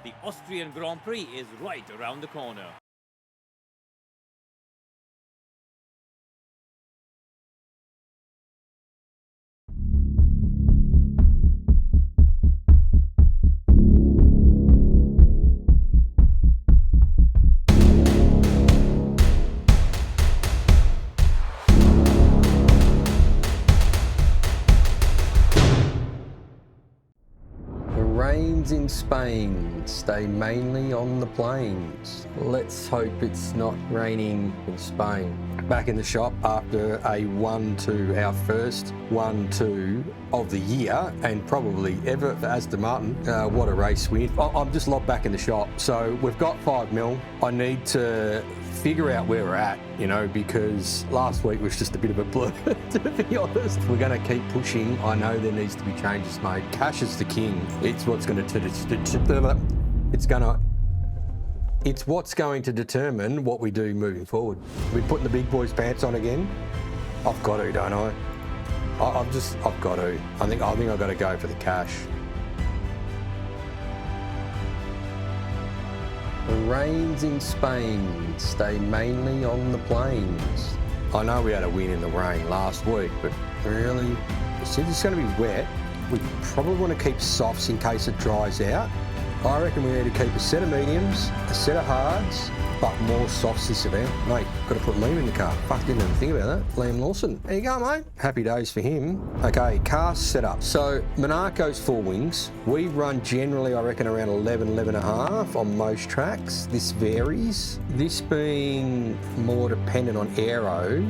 The Austrian Grand Prix is right around the corner. Rains in Spain stay mainly on the plains. Let's hope it's not raining in Spain. Back in the shop after a 1-2, our first 1-2 of the year and probably ever for Aston Martin. What a race win. I'm just locked back in the shop. So we've got 5 mil. I need to figure out where we're at, you know, because last week was just a bit of a blur, to be honest. We're going to keep pushing. I know there needs to be changes made. Cash is the king. It's what's going to it's what's going to determine what we do moving forward. We're putting the big boys' pants on again. I've got to, don't I? I've got to. I think I've got to go for the cash. The rains in Spain stay mainly on the plains. I know we had a win in the rain last week, but really, since it's going to be wet, we probably want to keep softs in case it dries out. I reckon we need to keep a set of mediums, a set of hards, but more softs this event. Mate, got to put Liam in the car. Fuck, didn't even think about that. Liam Lawson. There you go, mate. Happy days for him. Okay, car setup. So, Monaco's 4 wings. We run generally, I reckon, around 11.5 on most tracks. This varies. This being more dependent on aero,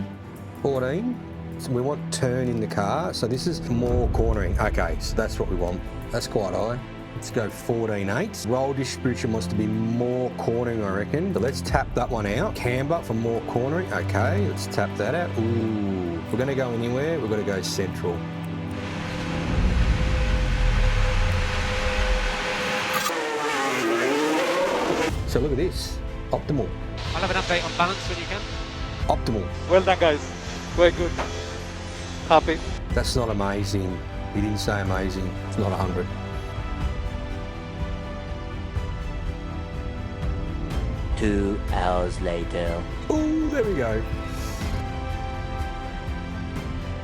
14. So we want turn in the car. So this is more cornering. Okay, so that's what we want. That's quite high. Let's go 14.8. Roll distribution wants to be more cornering, I reckon. But let's tap that one out. Camber for more cornering. Okay, let's tap that out. Ooh, if we're going to go anywhere, we've got to go central. So look at this. Optimal. I'll have an update on balance when you can. Optimal. Well done, guys. Very good. Happy. That's not amazing. He didn't say amazing. It's not 100. Two hours later. Ooh, there we go.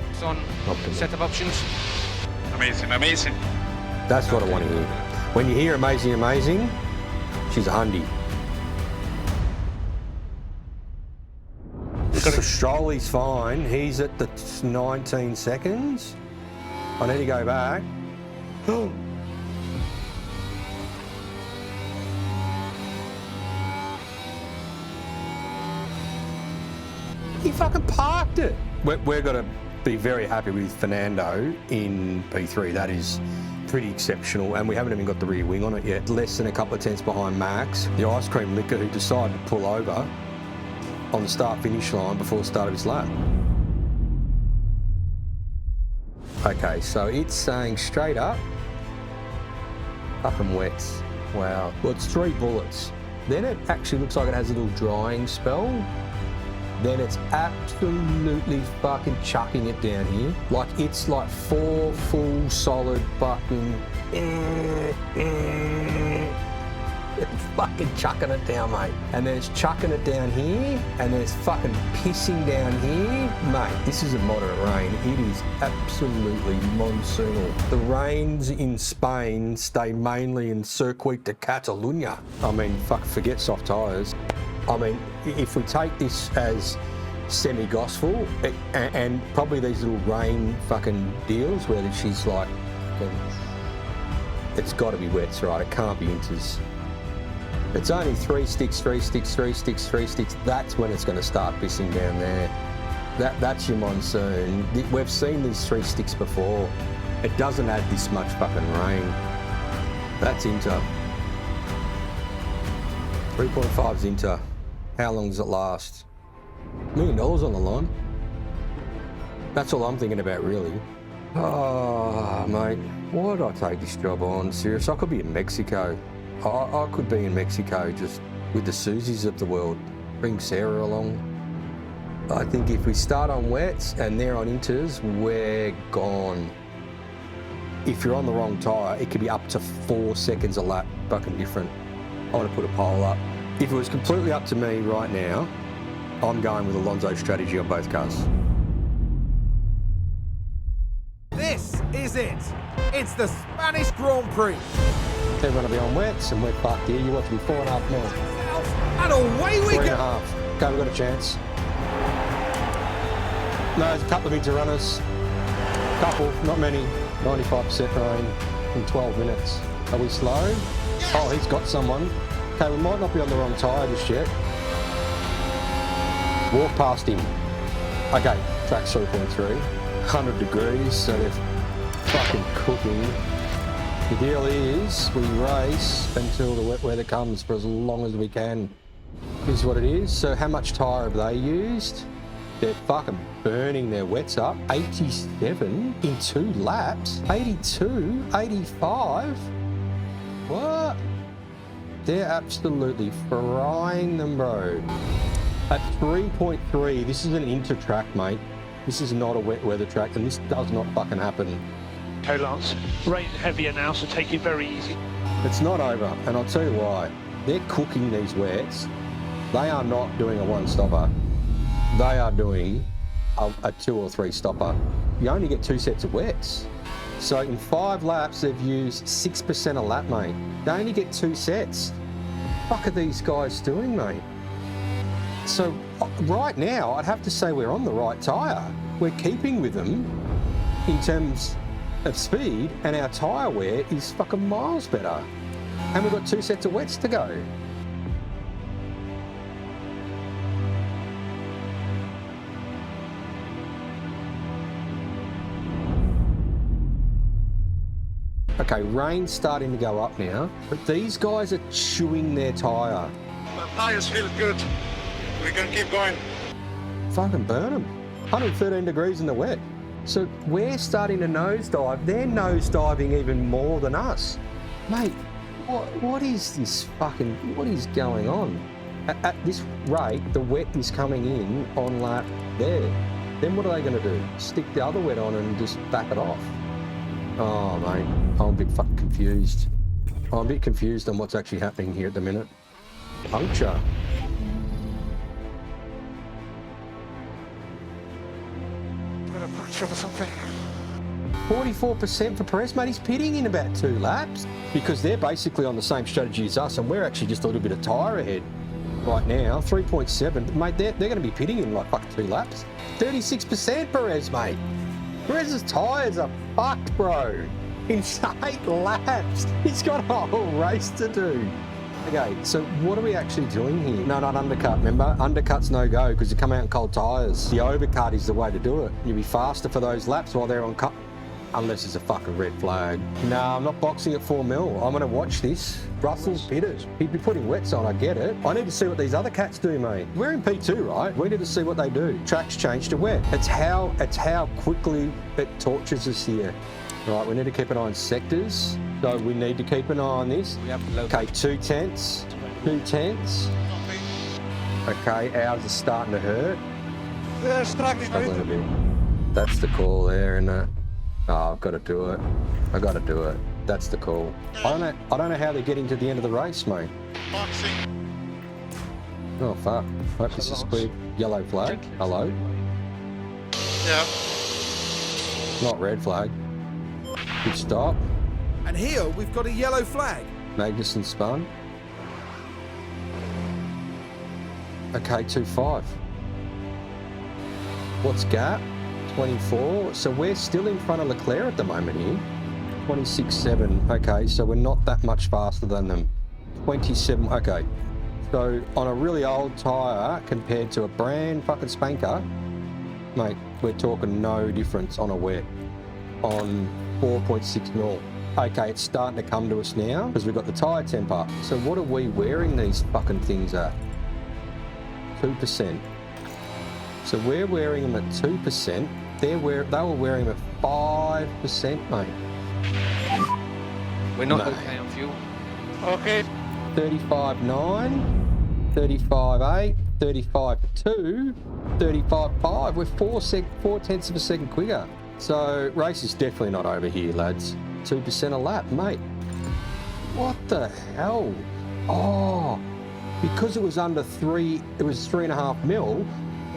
It's on Optimal. set of options. Amazing, amazing. That's what I want to hear. When you hear amazing, amazing, she's a hundy. So Strolly's fine. He's at the 19 seconds. I need to go back. He fucking parked it. We're going to be very happy with Fernando in P3. That is pretty exceptional, and we haven't even got the rear wing on it yet. Less than a couple of tenths behind Max, the ice cream licker, who decided to pull over on the start-finish line before the start of his lap. Okay, so it's saying straight up, fucking wets. Wow. Well, it's 3 bullets. Then it actually looks like it has a little drying spell. Then it's absolutely fucking chucking it down here. Like, it's like 4 full solid fucking... It's fucking chucking it down, mate. And then it's chucking it down here, and then it's fucking pissing down here. Mate, this is a moderate rain. It is absolutely monsoonal. The rains in Spain stay mainly in Circuit de Catalunya. I mean, fuck, forget soft tyres. I mean, if we take this as semi-gospel, and probably these little rain fucking deals where she's like, it's got to be wets, right? It can't be inters. It's only 3 sticks, 3 sticks, 3 sticks, 3 sticks. That's when it's going to start pissing down there. That's your monsoon. We've seen these 3 sticks before. It doesn't add this much fucking rain. That's inter. 3.5's inter. How long does it last? $1 million on the line. That's all I'm thinking about, really. Oh, mate, why did I take this job on? Serious, I could be in Mexico. I could be in Mexico just with the Susies of the world. Bring Sarah along. I think if we start on wets and they're on inters, we're gone. if you're on the wrong tyre, it could be up to 4 seconds a lap, fucking different. I want to put a poll up. If it was completely up to me right now, I'm going with Alonso's strategy on both cars. This is it. It's the Spanish Grand Prix. Everyone will be on wets and we're fucked here. You're watching 4.5 minutes. And away we go. 3.5. Okay, we've got a chance. No, there's a couple of winter runners. Couple, not many. 95% rain in 12 minutes. Are we slow? Yes. Oh, he's got someone. Okay, we might not be on the wrong tyre just yet. Walk past him. Okay, track's 3.3. 100 degrees, so they're fucking cooking. The deal is we race until the wet weather comes for as long as we can. Is what it is. So how much tyre have they used? They're fucking burning their wets up. 87 in 2 laps. 82, 85. What? They're absolutely frying them, bro. At 3.3, this is an inter-track, mate. This is not a wet weather track, and this does not fucking happen. Okay, Lance. Rain's heavier now, so take it very easy. It's not over, and I'll tell you why. They're cooking these wets. They are not doing a 1-stopper. They are doing a 2 or 3 stopper. You only get 2 sets of wets. So in 5 laps, they've used 6% a lap, mate. They only get 2 sets. What the fuck are these guys doing, mate? So right now, I'd have to say we're on the right tyre. We're keeping with them in terms of speed, and our tyre wear is fucking miles better. And we've got 2 sets of wets to go. Okay, rain's starting to go up now, but these guys are chewing their tyre. The tires feel good. We can keep going. Fucking burn them. 113 degrees in the wet. So we're starting to nosedive. They're nosediving even more than us. Mate, what is this fucking, what is going on? At this rate, the wet is coming in on lap there. Then what are they going to do? Stick the other wet on and just back it off? Oh, mate, I'm a bit fucking confused. I'm a bit confused on what's actually happening here at the minute. Puncture. Got a puncture or something. 44% for Perez, mate. He's pitting in about 2 laps because they're basically on the same strategy as us, and we're actually just a little bit of tyre ahead right now. 3.7, mate. They're going to be pitting in like fucking 2 laps. 36% Perez, mate. Perez's tyres are fucked, bro. In 8 laps. He's got a whole race to do. Okay, so what are we actually doing here? No, not undercut, remember? Undercut's no go because you come out in cold tyres. The overcut is the way to do it. You'll be faster for those laps while they're on cut. Unless it's a fucking red flag. No, I'm not boxing at 4 mil. I'm going to watch this. Russell's pitted. He'd be putting wets on, I get it. I need to see what these other cats do, mate. We're in P2, right? We need to see what they do. Track's changed to wet. It's how quickly it tortures us here. Right, we need to keep an eye on sectors. So we need to keep an eye on this. Okay, 2 tenths. 2 tenths. Okay, ours is starting to hurt. Struggling a bit. That's the call there, isn't it? Oh, I've got to do it. I've got to do it. That's the call. I don't know how they're getting to the end of the race, mate. Boxing. Oh, fuck. Hope this is quick. Yellow flag. Hello? Yeah. Not red flag. Good stop. And here we've got a yellow flag. Magnussen spun. Okay, 2.5. What's gap? 24. So we're still in front of Leclerc at the moment here. 26.7. Okay, so we're not that much faster than them. 27. Okay. So on a really old tyre compared to a brand fucking spanker, mate, we're talking no difference on a wet. On 4.6 mil. Okay, it's starting to come to us now because we've got the tyre temp up. So what are we wearing these fucking things at? 2%. So we're wearing them at 2%. They were wearing them at 5%, mate. We're not okay on fuel. Okay. 35.9, 35.8, 35.2, 35.5. We're 4 tenths of a second quicker. So race is definitely not over here, lads. 2% a lap, mate. What the hell? Oh, because it was under 3, it was 3.5 mil,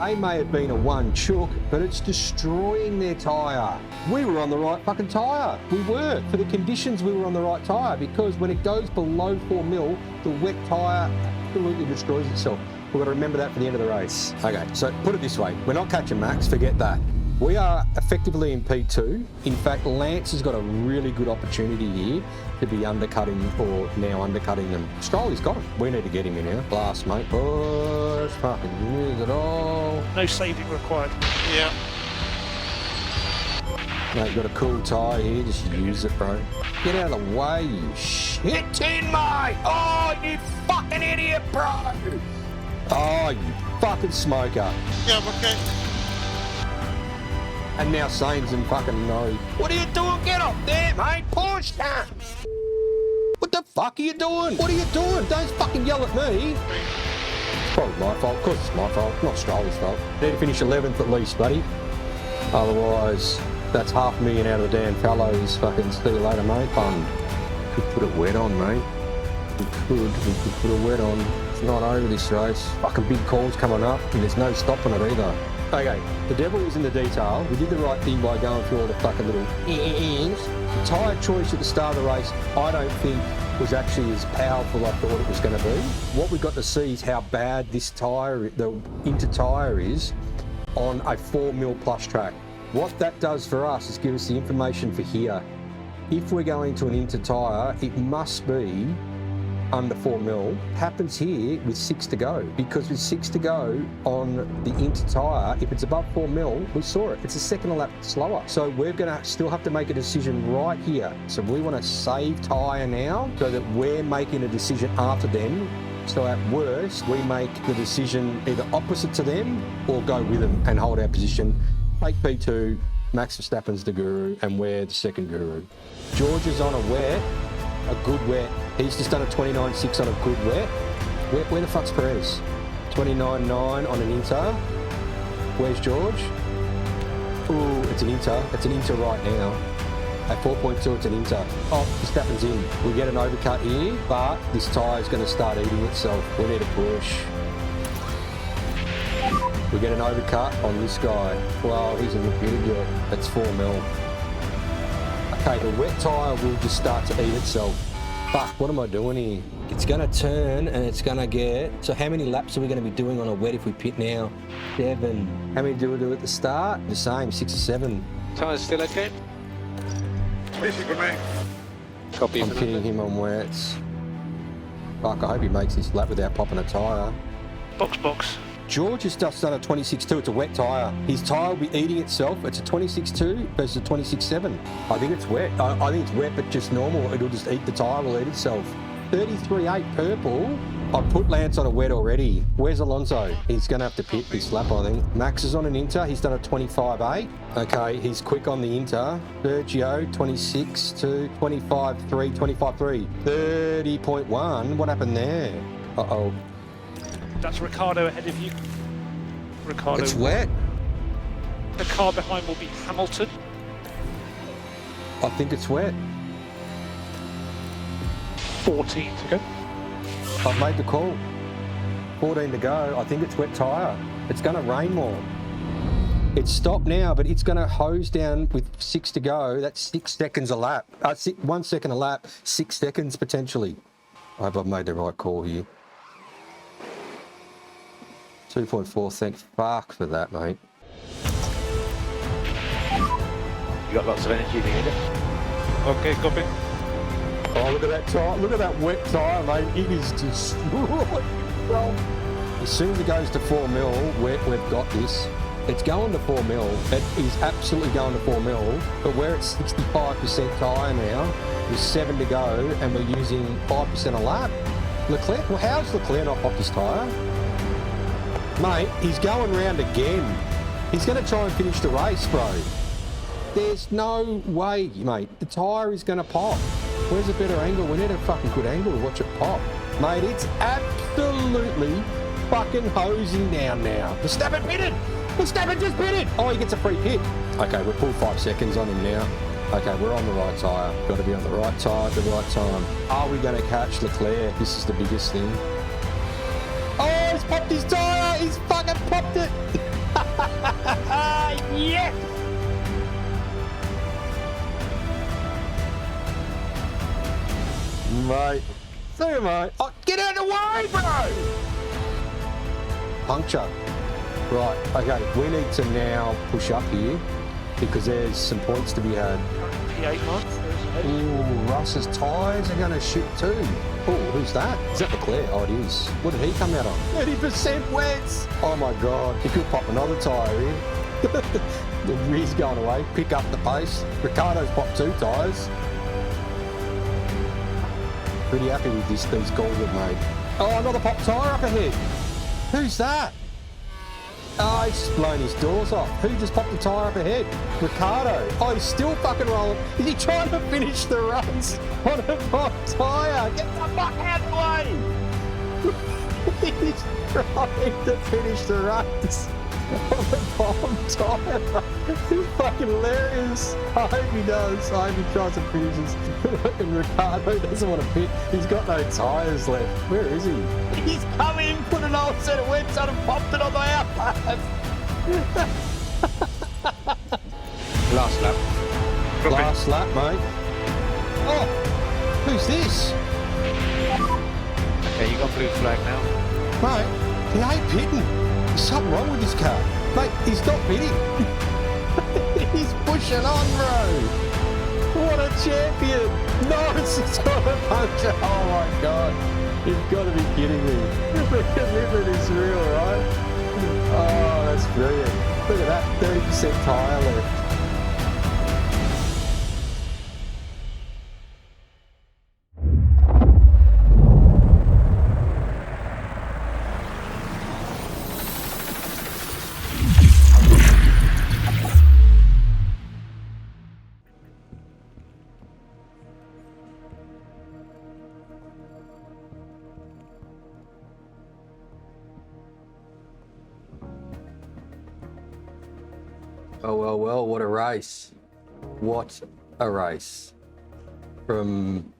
they may have been a 1 chook, but it's destroying their tyre. We were on the right fucking tyre. We were. For the conditions, we were on the right tyre, because when it goes below 4 mil, the wet tyre absolutely destroys itself. We've got to remember that for the end of the race. Okay, so put it this way. We're not catching Max, forget that. We are effectively in P2. In fact, Lance has got a really good opportunity here to be undercutting, or now undercutting them. Stroll's got him. We need to get him in here. Blast, mate. Push, fucking use it all. No saving required. Yeah. Mate, you've got a cool tyre here, just use it, bro. Get out of the way, you shit tin, mate! Oh, you fucking idiot, bro! Oh, you fucking smoker. Yeah, I'm okay. And now Sainz and fucking knows. What are you doing? Get up there, mate! Push that! What the fuck are you doing? What are you doing? Don't fucking yell at me! It's probably my fault. Of course it's my fault, not Stroll's fault. Need to finish 11th at least, buddy. Otherwise, that's $500,000 out of the damn fellows. Fucking see you later, mate. Fun. Could put a wet on, mate. We could put a wet on. It's not over this race. Fucking big calls coming up, and there's no stopping it either. Okay, the devil was in the detail. We did the right thing by going through all the fucking little The tyre choice at the start of the race, I don't think was actually as powerful as I thought it was going to be. What we got to see is how bad this tyre, the inter tyre is on a 4 mil plus track. What that does for us is give us the information for here. If we're going to an inter tyre, it must be under 4 mil. Happens here with 6 to go, because with 6 to go on the inter tyre, if it's above 4 mil, we saw it. It's a second a lap slower. So we're going to still have to make a decision right here. So we want to save tyre now so that we're making a decision after them. So at worst, we make the decision either opposite to them or go with them and hold our position. Take P2, Max Verstappen's the guru, and we're the second guru. George is on a wet, a good wet. He's just done a 29.6 on a good wet. Where the fuck's Perez? 29.9 on an inter. Where's George? Ooh, it's an inter. It's an inter right now. At 4.2, it's an inter. Oh, Verstappen's in. We get an overcut here, but this tyre's going to start eating itself. We need a push. We get an overcut on this guy. Well, he's in the good yet. That's 4 mil. Okay, the wet tyre will just start to eat itself. Fuck, what am I doing here? It's going to turn and it's going to get... So how many laps are we going to be doing on a wet if we pit now? 7. How many do we do at the start? The same, 6 or 7. Tyre's still okay? Easy for me. Copy. I'm pitting him on wets. Fuck, I hope he makes this lap without popping a tyre. Box. George has just done a 26.2. It's a wet tyre. His tyre will be eating itself. It's a 26.2 versus a 26.7. I think it's wet. I think it's wet, but just normal. It'll just eat the tyre, will eat itself. 33.8 purple. I've put Lance on a wet already. Where's Alonso? He's going to have to pit this lap, I think. Max is on an inter. He's done a 25.8. Okay, he's quick on the inter. Sergio, 26.2, 25.3, 25.3. 30.1. What happened there? Uh-oh. That's Ricardo ahead of you. Ricardo. It's wet. The car behind will be Hamilton. I think it's wet. 14 to go. I've made the call. 14 to go. I think it's wet tyre. It's going to rain more. It's stopped now, but it's going to hose down with 6 to go. That's 6 seconds a lap. 1 second a lap, 6 seconds potentially. I hope I've made the right call here. 2.4, thank fuck for that, mate. You got lots of energy, do you? Okay, copy. Oh, look at that tyre. Look at that wet tyre, mate. It is destroyed. As soon as it goes to 4 mil, we've got this. It's going to 4 mil. It is absolutely going to 4 mil. But we're at 65% tyre now. With 7 to go, and we're using 5% a lap. Leclerc, well, how's Leclerc not popped his tyre? Mate, he's going round again. He's going to try and finish the race, bro. There's no way, mate. The tyre is going to pop. Where's a better angle? We need a fucking good angle to watch it pop. Mate, it's absolutely fucking hosing down now. Verstappen pitted! Verstappen just pitted! Oh, he gets a free pit. Okay, we're full 5 seconds on him now. Okay, we're on the right tyre. Got to be on the right tyre at the right time. Are we going to catch Leclerc? This is the biggest thing. Oh, he's popped his tyre! He's fucking popped it! Yes! Mate. See you, mate. Oh, get out of the way, bro! Puncture. Right, okay, we need to now push up here because there's some points to be had. P8 months. Ooh, Russ's tyres are going to shit too. Oh, who's that? Is that Leclerc? Oh, it is. What did he come out on? 30% wets. Oh my God. He could pop another tyre in. The rear's going away. Pick up the pace. Ricardo's popped 2 tyres. Pretty happy with these calls we've made. Oh, another pop tyre up ahead. Who's that? Oh, he's just blown his doors off. Who just popped the tyre up ahead? Ricardo. Oh, he's still fucking rolling. Is he trying to finish the runs on a pop tyre? Get the fuck out of the way! He's trying to finish the runs on a pop tyre. It's fucking hilarious. I hope he does. I hope he tries to finish this. And Ricardo doesn't want to pit. He's got no tyres left. Where is he? He's come in, put an old set of wets on and popped it on the outlap. Last lap. Last lap, mate. Oh, who's this? Okay, you got blue flag now. Mate, he ain't pitting. There's something wrong with this car. Mate, he's not pitting. He's pushing on, bro. What a champion. Norris has got a puncture. Oh my God. You've got to be kidding me. The commitment is real, right? Oh, that's brilliant. Look at that, 30% tyre left. Well, what a race. What a race. From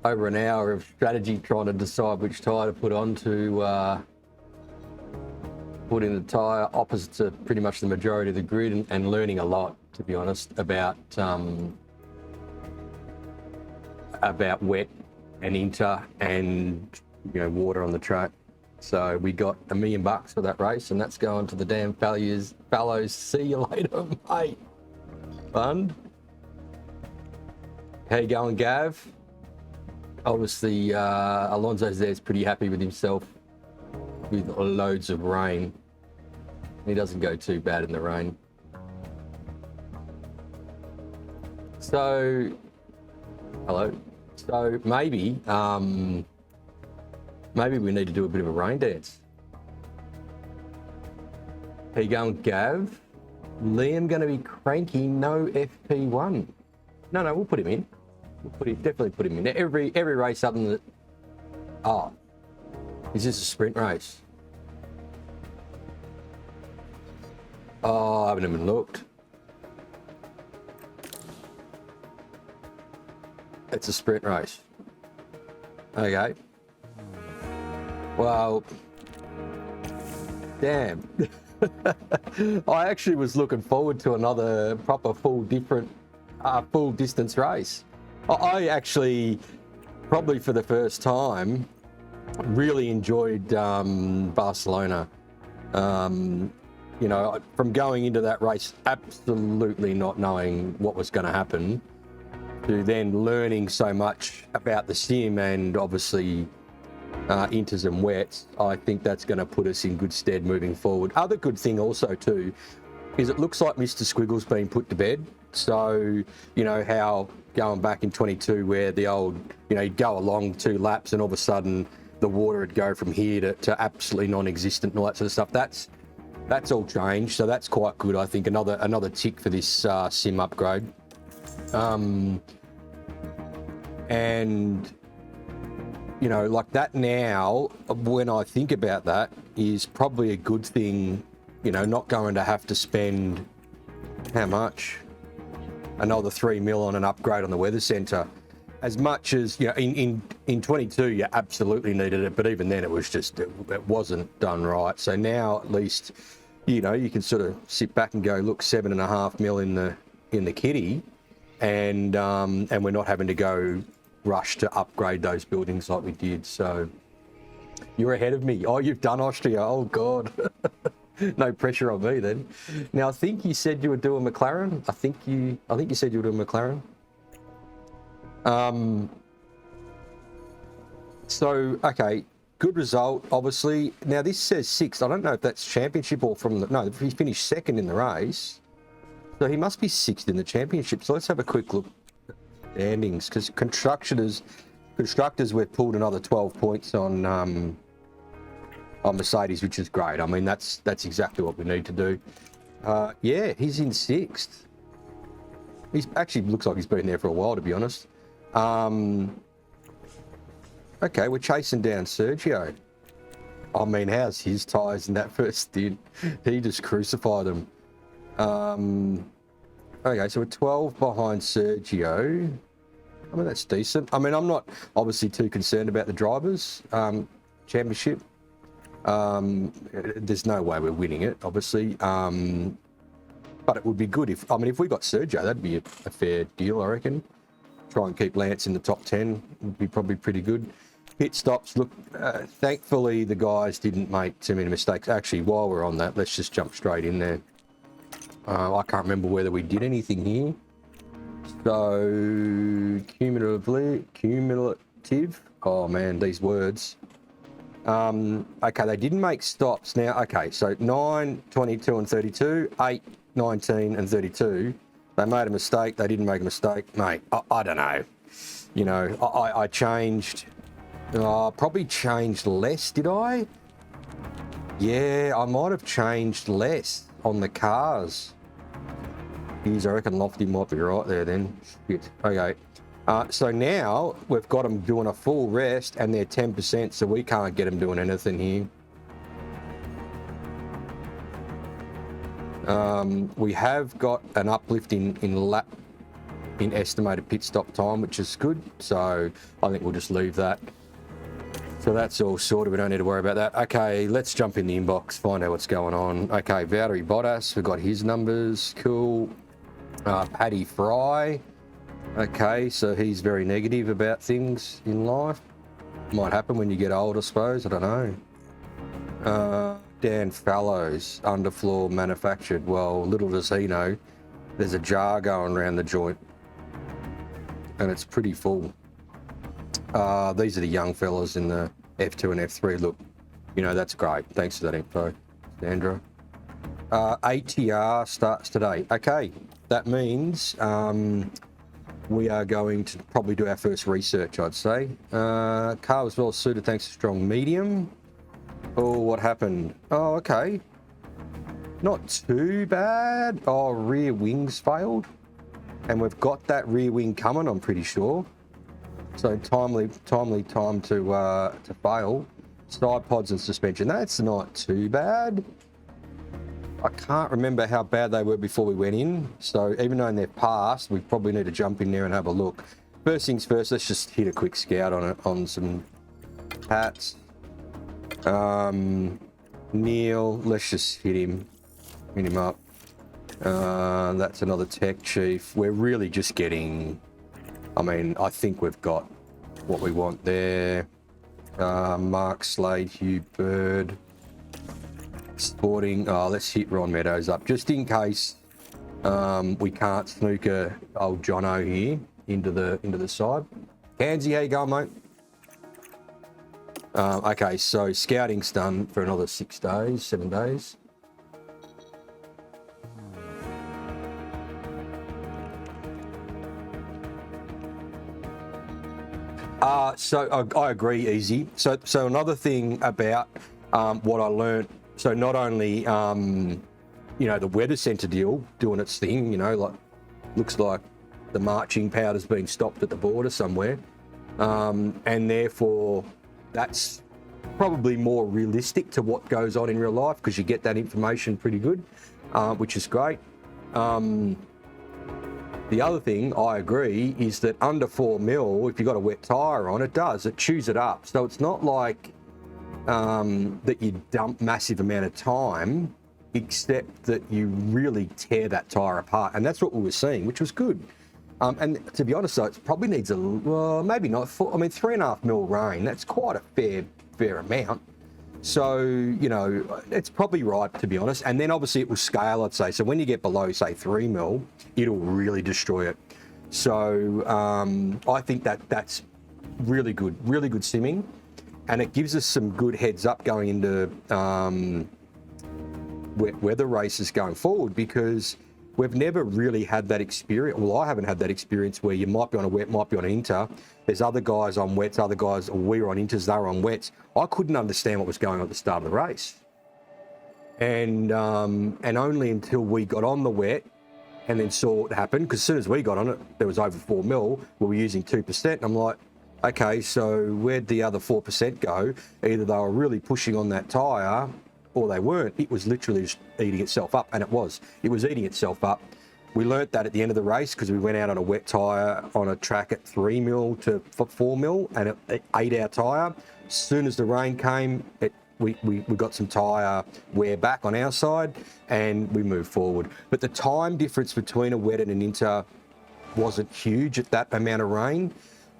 over an hour of strategy trying to decide which tyre to put on to put in the tyre opposite to pretty much the majority of the grid and learning a lot, to be honest, about wet and inter and, you know, water on the track. So we got $1 million for that race, and that's going to the damn Fallows. See you later, mate. Fun. How you going, Gav? Obviously, Alonso's there's pretty happy with himself with loads of rain. He doesn't go too bad in the rain. So, hello. So maybe we need to do a bit of a rain dance. How you going, Gav? Liam going to be cranky, no FP1. No, we'll put him in. Definitely put him in. Every race something that... Oh, is this a sprint race? Oh, I haven't even looked. It's a sprint race. Okay. Well, damn. I actually was looking forward to another proper full distance race. I actually, probably for the first time, really enjoyed Barcelona. You know, from going into that race absolutely not knowing what was going to happen, to then learning so much about the sim and obviously inters and wets, I think that's going to put us in good stead moving forward. Other good thing also too is it looks like Mr. Squiggle's been put to bed. So, you know, how going back in 22 where the old, you know, you'd go along 2 laps and all of a sudden the water would go from here to absolutely non-existent and all that sort of stuff. That's all changed, so that's quite good. I think another tick for this sim upgrade. And you know, like that now, when I think about that, is probably a good thing, you know, not going to have to spend how much? another 3 mil on an upgrade on the weather centre. As much as, you know, in 22 you absolutely needed it, but even then it was just, it wasn't done right. So now at least, you know, you can sort of sit back and go, look, 7.5 mil in the kitty, and we're not having to go rush to upgrade those buildings like we did. So you're ahead of me. Oh, you've done Austria. Oh God. No pressure on me then. Now I think you said you were doing McLaren. I think you said you were doing McLaren. So okay, good result, obviously. Now this says 6th. I don't know if that's championship or from the, no, he finished 2nd in the race. So he must be 6th in the championship. So let's have a quick look at the standings, because constructors we've pulled another 12 points on Mercedes, which is great. I mean, that's exactly what we need to do. Yeah, he's in 6th. He's actually looks like he's been there for a while, to be honest. Okay, we're chasing down Sergio. I mean, how's his tyres in that first stint? He just crucified them. Okay, so we're 12 behind Sergio. I mean, that's decent. I mean, I'm not obviously too concerned about the drivers' championship. There's no way we're winning it, obviously. But it would be good if we got Sergio, that'd be a fair deal, I reckon. Try and keep Lance in the top 10 would be probably pretty good. Pit stops, look, thankfully the guys didn't make too many mistakes. Actually, while we're on that, let's just jump straight in there. I can't remember whether we did anything here. So, cumulative, oh man, these words. Okay, they didn't make stops. Now, okay, so 9, 22 and 32, 8, 19 and 32. They made a mistake. They didn't make a mistake. Mate, I don't know. You know, I changed, probably changed less, did I? Yeah, I might have changed less on the cars. Geez, I reckon Lofty might be right there then. Shit. Okay. So now we've got them doing a full rest and they're 10%, so we can't get them doing anything here. We have got an uplift in estimated pit stop time, which is good. So I think we'll just leave that. So that's all sorted. We don't need to worry about that. Okay, let's jump in the inbox, find out what's going on. Okay, Valtteri Bottas, we've got his numbers. Cool. Paddy Fry. Okay, so he's very negative about things in life. Might happen when you get old, I suppose. I don't know. Dan Fallows, underfloor manufactured. Well, little does he know, there's a jar going around the joint and it's pretty full. These are the young fellas in the F2 and F3. Look, you know, that's great. Thanks for that info, Sandra. ATR starts today. Okay, that means we are going to probably do our first research, I'd say. Car was well suited thanks to strong medium. Oh, what happened? Oh, okay. Not too bad. Oh, rear wings failed. And we've got that rear wing coming, I'm pretty sure. So timely time to fail. Side pods and suspension. That's not too bad. I can't remember how bad they were before we went in. So even though they're passed, we probably need to jump in there and have a look. First things first, let's just hit a quick scout on it, on some hats. Neil, let's just hit him up. That's another tech chief. We're really just getting, I mean, I think we've got what we want there. Mark Slade, Hugh Bird, Sporting. Oh, let's hit Ron Meadows up just in case we can't snooker old Jono here into the side. Kansy, how you going, mate? Okay, so scouting's done for another 7 days. So I agree, Easy. So another thing about what I learned, so not only, you know, the weather centre deal doing its thing, you know, like looks like the marching powder's been stopped at the border somewhere, and therefore that's probably more realistic to what goes on in real life because you get that information pretty good, which is great. The The other thing I agree is that under 4 mil, if you've got a wet tyre on, it chews it up. So it's not like that you dump massive amount of time, except that you really tear that tyre apart. And that's what we were seeing, which was good. And to be honest, though, it probably needs maybe not 3.5 mil rain. That's quite a fair amount. So, you know, it's probably right, to be honest. And then obviously it will scale, I'd say. So when you get below, say, 3 mil, it'll really destroy it. So I think that's really good simming. And it gives us some good heads up going into weather races going forward, because we've never really had that experience. Well, I haven't had that experience where you might be on a wet, might be on an inter. There's other guys on wets, other guys, or we were on inters, they were on wets. I couldn't understand what was going on at the start of the race. And only until we got on the wet and then saw what happened, because as soon as we got on it, there was over 4 mil, we were using 2%. And I'm like, okay, so where'd the other 4% go? Either they were really pushing on that tyre or they weren't. It was literally just eating itself up, and it was eating itself up. We learnt that at the end of the race, because we went out on a wet tyre on a track at 3 mil to 4 mil, and it ate our tyre. As soon as the rain came, we got some tyre wear back on our side, and we moved forward. But the time difference between a wet and an inter wasn't huge at that amount of rain.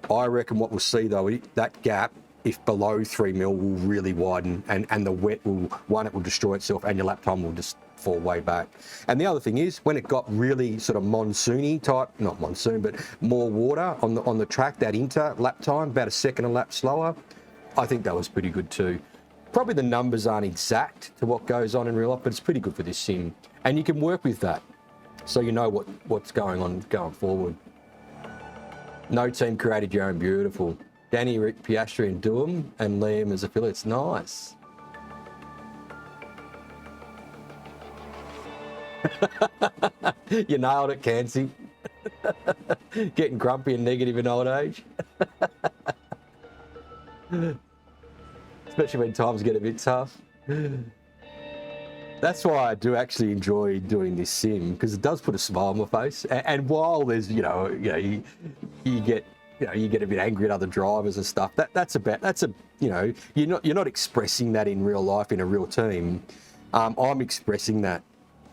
I reckon what we'll see, though, that gap, if below 3 mil, will really widen, and the wet will destroy itself, and your lap time will just fall way back. And the other thing is, when it got really sort of monsoony type, not monsoon, but more water on the track, that inter lap time, about a second a lap slower, I think that was pretty good too. Probably the numbers aren't exact to what goes on in real life, but it's pretty good for this sim. And you can work with that, so you know what's going on going forward. No team created your own, beautiful. Danny, Rick, Piastri and Doom, and Liam as affiliates. Nice. You nailed it, Cansey. Getting grumpy and negative in old age. Especially when times get a bit tough. That's why I do actually enjoy doing this sim, because it does put a smile on my face. And while there's, you get a bit angry at other drivers and stuff. You're not expressing that in real life in a real team. I'm expressing that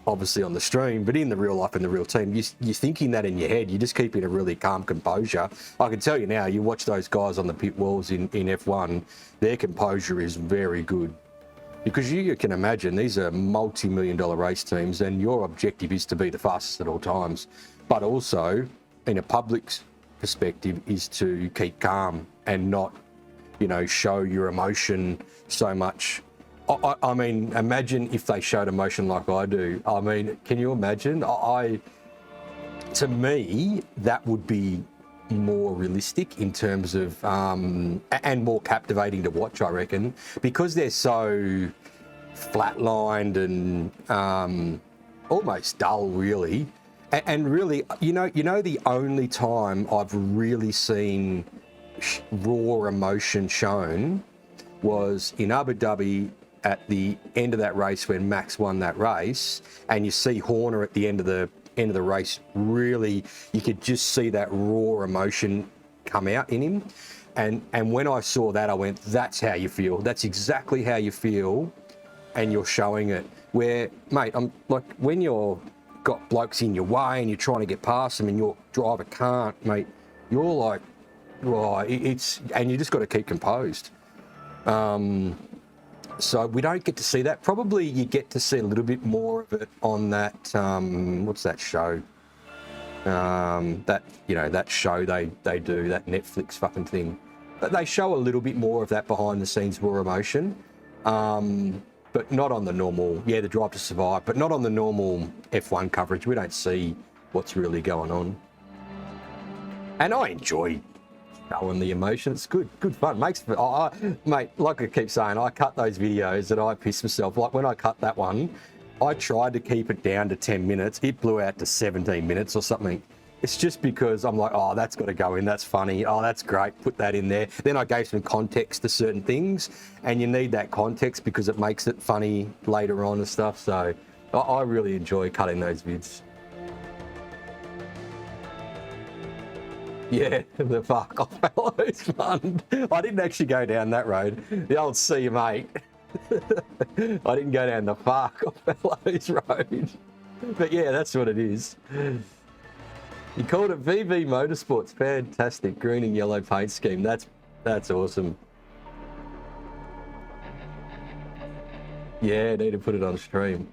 obviously on the stream, but in the real life, in the real team, you're thinking that in your head. You're just keeping a really calm composure. I can tell you now, you watch those guys on the pit walls in F1, their composure is very good. Because you can imagine, these are multi-million-dollar race teams, and your objective is to be the fastest at all times. But also, in a public's perspective, is to keep calm and not, show your emotion so much. I mean, imagine if they showed emotion like I do. I mean, can you imagine? To me, that would be more realistic in terms of, and more captivating to watch, I reckon, because they're so flatlined and almost dull, really. And really, the only time I've really seen raw emotion shown was in Abu Dhabi at the end of that race when Max won that race, and you see Horner at the end of the race, really, you could just see that raw emotion come out in him. And when I saw that, I went, that's how you feel. That's exactly how you feel, and you're showing it. Where, mate, I'm like, when you're got blokes in your way and you're trying to get past them and your driver can't, mate, you're like, and you just got to keep composed. So we don't get to see that. Probably you get to see a little bit more of it on that, what's that show? That show they do, that Netflix fucking thing. But they show a little bit more of that behind the scenes raw emotion. But not on the normal, the Drive to Survive, but not on the normal F1 coverage. We don't see what's really going on. And I enjoy showing the emotion. It's good fun. Mate, like I keep saying, I cut those videos and I piss myself. Like when I cut that one, I tried to keep it down to 10 minutes. It blew out to 17 minutes or something. It's just because I'm like, oh, that's got to go in. That's funny. Oh, that's great. Put that in there. Then I gave some context to certain things, and you need that context because it makes it funny later on and stuff. So I really enjoy cutting those vids. Yeah, the fuck off fellows fund. I didn't actually go down that road. The old see you mate. I didn't go down the fuck off fellows road. But yeah, that's what it is. You called it VV Motorsports. Fantastic. Green and yellow paint scheme. That's awesome. Yeah, need to put it on stream.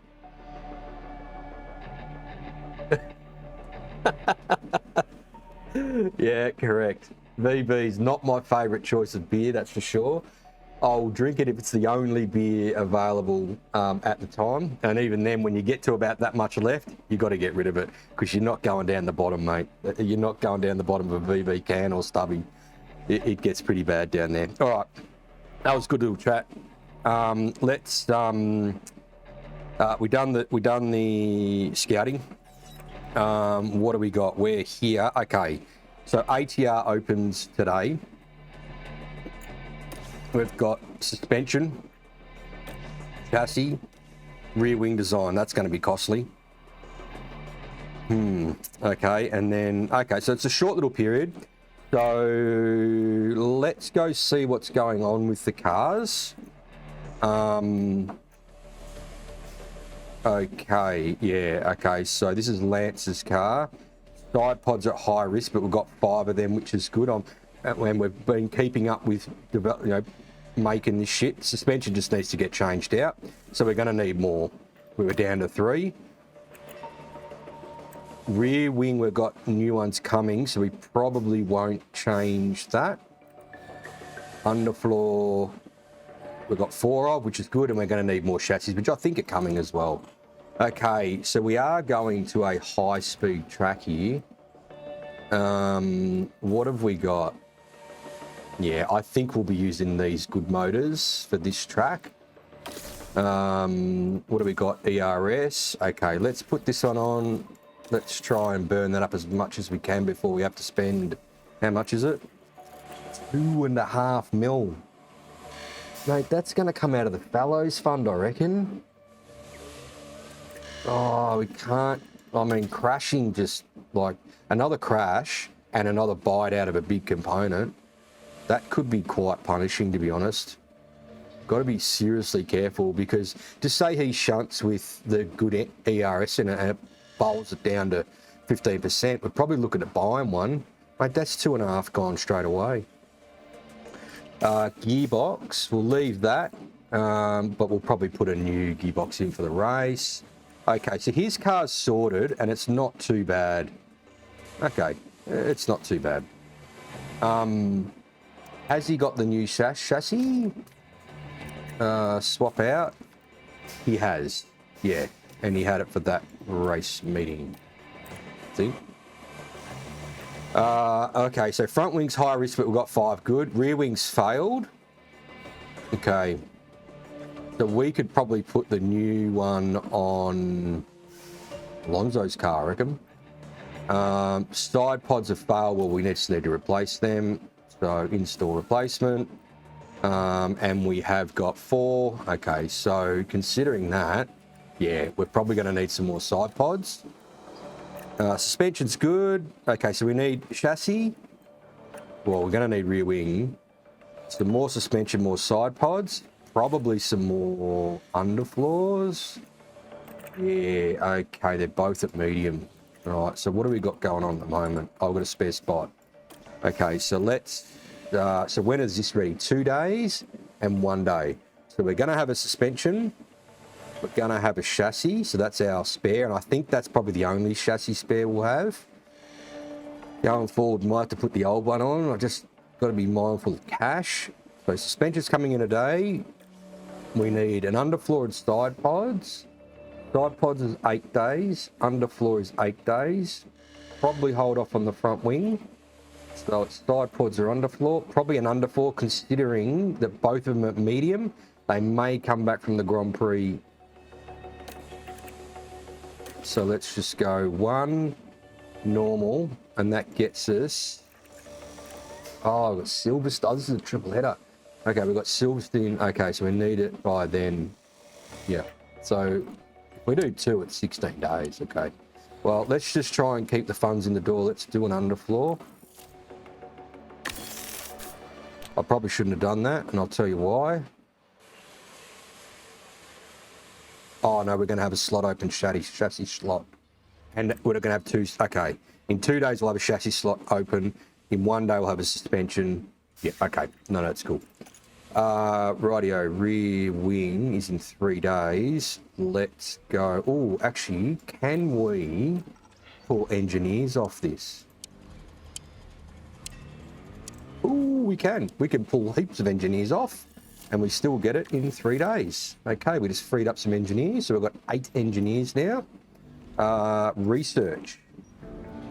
Yeah, correct. VB's not my favourite choice of beer, that's for sure. I'll drink it if it's the only beer available at the time. And even then, when you get to about that much left, you got to get rid of it because you're not going down the bottom, mate. You're not going down the bottom of a VB can or stubby. It gets pretty bad down there. All right, that was a good little chat. We done the scouting. What do we got? We're here. Okay, so ATR opens today. We've got suspension, chassis, rear wing design. That's going to be costly. Okay, and then so it's a short little period. So let's go see what's going on with the cars. Okay, yeah, okay, so this is Lance's car. Side pods are at high risk, but we've got 5 of them, which is good. When we've been keeping up with, making this shit. Suspension just needs to get changed out, so we're going to need more. We were down to 3. Rear wing, we've got new ones coming, so we probably won't change that. Underfloor, we've got 4 of, which is good, and we're going to need more chassis, which I think are coming as well. Okay, so we are going to a high-speed track here. What have we got? Yeah, I think we'll be using these good motors for this track. What do we got? ERS. Okay, let's put this one on. Let's try and burn that up as much as we can before we have to spend... How much is it? 2.5 mil. Mate, that's going to come out of the Fallows Fund, I reckon. Oh, we can't... I mean, crashing just, like, another crash and another bite out of a big component. That could be quite punishing, to be honest. Got to be seriously careful because to say he shunts with the good ERS in it and it bowls it down to 15%, we're probably looking at buying one. Mate, that's 2.5 gone straight away. Gearbox, we'll leave that, but we'll probably put a new gearbox in for the race. Okay, so his car's sorted and it's not too bad. Okay, it's not too bad. Has he got the new chassis? Swap out? He has, yeah. And he had it for that race meeting. See? Okay, so front wing's high risk, but we've got 5 good. Rear wing's failed. Okay. So we could probably put the new one on Alonso's car, I reckon. Side pods have failed. Well, we just need to replace them. So install replacement. And we have got 4. Okay, so considering that, yeah, we're probably going to need some more side pods. Suspension's good. Okay, so we need chassis. Well, we're going to need rear wing. Some more suspension, more side pods. Probably some more underfloors. Yeah, okay, they're both at medium. All right, so what do we got going on at the moment? I've got a spare spot. Okay, so let's... so when is this ready? 2 days and 1 day. So we're going to have a suspension. We're going to have a chassis. So that's our spare. And I think that's probably the only chassis spare we'll have. Going forward, we might have to put the old one on. I just got to be mindful of cash. So suspension's coming in a day. We need an underfloor and side pods. Side pods is 8 days. Underfloor is 8 days. Probably hold off on the front wing. So it's side pods or underfloor. Probably an underfloor, considering that both of them are medium. They may come back from the Grand Prix. So let's just go 1 normal, and that gets us... Oh, we've got Silverstone. Oh, this is a triple header. Okay, we've got Silverstone. Okay, so we need it by then. Yeah. So if we do 2, it's 16 days. Okay. Well, let's just try and keep the funds in the door. Let's do an underfloor. I probably shouldn't have done that, and I'll tell you why. Oh no, we're going to have a slot open, chassis slot. And we're going to have two, okay. In 2 days we'll have a chassis slot open. In 1 day we'll have a suspension. Yeah, okay. No, it's cool. Rightio, rear wing is in 3 days. Let's go. Oh, actually, can we pull engineers off this? Oh, we can. We can pull heaps of engineers off and we still get it in 3 days. Okay, we just freed up some engineers. So we've got 8 engineers now. Research.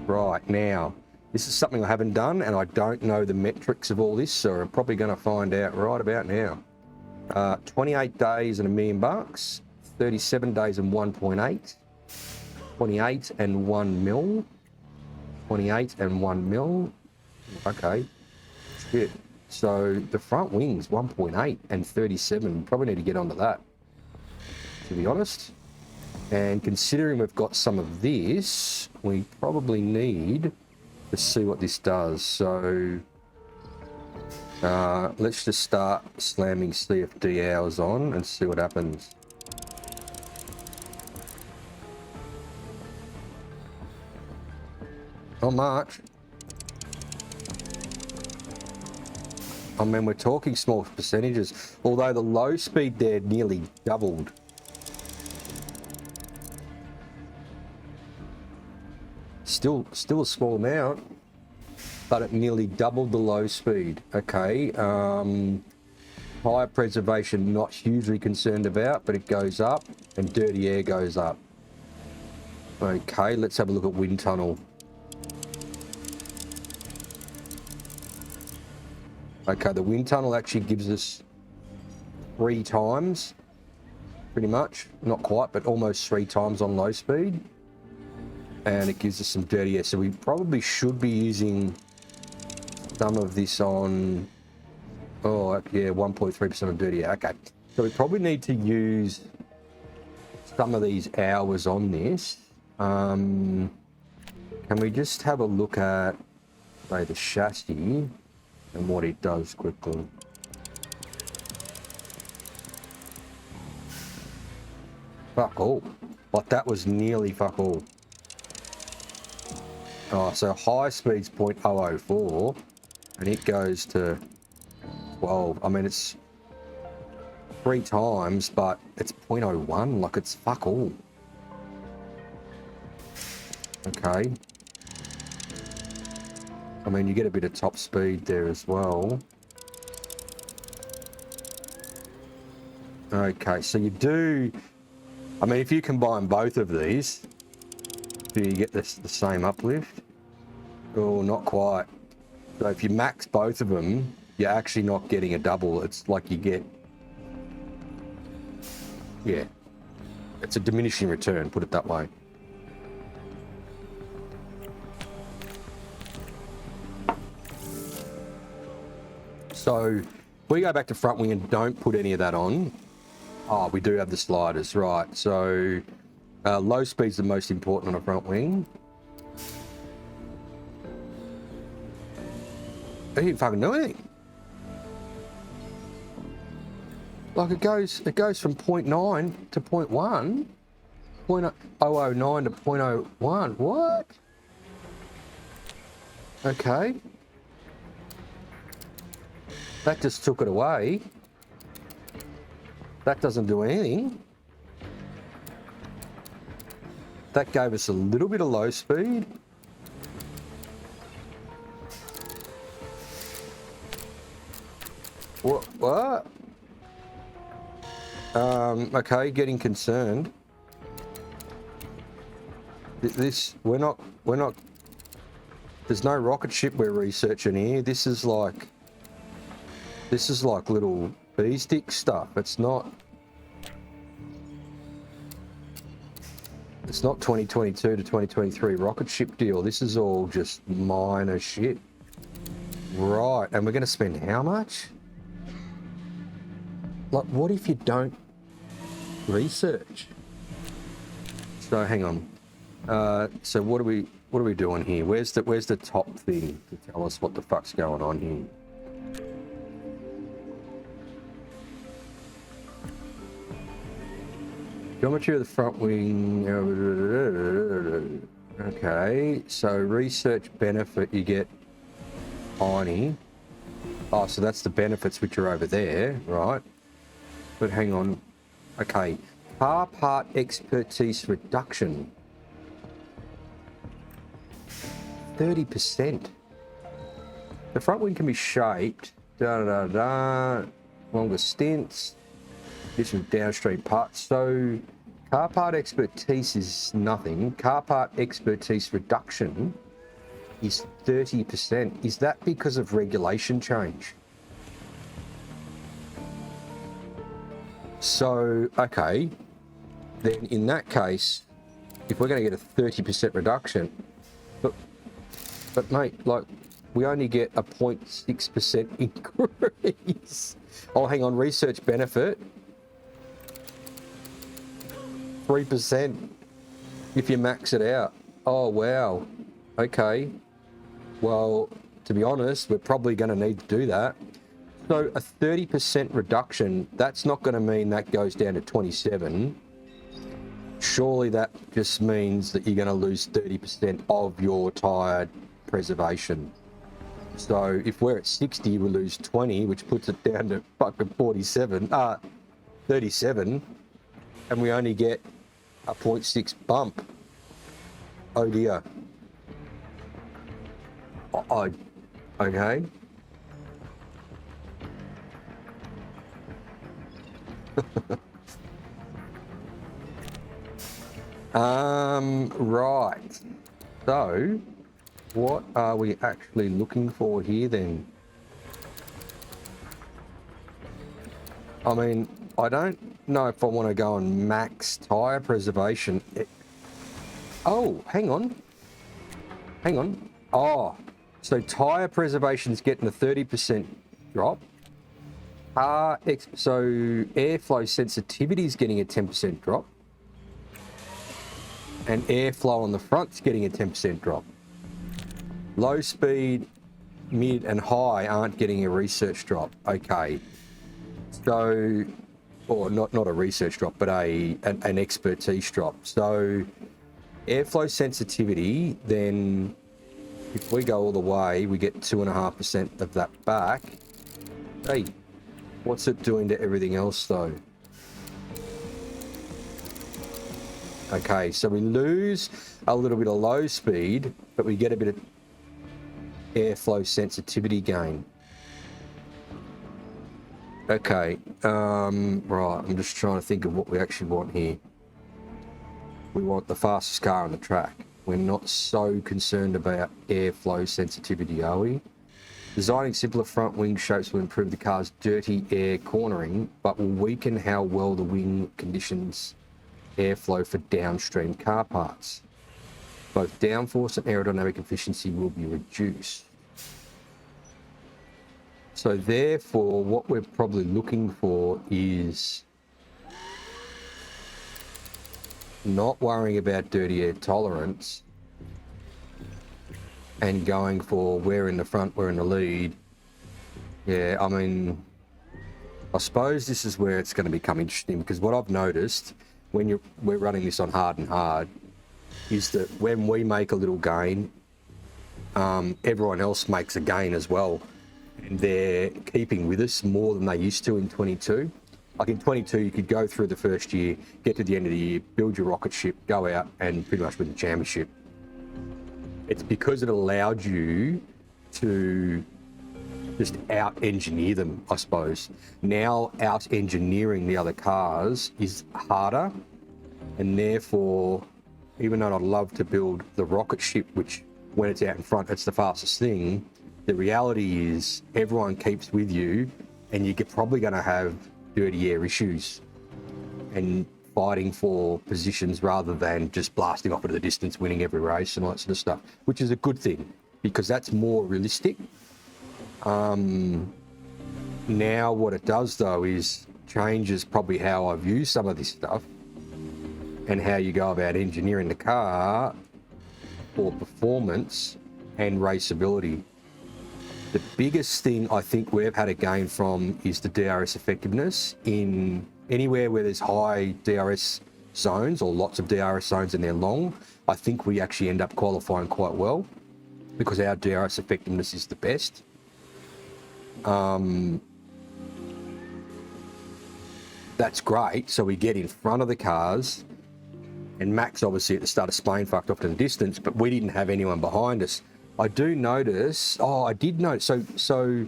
Right, now, this is something I haven't done and I don't know the metrics of all this, so I'm probably going to find out right about now. 28 days and $1 million, 37 days and 1.8, 28 and 1 mil, 28 and 1 mil. Okay, shit. So the front wings 1.8 and 37. Probably need to get onto that, to be honest. And considering we've got some of this, we probably need to see what this does. So let's just start slamming CFD hours on and see what happens. Not much. I mean, we're talking small percentages, although the low speed there nearly doubled. Still a small amount, but it nearly doubled the low speed. Okay, fire preservation not hugely concerned about, but it goes up, and dirty air goes up. Okay, let's have a look at wind tunnel. Okay, the wind tunnel actually gives us 3 times, pretty much. Not quite, but almost 3 times on low speed. And it gives us some dirty air. So we probably should be using some of this on, oh yeah, 1.3% of dirty air. Okay, so we probably need to use some of these hours on this. Can we just have a look at, say, the chassis and what it does quickly? Fuck all. Like, that was nearly fuck all. Oh, so high speed's 0.004 and it goes to 12. I mean, it's 3 times, but it's 0.01. Like, it's fuck all. Okay. I mean, you get a bit of top speed there as well. Okay, so you do, I mean, if you combine both of these, do you get the same uplift? Oh, not quite. So if you max both of them, you're actually not getting a double. It's like you get, yeah, it's a diminishing return, put it that way. So we go back to front wing and don't put any of that on. Oh, we do have the sliders, right. So low speed's the most important on a front wing. They didn't fucking do anything. Like, it goes from 0.9 to 0.1, 0.009 to 0.01. What? Okay. That just took it away. That doesn't do anything. That gave us a little bit of low speed. What? Okay, getting concerned. This, we're not, there's no rocket ship we're researching here. This is like little bee stick stuff. It's not 2022 to 2023 rocket ship deal. This is all just minor shit. Right, and we're going to spend how much? Like, what if you don't research? So hang on. So what are we doing here? Where's the top thing to tell us what the fuck's going on here? Geometry of the front wing. Okay, so research benefit, you get tiny. Oh, so that's the benefits which are over there, right? But hang on. Okay, car part expertise reduction. 30%. The front wing can be shaped. Longer stints. Different downstream parts. So car part expertise is nothing. Car part expertise reduction is 30%. Is that because of regulation change? So, okay. Then in that case, if we're going to get a 30% reduction, but mate, like, we only get a 0.6% increase. Oh, hang on, research benefit. 3% if you max it out. Oh, wow. Okay. Well, to be honest, we're probably going to need to do that. So a 30% reduction, that's not going to mean that goes down to 27. Surely that just means that you're going to lose 30% of your tyre preservation. So if we're at 60, we lose 20, which puts it down to fucking 37, and we only get a 0.6 bump. Oh dear. Okay. Right. So, what are we actually looking for here then? I mean, I don't know if I want to go and max tyre preservation. Oh, hang on. Oh, so tyre preservation's getting a 30% drop. So airflow sensitivity is getting a 10% drop. And airflow on the front's getting a 10% drop. Low speed, mid and high aren't getting a research drop. Okay. So, or not a research drop, but an expertise drop. So airflow sensitivity, then if we go all the way, we get 2.5% of that back. Hey, what's it doing to everything else though? Okay, so we lose a little bit of low speed, but we get a bit of airflow sensitivity gain. Okay, right, I'm just trying to think of what we actually want here. We want the fastest car on the track. We're not so concerned about airflow sensitivity, are we? Designing simpler front wing shapes will improve the car's dirty air cornering, but will weaken how well the wing conditions airflow for downstream car parts. Both downforce and aerodynamic efficiency will be reduced. So therefore, what we're probably looking for is not worrying about dirty air tolerance and going for we're in the front, we're in the lead. Yeah, I mean, I suppose this is where it's going to become interesting, because what I've noticed when we're running this on hard and hard is that when we make a little gain, everyone else makes a gain as well, and they're keeping with us more than they used to in 22. Like in 22, you could go through the first year, get to the end of the year, build your rocket ship, go out and pretty much win the championship. It's because it allowed you to just out-engineer them, I suppose. Now out-engineering the other cars is harder, and therefore, even though I'd love to build the rocket ship, which when it's out in front, it's the fastest thing, the reality is everyone keeps with you, and you're probably going to have dirty air issues and fighting for positions rather than just blasting off into the distance, winning every race and all that sort of stuff, which is a good thing because that's more realistic. Now what it does though is changes probably how I view some of this stuff and how you go about engineering the car for performance and raceability. The biggest thing I think we've had a gain from is the DRS effectiveness in anywhere where there's high DRS zones or lots of DRS zones and they're long, I think we actually end up qualifying quite well because our DRS effectiveness is the best. That's great. So we get in front of the cars, and Max obviously at the start of Spain fucked off to the distance, but we didn't have anyone behind us. I do notice, I did notice, so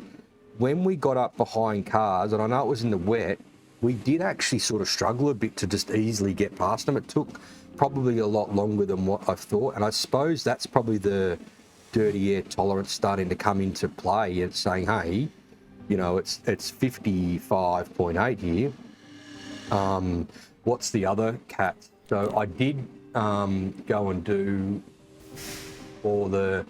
when we got up behind cars, and I know it was in the wet, we did actually sort of struggle a bit to just easily get past them. It took probably a lot longer than what I thought, and I suppose that's probably the dirty air tolerance starting to come into play and saying, hey, you know, it's 55.8 here. What's the other cat? So I did go and do all the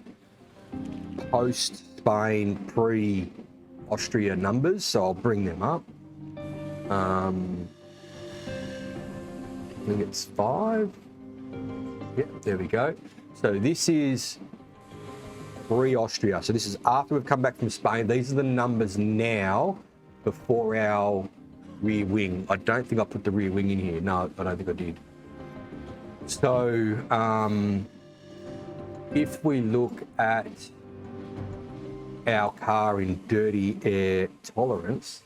post-Spain, pre-Austria numbers, so I'll bring them up. I think it's 5. Yep, there we go. So this is pre-Austria. So this is after we've come back from Spain. These are the numbers now before our rear wing. I don't think I put the rear wing in here. No, I don't think I did. So if we look at our car in dirty air tolerance,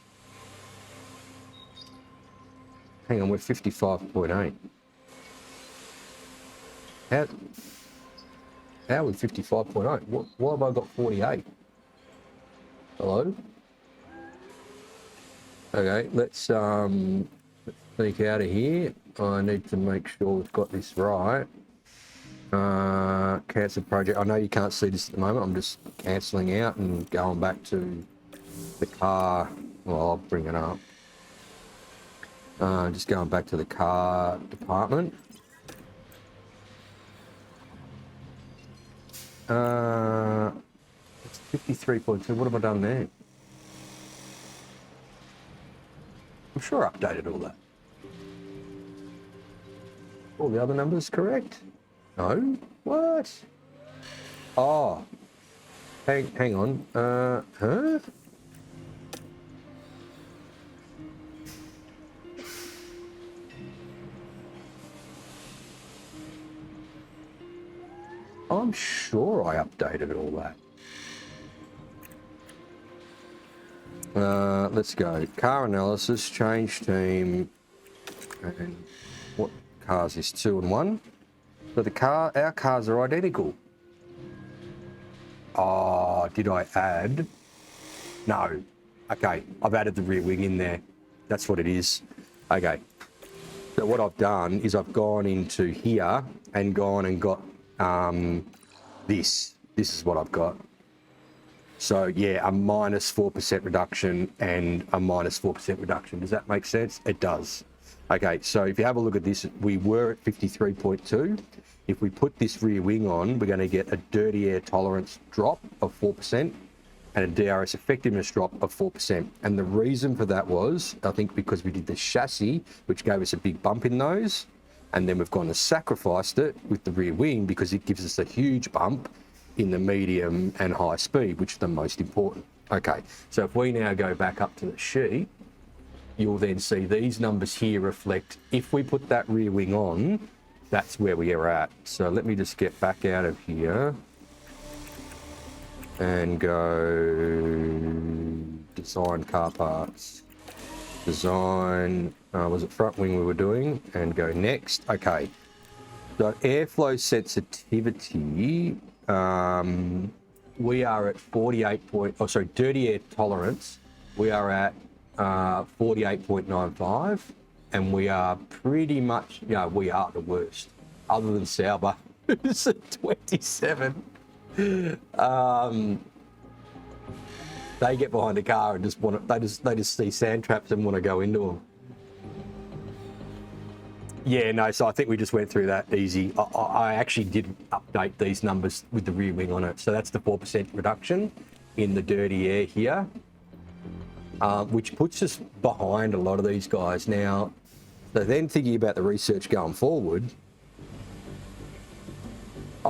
hang on, we're 55.8. How are we 55.8? Why have I got 48? Hello? Okay, let's sneak out of here. I need to make sure we've got this right. Cancel project. I know you can't see this at the moment. I'm just cancelling out and going back to the car. Well, I'll bring it up. Just going back to the car department. It's 53.2. What have I done there? I'm sure I updated all that. All the other numbers correct? No? What? Oh. Hang on. Huh? I'm sure I updated all that. Let's go. Car analysis, change team, and what cars is 2 and 1? So our cars are identical. Oh, did I add? No. Okay, I've added the rear wing in there. That's what it is. Okay. So what I've done is I've gone into here and gone and got this. This is what I've got. So yeah, a minus 4% reduction and a minus 4% reduction. Does that make sense? It does. Okay, so if you have a look at this, we were at 53.2. If we put this rear wing on, we're going to get a dirty air tolerance drop of 4% and a DRS effectiveness drop of 4%. And the reason for that was, I think because we did the chassis, which gave us a big bump in those, and then we've gone and sacrificed it with the rear wing because it gives us a huge bump in the medium and high speed, which are the most important. Okay, so if we now go back up to the sheet, you'll then see these numbers here reflect, if we put that rear wing on, that's where we are at. So let me just get back out of here and go design car parts. Design, was it front wing we were doing? And go next. Okay, so airflow sensitivity, we are at 48 dirty air tolerance, we are at 48.95, and we are pretty much, we are the worst, other than Sauber, who's at 27. They get behind a car and just want to, they just see sand traps and want to go into them. Yeah, no, so I think we just went through that easy. I actually did update these numbers with the rear wing on it. So that's the 4% reduction in the dirty air here, which puts us behind a lot of these guys. Now, so then thinking about the research going forward,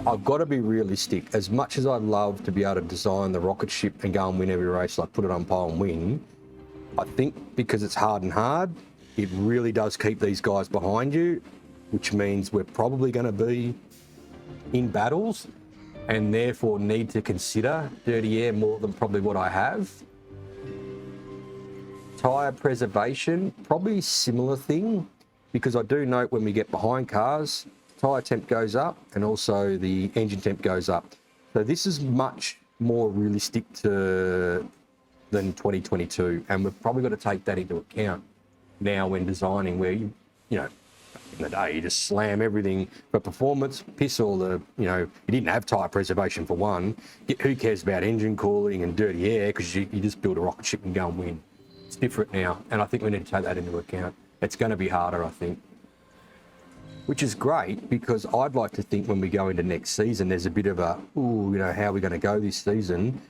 I've got to be realistic. As much as I'd love to be able to design the rocket ship and go and win every race, like put it on pole and win, I think because it's hard, it really does keep these guys behind you. which means we're probably going to be in battles and therefore need to consider dirty air more than probably what I have. Tyre preservation, probably similar thing, because I do note when we get behind cars, tyre temp goes up and also the engine temp goes up. So this is much more realistic than 2022, and we've probably got to take that into account now when designing, where you know, back in the day, you just slam everything for performance, piss all the, you know, you didn't have tyre preservation for one. Who cares about engine cooling and dirty air, because you just build a rocket ship and go and win. It's different now, and I think we need to take that into account. It's going to be harder, I think, which is great, because I'd like to think when we go into next season, there's a bit of a, ooh, you know, how are we going to go this season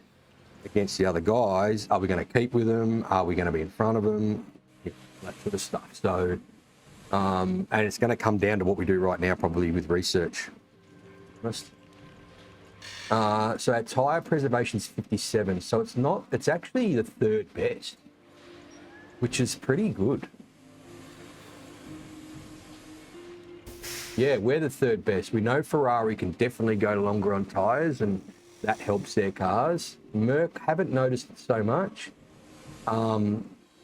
against the other guys? Are we going to keep with them? Are we going to be in front of them? Yeah, that sort of stuff. So, and it's going to come down to what we do right now, probably with research. So our tyre preservation is 57. So it's actually the third best, which is pretty good. Yeah, we're the third best. We know Ferrari can definitely go longer on tyres, and that helps their cars. Merc, haven't noticed it so much.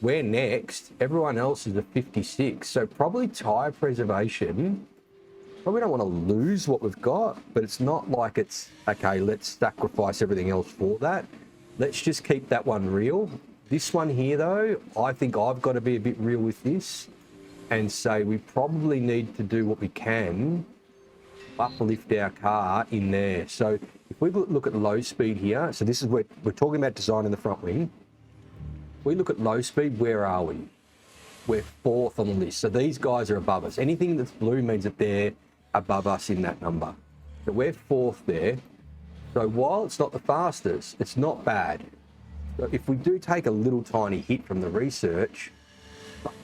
We're next. Everyone else is a 56. So probably tyre preservation. Probably don't want to lose what we've got, but it's not like it's, okay, let's sacrifice everything else for that. Let's just keep that one real. This one here, though, I think I've got to be a bit real with this and say we probably need to do what we can, uplift our car in there. So if we look at low speed here, so this is where we're talking about design in the front wing. We look at low speed, where are we? We're fourth on the list. So these guys are above us. Anything that's blue means that they're above us in that number. So we're fourth there. So while it's not the fastest, it's not bad. So if we do take a little tiny hit from the research,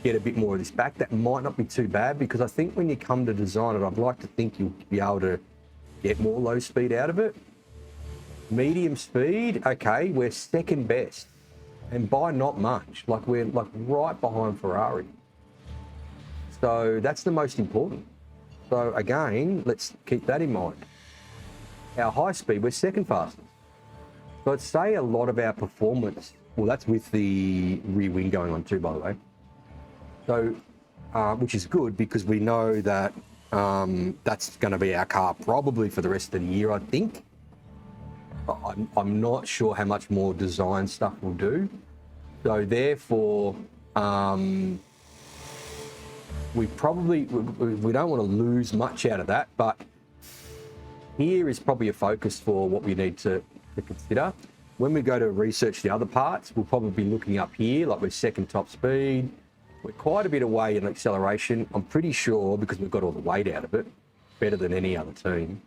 get a bit more of this back, that might not be too bad, because I think when you come to design it, I'd like to think you'll be able to get more low speed out of it. Medium speed, okay, we're second best, and by not much. Like, we're like right behind Ferrari. So that's the most important. So again, let's keep that in mind. Our high speed, we're second fastest. So I'd say a lot of our performance, well, that's with the rear wing going on too, by the way. So, which is good, because we know that that's going to be our car probably for the rest of the year, I think. I'm not sure how much more design stuff we'll do. So therefore, we don't want to lose much out of that, but here is probably a focus for what we need to consider. When we go to research the other parts, we'll probably be looking up here, like we're second top speed. We're quite a bit away in acceleration. I'm pretty sure, because we've got all the weight out of it, better than any other team,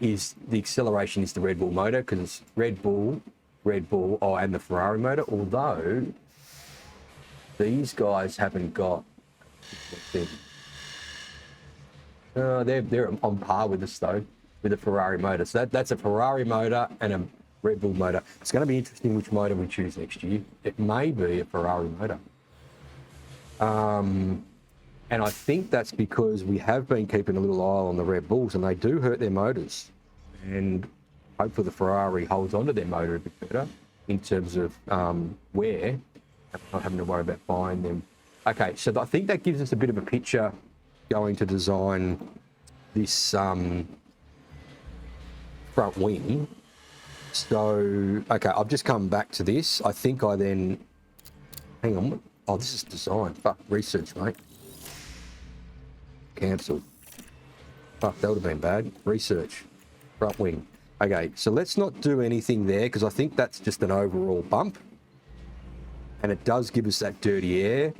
is the acceleration is the Red Bull motor, because it's Red Bull, and the Ferrari motor, although these guys haven't got, they're on par with us though, with the Ferrari motor. So that's a Ferrari motor and a Red Bull motor. It's going to be interesting which motor we choose next year. It may be a Ferrari motor. And I think that's because we have been keeping a little eye on the Red Bulls, and they do hurt their motors. And hopefully the Ferrari holds onto their motor a bit better in terms of wear, not having to worry about buying them. Okay, so I think that gives us a bit of a picture going to design this front wing. So, okay, I've just come back to this. I think I then, hang on, oh, this is design. Fuck, research, mate. Cancelled. Fuck, that would have been bad. Research, front wing. Okay, so let's not do anything there, because I think that's just an overall bump. And it does give us that dirty air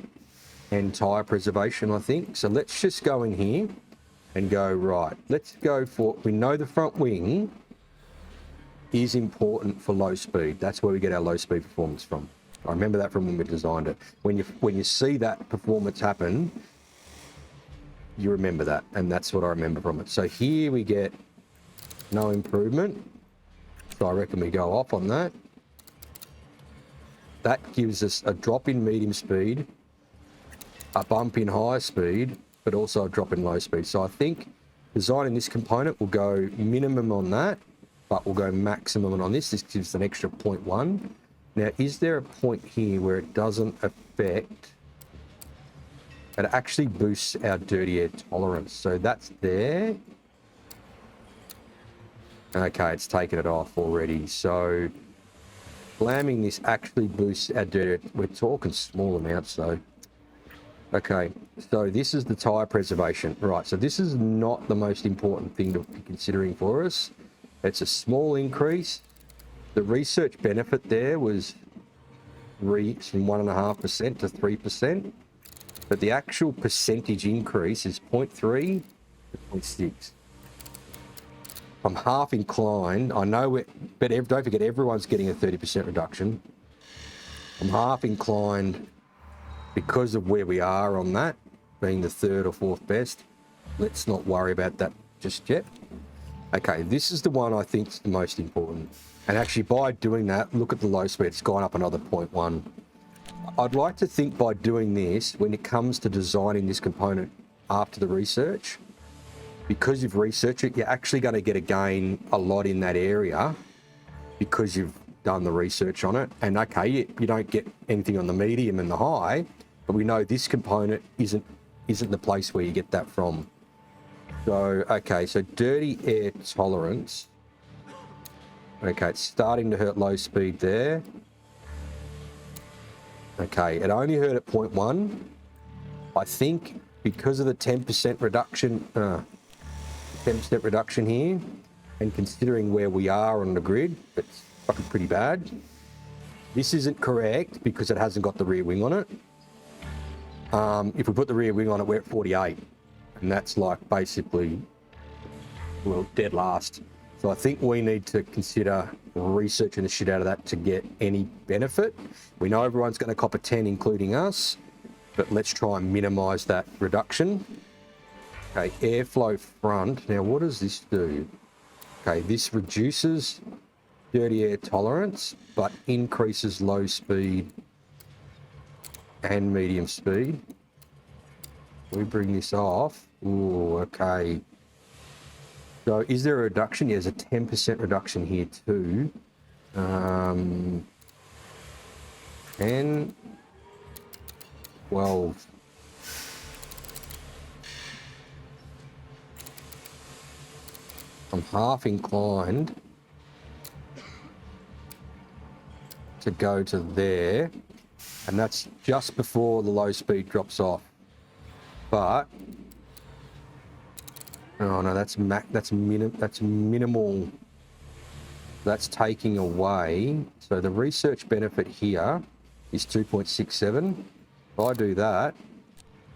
and tyre preservation, I think. So let's just go in here and go, right, let's go for, we know the front wing is important for low speed. That's where we get our low speed performance from. I remember that from when we designed it. When you see that performance happen, you remember that, and that's what I remember from it. So here we get no improvement. So I reckon we go off on that. That gives us a drop in medium speed a bump in high speed, but also a drop in low speed. So I think designing this component will go minimum on that, but we'll go maximum on this. This gives an extra 0.1. Now, is there a point here where it doesn't affect? It actually boosts our dirty air tolerance. So that's there. Okay, it's taken it off already. So slamming this actually boosts our dirty air. We're talking small amounts though. Okay, so this is the tyre preservation. Right, so this is not the most important thing to be considering for us. It's a small increase. The research benefit there was from 1.5% to 3%, but the actual percentage increase is 0.3 to 0.6. I'm half inclined. I know it, but don't forget everyone's getting a 30% reduction. I'm half inclined because of where we are on that, being the third or fourth best. Let's not worry about that just yet. Okay, this is the one I think is the most important. And actually by doing that, look at the low speed, it's gone up another 0.1. I'd like to think by doing this, when it comes to designing this component after the research, because you've researched it, you're actually going to get a gain a lot in that area because you've done the research on it. And okay, you don't get anything on the medium and the high, but we know this component isn't the place where you get that from. So, okay, so dirty air tolerance. Okay, it's starting to hurt low speed there. Okay, it only hurt at 0.1. I think because of the 10% reduction, 10% reduction here, and considering where we are on the grid, it's fucking pretty bad. This isn't correct because it hasn't got the rear wing on it. If we put the rear wing on it, we're at 48. And that's like basically, well, dead last. So I think we need to consider researching the shit out of that to get any benefit. We know everyone's going to cop a 10, including us, but let's try and minimize that reduction. Okay, airflow front. Now, what does this do? Okay, this reduces dirty air tolerance, but increases low speed and medium speed. We bring this off. Ooh, okay. So is there a reduction? Yeah, there's a 10% reduction here too. 10, 12. I'm half inclined to go to there, and that's just before the low speed drops off. But oh no, that's minimal. That's taking away. So the research benefit here is 2.67. If I do that,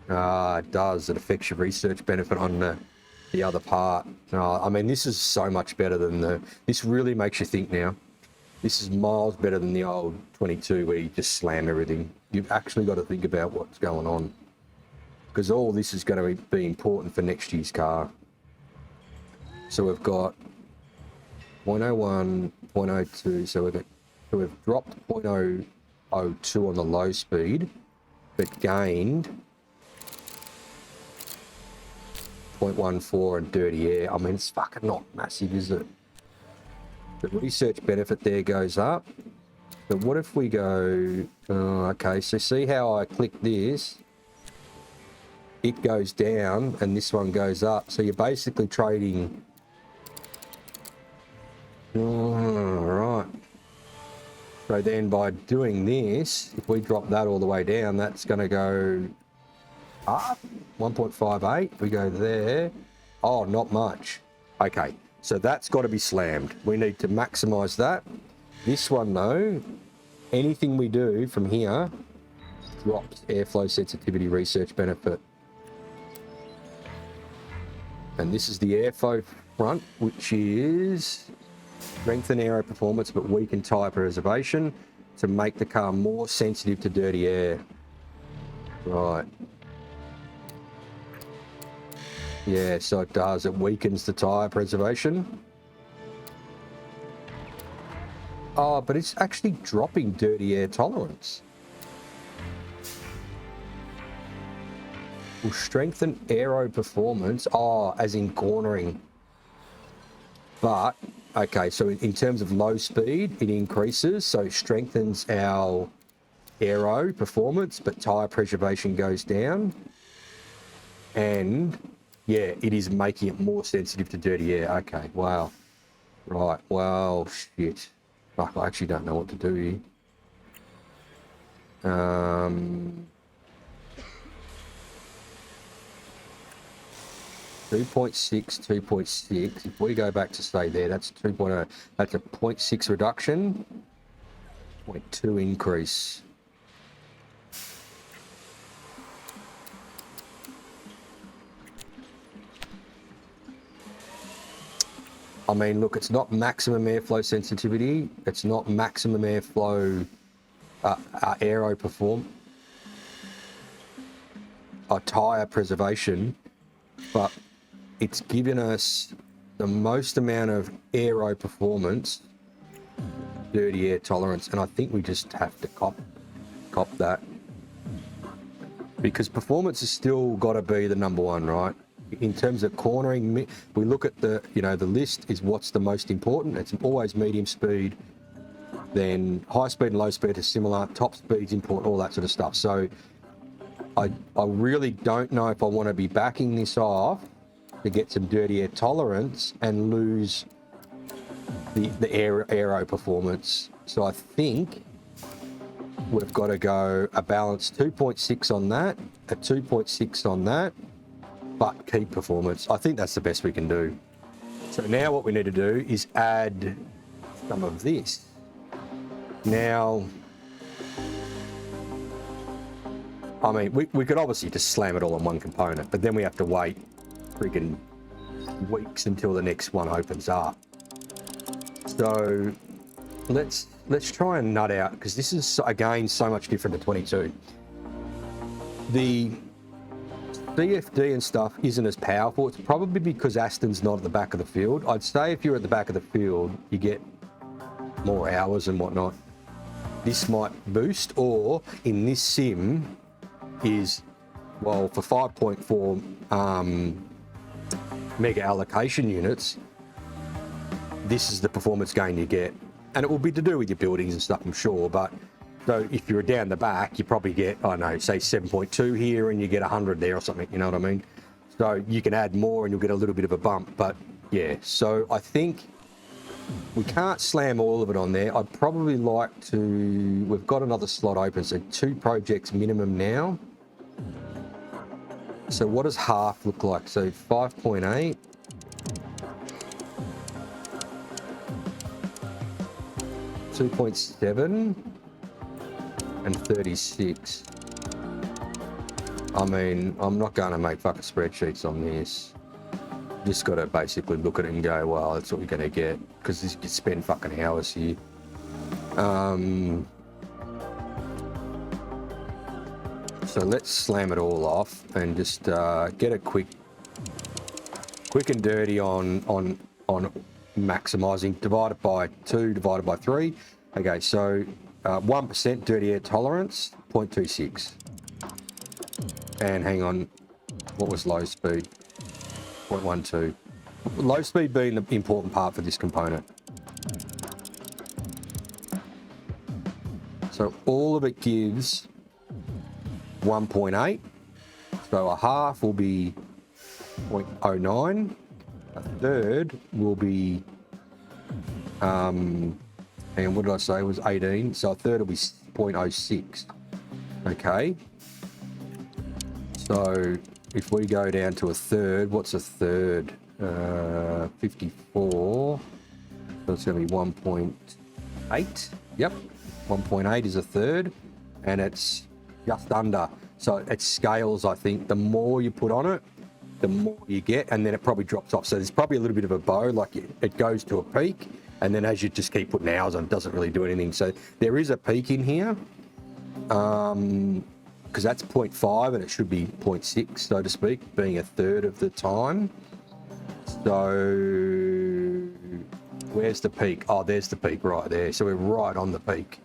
it does. It affects your research benefit on the other part. I mean, this is so much better than this really makes you think now. This is miles better than the old 22 where you just slam everything. You've actually got to think about what's going on, because all this is going to be important for next year's car. So we've got 0.01, 0.02, so we've dropped 0.002 on the low speed, but gained 0.14 in dirty air. I mean, it's fucking not massive, is it? The research benefit there goes up. But what if we go, okay, so see how I click this? It goes down and this one goes up. So you're basically trading. Right. So then by doing this, if we drop that all the way down, that's going to go up 1.58. We go there. Oh, not much. Okay. So that's got to be slammed. We need to maximize that. This one though, anything we do from here drops airflow sensitivity research benefit. And this is the airflow front, which is strengthen aero performance but weaken tyre preservation to make the car more sensitive to dirty air. Right. Yeah, so it does. It weakens the tyre preservation. Oh, but it's actually dropping dirty air tolerance. will strengthen aero performance. Oh, as in cornering. But, okay, so in terms of low speed, it increases, so it strengthens our aero performance, but tyre preservation goes down. And, yeah, it is making it more sensitive to dirty air. Okay, wow. Right, well, shit. Fuck, I actually don't know what to do here. 2.6. If we go back to say there, that's 2.0. That's a 0.6 reduction, 0.2 increase. I mean, look, it's not maximum airflow sensitivity. It's not maximum airflow aero perform. Tyre preservation, but it's given us the most amount of aero performance, dirty air tolerance, and I think we just have to cop that, because performance has still got to be the number one, right? In terms of cornering, we look at the list is what's the most important. It's always medium speed, then high speed and low speed are similar, top speed's important, all that sort of stuff. So I really don't know if I want to be backing this off to get some dirty air tolerance and lose the aero performance. So I think we've got to go a balance 2.6 on that, a 2.6 on that, but keep performance. I think that's the best we can do. So now what we need to do is add some of this. Now, I mean, we could obviously just slam it all on one component, but then we have to wait freaking weeks until the next one opens up. So let's try and nut out, because this is, again, so much different to 22. The CFD and stuff isn't as powerful. It's probably because Aston's not at the back of the field. I'd say if you're at the back of the field, you get more hours and whatnot. This might boost, or in this sim is, well, for 5.4 mega allocation units, this is the performance gain you get. And it will be to do with your buildings and stuff, I'm sure, but so if you're down the back, you probably get, I don't know, say 7.2 here and you get 100 there or something, you know what I mean? So you can add more and you'll get a little bit of a bump, but yeah, so I think we can't slam all of it on there. I'd probably like to, we've got another slot open, so 2 projects minimum now. So what does half look like? So 5.8. $2.7 and 36. I mean, I'm not going to make fucking spreadsheets on this. Just got to basically look at it and go, well, that's what we're going to get, because you could spend fucking hours here. So let's slam it all off and just get a quick and dirty on maximizing. Divided by 2, divided by 3. Okay, so 1% dirty air tolerance, 0.26. And hang on, what was low speed? 0.12. Low speed being the important part for this component. So all of it gives 1.8. So a half will be 0.09. A third will be, and what did I say, it was 18. So a third will be 0.06. Okay. So if we go down to a third, what's a third? 54. So it's going to be 1.8. Yep. 1.8 is a third, and it's just under. So it scales, I think. The more you put on it, the more you get, and then it probably drops off. So there's probably a little bit of a bow, like it goes to a peak, and then as you just keep putting hours on, it doesn't really do anything. So there is a peak in here, because that's 0.5 and it should be 0.6, so to speak, being a third of the time. So where's the peak? Oh, there's the peak right there. So we're right on the peak.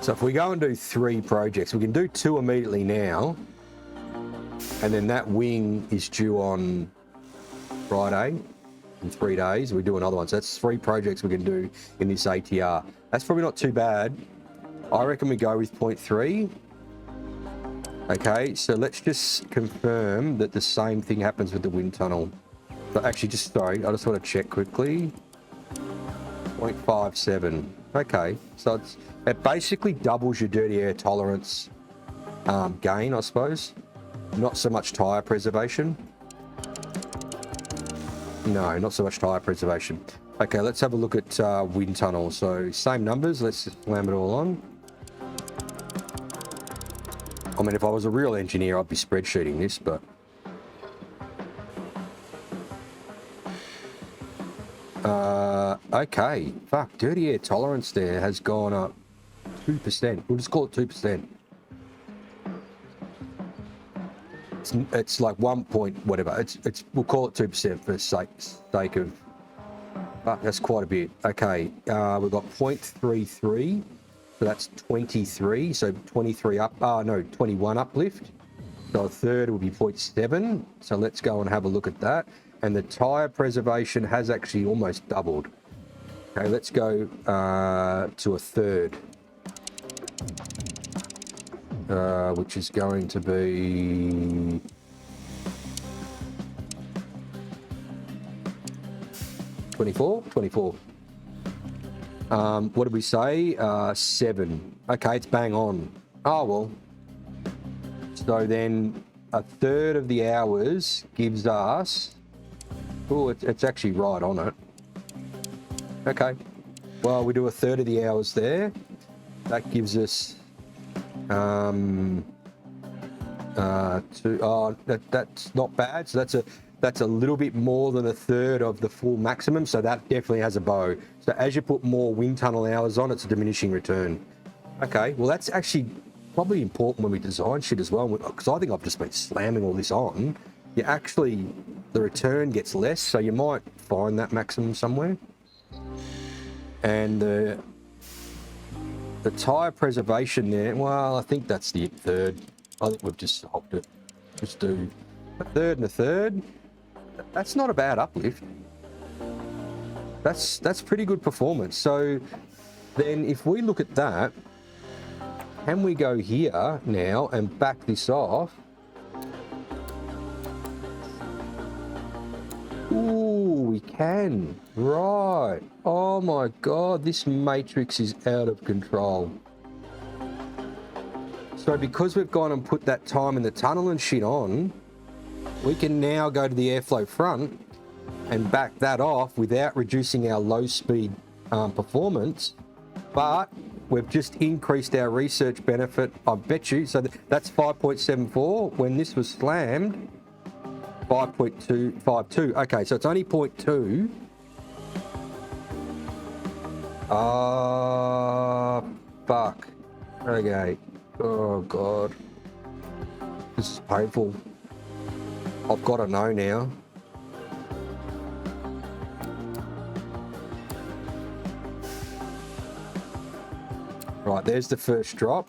So if we go and do 3 projects, we can do 2 immediately now, and then that wing is due on Friday in 3 days. We do another one. So that's 3 projects we can do in this ATR. That's probably not too bad. I reckon we go with 0.3. Okay, so let's just confirm that the same thing happens with the wind tunnel. So actually, sorry, I just want to check quickly. 0.57. Okay, so it basically doubles your dirty air tolerance gain, I suppose. Not so much tyre preservation. No, not so much tyre preservation. Okay, let's have a look at wind tunnel. So same numbers, let's just slam it all on. I mean, if I was a real engineer, I'd be spreadsheeting this, but... okay, fuck, dirty air tolerance there has gone up 2%. We'll just call it 2%. It's like 1 point, whatever. We'll call it 2% for the sake of... Fuck, that's quite a bit. Okay, we've got 0.33. So that's 23, so 23 up, no, 21 uplift. So a third will be 0.7. So let's go and have a look at that. And the tyre preservation has actually almost doubled. Okay, let's go to a third, which is going to be... $24. What did we say? 7. Okay, it's bang on. Oh, well. So then a third of the hours gives us... Oh, it's actually right on it. Okay. Well, we do a third of the hours there. That gives us... that's not bad. So that's a little bit more than a third of the full maximum, so that definitely has a bow. So as you put more wind tunnel hours on, it's a diminishing return. Okay, well that's actually probably important when we design shit as well, because I think I've just been slamming all this on. The return gets less, so you might find that maximum somewhere. And the tyre preservation there, well, I think that's the third. I think we've just solved it. Just do a third and a third. That's not a bad uplift. That's pretty good performance. So then if we look at that, can we go here now and back this off? Ooh, we can. Right. Oh my God, this matrix is out of control. So because we've gone and put that time in the tunnel and shit on, we can now go to the airflow front and back that off without reducing our low speed performance, but we've just increased our research benefit, I bet you. So that's 5.74. When this was slammed, 5.252. Okay, so it's only 0.2. Fuck. Okay. Oh God. This is painful. I've got to know now. Right, there's the first drop.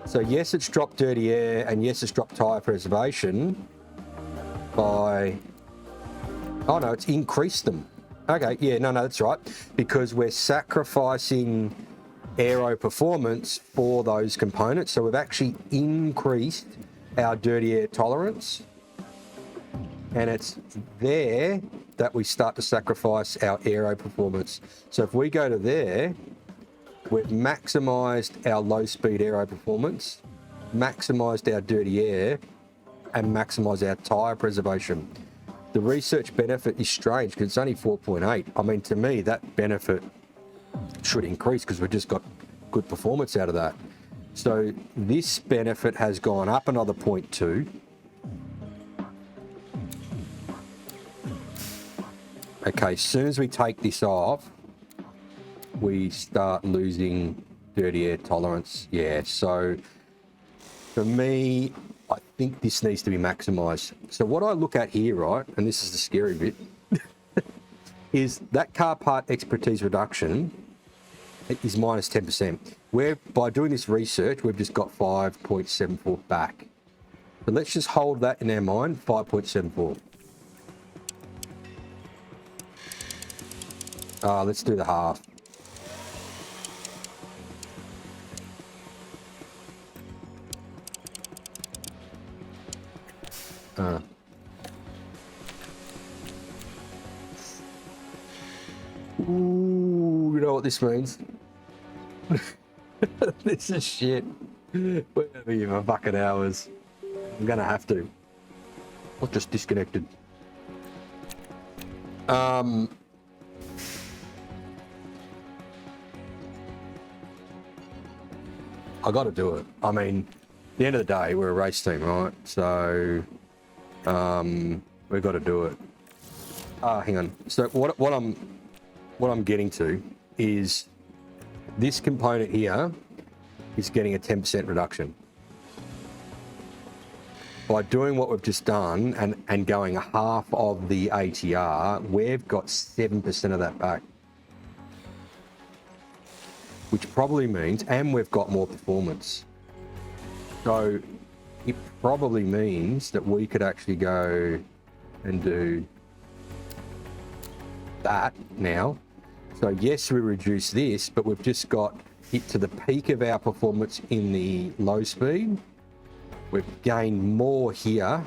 So yes, it's dropped dirty air, and yes, it's dropped tyre preservation by... Oh no, it's increased them. Okay, yeah, no, that's right. Because we're sacrificing aero performance for those components. So we've actually increased our dirty air tolerance. And it's there that we start to sacrifice our aero performance. So if we go to there, we've maximised our low-speed aero performance, maximised our dirty air, and maximised our tyre preservation. The research benefit is strange because it's only 4.8. I mean, to me, that benefit should increase because we've just got good performance out of that. So this benefit has gone up another 0.2. Okay, as soon as we take this off, we start losing dirty air tolerance. Yeah, so for me, I think this needs to be maximised. So what I look at here, right, and this is the scary bit, is that car part expertise reduction is minus 10%. by doing this research, we've just got 5.74 back. So let's just hold that in our mind, 5.74. Let's do the half. Ooh, you know what this means? This is shit. We're gonna be here for fucking hours. I'm gonna have to. I've just disconnected. I gotta do it. I mean, at the end of the day, we're a race team, right? So, we've got to do it. Hang on. So what I'm getting to is this component here is getting a 10% reduction. By doing what we've just done and going half of the ATR, we've got 7% of that back. Which probably means, and we've got more performance. So it probably means that we could actually go and do that now. So yes, we reduce this, but we've just got it to the peak of our performance in the low speed. We've gained more here.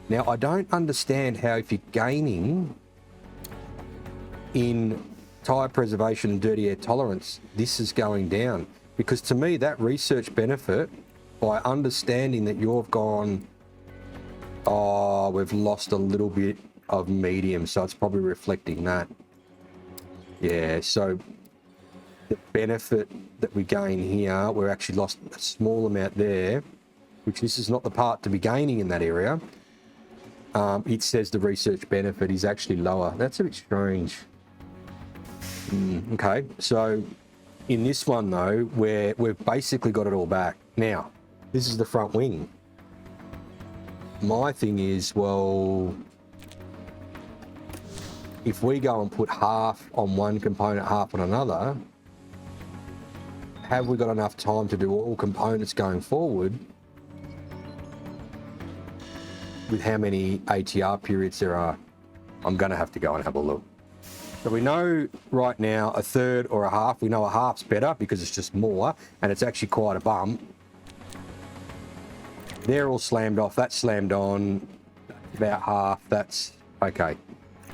Now, I don't understand how if you're gaining in tyre preservation and dirty air tolerance, this is going down. Because to me, that research benefit, by understanding that you've gone, oh, we've lost a little bit of medium, so it's probably reflecting that. Yeah, so the benefit that we gain here, we're actually lost a small amount there, which this is not the part to be gaining in that area. It says the research benefit is actually lower. That's a bit strange. Okay, so in this one though, where we've basically got it all back. Now, this is the front wing. My thing is, well, if we go and put half on one component, half on another, have we got enough time to do all components going forward with how many ATR periods there are? I'm going to have to go and have a look. So we know right now a third or a half. We know a half's better because it's just more, and it's actually quite a bump. They're all slammed off. That's slammed on. About half. That's okay.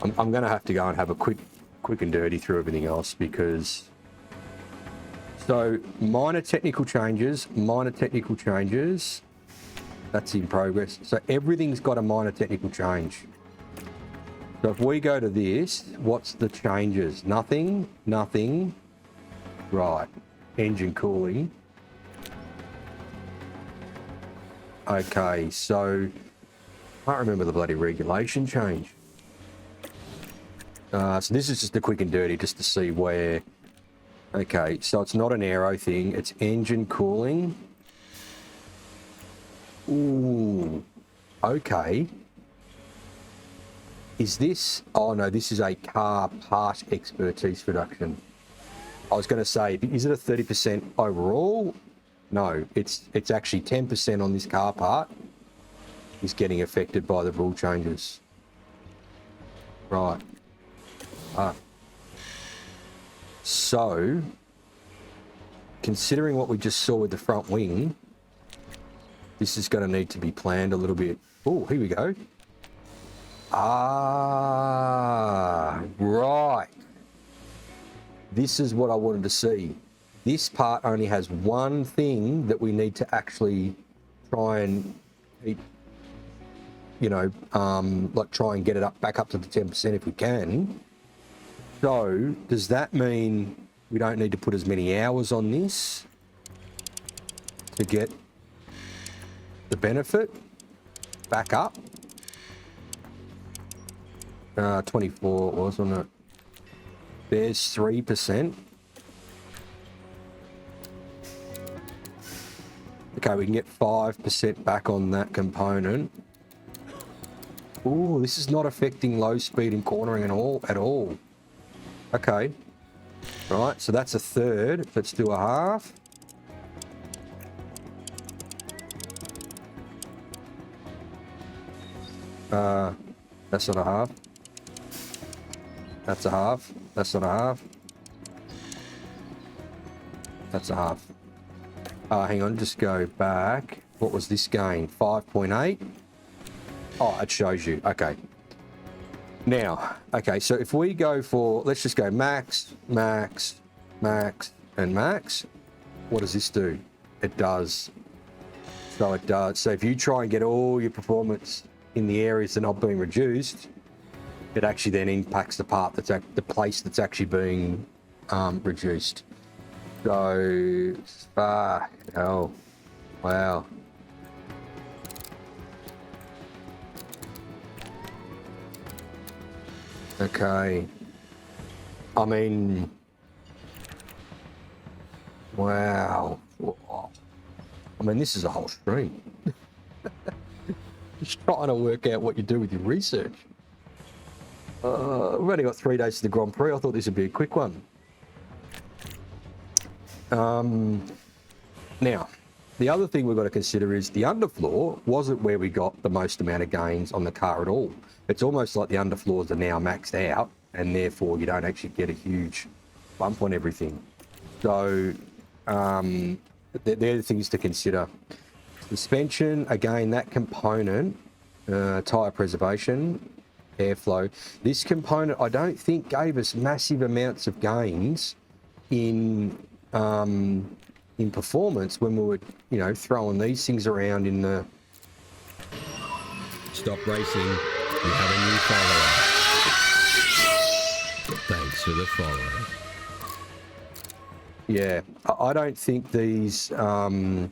I'm going to have to go and have a quick and dirty through everything else because. So minor technical changes. That's in progress. So everything's got a minor technical change. So if we go to this, what's the changes? Nothing. Right. Engine cooling. Okay, so I can't remember the bloody regulation change. So this is just a quick and dirty just to see where. Okay, so it's not an aero thing, it's engine cooling. Ooh, okay. Is this, oh no, this is a car part expertise reduction. I was going to say, is it a 30% overall? No, it's actually 10% on this car part is getting affected by the rule changes. Right. So, considering what we just saw with the front wing, this is going to need to be planned a little bit. Oh, here we go. Right. This is what I wanted to see. This part only has one thing that we need to actually try and keep, you know, like try and get it back up to the 10% if we can. So does that mean we don't need to put as many hours on this to get the benefit back up? 24 wasn't it? There's 3%. Okay, we can get 5% back on that component. Ooh, this is not affecting low speed and cornering at all. Okay. Right, so that's a third. Let's do a half. That's not a half. That's a half. That's not a half. That's a half. Hang on, just go back. What was this gain? 5.8. Oh, it shows you. Okay. Now, okay, so if we go for, let's just go max, max, max, and max. What does this do? It does. So it does. So if you try and get all your performance in the areas that are not being reduced, it actually then impacts the part that's the place that's actually being reduced. So, oh, wow. Okay. I mean, wow. I mean, this is a whole stream. Just trying to work out what you do with your research. We've only got 3 days to the Grand Prix. I thought this would be a quick one. Now, the other thing we've got to consider is the underfloor wasn't where we got the most amount of gains on the car at all. It's almost like the underfloors are now maxed out, and therefore you don't actually get a huge bump on everything. So they're the things to consider. Suspension, again, that component, tyre preservation, airflow. This component, I don't think gave us massive amounts of gains in performance when we were, you know, throwing these things around in the. Stop racing. You have a new follower. Thanks for the follow. Yeah, I don't think these the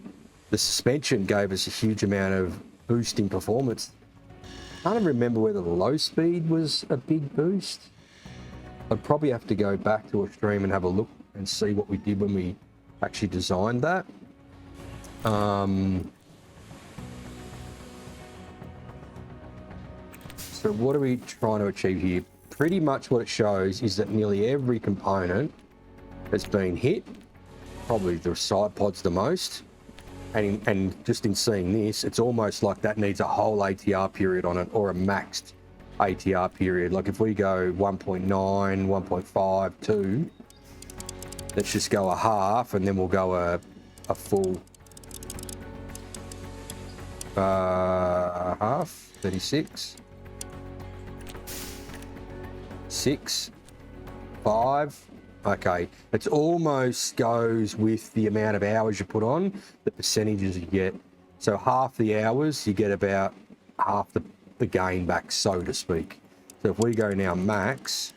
suspension gave us a huge amount of boost in performance. I don't remember whether the low speed was a big boost. I'd probably have to go back to a stream and have a look and see what we did when we actually designed that. So what are we trying to achieve here? Pretty much what it shows is that nearly every component has been hit, probably the side pods the most. And just in seeing this, it's almost like that needs a whole ATR period on it, or a maxed ATR period. Like if we go 1.9, 1.5, 2, let's just go a half, and then we'll go a full half, 36, 6, 5. Okay, it almost goes with the amount of hours you put on, the percentages you get. So half the hours, you get about half the gain back, so to speak. So if we go now max,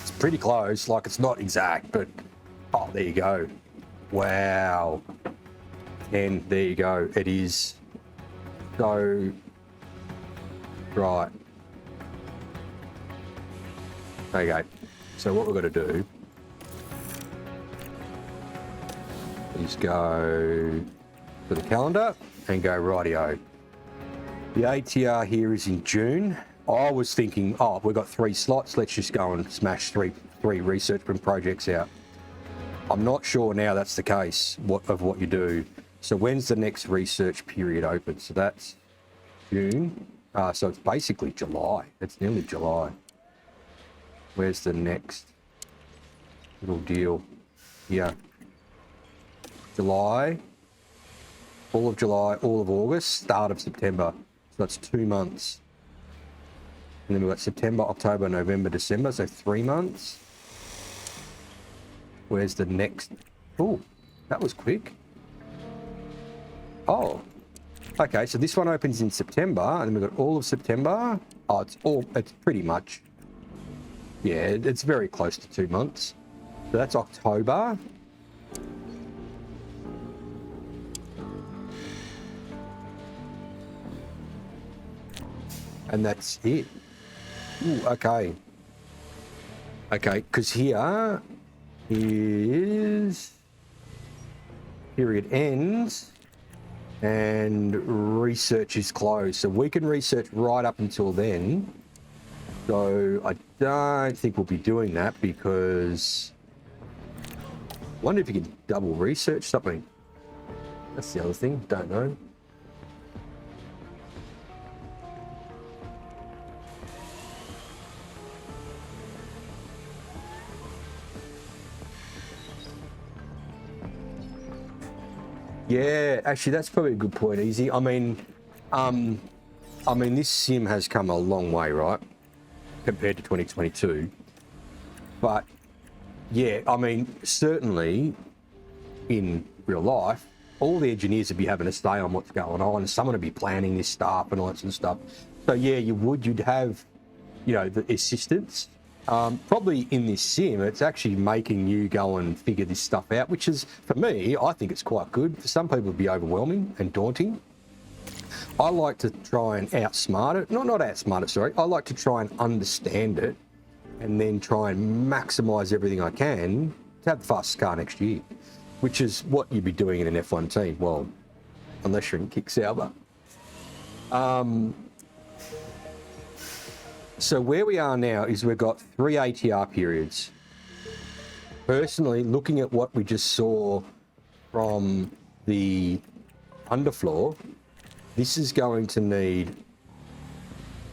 it's pretty close. Like, it's not exact, but oh, there you go. Wow. And there you go. It is. So, right. Okay. So what we're going to do is go to the calendar and go rightio. The ATR here is in June. I was thinking, oh, we've got 3 slots. Let's just go and smash three research projects out. I'm not sure now that's the case of what you do. So when's the next research period open? So that's June. So it's basically July. It's nearly July. Where's the next little deal? Yeah. July, all of August, start of September. So that's 2 months. And then we've got September, October, November, December, so 3 months. Where's the next? Oh, that was quick. Oh, okay, so this one opens in September, and then we've got all of September. Oh, it's pretty much, yeah, it's very close to 2 months. So that's October. And that's it. Ooh, okay. Okay, because here is period ends and research is closed. So we can research right up until then. So I don't think we'll be doing that, because I wonder if you can double research something. That's the other thing. Don't know. Yeah, actually, that's probably a good point, Easy. I mean, this sim has come a long way, right, compared to 2022. But yeah, I mean, certainly in real life, all the engineers would be having to stay on what's going on, and someone would be planning this stuff and all that sort of stuff. So yeah, you'd have, you know, the assistance. Probably in this sim, it's actually making you go and figure this stuff out, which is, for me, I think it's quite good. For some people, it'd be overwhelming and daunting. I like to try and outsmart it. Not outsmart it, sorry. I like to try and understand it and then try and maximise everything I can to have the fastest car next year, which is what you'd be doing in an F1 team. Well, unless you're in Kick Sauber. So where we are now is we've got 3 ATR periods. Personally, looking at what we just saw from the underfloor, this is going to need,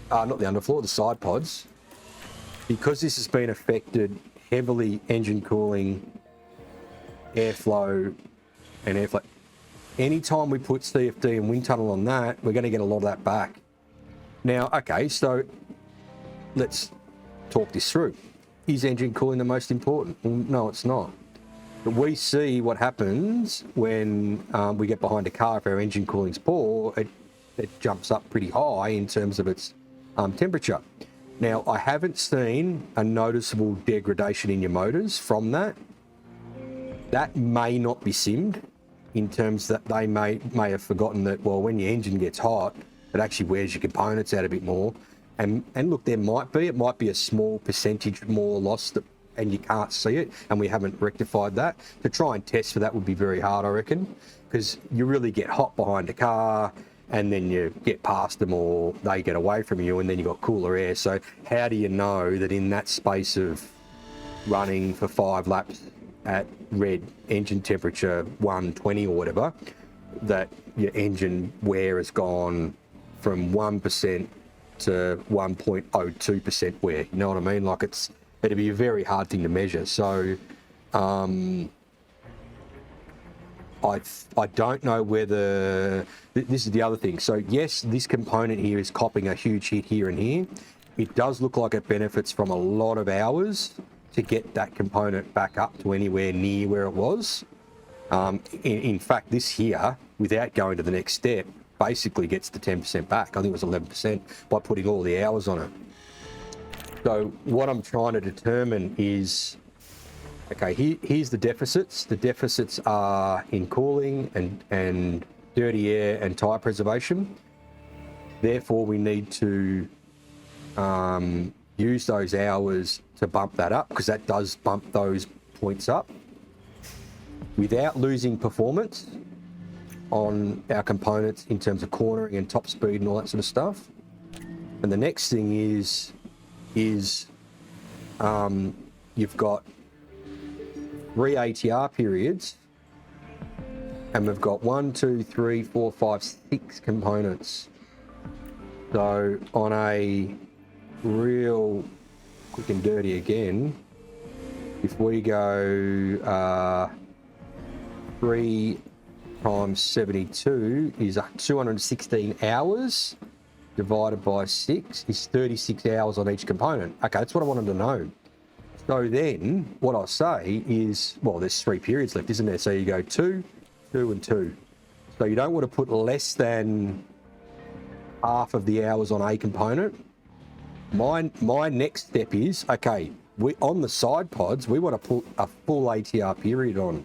not the underfloor, the side pods, because this has been affected heavily, engine cooling, airflow, and airflow. Anytime we put CFD and wind tunnel on that, we're going to get a lot of that back. Now, okay, so let's talk this through. Is engine cooling the most important? Well, no, it's not. But we see what happens when we get behind a car. If our engine cooling's poor, it jumps up pretty high in terms of its temperature. Now, I haven't seen a noticeable degradation in your motors from that. That may not be simmed, in terms that they may have forgotten that, well, when your engine gets hot, it actually wears your components out a bit more. And look, it might be a small percentage more loss, and you can't see it, and we haven't rectified that. To try and test for that would be very hard, I reckon, because you really get hot behind a car, and then you get past them, or they get away from you, and then you've got cooler air. So how do you know that in that space of running for 5 laps at red engine temperature 120 or whatever, that your engine wear has gone from 1% to 1.02% wear? You know what I mean? Like, it'd be a very hard thing to measure. So I don't know whether this is the other thing. So yes, this component here is copping a huge hit here and here. It does look like it benefits from a lot of hours to get that component back up to anywhere near where it was. In fact, this here, without going to the next step, basically gets the 10% back. I think it was 11% by putting all the hours on it. So what I'm trying to determine is, okay, here's the deficits. The deficits are in cooling and dirty air and tyre preservation. Therefore, we need to use those hours to bump that up, because that does bump those points up without losing performance on our components in terms of cornering and top speed and all that sort of stuff. And the next thing is you've got 3 ATR periods, and we've got 1, 2, 3, 4, 5, 6 components. So on a real quick and dirty again, if we go 3 times 72 is 216 hours, divided by 6 is 36 hours on each component. Okay, that's what I wanted to know. So then what I'll say is, well, there's 3 periods left, isn't there? So you go 2, 2 and 2. So you don't want to put less than half of the hours on a component. My next step is, okay, on the side pods, we want to put a full ATR period on.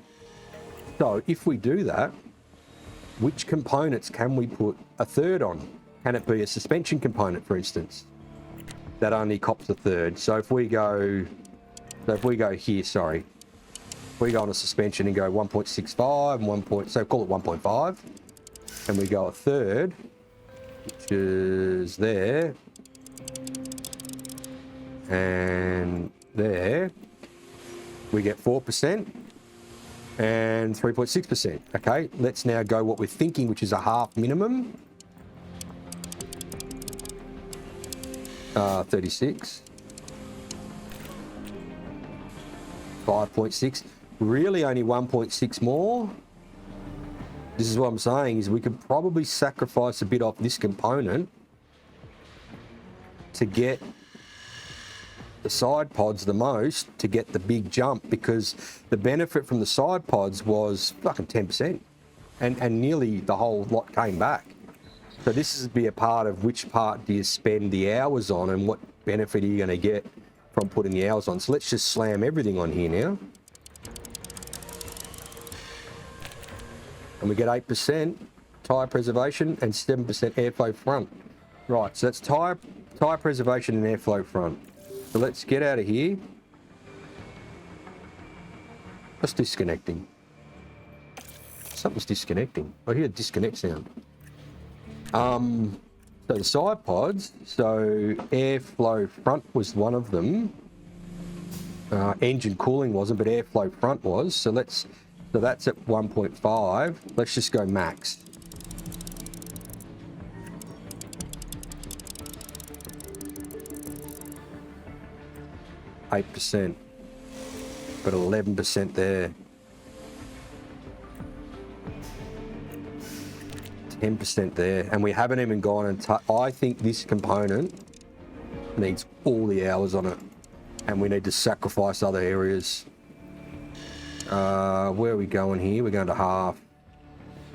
So if we do that, which components can we put a third on? Can it be a suspension component, for instance, that only cops a third? So if we go here, sorry, if we go on a suspension and go 1.65 and so call it 1.5, and we go a third, which is there and there, we get 4%. and 3.6%. Okay, let's now go what we're thinking, which is a half minimum. 36. 5.6. Really only 1.6 more. This is what I'm saying, is we could probably sacrifice a bit off this component to get the side pods the most, to get the big jump, because the benefit from the side pods was fucking 10%, and nearly the whole lot came back. So this is be a part of which part do you spend the hours on, and what benefit are you going to get from putting the hours on. So let's just slam everything on here now. And we get 8% tyre preservation and 7% airflow front. Right, so that's tyre preservation and airflow front. So let's get out of here. What's disconnecting? Something's disconnecting. I hear a disconnect sound. So the side pods, so airflow front was one of them. Engine cooling wasn't, but airflow front was. So that's at 1.5. Let's just go max. %, but 11% there. 10% there, and we haven't even gone and I think this component needs all the hours on it, and we need to sacrifice other areas. Where are we going here? We're going to half.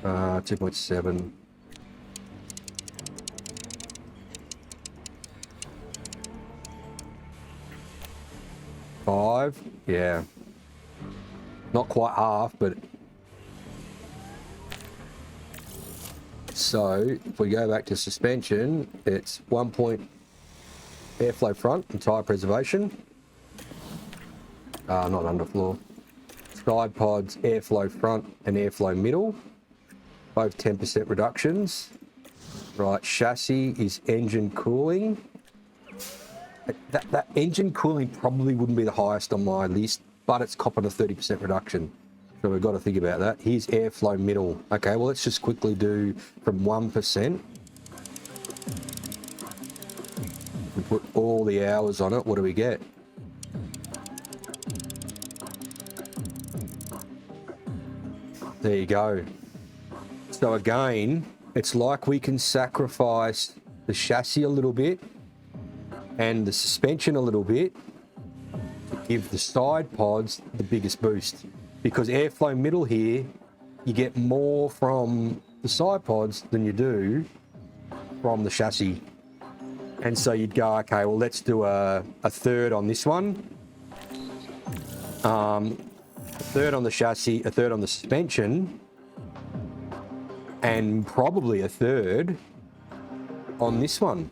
2.7. Five, yeah. Not quite half, but so if we go back to suspension, it's 1 point airflow front and tyre preservation. Not underfloor. Side pods, airflow front and airflow middle, both 10% reductions. Right, chassis is engine cooling. That engine cooling probably wouldn't be the highest on my list, but it's copping a 30% reduction. So we've got to think about that. Here's airflow middle. Okay, well, let's just quickly do from 1%. We put all the hours on it. What do we get? There you go. So again, it's like we can sacrifice the chassis a little bit and the suspension a little bit to give the side pods the biggest boost. Because airflow middle here, you get more from the side pods than you do from the chassis. And so you'd go, okay, well, let's do a third on this one. A third on the chassis, a third on the suspension, and probably a third on this one.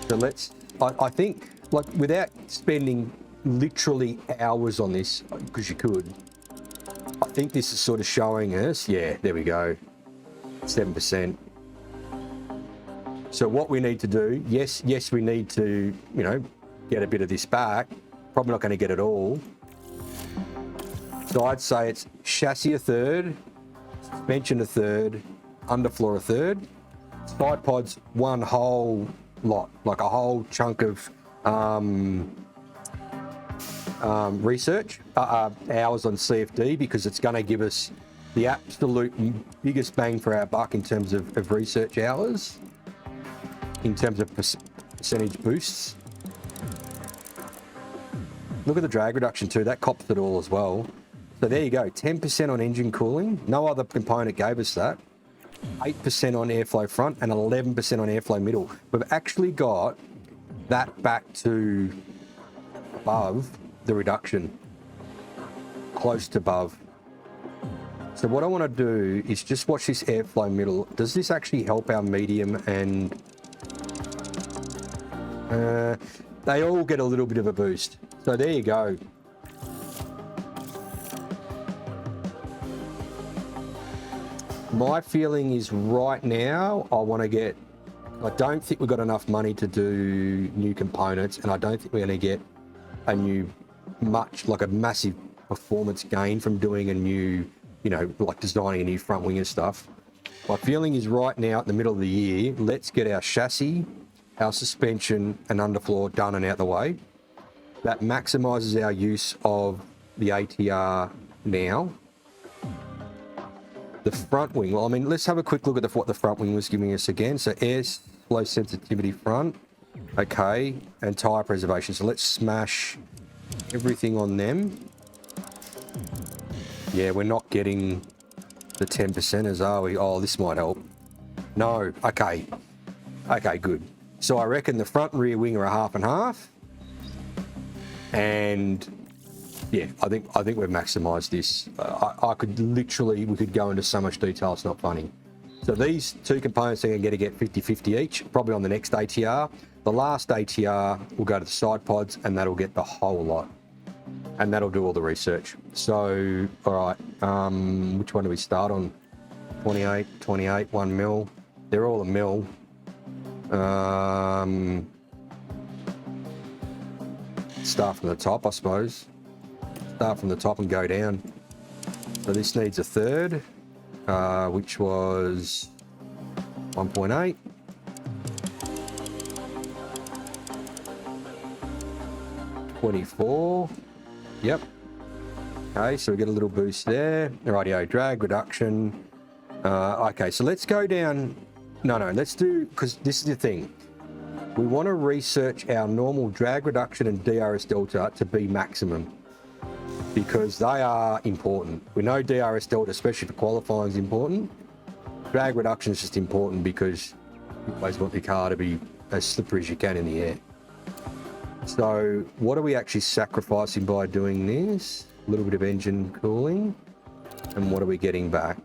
So I think, like, without spending literally hours on this, because you could, I think this is sort of showing us, yeah, there we go, 7%. So what we need to do, yes, we need to, get a bit of this back. Probably not going to get it all. So I'd say it's chassis a third, suspension a third, underfloor a third, side pods one whole lot, like a whole chunk of research, hours on CFD, because it's going to give us the absolute biggest bang for our buck in terms of research hours, in terms of percentage boosts. Look at the drag reduction too, that cops it all as well. So there you go, 10% on engine cooling. No other component gave us that. 8% on airflow front and 11% on airflow middle. We've actually got that back to above the reduction, close to above. So what I want to do is just watch this airflow middle. Does this actually help our medium? And they all get a little bit of a boost. So there you go. My feeling is right now, I don't think we've got enough money to do new components, and I don't think we're going to get a massive performance gain from doing a new, you know, like designing a new front wing and stuff. My feeling is right now at the middle of the year, let's get our chassis, our suspension and underfloor done and out the way. That maximises our use of the ATR now. The front wing, well, I mean, let's have a quick look at what the front wing was giving us again. So airflow sensitivity front, okay, and tyre preservation. So let's smash everything on them. Yeah, we're not getting the 10%ers, are we? Oh, this might help. No, okay. Okay, good. So I reckon the front and rear wing are a half and half. And yeah, I think we've maximised this. I could literally, we could go into so much detail, it's not funny. So these two components are going to get 50-50 each, probably on the next ATR. The last ATR will go to the side pods and that'll get the whole lot. And that'll do all the research. So, all right, which one do we start on? 28, 1 mil. They're all a mil. Start from the top, I suppose. Start from the top and go down. So this needs a third, which was 1.8. $24. Yep. Okay, so we get a little boost there. Rightio, drag reduction. Okay, so let's go down. No, let's do, because this is the thing. We want to research our normal drag reduction and DRS delta to be maximum because they are important. We know DRS delta, especially for qualifying, is important. Drag reduction is just important because you always want your car to be as slippery as you can in the air. So what are we actually sacrificing by doing this? A little bit of engine cooling. And what are we getting back?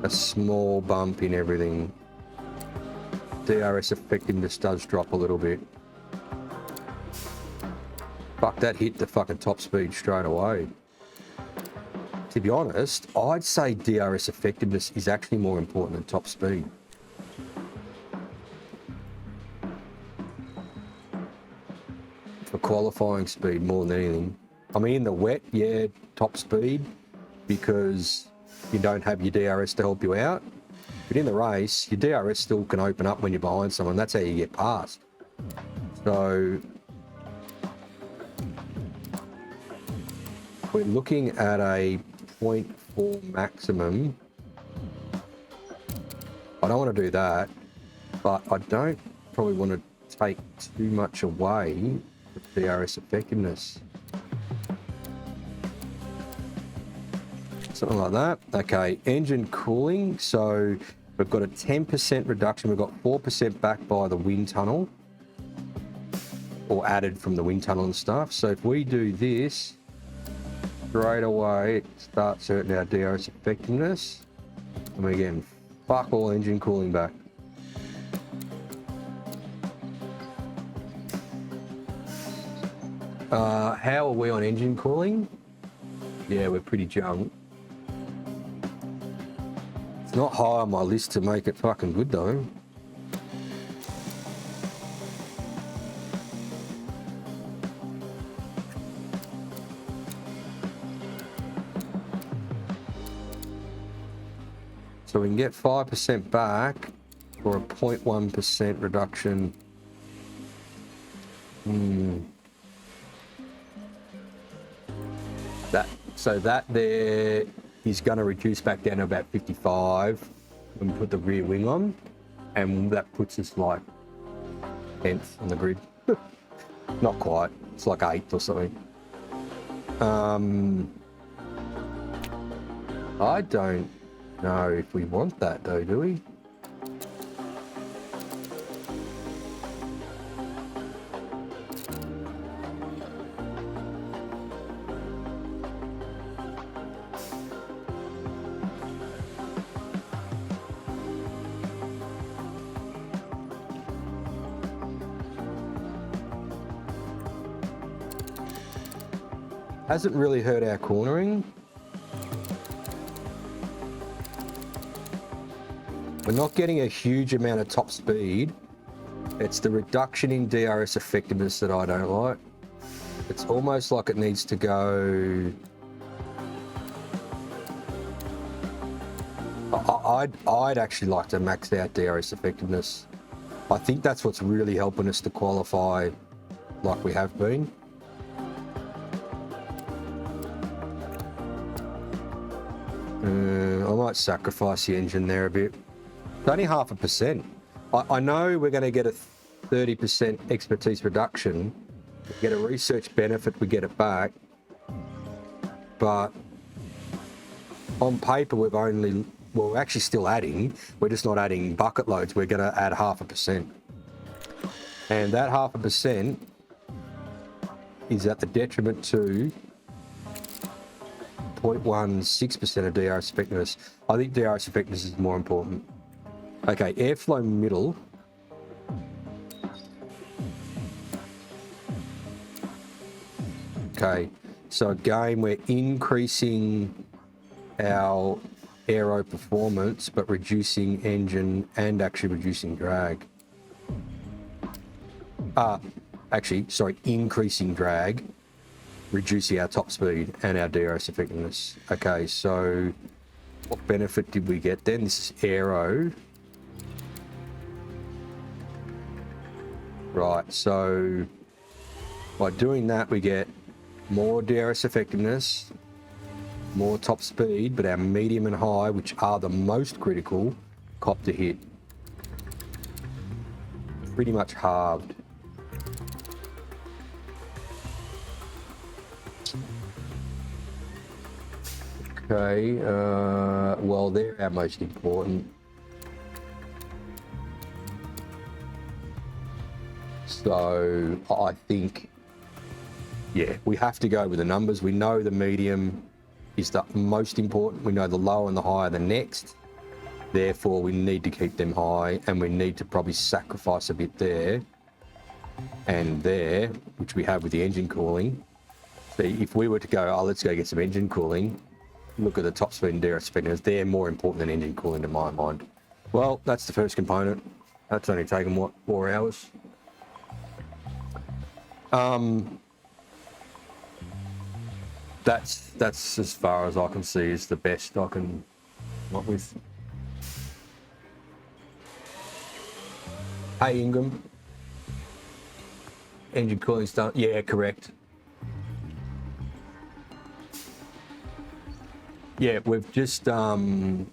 A small bump in everything. DRS effectiveness does drop a little bit. Fuck, that hit the fucking top speed straight away. To be honest, I'd say DRS effectiveness is actually more important than top speed. For qualifying speed more than anything. I mean, in the wet, yeah, top speed, because you don't have your DRS to help you out. But in the race, your DRS still can open up when you're behind someone. That's how you get past. So we're looking at a 0.4 maximum. I don't want to do that, but I don't probably want to take too much away with DRS effectiveness. Something like that. Okay, engine cooling. So we've got a 10% reduction. We've got 4% back by the wind tunnel, or added from the wind tunnel and stuff. So if we do this, straight away it starts hurting our DRS effectiveness. And we're getting fuck all engine cooling back. How are we on engine cooling? Yeah, we're pretty junk. It's not high on my list to make it fucking good though. So we can get 5% back for a 0.1% reduction. So that there is going to reduce back down to about 55 when we put the rear wing on, and that puts us like 10th on the grid. Not quite, it's like 8th or something. I don't know if we want that though, do we? Hasn't really hurt our cornering. We're not getting a huge amount of top speed. It's the reduction in DRS effectiveness that I don't like. It's almost like it needs to go. I'd actually like to max out DRS effectiveness. I think that's what's really helping us to qualify like we have been. I might sacrifice the engine there a bit. It's only 0.5%. I know we're going to get a 30% expertise reduction. We get a research benefit, we get it back. But on paper, we're actually still adding. We're just not adding bucket loads. We're going to add 0.5%. And that 0.5% is at the detriment to 0.16% of DRS effectiveness. I think DRS effectiveness is more important. Okay, airflow middle. Okay, so again, we're increasing our aero performance, but reducing engine and actually reducing drag. Increasing drag, reducing our top speed and our DRS effectiveness. Okay, so what benefit did we get then? This is aero. Right, so by doing that, we get more DRS effectiveness, more top speed, but our medium and high, which are the most critical, cop to hit. Pretty much halved. Okay, well, they're our most important. So I think, yeah, we have to go with the numbers. We know the medium is the most important. We know the low and the high are the next. Therefore, we need to keep them high, and we need to probably sacrifice a bit there and there, which we have with the engine cooling. So if we were to go, oh, let's go get some engine cooling, look at the top speed and DRS effectiveness. They're more important than engine cooling to my mind. Well, that's the first component. That's only taken, what, 4 hours? That's as far as I can see is the best I can come up with. Hey, Ingram. Engine cooling's done. Yeah, correct. Yeah, we've just gone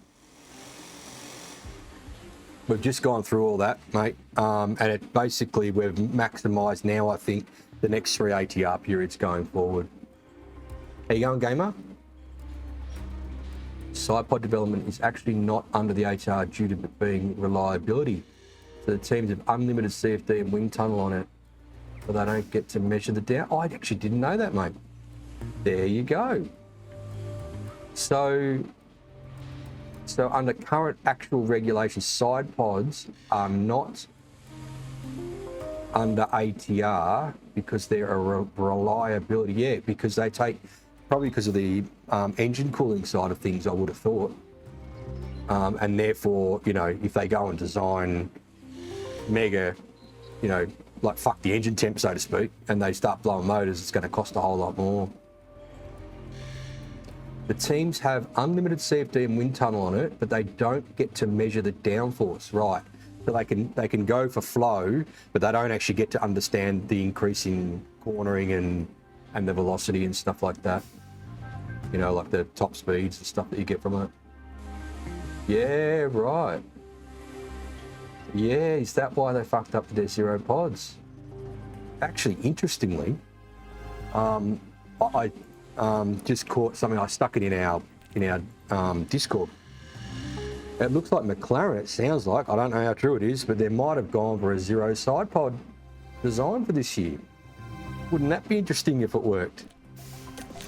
through all that, mate. And it basically, we've maximised now, I think, the next 3 ATR periods going forward. How you going, gamer? Side pod development is actually not under the ATR due to it being reliability. So the teams have unlimited CFD and wind tunnel on it, but they don't get to measure the down. I actually didn't know that, mate. There you go. So under current actual regulations, side pods are not under ATR because they're a reliability. Yeah, because they take, probably because of the engine cooling side of things, I would have thought. And therefore, you know, if they go and design mega, you know, like fuck the engine temp, so to speak, and they start blowing motors, it's going to cost a whole lot more. The teams have unlimited CFD and wind tunnel on it, but they don't get to measure the downforce, right? So they can go for flow, but they don't actually get to understand the increasing cornering and the velocity and stuff like that. You know, like the top speeds and stuff that you get from it. Yeah, right. Yeah, is that why they fucked up their zero pods? Actually, interestingly, I just caught something. I stuck it in our Discord. It looks like McLaren. It sounds like, I don't know how true it is, but they might have gone for a zero side pod design for this year. Wouldn't that be interesting if it worked?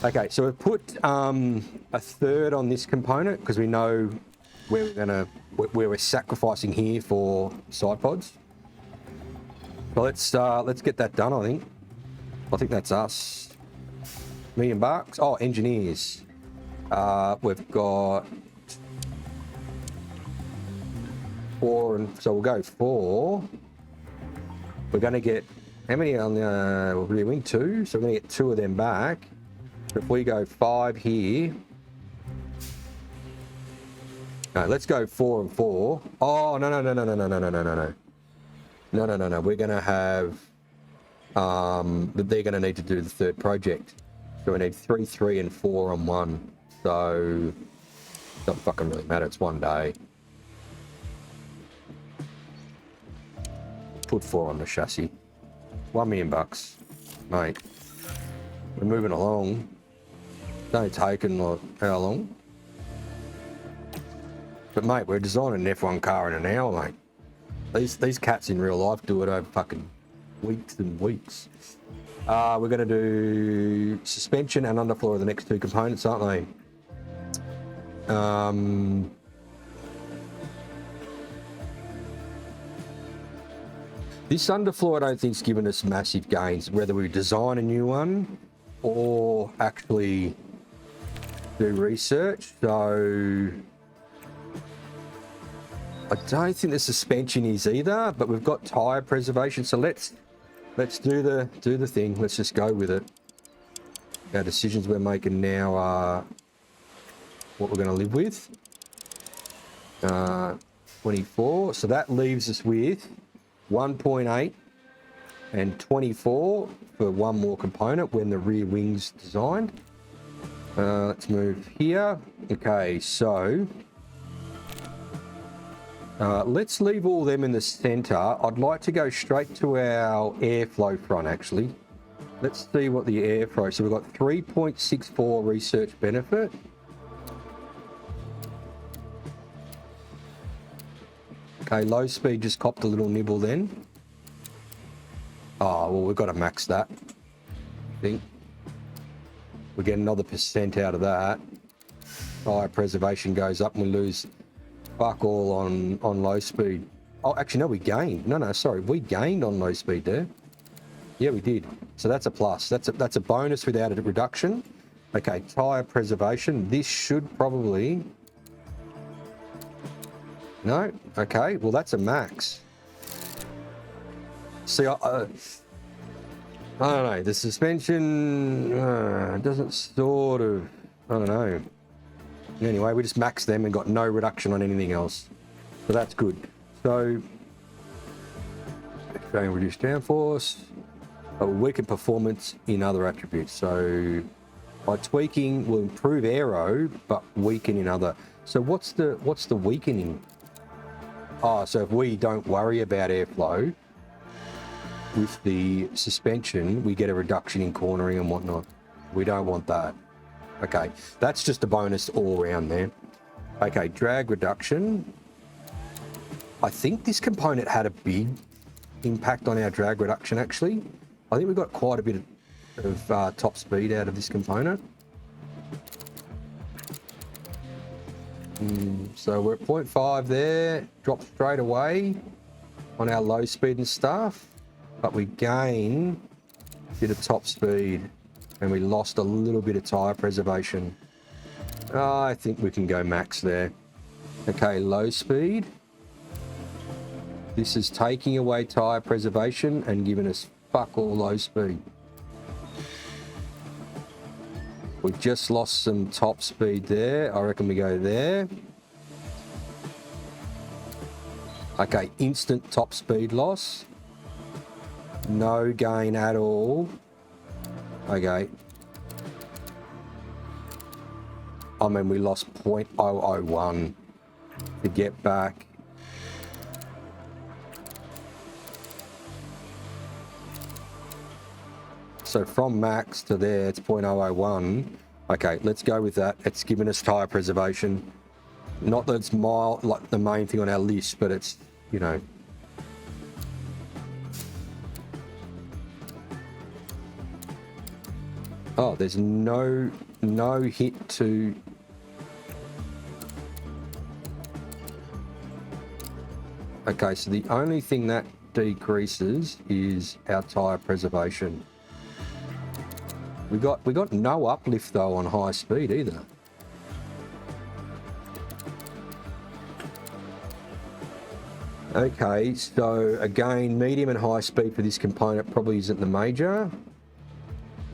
Okay, so we've put a third on this component because we know where we're sacrificing here for side pods. But let's get that done. I think that's us. $1 million. Oh, engineers. We've got 4, and so we'll go 4. We're going to get How many on the rear wing? 2, so we're going to get 2 of them back. If we go 5 here, no, let's go 4 and 4. Oh no. We're going to have they're going to need to do the third project, so we need 3, 3, and 4 on 1. So it doesn't fucking really matter. It's one day. Put 4 on the chassis. $1 million, mate. We're moving along. It's only taken like how long? But mate, we're designing an F1 car in an hour, mate. These cats in real life do it over fucking weeks and weeks. We're going to do suspension and underfloor are the next 2 components, aren't they? This underfloor I don't think's given us massive gains, whether we design a new one or actually do research. So I don't think the suspension is either, but we've got tyre preservation. So let's do the thing. Let's just go with it. Our decisions we're making now are what we're going to live with. 24. So that leaves us with 1.8 and 24 for one more component when the rear wing's designed. Let's move here. Okay, so let's leave all them in the center. I'd like to go straight to our airflow front, actually. Let's see what the airflow. So we've got 3.64 research benefit. Okay, low speed just copped a little nibble then. Oh, well, we've got to max that, I think. We get another % out of that. Tyre preservation goes up and we lose fuck all on low speed. Oh, actually, no, we gained. No, sorry. We gained on low speed there. Yeah, we did. So that's a plus. That's a bonus without a reduction. Okay, tyre preservation. This should probably... No? Okay, well, that's a max. See, I don't know. The suspension doesn't sort of... I don't know. Anyway, we just maxed them and got no reduction on anything else. So that's good. So, going reduce downforce, weaken performance in other attributes. So, by tweaking, we'll improve aero, but weaken in other. So, what's the weakening? Oh, so if we don't worry about airflow with the suspension, we get a reduction in cornering and whatnot. We don't want that. Okay, that's just a bonus all around there. Okay, drag reduction. I think this component had a big impact on our drag reduction, actually. I think we got quite a bit of top speed out of this component. So we're at 0.5 there, drop straight away on our low speed and stuff, but we gain a bit of top speed and we lost a little bit of tyre preservation. I think we can go max there. Okay, low speed. This is taking away tyre preservation and giving us fuck all low speed. We just lost some top speed there. I reckon we go there. Okay, instant top speed loss. No gain at all. Okay. I mean, we lost 0.001 to get back. So from max to there, it's 0.001. Okay, let's go with that. It's given us tyre preservation. Not that it's like the main thing on our list, but it's, you know. Oh, there's no hit to... Okay, so the only thing that decreases is our tyre preservation. We got no uplift though on high speed either. Okay, so again, medium and high speed for this component probably isn't the major.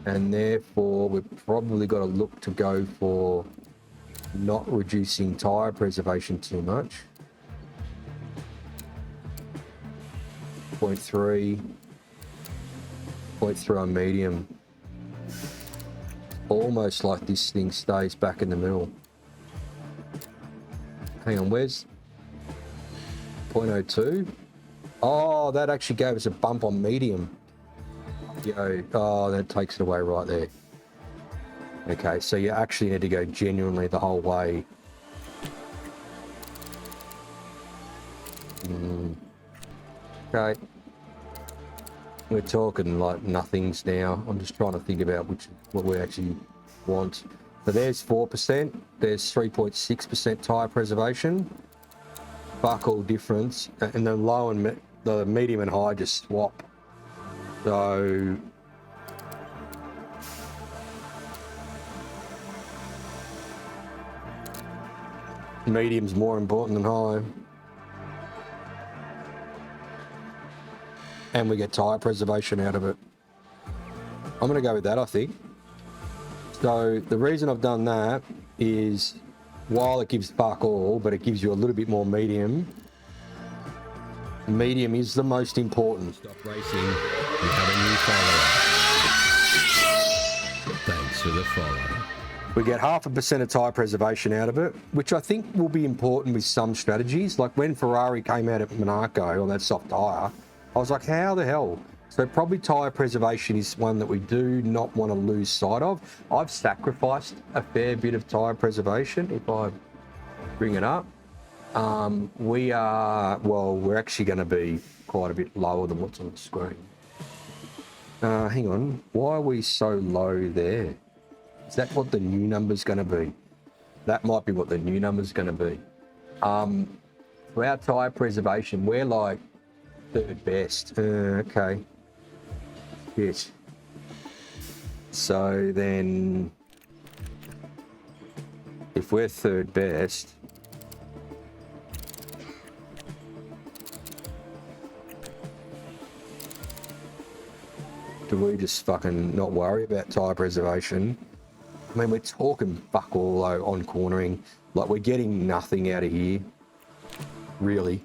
And therefore, we've probably got to look to go for not reducing tyre preservation too much. 0.3. 0.3 on medium. Almost like this thing stays back in the middle. Hang on, where's 0.02? Oh, that actually gave us a bump on medium. Yo, oh, that takes it away right there. Okay, so you actually need to go genuinely the whole way. Okay. We're talking like nothings now. I'm just trying to think about what we actually want. So there's 4%. There's 3.6% tyre preservation. Fuck all difference. And the low and the medium and high just swap. So medium's more important than high. And we get tyre preservation out of it. I'm going to go with that, I think. So the reason I've done that is while it gives fuck all, but it gives you a little bit more medium. Medium is the most important. Stop racing. You have a new follower. Thanks for the follow. We get 0.5% of tyre preservation out of it, which I think will be important with some strategies. Like when Ferrari came out at Monaco on that soft tyre, I was like, how the hell? So probably tyre preservation is one that we do not want to lose sight of. I've sacrificed a fair bit of tyre preservation if I bring it up. We're actually going to be quite a bit lower than what's on the screen. Hang on, why are we so low there? Is that what the new number's going to be? That might be what the new number's going to be. For our tyre preservation, we're like third best. Okay. Yes. So then, if we're third best, do we just fucking not worry about tyre preservation? I mean, we're talking fuck all on cornering. Like, we're getting nothing out of here. Really.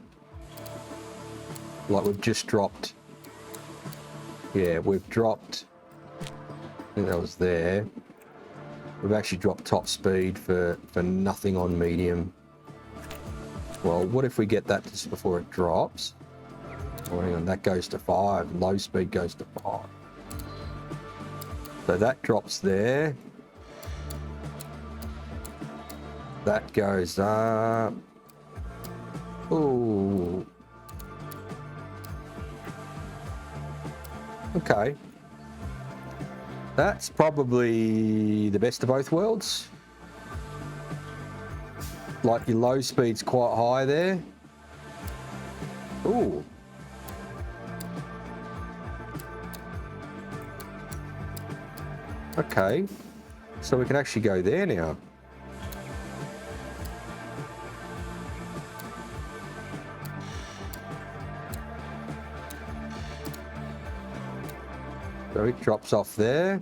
Like, we've just dropped. Yeah, we've dropped. I think that was there. We've actually dropped top speed for nothing on medium. Well, what if we get that just before it drops? Oh, hang on, that goes to 5. Low speed goes to 5. So that drops there. That goes up. Ooh. Okay. That's probably the best of both worlds. Like your low speed's quite high there. Ooh. Okay. So we can actually go there now. So it drops off there.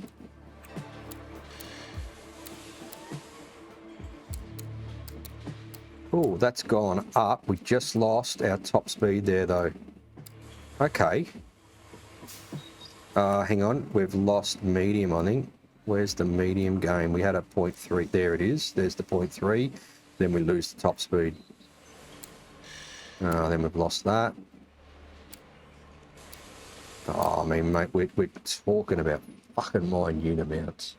Oh, that's gone up. We just lost our top speed there though. Okay. Hang on, we've lost medium, I think. Where's the medium game? We had a 0.3. There it is. There's the 0.3. Then we lose the top speed. Then we've lost that. Oh, I mean, mate, we're talking about fucking minute amounts.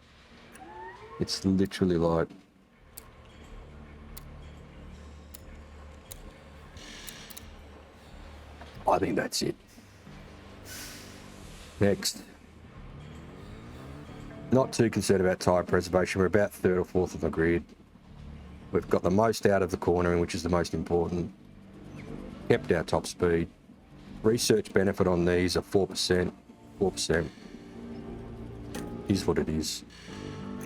It's literally like... I think that's it. Next. Not too concerned about tyre preservation. We're about third or fourth of the grid. We've got the most out of the cornering, which is the most important. Kept our top speed. Research benefit on these are 4%. 4% is what it is.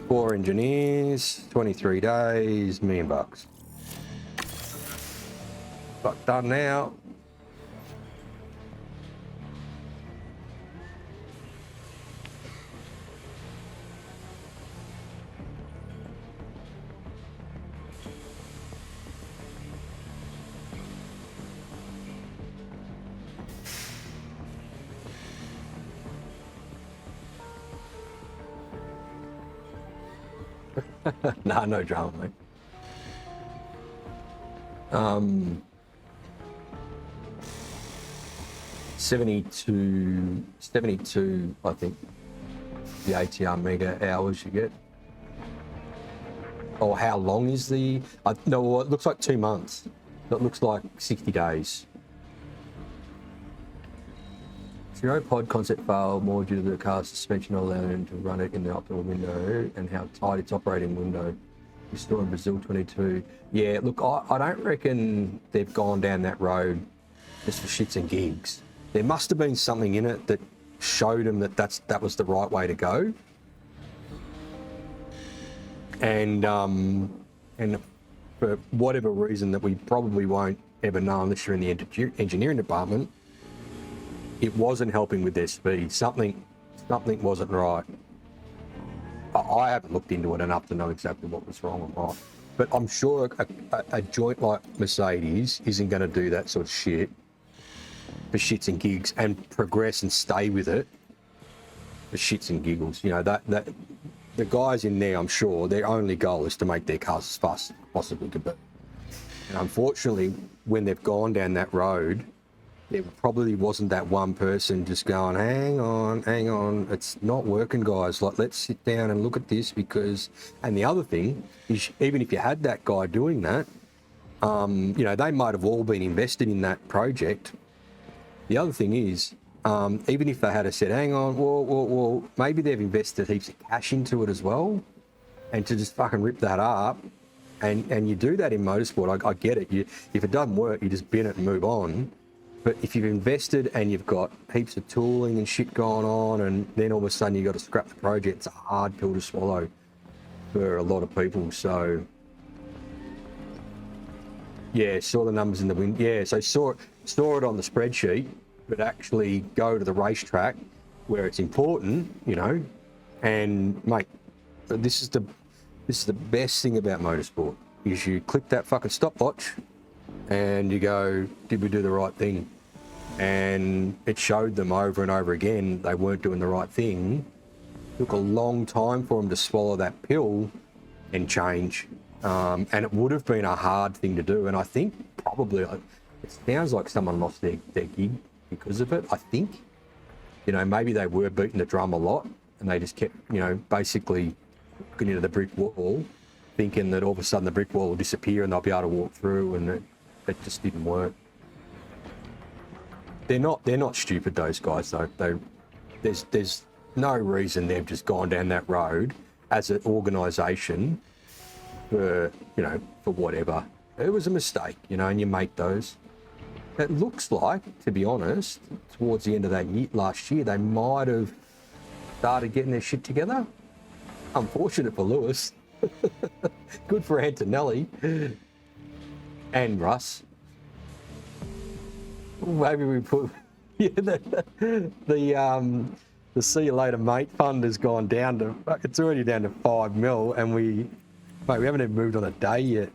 4 engineers, 23 days, $1 million. But done now. Nah, no drama, mate. 72, I think, the ATR mega hours you get. Or how long is the... no, well, it looks like 2 months. It looks like 60 days. Zero pod concept failed more due to the car's suspension not allowing to run it in the optimal window and how tight its operating window. We saw in Brazil 22. Yeah, look, I don't reckon they've gone down that road just for shits and gigs. There must have been something in it that showed them that that was the right way to go. And for whatever reason that we probably won't ever know unless you're in the engineering department, it wasn't helping with their speed. Something wasn't right. I haven't looked into it enough to know exactly what was wrong or right. But I'm sure a joint like Mercedes isn't going to do that sort of shit for shits and gigs and progress and stay with it for shits and giggles. You know, that the guys in there, I'm sure, their only goal is to make their cars as fast as possible to be. And unfortunately, when they've gone down that road, there probably wasn't that one person just going, hang on, it's not working, guys. Like, let's sit down and look at this because... And the other thing is, even if you had that guy doing that, you know, they might have all been invested in that project. The other thing is, even if they had said, hang on, well, maybe they've invested heaps of cash into it as well, and to just fucking rip that up, and you do that in motorsport, I get it. If it doesn't work, you just bin it and move on. But if you've invested and you've got heaps of tooling and shit going on, and then all of a sudden you've got to scrap the project, it's a hard pill to swallow for a lot of people. So, yeah, saw the numbers in the wind. Yeah, so saw it on the spreadsheet, but actually go to the racetrack where it's important, you know. And mate, this is the best thing about motorsport is you click that fucking stopwatch and you go, did we do the right thing? And it showed them over and over again they weren't doing the right thing. It took a long time for them to swallow that pill and change. And it would have been a hard thing to do. And I think probably, it sounds like someone lost their gig because of it, I think. You know, maybe they were beating the drum a lot and they just kept, you know, basically looking into the brick wall, thinking that all of a sudden the brick wall will disappear and they'll be able to walk through, and it just didn't work. They're not stupid, those guys, though. There's no reason they've just gone down that road as an organisation for, you know, for whatever. It was a mistake, you know, and you make those. It looks like, to be honest, towards the end of that year, last year, they might have started getting their shit together. Unfortunate for Lewis. Good for Antonelli and Russ. Maybe we put the see you later mate fund has gone down to, it's already down to 5 mil, and we haven't even moved on a day yet.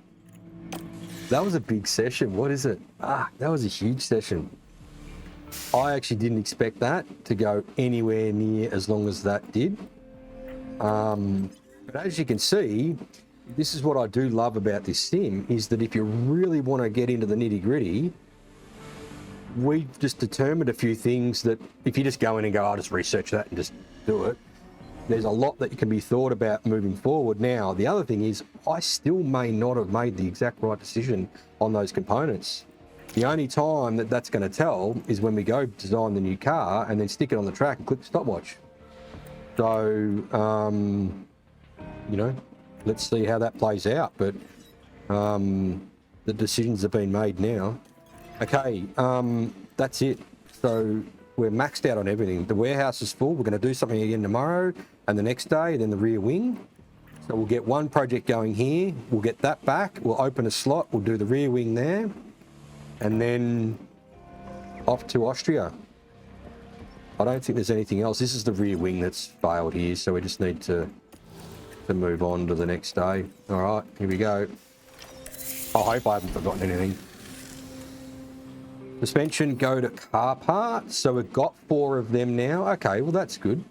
That was a big session. What is it? That was a huge session. I actually didn't expect that to go anywhere near as long as that did. But as you can see, this is what I do love about this sim, is that if you really want to get into the nitty gritty, we've just determined a few things that if you just go in and go, I'll just research that and just do it, there's a lot that can be thought about moving forward. Now, the other thing is I still may not have made the exact right decision on those components. The only time that that's going to tell is when we go design the new car and then stick it on the track and click the stopwatch. So, you know, let's see how that plays out. But the decisions have been made now. Okay, that's it. So we're maxed out on everything. The warehouse is full. We're going to do something again tomorrow and the next day, and then the rear wing. So we'll get one project going here. We'll get that back. We'll open a slot. We'll do the rear wing there. And then off to Austria. I don't think there's anything else. This is the rear wing that's failed here, so we just need to move on to the next day. All right, here we go. I hope I haven't forgotten anything. Suspension, go to car parts. So we've got 4 of them now. Okay, well that's good.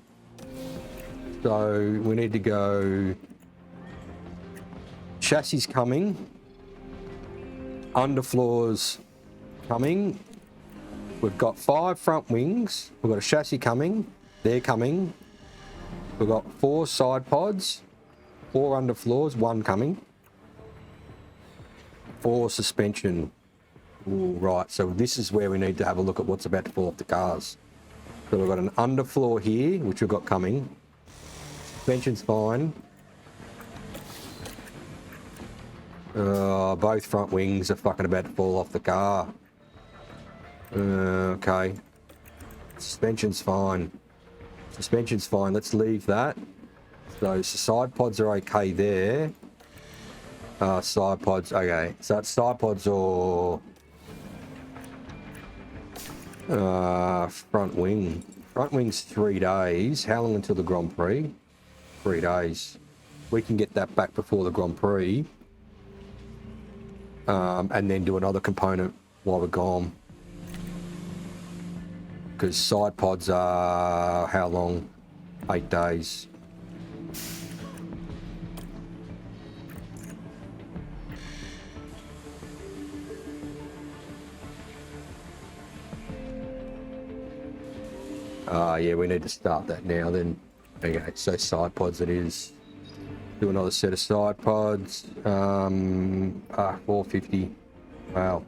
So we need to go chassis coming. Underfloors coming. We've got 5 front wings. We've got a chassis coming. They're coming. We've got 4 side pods. 4 underfloors. 1 coming. 4 suspension. Ooh, right, so this is where we need to have a look at what's about to fall off the cars. So we've got an underfloor here, which we've got coming. Suspension's fine. Both front wings are fucking about to fall off the car. Okay. Suspension's fine. Suspension's fine. Let's leave that. So side pods are okay there. Side pods, okay. So it's side pods or front wing. Front wing's 3 days. How long until the Grand Prix? 3 days. We can get that back before the Grand Prix. And then do another component while we're gone. Because side pods are how long? 8 days. Yeah, we need to start that now then. Okay, so side pods it is. Do another set of side pods. 450. Wow.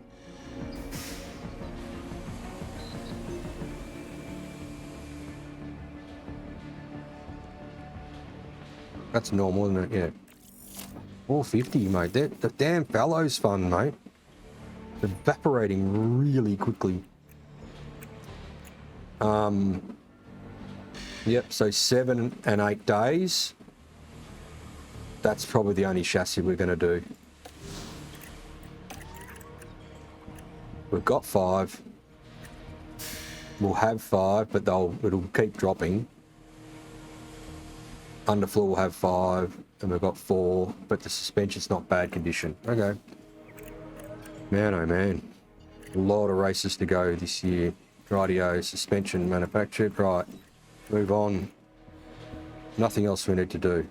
That's normal, isn't it? Yeah. 450, mate. The damn fellow's fun, mate. Evaporating really quickly. Yep, so 7 and 8 days. That's probably the only chassis we're going to do. We've got 5. We'll have 5, but it'll keep dropping. Underfloor will have 5, and we've got 4, but the suspension's not bad condition. Okay. Man, oh man. A lot of races to go this year. Rightio, suspension manufactured. Right. Move on. Nothing else we need to do.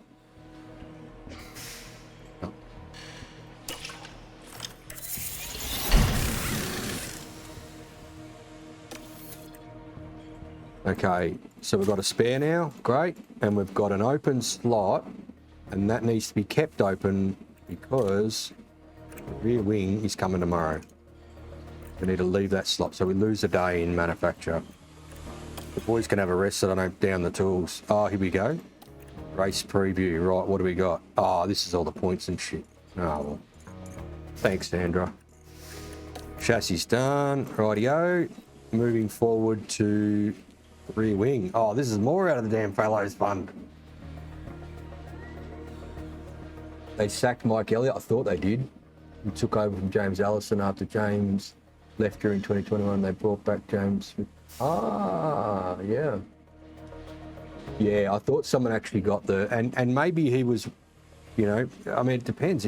Okay, so we've got a spare now, great, and we've got an open slot, and that needs to be kept open because the rear wing is coming tomorrow. We need to leave that slot, so we lose a day in manufacture. The boys can have a rest so they don't down the tools. Oh, here we go. Race preview, right, what do we got? Oh, this is all the points and shit. Oh, well. Thanks, Sandra. Chassis done, rightio. Moving forward to rear wing. Oh, this is more out of the damn fellows fun. They sacked Mike Elliott. I thought they did. He took over from James Allison after James left during 2021. They brought back James. Ah, yeah. Yeah, I thought someone actually got and maybe he was, you know, I mean, it depends.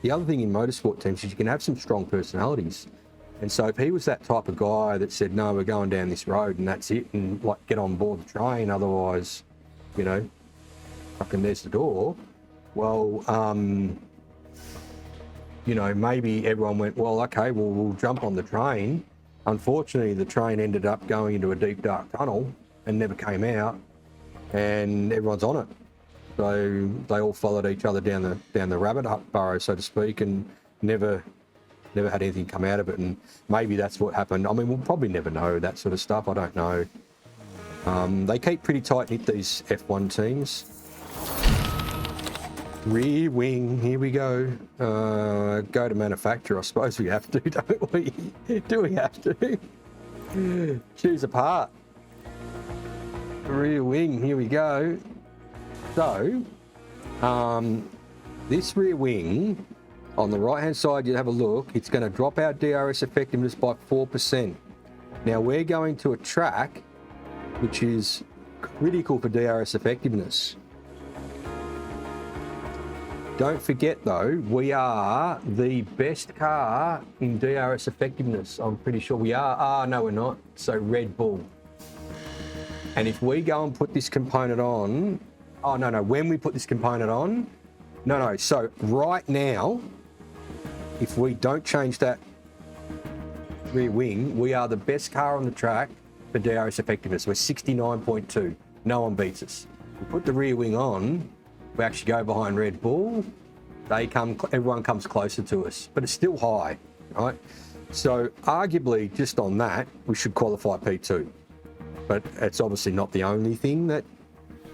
The other thing in motorsport teams is you can have some strong personalities. And so if he was that type of guy that said, no, we're going down this road and that's it, and like get on board the train, otherwise, you know, fucking there's the door. Well, you know, maybe everyone went, well, okay, well, we'll jump on the train. Unfortunately, the train ended up going into a deep, dark tunnel and never came out, and everyone's on it. So they all followed each other down the rabbit burrow, so to speak, and never had anything come out of it. And maybe that's what happened. I mean, we'll probably never know that sort of stuff. I don't know. They keep pretty tight-knit, these F1 teams. Rear wing, here we go. Go to manufacturer, I suppose we have to, don't we? Do we have to? Choose a part. Rear wing, here we go. So, this rear wing, on the right-hand side, you have a look, it's going to drop our DRS effectiveness by 4%. Now, we're going to a track which is critical for DRS effectiveness. Don't forget though, we are the best car in DRS effectiveness. I'm pretty sure we are. No, we're not. So Red Bull. And if we go and put this component on, when we put this component on, No. So right now, if we don't change that rear wing, we are the best car on the track for DRS effectiveness. We're 69.2. No one beats us. We put the rear wing on, we actually go behind Red Bull. Everyone comes closer to us, but it's still high, right? So arguably, just on that, we should qualify P2. But it's obviously not the only thing that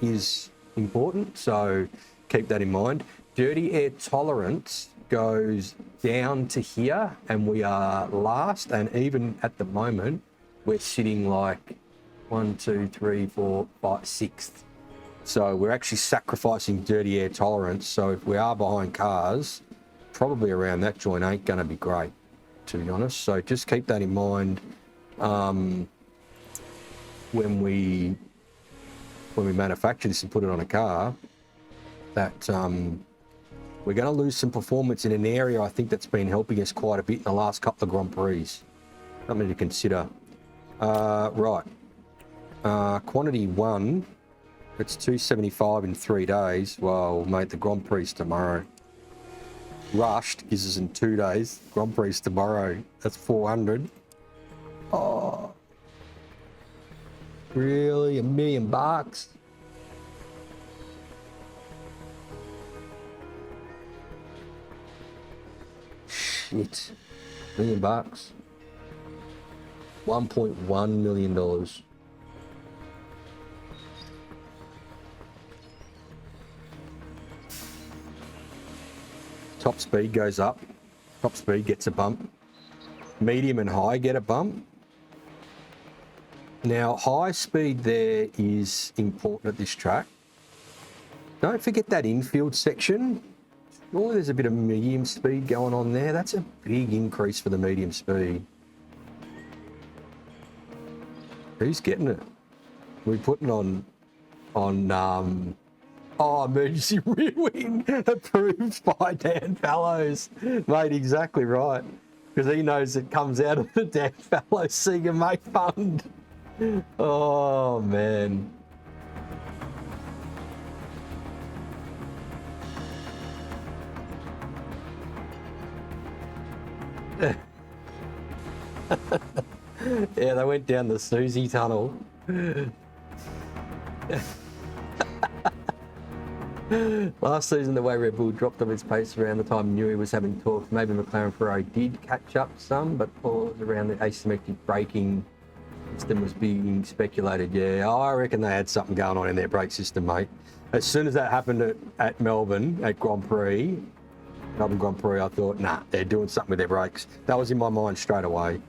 is important, so keep that in mind. Dirty air tolerance goes down to here, and we are last, and even at the moment, we're sitting like 1, 2, 3, 4, 5, 6th. So we're actually sacrificing dirty air tolerance. So if we are behind cars, probably around that joint ain't going to be great, to be honest. So just keep that in mind when we manufacture this and put it on a car, that we're going to lose some performance in an area I think that's been helping us quite a bit in the last couple of Grand Prix. Something to consider. Right. Quantity 1, it's 275 in 3 days. Well, mate, the Grand Prix tomorrow. Rushed gives us in 2 days. Grand Prix tomorrow. That's 400. Oh. Really? $1 million? Shit. $1 million. $1.1 million. Top speed goes up. Top speed gets a bump. Medium and high get a bump. Now, high speed there is important at this track. Don't forget that infield section. Oh, there's a bit of medium speed going on there. That's a big increase for the medium speed. Who's getting it? We're putting on emergency rear wing approved by Dan Fallows. Mate, exactly right. Because he knows it comes out of the Dan Fallows Sega Mate Fund. Oh, man. Yeah, they went down the Susie tunnel. Last season, the way Red Bull dropped off its pace around the time Newey was having talks, maybe McLaren Ferrari did catch up some, but pause around the asymmetric braking system was being speculated. Yeah, I reckon they had something going on in their brake system, mate. As soon as that happened at Melbourne, at Melbourne Grand Prix, I thought, nah, they're doing something with their brakes. That was in my mind straight away.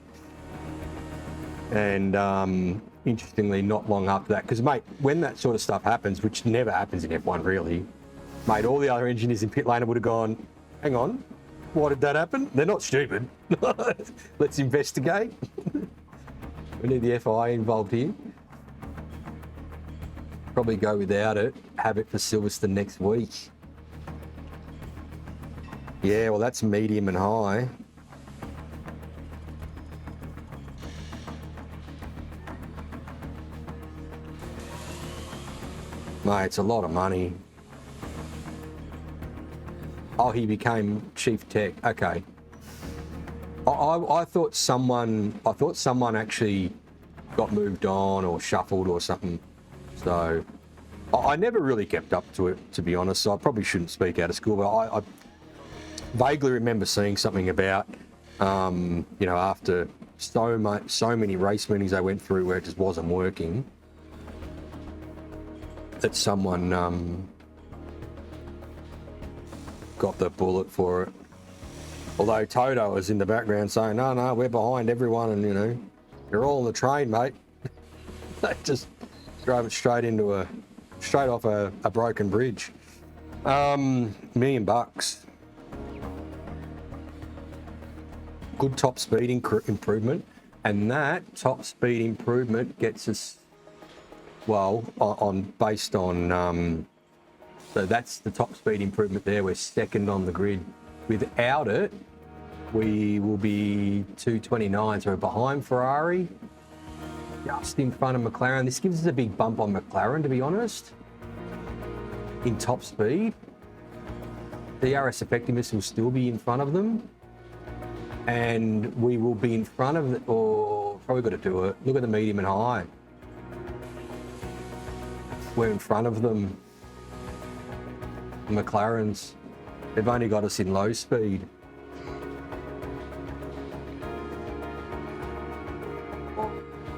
And interestingly, not long after that, because, mate, when that sort of stuff happens, which never happens in F1 really, mate, all the other engineers in pit lane would have gone, hang on, why did that happen? They're not stupid. Let's investigate. We need the FIA involved here. Probably go without it, have it for Silverstone next week. Yeah, well, that's medium and high. Mate, it's a lot of money. Oh, he became chief tech. Okay. I thought someone actually got moved on or shuffled or something. So I never really kept up to it, to be honest. So I probably shouldn't speak out of school, but I vaguely remember seeing something about, after so many race meetings I went through where it just wasn't working, that someone got the bullet for it. Although Toto was in the background saying, no, we're behind everyone, and you're all on the train, mate. They just drove it straight off a broken bridge. $1 million. Good top speed improvement, and that top speed improvement gets us, well, based on so that's the top speed improvement there. We're second on the grid. Without it, we will be 229, so we're behind Ferrari, just in front of McLaren. This gives us a big bump on McLaren, to be honest, in top speed. DRS effectiveness will still be in front of them, and we will be in front of the, or probably got to do it. Look at the medium and high. We're in front of them. McLarens, they've only got us in low speed.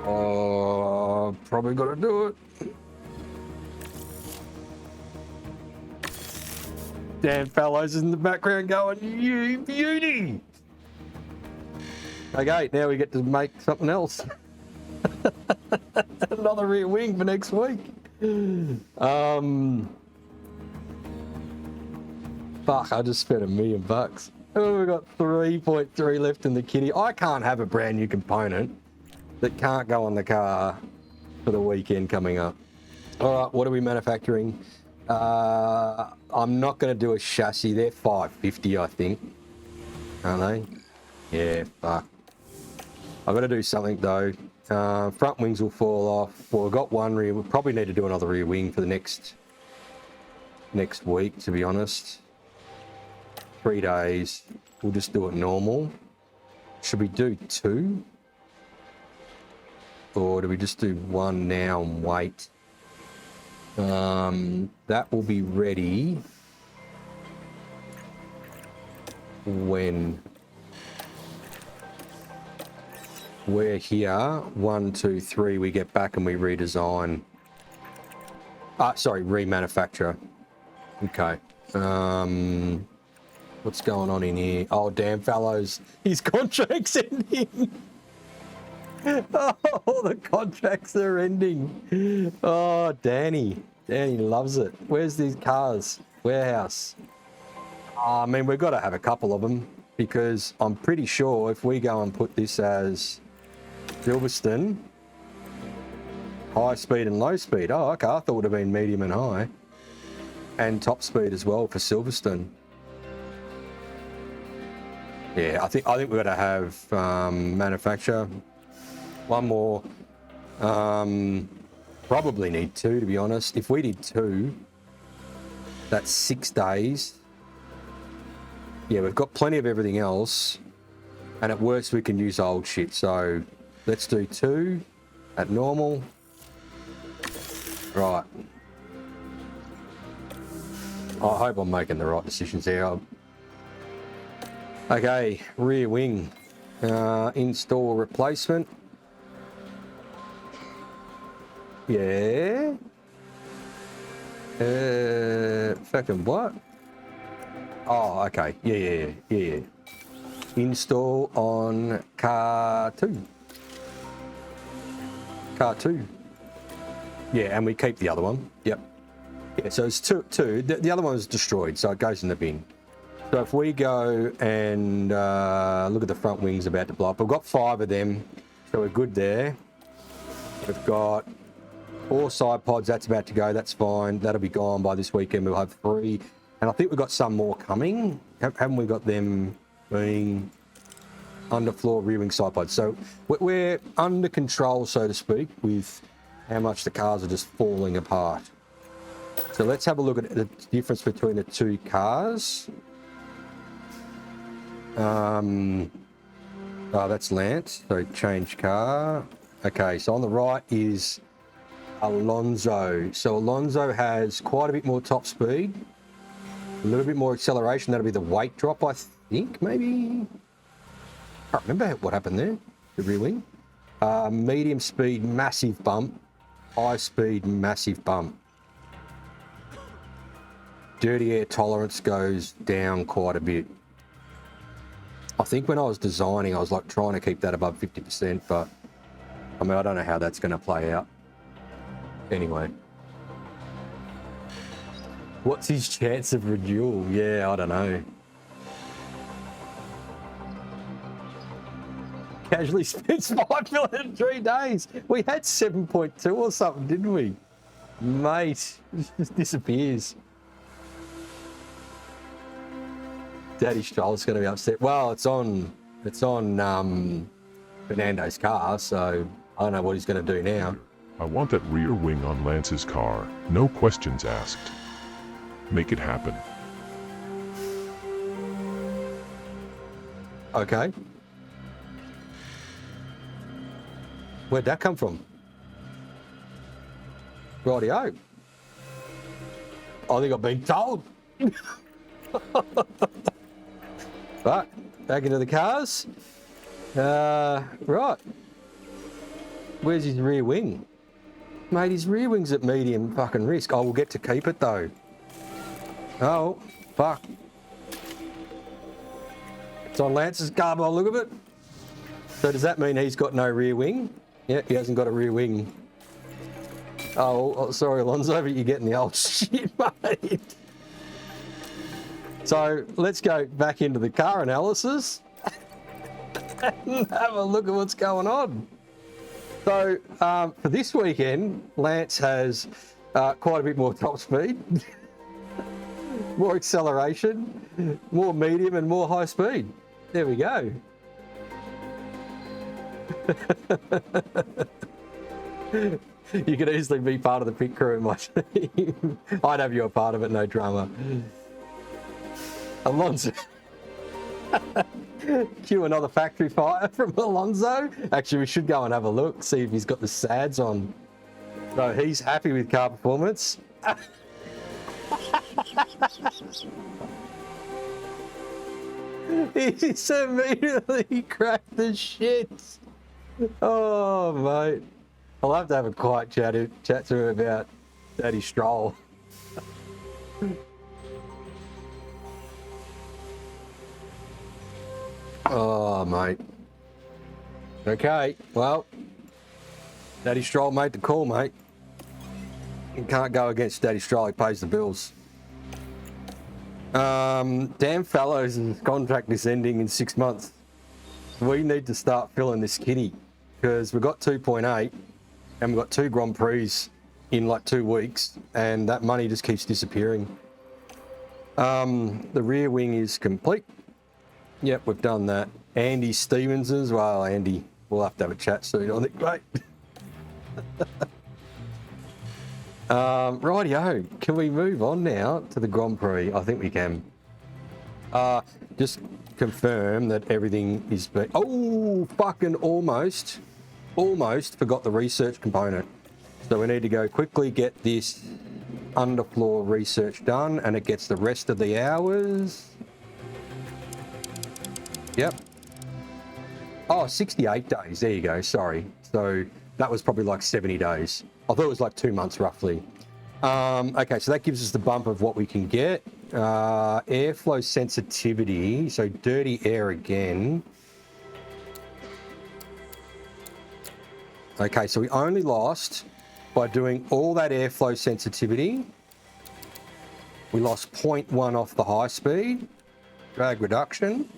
Oh, probably got to do it. Dan Fellows is in the background going, you beauty. Okay, now we get to make something else. Another rear wing for next week. Fuck, I just spent $1 million. Oh, we've got 3.3 left in the kitty. I can't have a brand new component that can't go on the car for the weekend coming up. All right, what are we manufacturing? I'm not going to do a chassis. They're $550, I think. Aren't they? Yeah, fuck. I've got to do something though. Front wings will fall off. Well, we've got one rear. We'll probably need to do another rear wing for the next week, to be honest. 3 days. We'll just do it normal. Should we do 2? Or do we just do 1 now and wait? That will be ready when we're here. 1, 2, 3, we get back and we redesign. Sorry, remanufacture. Okay. What's going on in here? Oh, damn, fellows. His contract's ending. Oh, the contracts are ending. Oh, Danny. Danny loves it. Where's these cars? Warehouse. I mean, we've got to have a couple of them because I'm pretty sure if we go and put this as Silverstone, high speed and low speed. Oh, okay. I thought it would have been medium and high. And top speed as well for Silverstone. Yeah, I think we've got to have manufacture. One more. Probably need 2, to be honest. If we did 2, that's 6 days. Yeah, we've got plenty of everything else. And at worst, we can use old shit. So let's do 2 at normal. Right. I hope I'm making the right decisions here. Okay, rear wing. Install replacement. Yeah. Fucking what? Oh, okay. Yeah. Install on car 2. Car 2. Yeah, and we keep the other one. Yep. Yeah, so it's two. The other one was destroyed, so it goes in the bin. So if we go and look at the front wings about to blow up, we've got 5 of them, so we're good there. We've got 4 side pods, that's about to go, that's fine. That'll be gone by this weekend. We'll have 3. And I think we've got some more coming. Haven't we got them being underfloor rear wing side pods? So we're under control, so to speak, with how much the cars are just falling apart. So let's have a look at the difference between the 2 cars. Oh, that's Lance, so change car. Okay, so on the right is Alonso. So Alonso has quite a bit more top speed, a little bit more acceleration. That'll be the weight drop, I think, maybe. I can't remember what happened there, the rear wing. Medium speed, massive bump. High speed, massive bump. Dirty air tolerance goes down quite a bit. I think when I was designing, I was like trying to keep that above 50%, but I mean, I don't know how that's going to play out. Anyway. What's his chance of renewal? Yeah, I don't know. Casually spent 5 million in 3 days. We had 7.2 or something, didn't we? Mate, it just disappears. Daddy Stroll's going to be upset. Well, it's on Fernando's car, so I don't know what he's going to do now. I want that rear wing on Lance's car. No questions asked. Make it happen. Okay. Where'd that come from? Rightio. I think I've been told. Right, back into the cars. Right. Where's his rear wing? Mate, his rear wing's at medium fucking risk. I will get to keep it though. Oh, fuck. It's on Lance's car by the look of it. So does that mean he's got no rear wing? Yeah, he hasn't got a rear wing. Oh, sorry, Alonso, but you're getting the old shit, mate. So let's go back into the car analysis and have a look at what's going on. So for this weekend, Lance has quite a bit more top speed, more acceleration, more medium and more high speed. There we go. You could easily be part of the pit crew in my team. I'd have you a part of it, no drama. Alonso. Cue another factory fire from Alonso. Actually, we should go and have a look, see if he's got the SADs on. No, he's happy with car performance. He's immediately cracked the shit. Oh, mate. I'll have to have a quiet chat to him about Daddy Stroll. Oh, mate. Okay, well, Daddy Stroll made the call, mate. You can't go against Daddy Stroll, he pays the bills. Dan Fallows' contract is ending in 6 months. We need to start filling this kitty because we've got 2.8 and we've got 2 Grand Prix in like 2 weeks and that money just keeps disappearing. The rear wing is complete. Yep, we've done that. Andy Stevenson's, well, Andy, we'll have to have a chat soon, I think, mate. Rightio, can we move on now to the Grand Prix? I think we can. Just confirm that everything is... Oh, fucking almost forgot the research component. So we need to go quickly get this underfloor research done and it gets the rest of the hours. Yep. Oh, 68 days. There you go. Sorry. So that was probably like 70 days. I thought it was like 2 months roughly. Okay, so that gives us the bump of what we can get. Airflow sensitivity. So dirty air again. Okay, so we only lost by doing all that airflow sensitivity. We lost 0.1 off the high speed. Drag reduction.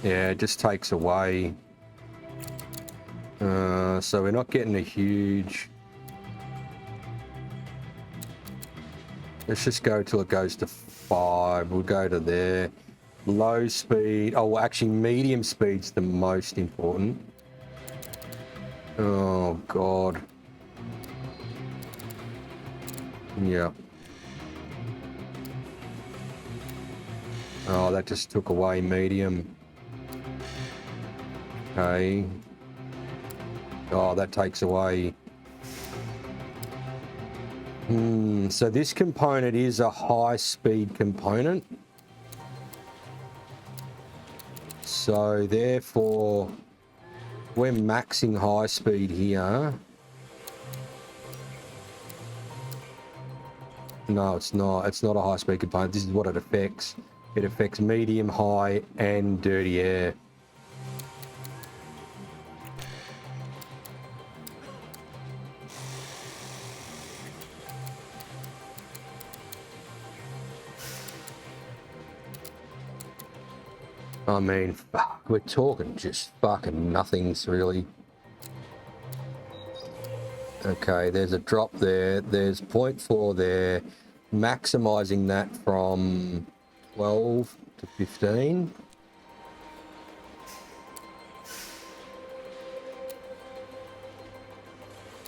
Yeah, it just takes away. So we're not getting a huge... Let's just go till it goes to 5. We'll go to there. Low speed. Oh, well, actually, medium speed's the most important. Oh, God. Yeah. Oh, that just took away medium. Okay. Oh, that takes away. So this component is a high-speed component. So therefore, we're maxing high speed here. No, it's not. It's not a high-speed component. This is what it affects. It affects medium, high, and dirty air. I mean, fuck, we're talking just fucking nothings, really. Okay, there's a drop there. There's 0.4 there. Maximising that from 12 to 15.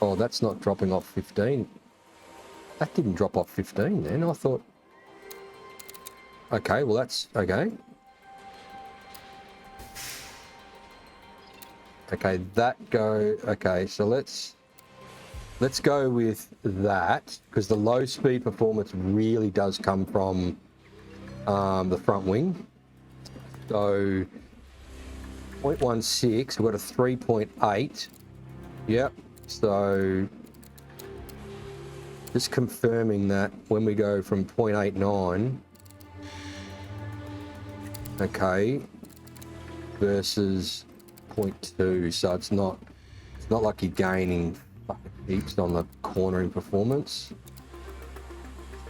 Oh, that's not dropping off 15. That didn't drop off 15 then. I thought... Okay, well that's... Okay. Okay, okay, so let's go with that, because the low speed performance really does come from the front wing. So 0.16, we've got a 3.8. Yep, so just confirming that when we go from 0.89, okay, versus 0.2, so it's not like you're gaining fucking heaps on the cornering performance.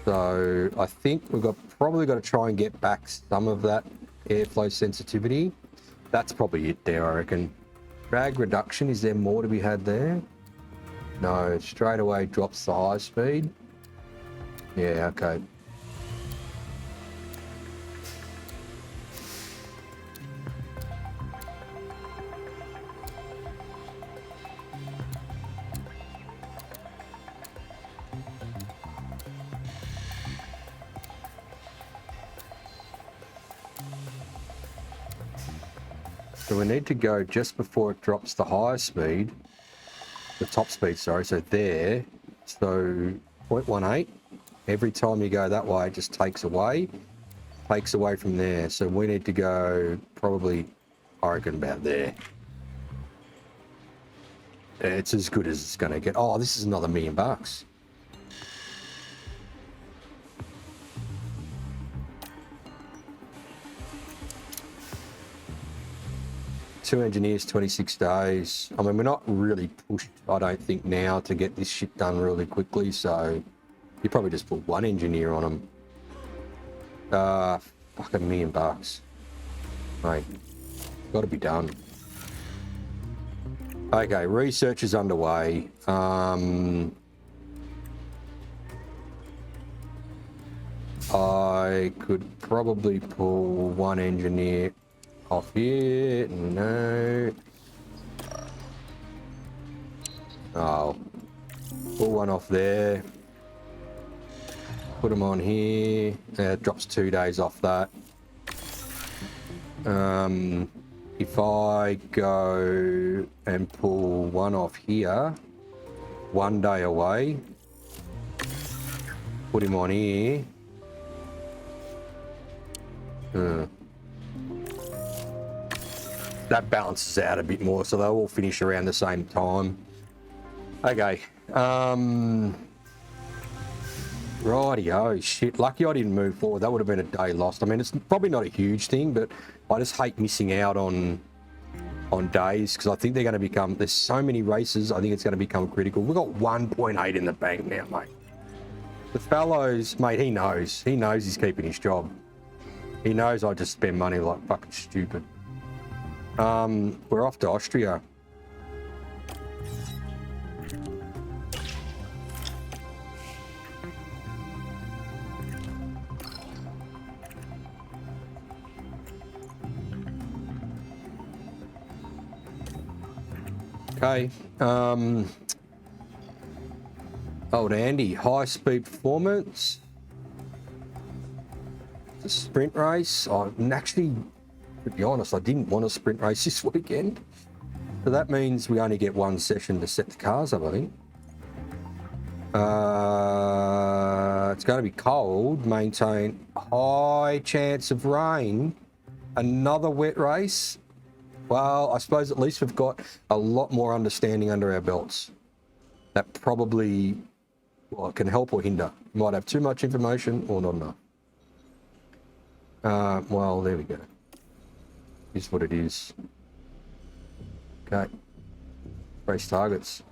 So I think we've probably got to try and get back some of that airflow sensitivity. That's probably it there, I reckon. Drag reduction, is there more to be had there? No, straight away drops the high speed. Yeah, okay. So we need to go just before it drops the higher speed, the top speed, sorry, so there. So 0.18, every time you go that way, it just takes away from there. So we need to go probably, I reckon, about there. It's as good as it's going to get. Oh, this is another $1 million. Two engineers, 26 days. I mean, we're not really pushed, I don't think, now to get this shit done really quickly, so you probably just put one engineer on them. Fucking $1 million. Mate, got to be done. Okay, research is underway. I could probably pull one engineer off here. No. Oh. Pull one off there. Put them on here. It drops 2 days off that. If I go and pull one off here, 1 day away, put him on here. That balances out a bit more, so they'll all finish around the same time. Okay. Rightio, shit. Lucky I didn't move forward. That would have been a day lost. I mean, it's probably not a huge thing, but I just hate missing out on days, because I think they're going to become, there's so many races, I think it's going to become critical. We've got 1.8 in the bank now, mate. The fellows, mate, he knows he's keeping his job. He knows I just spend money like fucking stupid. We're off to Austria. Okay. Old Andy, high speed performance. It's a sprint race. Actually, to be honest, I didn't want a sprint race this weekend. So that means we only get one session to set the cars up, I think. It's going to be cold. Maintain high chance of rain. Another wet race. Well, I suppose at least we've got a lot more understanding under our belts. That probably, well, it can help or hinder. You might have too much information or not enough. Well, there we go. Is what it is. Okay. Race targets.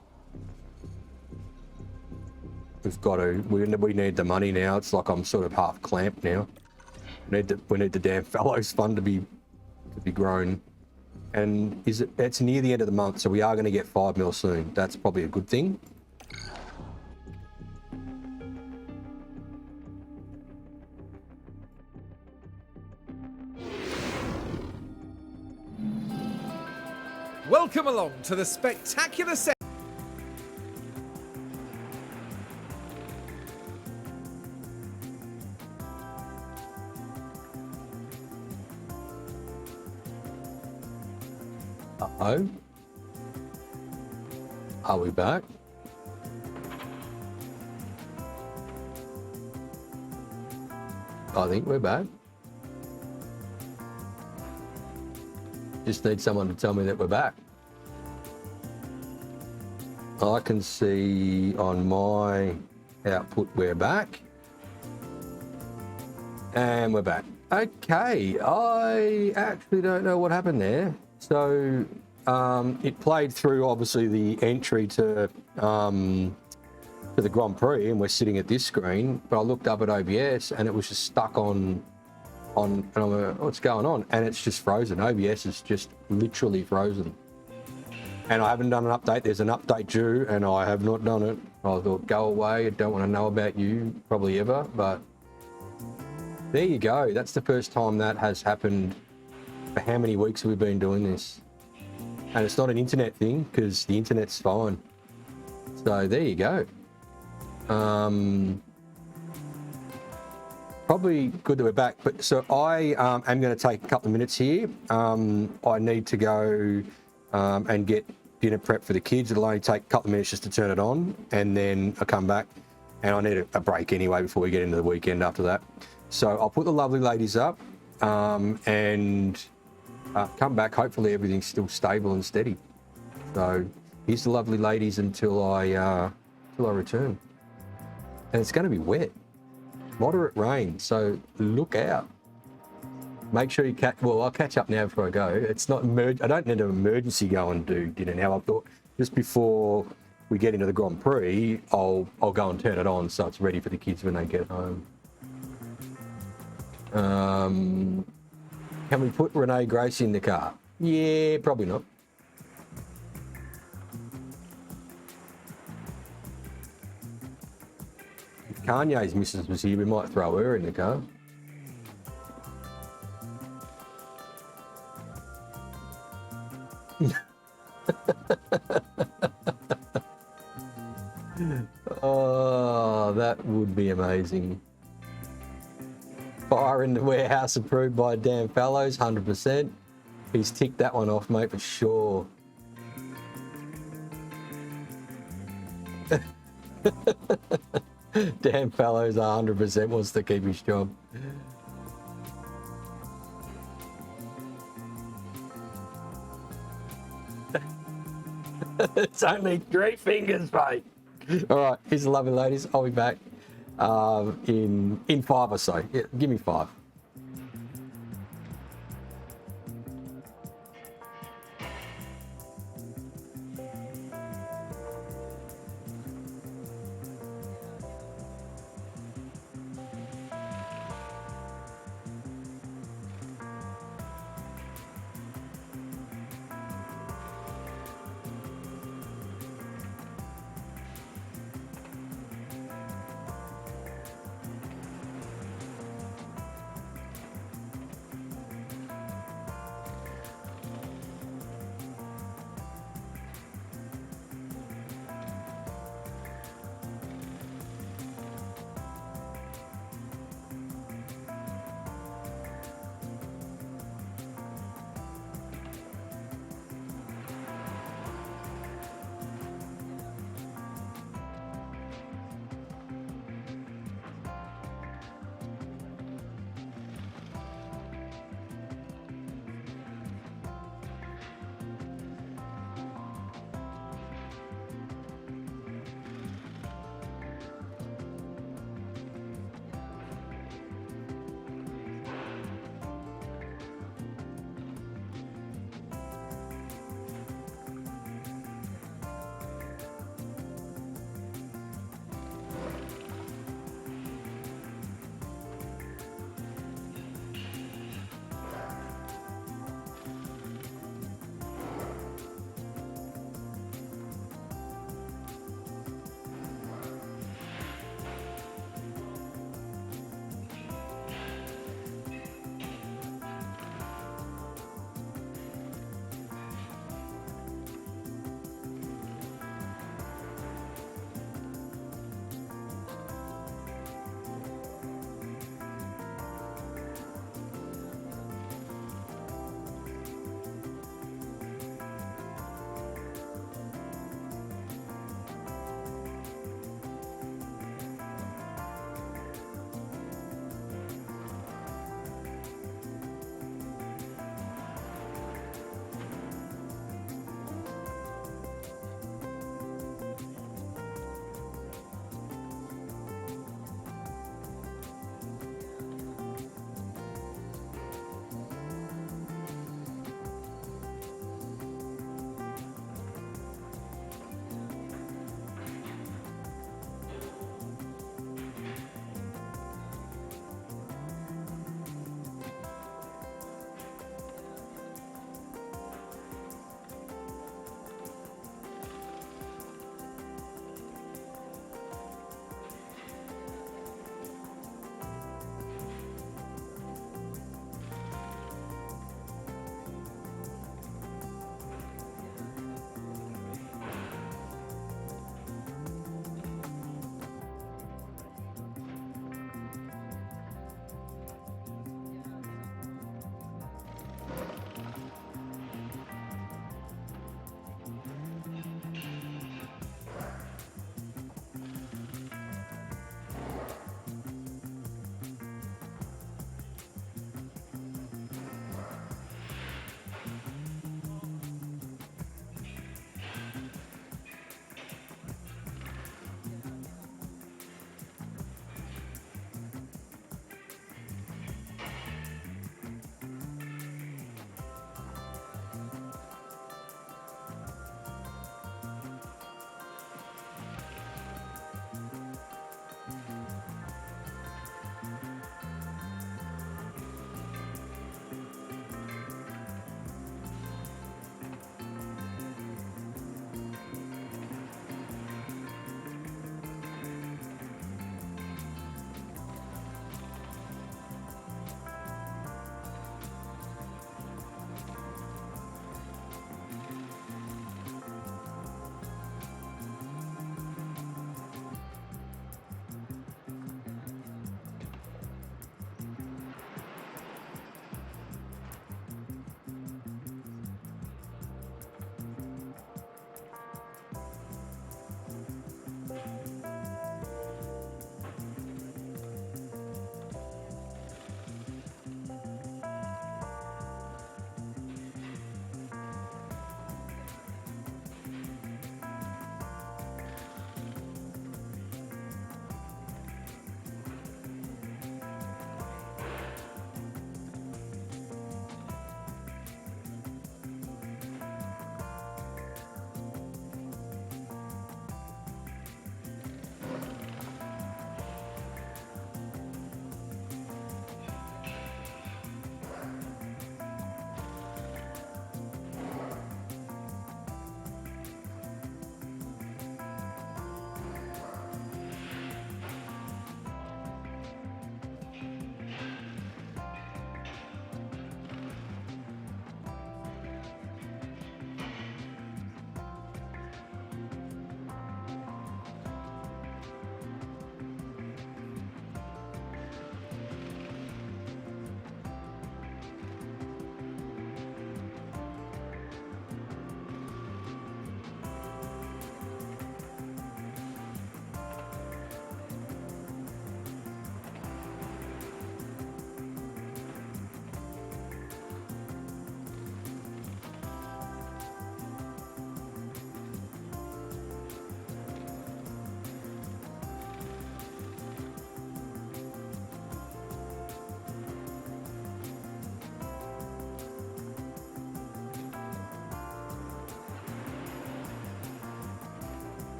We've got to, we need the money now. It's like I'm sort of half clamped now. We need the damn fellows fund to be grown. And it's near the end of the month, so we are going to get 5 mil soon. That's probably a good thing. Welcome along to the spectacular set. Uh-oh. Are we back? I think we're back. Just need someone to tell me that we're back. I can see on my output we're back. And we're back. Okay, I actually don't know what happened there. So it played through obviously the entry to the Grand Prix, and we're sitting at this screen. But I looked up at OBS and it was just stuck on. And I'm like, what's going on? And it's just frozen. OBS is just literally frozen. And I haven't done an update. There's an update due, and I have not done it. I thought, go away. I don't want to know about you probably ever, but. There you go. That's the first time that has happened. For how many weeks have we been doing this? And it's not an internet thing because the internet's fine. So there you go. Probably good that we're back. But so I am going to take a couple of minutes here. I need to go and get dinner prep for the kids. It'll only take a couple of minutes just to turn it on, and then I come back. And I need a break anyway before we get into the weekend after that. So I'll put the lovely ladies up and come back. Hopefully everything's still stable and steady. So here's the lovely ladies until I return. And it's going to be wet, moderate rain. So look out. Make sure you catch. Well, I'll catch up now before I go. It's not. I don't need an emergency go and do dinner now. I thought just before we get into the Grand Prix, I'll go and turn it on so it's ready for the kids when they get home. Can we put Renee Grace in the car? Yeah, probably not. If Kanye's missus was here, we might throw her in the car. Oh, that would be amazing. Fire in the warehouse approved by Dan Fallows, 100%. He's ticked that one off, mate, for sure. Dan Fallows 100% wants to keep his job. It's only 3 fingers, mate. All right, here's the lovely ladies. I'll be back in 5 or so. Yeah, give me 5.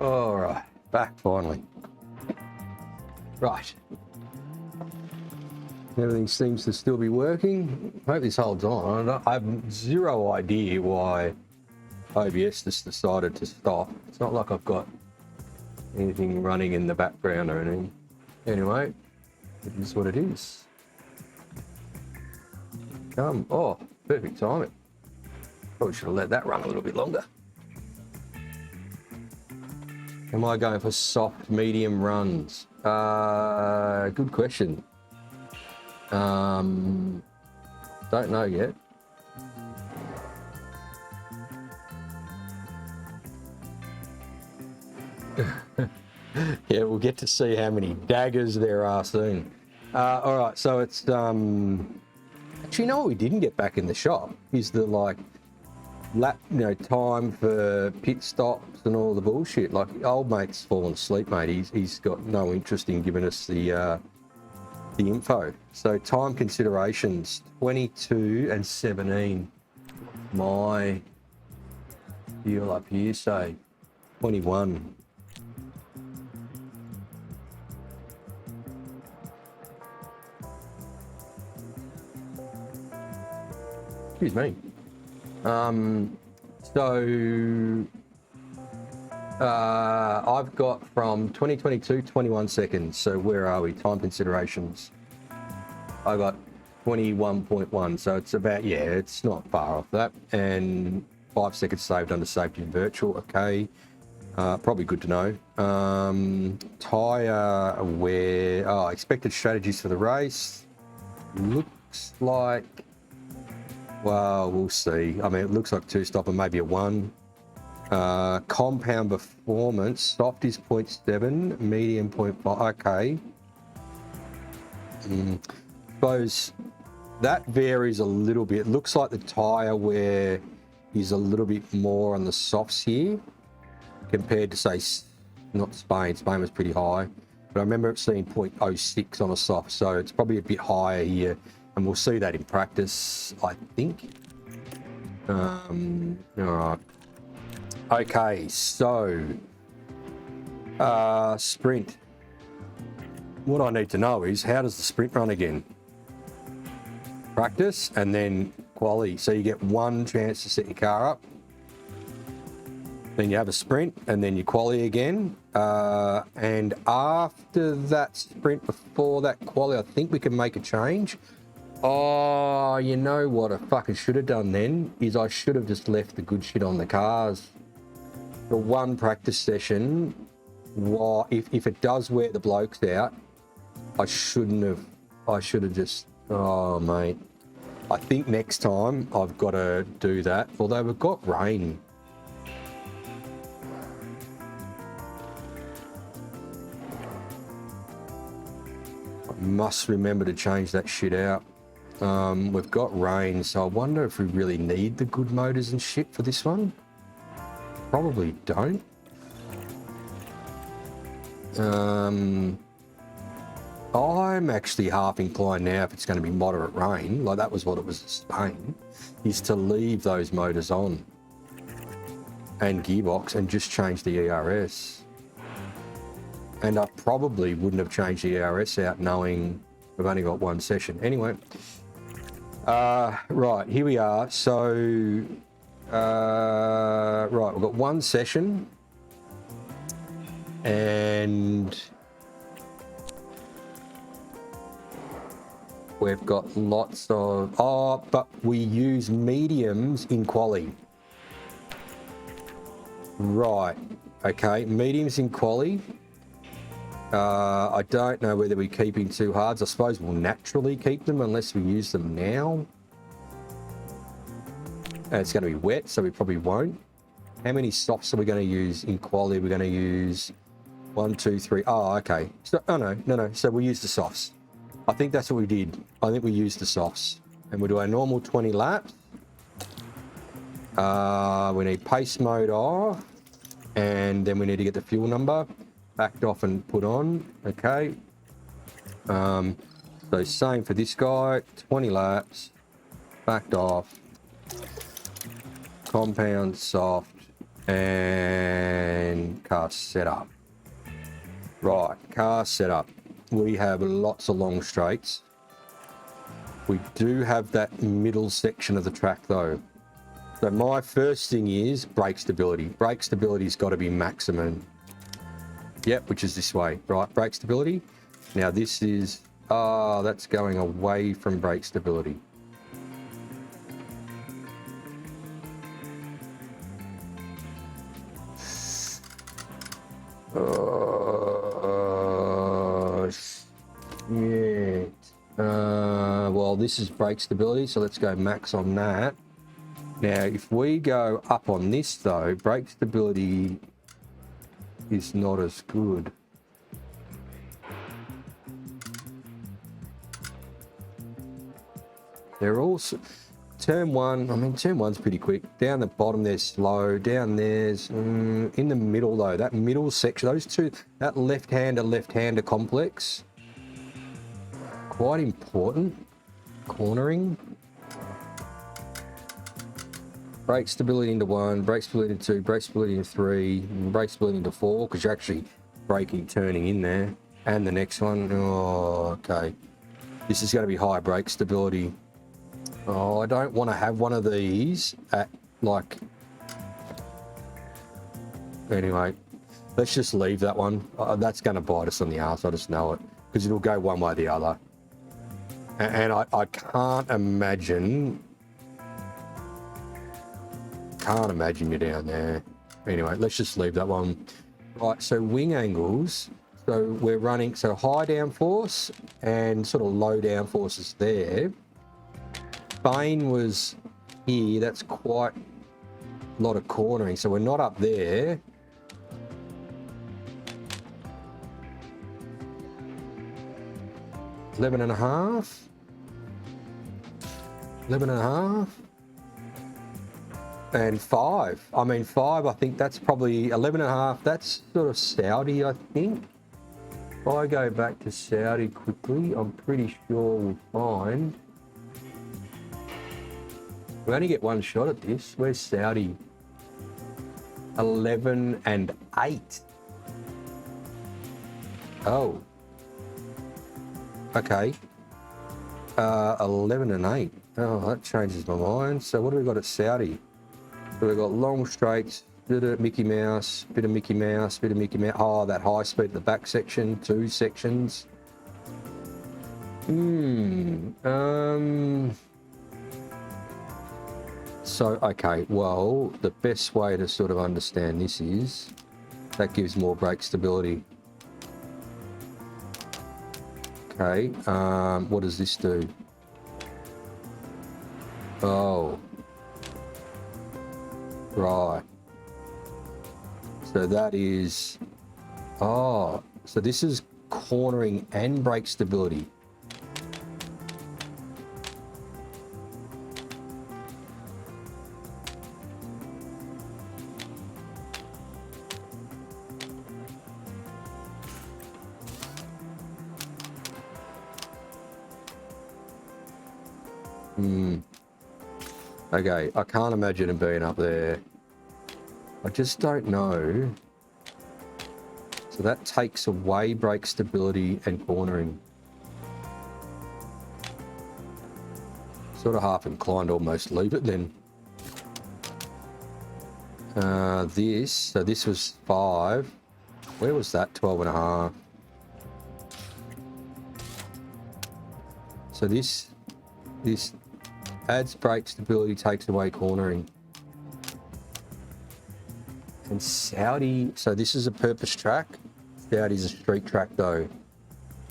All right, back finally. Right. Everything seems to still be working. I hope this holds on. I have zero idea why OBS just decided to stop. It's not like I've got anything running in the background or anything. Anyway, it is what it is. Oh, perfect timing. Probably should have let that run a little bit longer. Am I going for soft, medium runs? Good question. Don't know yet. Yeah, we'll get to see how many daggers there are soon. All right, so it's actually, you know what we didn't get back in the shop is the lap, time for pit stops and all the bullshit. Like, old mate's fallen asleep, mate. He's got no interest in giving us the info. So time considerations 22 and 17. My deal up here say 21. Excuse me. I've got from 2022, 21 seconds. So where are we? Time considerations. I got 21.1. So it's about, it's not far off that. And 5 seconds saved under safety and virtual. Okay. Probably good to know. Tyre wear. Expected strategies for the race. Looks like, well, we'll see. I mean, it looks like 2-stop and maybe a 1. Compound performance, soft is 0.7, medium 0.5. Okay. Suppose that varies a little bit. It looks like the tyre wear is a little bit more on the softs here compared to, say, not Spain. Spain was pretty high, but I remember it seeing 0.06 on a soft, so it's probably a bit higher here, and we'll see that in practice, I think. All right. Okay, so sprint. What I need to know is, how does the sprint run again? Practice and then quali. So you get one chance to set your car up. Then you have a sprint and then you quali again. And after that sprint, before that quali, I think we can make a change. Oh, you know what I fucking should have done then is I should have just left the good shit on the cars. The one practice session, if it does wear the blokes out, I should have just, oh mate. I think next time I've got to do that, although we've got rain. I must remember to change that shit out. We've got rain, so I wonder if we really need the good motors and shit for this one. Probably don't. I'm actually half inclined now, if it's going to be moderate rain, like that was what it was in Spain, is to leave those motors on and gearbox and just change the ERS. And I probably wouldn't have changed the ERS out knowing we've only got one session. Anyway, right, here we are. So, right, we've got one session and we've got lots of, but we use mediums in quali. Right, okay, mediums in quali. I don't know whether we're keeping too hards. I suppose we'll naturally keep them unless we use them now. And it's going to be wet, so we probably won't. How many softs are we going to use in quali? We're going to use 1, 2, 3. Oh, okay. So, oh, no. So we'll use the softs. I think that's what we did. I think we used the softs. And we'll do our normal 20 laps. We need pace mode off. And then we need to get the fuel number backed off and put on. Okay. So same for this guy. 20 laps. Backed off. Compound soft. And car setup. Right, car setup. We have lots of long straights. We do have that middle section of the track though. So my first thing is brake stability. Brake stability's got to be maximum. Yep, which is this way. Right, brake stability. Now this is, that's going away from brake stability. Shit. Well, this is brake stability, so let's go max on that. Now, if we go up on this though, brake stability is not as good. They're also turn one. I mean, turn one's pretty quick. Down the bottom, they're slow. Down there's in the middle though. That middle section, those two, that left-hander complex, quite important. Cornering. Brake stability into 1, brake stability into 2, brake stability into 3, brake stability into 4, because you're actually braking, turning in there. And the next one, oh, okay. This is going to be high brake stability. Oh, I don't want to have one of these at, like... Anyway, let's just leave that one. That's going to bite us on the arse, I just know it. Because it'll go one way or the other. And I can't imagine... Can't imagine you're down there. Anyway, let's just leave that one. Right, so wing angles. So we're running, so high downforce and sort of low downforce is there. Spain was here, that's quite a lot of cornering. So we're not up there. $11.5. $11.5. And 5. I mean, 5, I think that's probably 11.5. That's sort of Saudi, I think. If I go back to Saudi quickly, I'm pretty sure we'll find. We only get one shot at this. Where's Saudi? 11 and 8. Oh. Okay. 11 and 8. Oh, that changes my mind. So what do we got at Saudi? So we've got long straights, bit of Mickey Mouse, bit of Mickey Mouse, bit of Mickey Mouse. Oh, that high speed at the back section, 2 sections. So, okay, well, the best way to sort of understand this is that gives more brake stability. Okay, what does this do? Oh. Right. So that is, oh, so this is cornering and brake stability. Okay, I can't imagine it being up there. I just don't know. So that takes away brake stability and cornering. Sort of half inclined to almost leave it then. So this was 5. Where was that? 12.5. So this adds brake stability, takes away cornering. And Saudi, so this is a purpose track. Saudi's a street track though.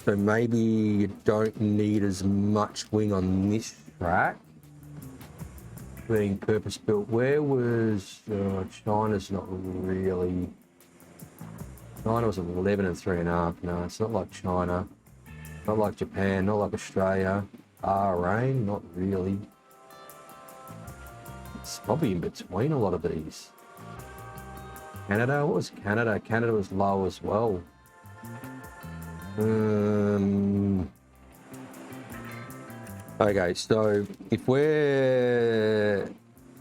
So maybe you don't need as much wing on this track. Being purpose built. Where was, China's not really. China was 11 and 3.5. No, it's not like China. Not like Japan, not like Australia. Bahrain, not really. It's probably in between a lot of these. Canada, what was Canada? Canada was low as well. Okay, so if we're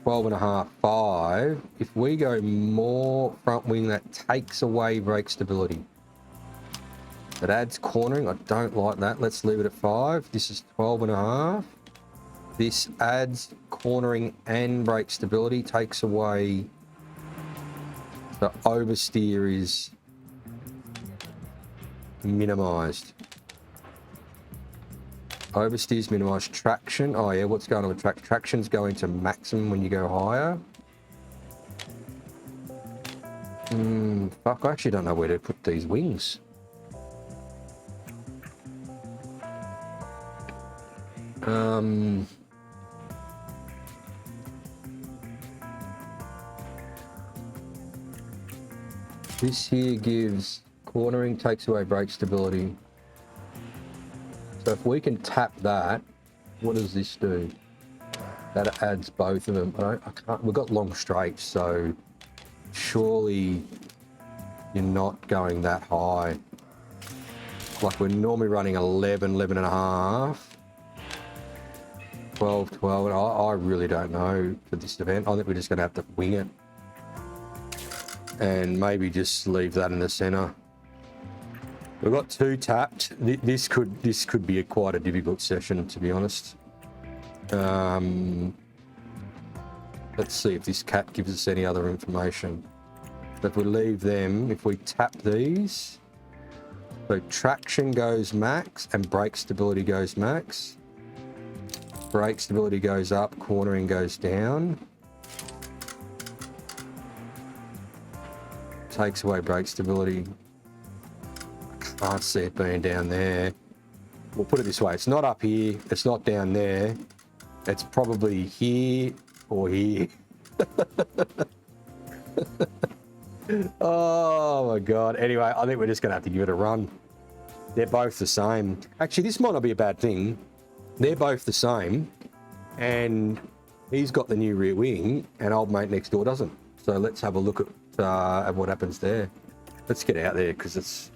12.5, 5, 5, if we go more front wing, that takes away brake stability. It adds cornering. I don't like that. Let's leave it at 5. This is 12.5. This adds cornering and brake stability, takes away. The oversteer is minimized. Oversteer's minimized. Traction. Oh yeah, what's going on with traction? Traction's going to maximum when you go higher. Fuck, I actually don't know where to put these wings. This here gives cornering, takes away brake stability. So if we can tap that, what does this do? That adds both of them. I can't. We've got long straights, so surely you're not going that high. Like we're normally running 11, 11.5, 12, 12. And I really don't know for this event. I think we're just going to have to wing it. And maybe just leave that in the center. We've got 2 tapped. This could be quite a difficult session, to be honest. Let's see if this cat gives us any other information. If we leave them, if we tap these, so traction goes max and brake stability goes max. Brake stability goes up, cornering goes down. Takes away brake stability. I can't see it being down there. We'll put it this way. It's not up here. It's not down there. It's probably here or here. Oh my God. Anyway, I think we're just going to have to give it a run. They're both the same. Actually, this might not be a bad thing. They're both the same. And he's got the new rear wing and old mate next door doesn't. So let's have a look at what happens there. Let's get out there because it's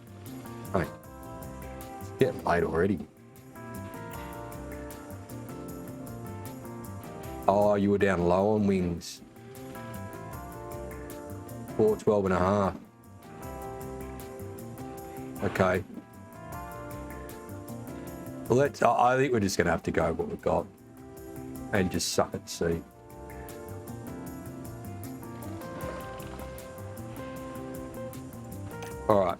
getting late already. Oh, you were down low on wings. 4, 12.5. Okay. Well, I think we're just going to have to go with what we've got and just suck it, see. All right,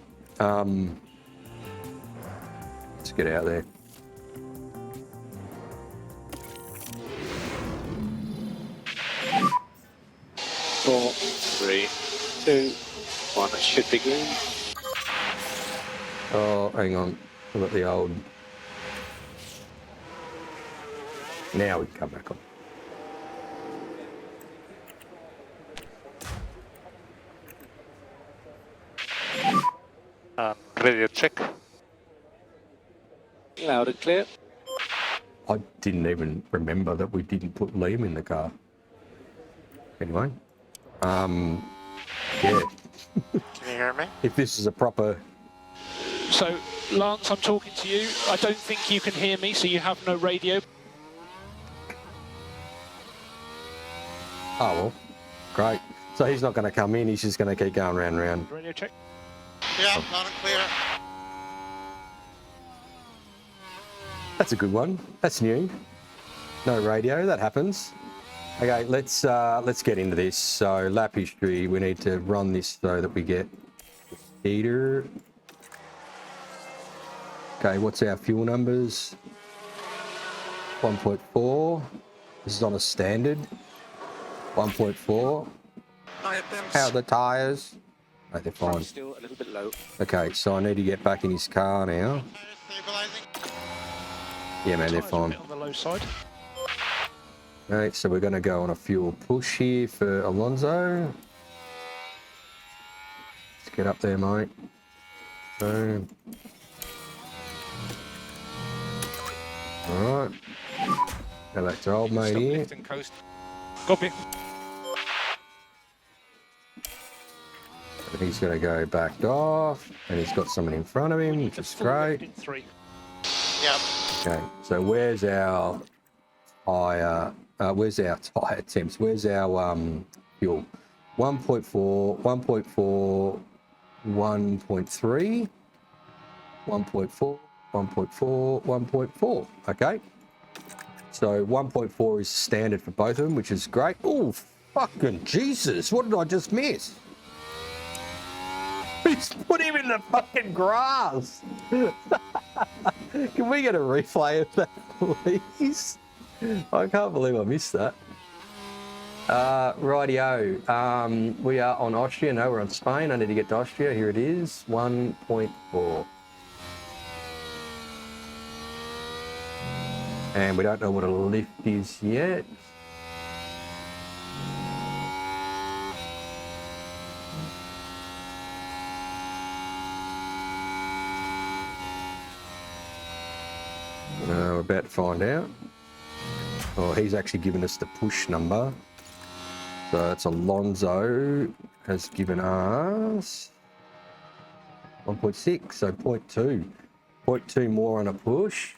let's get out there. Four, 3, 2, 1. It should begin. Oh, hang on. I've got the old. Now we can come back on. Radio check. Loud and clear. I didn't even remember that we didn't put Liam in the car. Anyway, yeah. Can you hear me? If this is a proper... So, Lance, I'm talking to you. I don't think you can hear me, so you have no radio. Oh, well, great. So he's not going to come in, he's just going to keep going round and round. Radio check. Yeah, loud and clear. That's a good one. That's new. No radio, that happens. Okay, let's get into this. So lap history, we need to run this so that we get the speeder. Okay, what's our fuel numbers? 1.4. This is on a standard. 1.4. How are the tyres? No, they're fine. Still a little bit low. Okay, so I need to get back in his car now. Yeah, man, they're Tyres are a fine. bit on the low side. Alright, so we're going to go on a fuel push here for Alonso. Let's get up there, mate. So. Alright. Go back to old mate here. Copy. And he's going to go backed off, and he's got someone in front of him, which is great. In 3. Yep. Okay, so where's our tyre temps? Where's our fuel. 1.4, 1.4, 1.3, 1.4, 1.4, 1.4. Okay. So 1.4 is standard for both of them, which is great. Oh, fucking Jesus. What did I just miss? He's put him in the fucking grass. Can we get a replay of that, please? I can't believe I missed that. Rightio. We are on Austria. No, we're on Spain. I need to get to Austria. Here it is. 1.4. And we don't know what a lift is yet. We're about to find out. Oh, he's actually given us the push number. So that's Alonso has given us 1.6, so 0.2. 0.2 more on a push.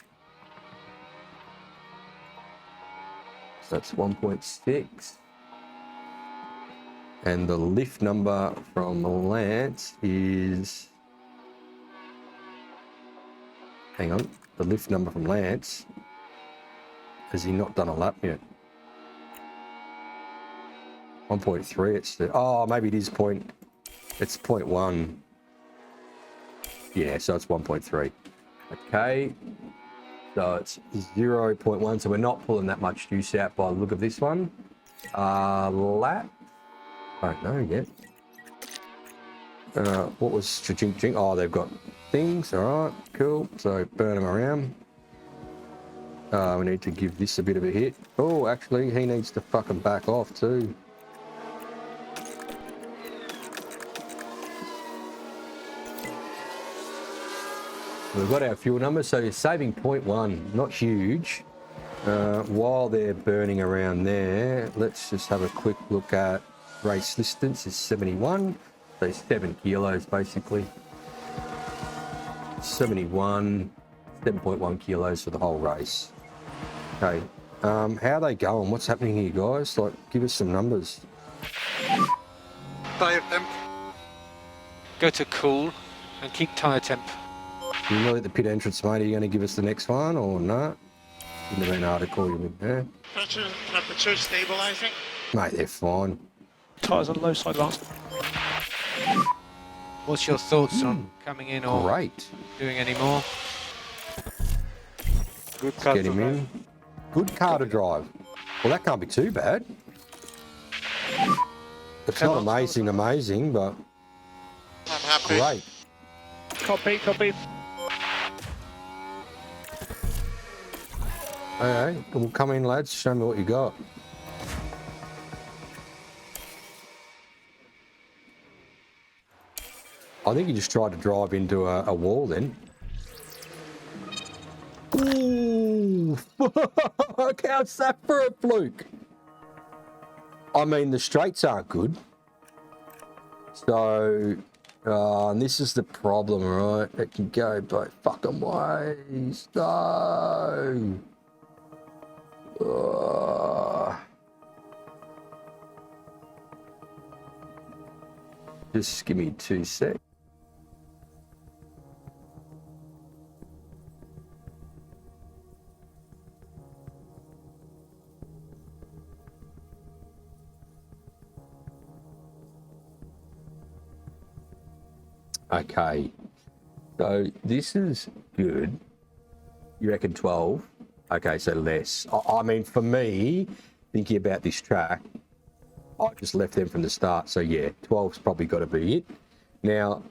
So that's 1.6. And the lift number from Lance is... Hang on. The lift number from Lance, has he not done a lap yet? 1.3, it's the, oh, maybe it is it's 0.1. Yeah, so it's 1.3. Okay, so it's 0.1, so we're not pulling that much juice out by the look of this one. Lap, I don't know yet. What was Ching? Oh, they've got things. All right, cool. So burn them around. We need to give this a bit of a hit. Oh, actually, he needs to fucking back off too. We've got our fuel number, so you're saving 0.1, not huge. While they're burning around there, let's just have a quick look at race distance is 71. So 7 kilos basically. 71, 7.1 kilos for the whole race. Okay, how are they going? What's happening here, guys? Like, give us some numbers. Tire temp. Go to cool and keep tyre temp. You know at the pit entrance, mate, are you going to give us the next one or not? Wouldn't have been hard to call you in there. Temperature stabilizing. Mate, they're fine. Tyres on low side, Lance. What's your thoughts on coming in or Great. doing any more? Good Let's get him in. Good car to drive. Well, that can't be too bad. It's not amazing, but I'm happy. great. Copy. Okay, well, come in, lads. Show me what you got. I think you just tried to drive into a wall then. Ooh, fuck, how's that for a fluke? I mean, the straights aren't good. So, and this is the problem, right? It can go both fucking ways. No. Just give me 2 seconds. Okay, so this is good. You reckon 12? Okay, so less. I mean, for me, thinking about this track, I just left them from the start. So yeah, 12's probably got to be it. Now,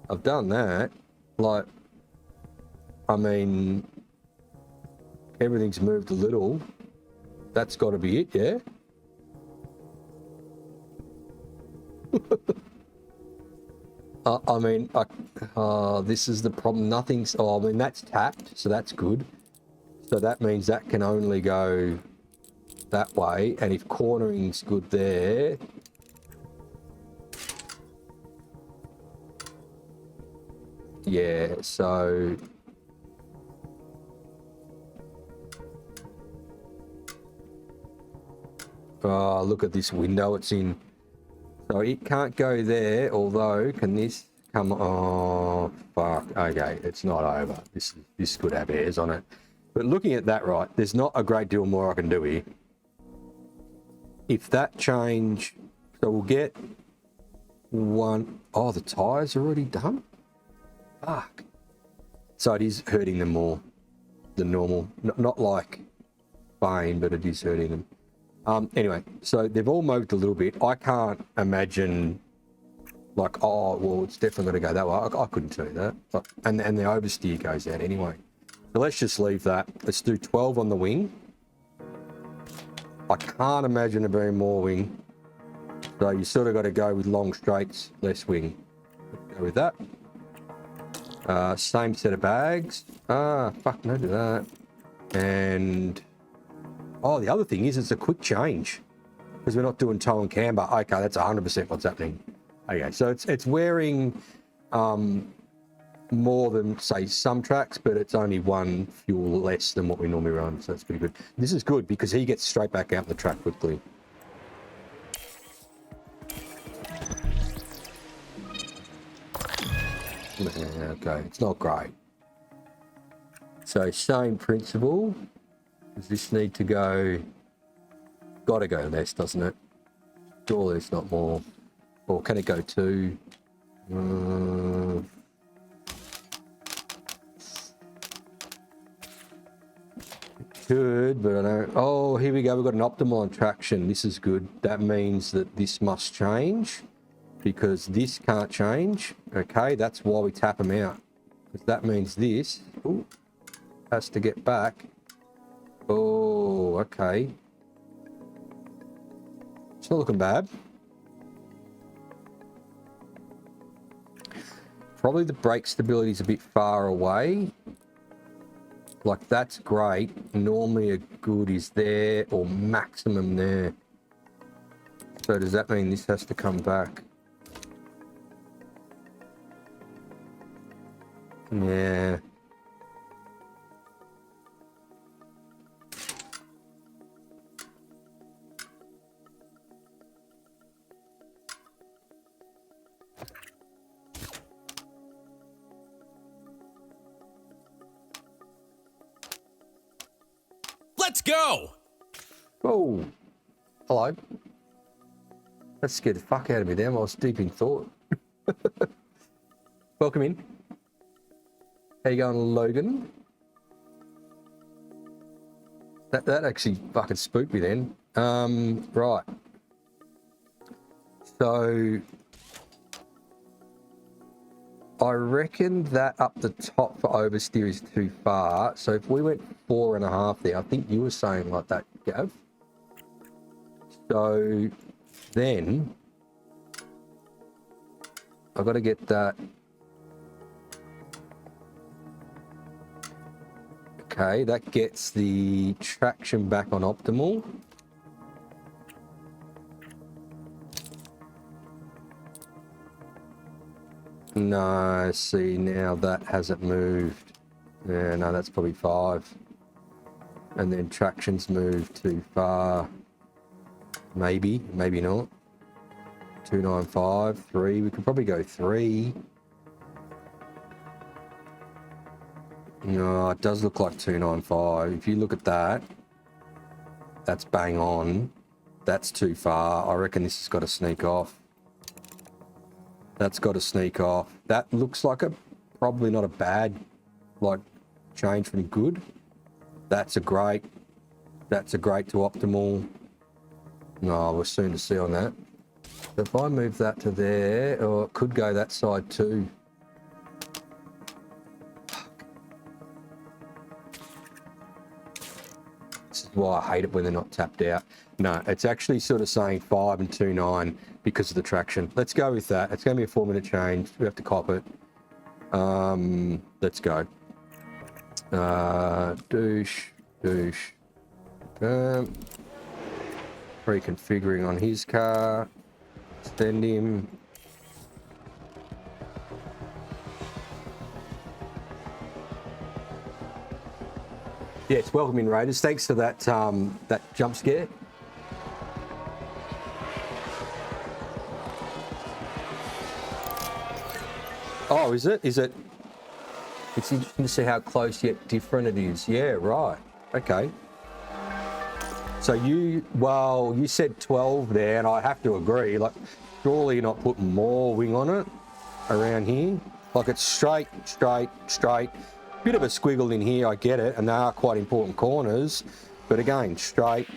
I've done that. Like, I mean, everything's moved a little. That's got to be it, yeah? I mean, this is the problem. Nothing's. Oh, I mean, that's tapped, so that's good. So that means that can only go that way. And if cornering's good there, yeah. So Oh, look at this window it's in. So it can't go there, although, can this come... Oh, fuck. Okay, it's not over. This could have airs on it. But looking at that, right, there's not a great deal more I can do here. If that change... So we'll get one... Oh, the tyres are already done? Fuck. So it is hurting them more than normal. Not like Spain, but it is hurting them. Anyway, so they've all moved a little bit. I can't imagine, like, oh, well, it's definitely going to go that way. I couldn't tell you that. And the oversteer goes out anyway. So let's just leave that. Let's do 12 on the wing. I can't imagine there being more wing. So you sort of got to go with long straights, less wing. Let's go with that. Same set of bags. Fuck, no to that. And... Oh, the other thing is it's a quick change because we're not doing tow and camber. Okay, that's 100% what's happening. Okay, so it's wearing more than, say, some tracks, but it's only one fuel less than what we normally run, so that's pretty good. This is good because he gets straight back out the track quickly. Okay, it's not great. So same principle. Does this need to go? Got to go less, doesn't it? Surely it's not more. Or can it go 2? Could, but I don't. Oh, here we go. We've got an optimal on traction. This is good. That means that this must change because this can't change. Okay, that's why we tap them out. Because that means this has to get back. Oh, okay. It's not looking bad. Probably the brake stability is a bit far away. Like, that's great. Normally a good is there or maximum there. So does that mean this has to come back? Yeah. Let's go! Oh, hello. That scared the fuck out of me then. I was deep in thought. Welcome in. How you going, Logan? That actually fucking spooked me then. Right. So I reckon that up the top for oversteer is too far. So if we went 4.5 there, I think you were saying like that, Gav. So then I've got to get that. Okay, that gets the traction back on optimal. No, see, now that hasn't moved. Yeah, no, that's probably 5. And then traction's moved too far. Maybe, maybe not. 295, 3. We could probably go 3. No, it does look like 295. If you look at that, that's bang on. That's too far. I reckon this has got to sneak off. That's got to sneak off. That looks like probably not a bad, like, change from good. That's a great to optimal. No, we're soon to see on that. So if I move that to there, or it could go that side too. This is why I hate it when they're not tapped out. No, it's actually sort of saying 5 and 2.9 because of the traction. Let's go with that. It's going to be a 4-minute change. We have to cop it. Let's go. Douche. Reconfiguring on his car. Send him. Yes, welcome in, Raiders. Thanks for that that jump scare. Oh, is it? Is it? It's interesting to see how close yet different it is. Yeah, right. Okay. So you said 12 there, and I have to agree. Like, surely you're not putting more wing on it around here. Like, it's straight. Bit of a squiggle in here, I get it, and they are quite important corners. But again, straight,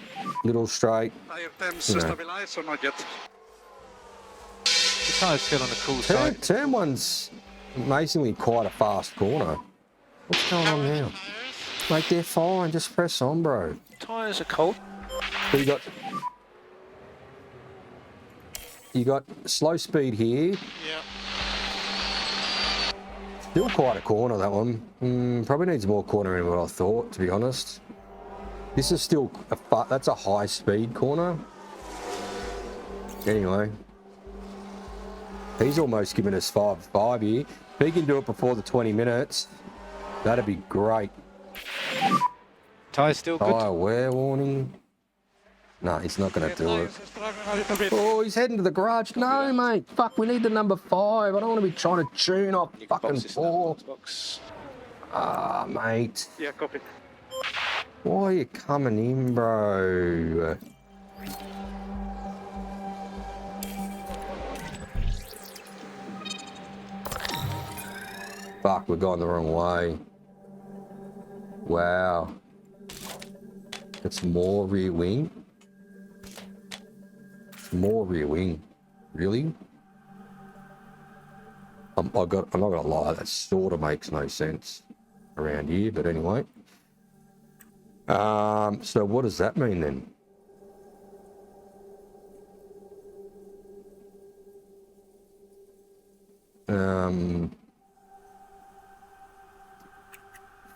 little straight. Tire temps stabilized or not yet? The tyre's still on the cool side. Turn one's amazingly quite a fast corner. What's going on now? Mate, they're fine. Just press on, bro. Tyres are cold. So you got slow speed here. Yeah. Still quite a corner, that one. Probably needs more cornering than what I thought, to be honest. This is still that's a high speed corner. Anyway, he's almost given us 5 here. If he can do it before the 20 minutes, that'd be great. Tyre's still good. Tyre wear warning. No, he's not going to do it. Oh, he's heading to the garage. No, mate. Fuck, we need the number 5. I don't want to be trying to tune off fucking 4. Ah, mate. Yeah, copy. Why are you coming in, bro? Fuck, we're going the wrong way. Wow. It's more rear wing. More rear wing. Really? I'm not gonna lie, that sort of makes no sense around here, but anyway. So what does that mean then?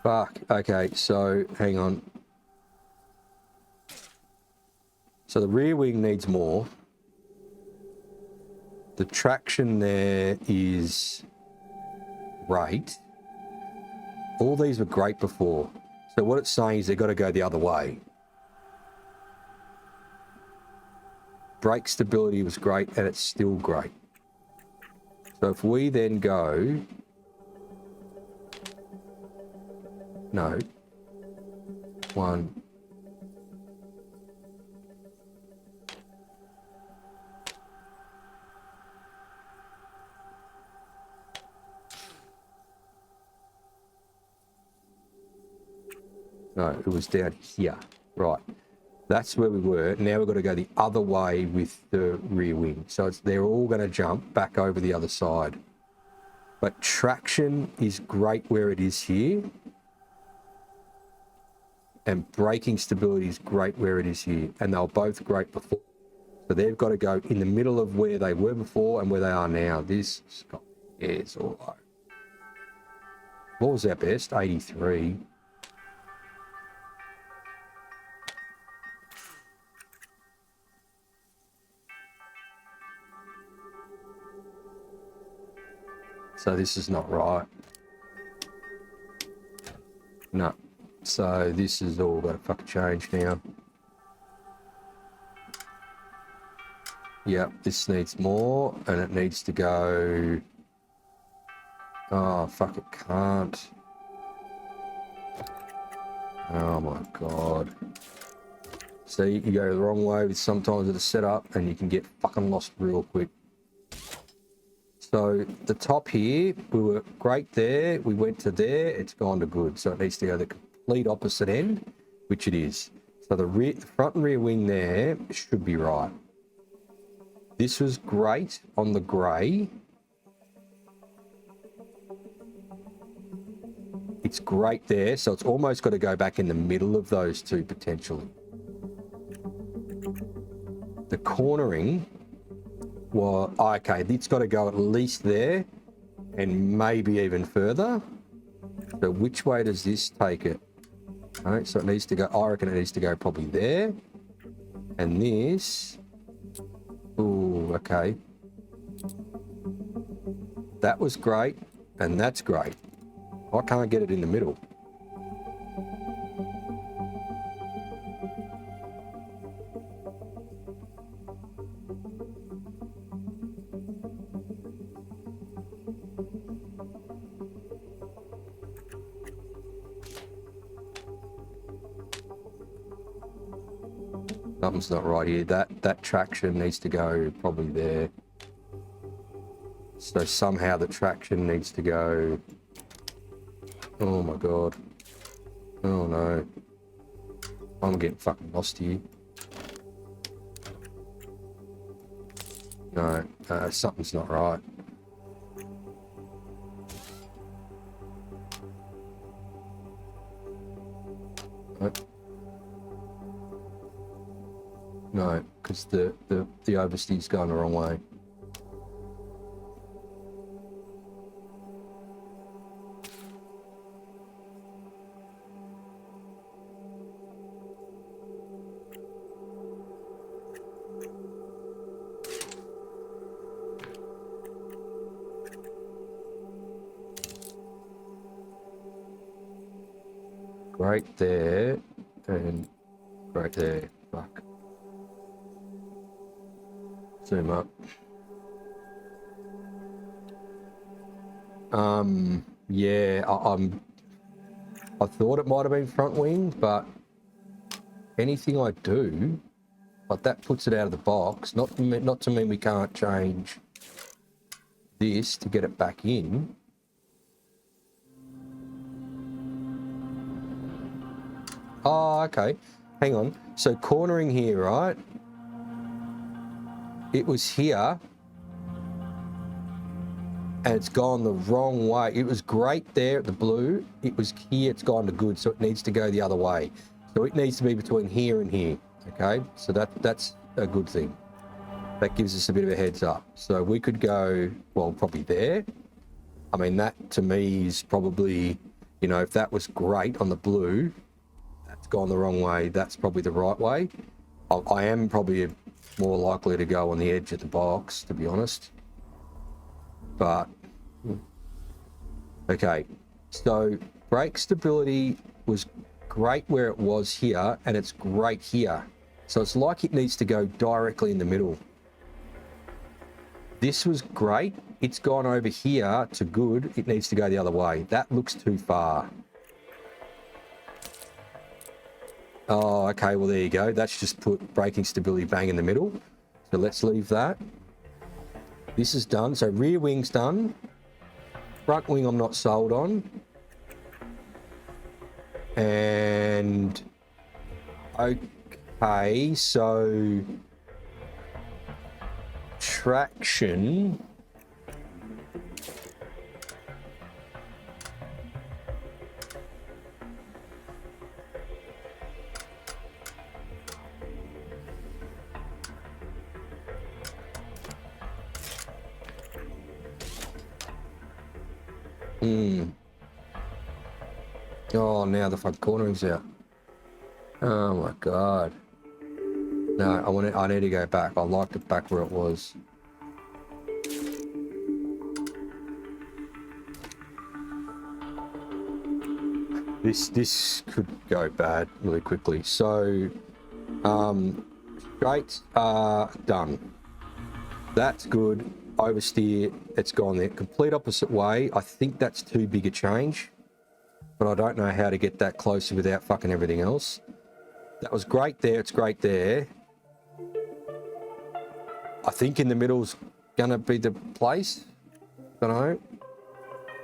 Fuck. Okay, so hang on. So the rear wing needs more. The traction there is great. All these were great before. So what it's saying is they've got to go the other way. Brake stability was great, and it's still great. So if we then go... No. 1. No, it was down here. Right. That's where we were. Now we've got to go the other way with the rear wing. So they're all going to jump back over the other side. But traction is great where it is here. And braking stability is great where it is here. And they were both great before. So they've got to go in the middle of where they were before and where they are now. This is all right. What was our best? 83. So this is not right. No. So this is all got to fucking change now. Yep, this needs more, and it needs to go... Oh, fuck, it can't. Oh my God. See, you go the wrong way with sometimes with the setup, and you can get fucking lost real quick. So the top here, we were great there. We went to there. It's gone to good. So it needs to go the complete opposite end, which it is. So the front and rear wing there should be right. This was great on the grey. It's great there. So it's almost got to go back in the middle of those two potentially. The cornering... Well, okay, it's got to go at least there and maybe even further. So which way does this take it? All right, so it needs to go, I reckon it needs to go probably there. And this, ooh, okay. That was great, and that's great. I can't get it in the middle. something's not right here. That traction needs to go probably there. So somehow the traction needs to go... Oh my god. Oh no. I'm getting fucking lost here. No, something's not right. No, because the oversteer's going the wrong way. Right there, and right there. Fuck. Zoom up. Yeah, I thought it might have been front wing, but anything I do, like that puts it out of the box. Not to mean we can't change this to get it back in. Oh, okay. Hang on. So cornering here, right? It was here. And it's gone the wrong way. It was great there at the blue. It was here, it's gone to good. So it needs to go the other way. So it needs to be between here and here. Okay? So that's a good thing. That gives us a bit of a heads up. So we could go, well, probably there. I mean, that to me is probably, you know, if that was great on the blue, gone the wrong way, that's probably the right way. I am probably more likely to go on the edge of the box, to be honest. But, okay. So, brake stability was great where it was here, and it's great here. So it's like it needs to go directly in the middle. This was great. It's gone over here to good. It needs to go the other way. That looks too far. Oh, okay, well, there you go. That's just put braking stability bang in the middle. So let's leave that. This is done. So rear wing's done. Front wing I'm not sold on. And... okay, so... traction... Oh, now the front cornering's out. Oh my god. No, I need to go back. I liked it back where it was. This could go bad really quickly. So, straights are done. That's good. Oversteer, it's gone the complete opposite way. I think that's too big a change, but I don't know how to get that closer without fucking everything else. That was great there, it's great there. I think in the middle's gonna be the place. Don't know.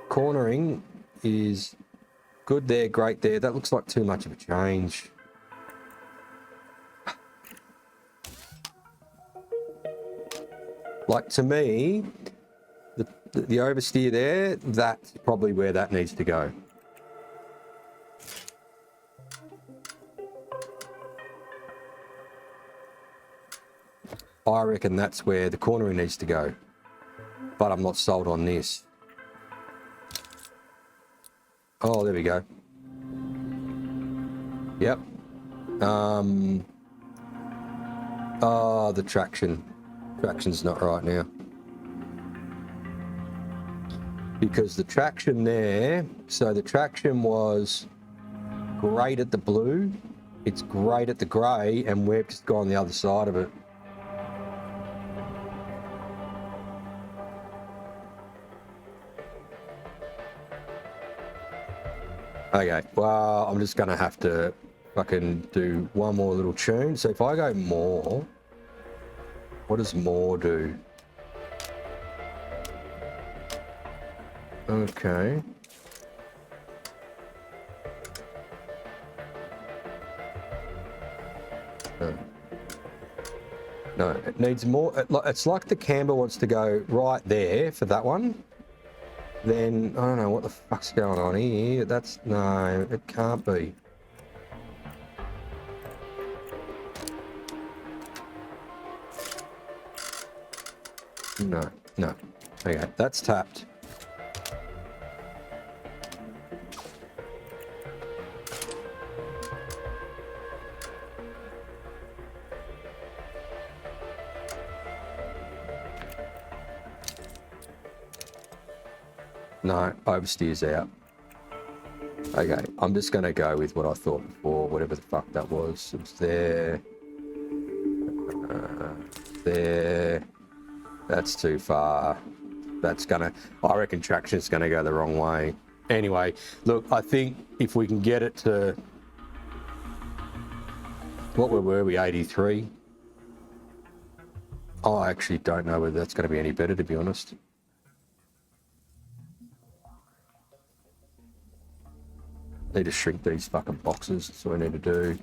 Cornering is good there, great there. That looks like too much of a change. Like, to me, the oversteer there, that's probably where that needs to go. I reckon that's where the cornering needs to go. But I'm not sold on this. Oh, there we go. Yep. Oh, the traction. Traction's not right now. Because the traction there, so the traction was great at the blue, it's great at the grey, and we've just gone the other side of it. Okay, well, I'm just going to have to fucking do one more little tune. So if I go more, what does more do? Okay. No, it needs more. It's like the camber wants to go right there for that one. Then, I don't know what the fuck's going on here. That's, no, it can't be. No, no. Okay, that's tapped. No, oversteer's out. Okay, I'm just going to go with what I thought before, whatever the fuck that was. It was there. There. That's too far. That's going to... I reckon traction's going to go the wrong way. Anyway, look, I think if we can get it to... What were we, 83? I actually don't know whether that's going to be any better, to be honest. Need to shrink these fucking boxes. That's what I need to do.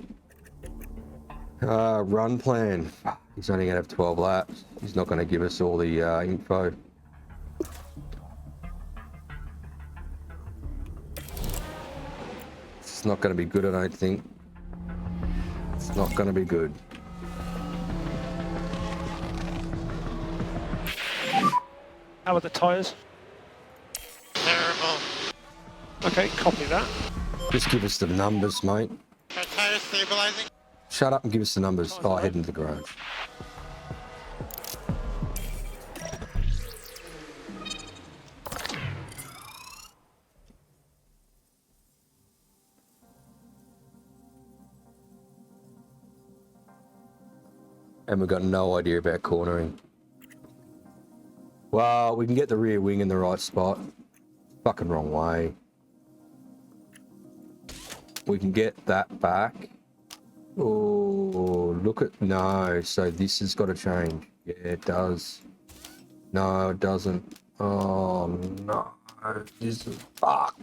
Run plan. He's only going to have 12 laps. He's not going to give us all the info. It's not going to be good, I don't think. It's not going to be good. How are the tyres? Terrible. Okay, copy that. Just give us the numbers, mate. Are tires stabilizing? Shut up and give us the numbers. Oh, head into the garage. And we've got no idea about cornering. Well, we can get the rear wing in the right spot. Fucking wrong way. We can get that back. Oh, look at... No, so this has got to change. Yeah, it does. No, it doesn't. Oh, no. This is fucked.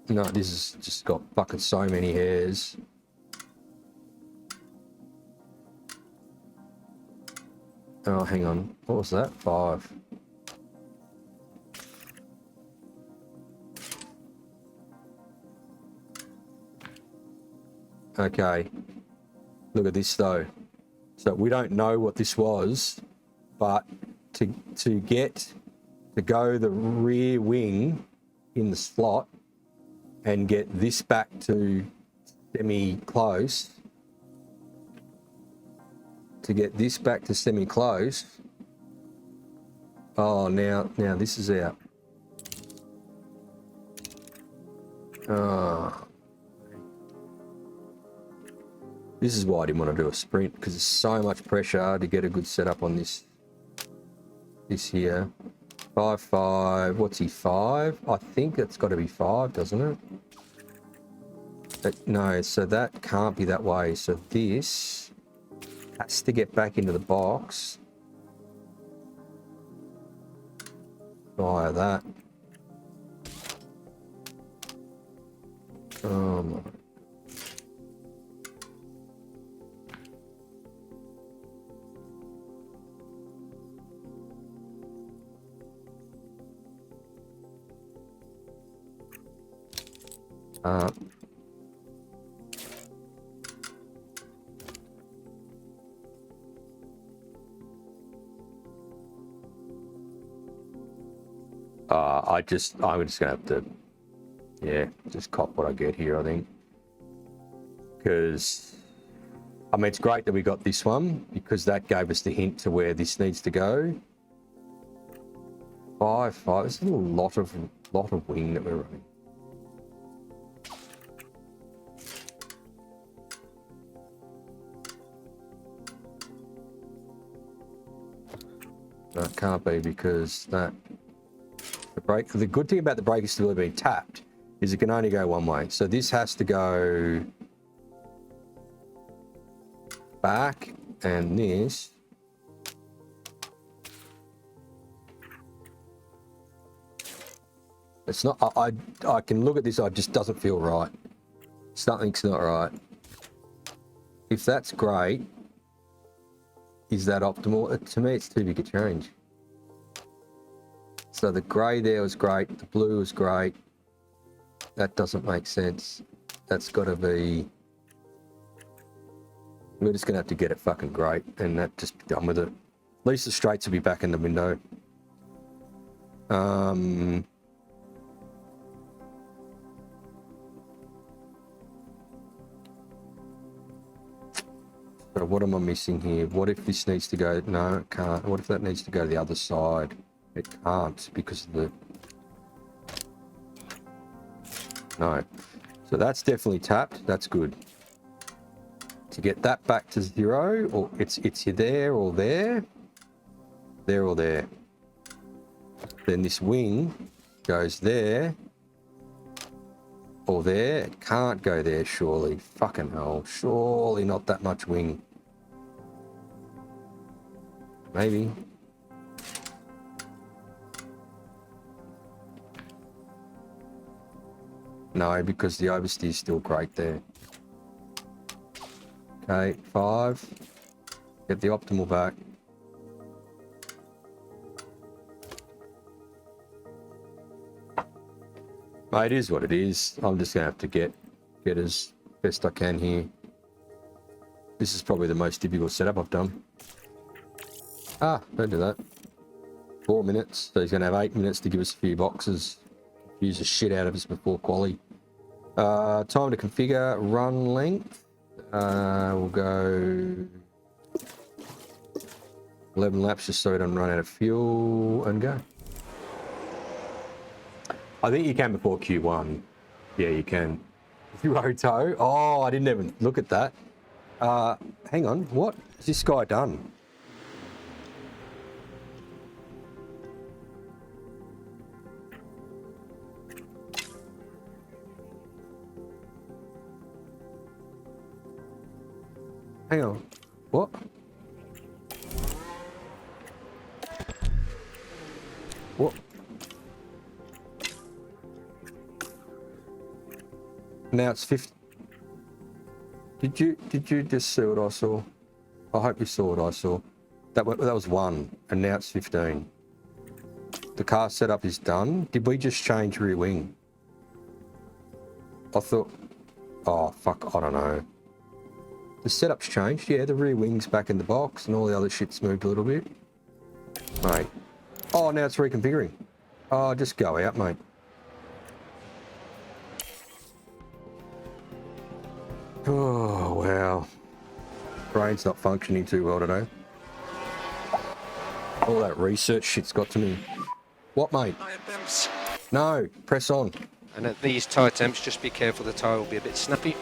No, this has just got fucking so many hairs. Oh, hang on. What was that? 5. Okay. Look at this though. So we don't know what this was, but to go the rear wing in the slot and get this back to semi-close, oh, now this is out. Oh. This is why I didn't want to do a sprint, because there's so much pressure to get a good setup on this here. 5.5, what's he, 5? I think it's got to be 5, doesn't it? But no, so that can't be that way. So this has to get back into the box via that. Oh my. I'm just gonna have to, yeah, just cop what I get here, I think. Because, I mean, it's great that we got this one, because that gave us the hint to where this needs to go. 5.5, there's a lot of wing that we're running. No, it can't be, because that... The good thing about the brake is still being tapped, is it can only go one way. So this has to go back, and this it's not. I can look at this. It just doesn't feel right. Something's not right. If that's great, is that optimal? To me, it's too big a change. So the grey there was great. The blue was great. That doesn't make sense. That's got to be. We're just gonna have to get it fucking great, and that just be done with it. At least the straights will be back in the window. So what am I missing here? What if this needs to go? No, it can't. What if that needs to go to the other side? It can't because of the. No. So that's definitely tapped. That's good. To get that back to 0, or it's there or there, there or there. Then this wing goes there or there. It can't go there, surely. Fucking hell. Surely not that much wing. Maybe. No, because the oversteer is still great there. Okay, 5. Get the optimal back. Mate, it is what it is. I'm just gonna have to get as best I can here. This is probably the most difficult setup I've done. Ah, don't do that. 4 minutes. So he's gonna have 8 minutes to give us a few boxes. Use the shit out of us before quali. Time to configure run length. We'll go 11 laps just so we don't run out of fuel and go. I think you can before Q1. Yeah, you can. Roto. Oh, I didn't even look at that. Hang on. What has this guy done? Hang on. What? What? Now it's 50. Did you just see what I saw? I hope you saw what I saw. That was 1, and now it's 15. The car setup is done. Did we just change rear wing? I thought. Oh fuck! I don't know. The setup's changed. Yeah, the rear wing's back in the box, and all the other shit's moved a little bit. Mate. Oh, now it's reconfiguring. Oh, just go out, mate. Oh, wow. Brain's not functioning too well today. All that research shit's got to me. What, mate? No, press on. And at these tyre temps, just be careful, the tyre will be a bit snappy.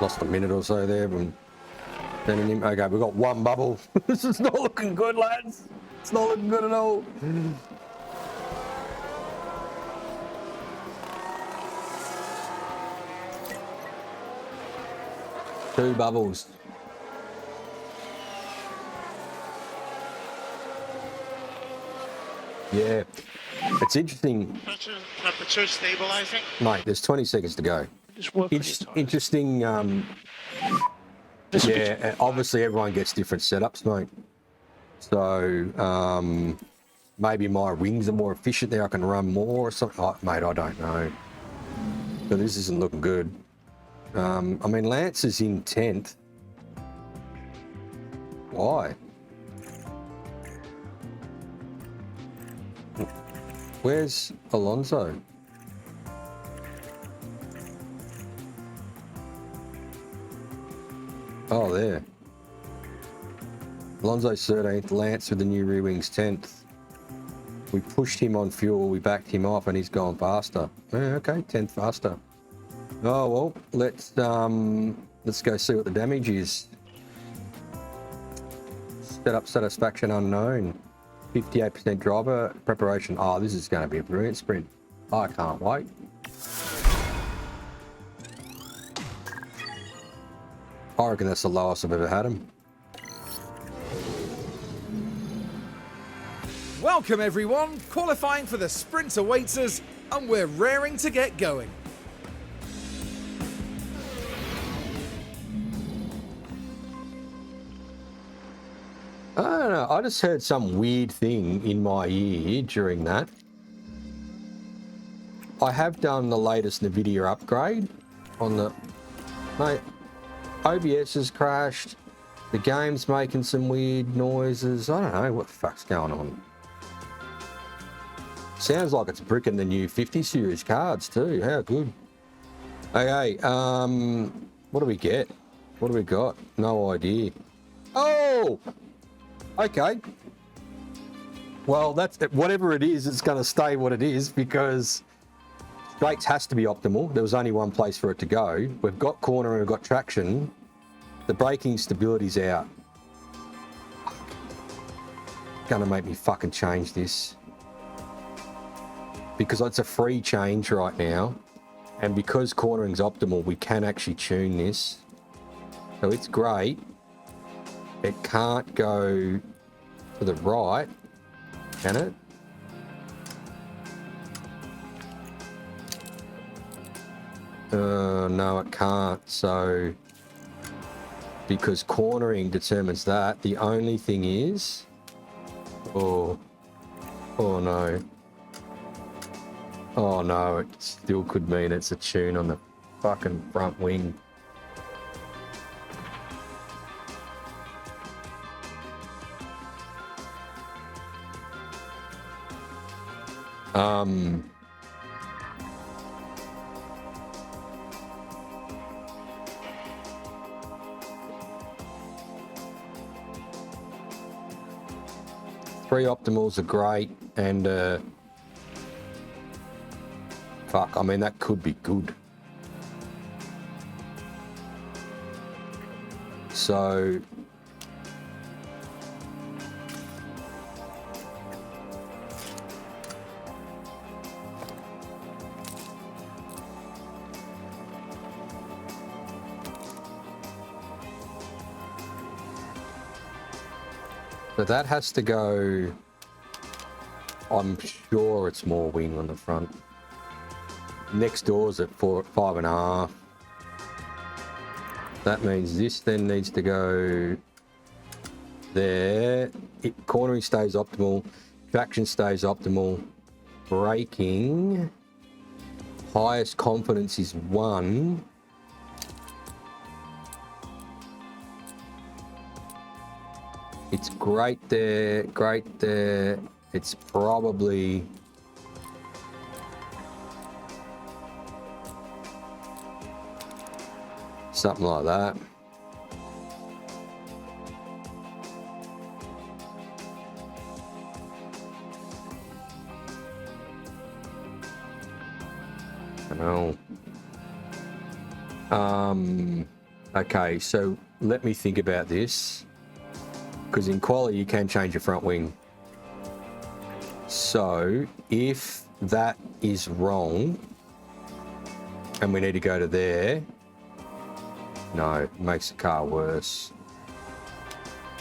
Lost a minute or so there from sending him. Okay, we've got 1 bubble. This is not looking good, lads. It's not looking good at all. Two bubbles. Yeah. It's interesting. Temperature stabilizing. Mate, there's 20 seconds to go. It's interesting. Yeah, obviously everyone gets different setups, mate. So maybe my wings are more efficient there. I can run more or something. Oh, mate, I don't know. But this isn't looking good. I mean, Lance is in 10th. Why? Where's Alonso? Oh, there. Alonso's 13th, Lance with the new rear wings 10th. We pushed him on fuel, we backed him off, and he's gone faster. Okay, 10th faster. Oh well, let's go see what the damage is. Setup satisfaction unknown. 58% driver preparation. Oh, this is going to be a brilliant sprint. I can't wait. I reckon that's the lowest I've ever had him. Welcome everyone, qualifying for the sprint awaits us, and we're raring to get going. I don't know, I just heard some weird thing in my ear during that. I have done the latest NVIDIA upgrade on the... Mate, OBS has crashed, the game's making some weird noises, I don't know what the fuck's going on. Sounds like it's bricking the new 50 series cards too, how good. Okay, what do we get? What do we got? No idea. Oh! Okay. Well, that's whatever it is, it's going to stay what it is because straights has to be optimal. There was only one place for it to go. We've got corner and we've got traction. The braking stability's out. Gonna make me fucking change this because it's a free change right now, and because cornering's optimal, we can actually tune this. So it's great. It can't go to the right, can it? No, it can't. So, because cornering determines that, the only thing is... Oh no. Oh no, it still could mean it's a tune on the fucking front wing. Three optimals are great, and fuck, I mean that could be good. So that has to go. I'm sure it's more wing on the front. Next door's at 5.5. That means this then needs to go there. Cornering stays optimal, traction stays optimal, braking, highest confidence is 1. It's great there, great there. It's probably... something like that. I know. Okay, so let me think about this. Because in quali you can change your front wing. So if that is wrong and we need to go to there, no, it makes the car worse.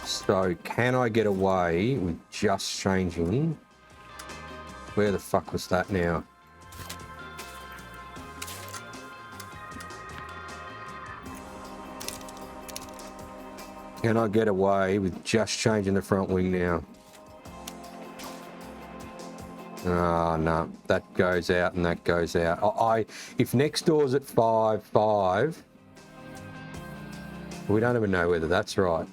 So can I get away with just changing? Where the fuck was that now? Can I get away with just changing the front wing now? Oh, no, that goes out and that goes out. If next door's at 5.5, we don't even know whether that's right.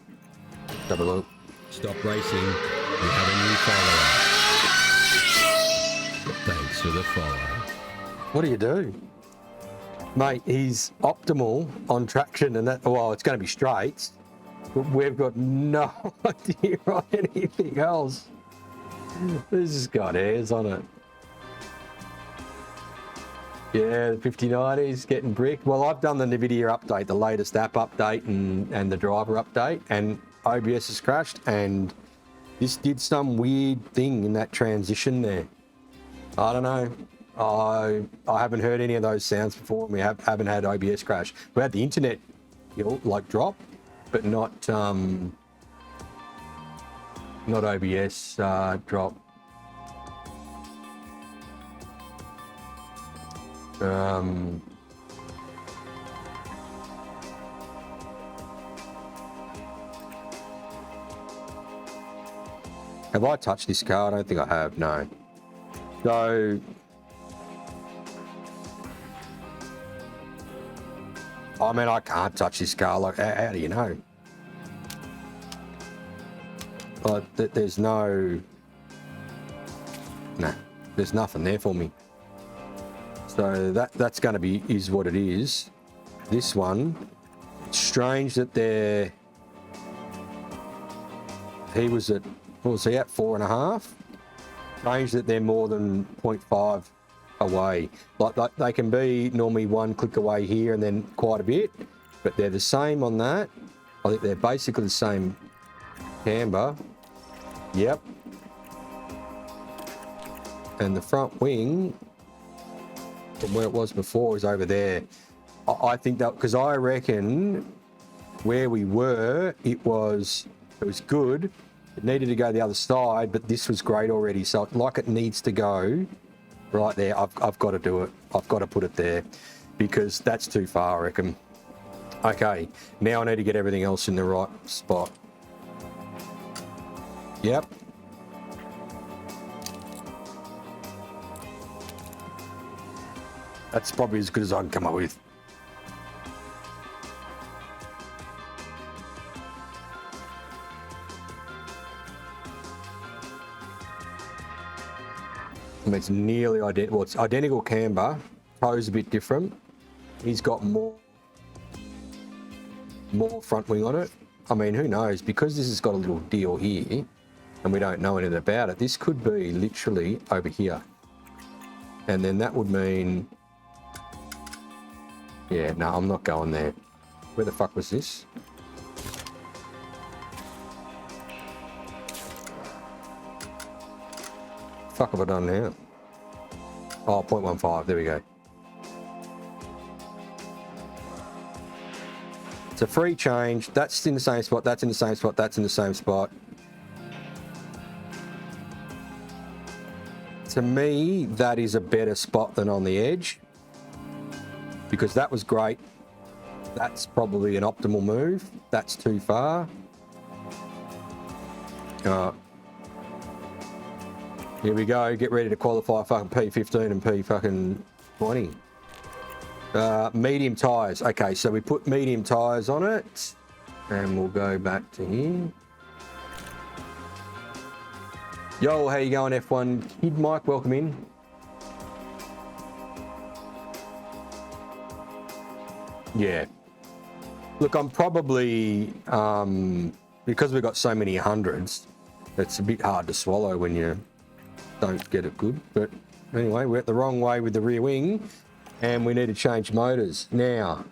Have a look. Stop racing. We have a new follower. Thanks for the follow. What do you do? Mate, he's optimal on traction and that, well, it's going to be straights. But we've got no idea on anything else. This has got airs on it. Yeah, the 5090's getting bricked. Well, I've done the NVIDIA update, the latest app update and the driver update, and OBS has crashed, and This did some weird thing in that transition there. I don't know. I haven't heard any of those sounds before. We haven't had OBS crash. We had the internet, like drop, but not OBS drop. Have I touched this car? I don't think I have, no. So, I mean, I can't touch this car. Like, how do you know? Like, there's no... Nah, there's nothing there for me. So that's going to be, is what it is. This one, it's strange that they're... He was at, what was he at, 4.5? Strange that they're more than 0.5 away. Like they can be normally one click away here and then quite a bit, but they're the same on that. I think they're basically the same camber. Yep. And the front wing, from where it was before, is over there. I think that, because I reckon where we were, it was good. It needed to go the other side, but this was great already. So like it needs to go right there. I've got to do it. I've got to put it there because that's too far, I reckon. Okay, now I need to get everything else in the right spot. Yep. That's probably as good as I can come up with. I mean, it's nearly identical. Well, it's identical camber. Toe's a bit different. He's got more front wing on it. I mean, who knows? Because this has got a little deal here, and we don't know anything about it, this could be literally over here. And then that would mean... Yeah, no, I'm not going there. Where the fuck was this? Fuck have I done now? Oh, 0.15, there we go. It's a free change. That's in the same spot, that's in the same spot, that's in the same spot. To me, that is a better spot than on the edge, because that was great. That's probably an optimal move. That's too far. Here we go. Get ready to qualify fucking P15 and P fucking 20. Medium tyres. Okay, so we put medium tyres on it, and we'll go back to here. Yo, how you going, F1 Kid Mike? Welcome in. Yeah. Look, I'm probably, because we've got so many hundreds, it's a bit hard to swallow when you don't get it good. But anyway, we're at the wrong way with the rear wing, and we need to change motors. Now,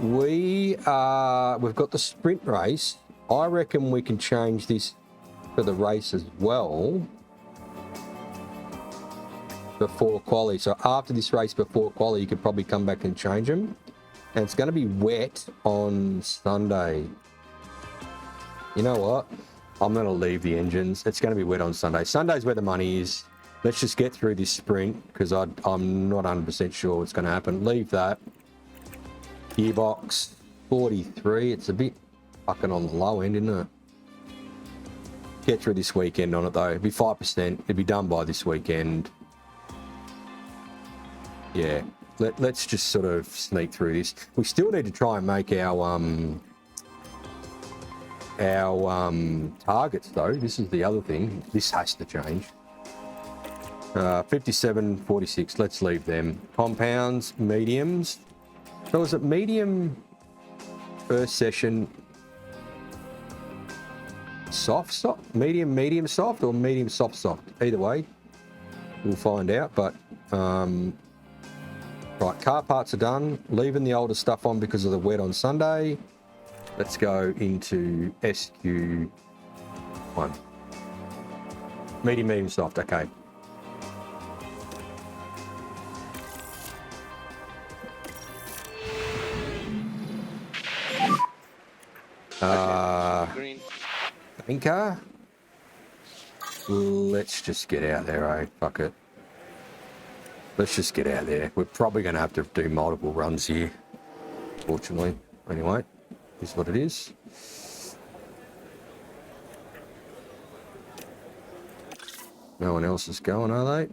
we've got the sprint race. I reckon we can change this for the race as well before quali. So after this race, before quali, you could probably come back and change them. And it's going to be wet on Sunday. You know what? I'm going to leave the engines. It's going to be wet on Sunday. Sunday's where the money is. Let's just get through this sprint, because I'm not 100% sure what's going to happen. Leave that. Gearbox 43. It's a bit fucking on the low end, isn't it? Get through this weekend on it though. It'd be 5%. It'd be done by this weekend. Yeah. Let's just sort of sneak through this. We still need to try and make our targets though. This is the other thing. This has to change. 57, 46. Let's leave them. Compounds, mediums. So is it medium first session? Soft, medium soft, or medium soft? Either way, we'll find out. But right, car parts are done. Leaving the older stuff on because of the wet on Sunday. Let's go into SQ1. Medium, soft, okay. Green. Anchor. Let's just get out there, eh? Fuck it. Let's just get out there. We're probably going to have to do multiple runs here, fortunately. Anyway, this is what it is. No one else is going, are they?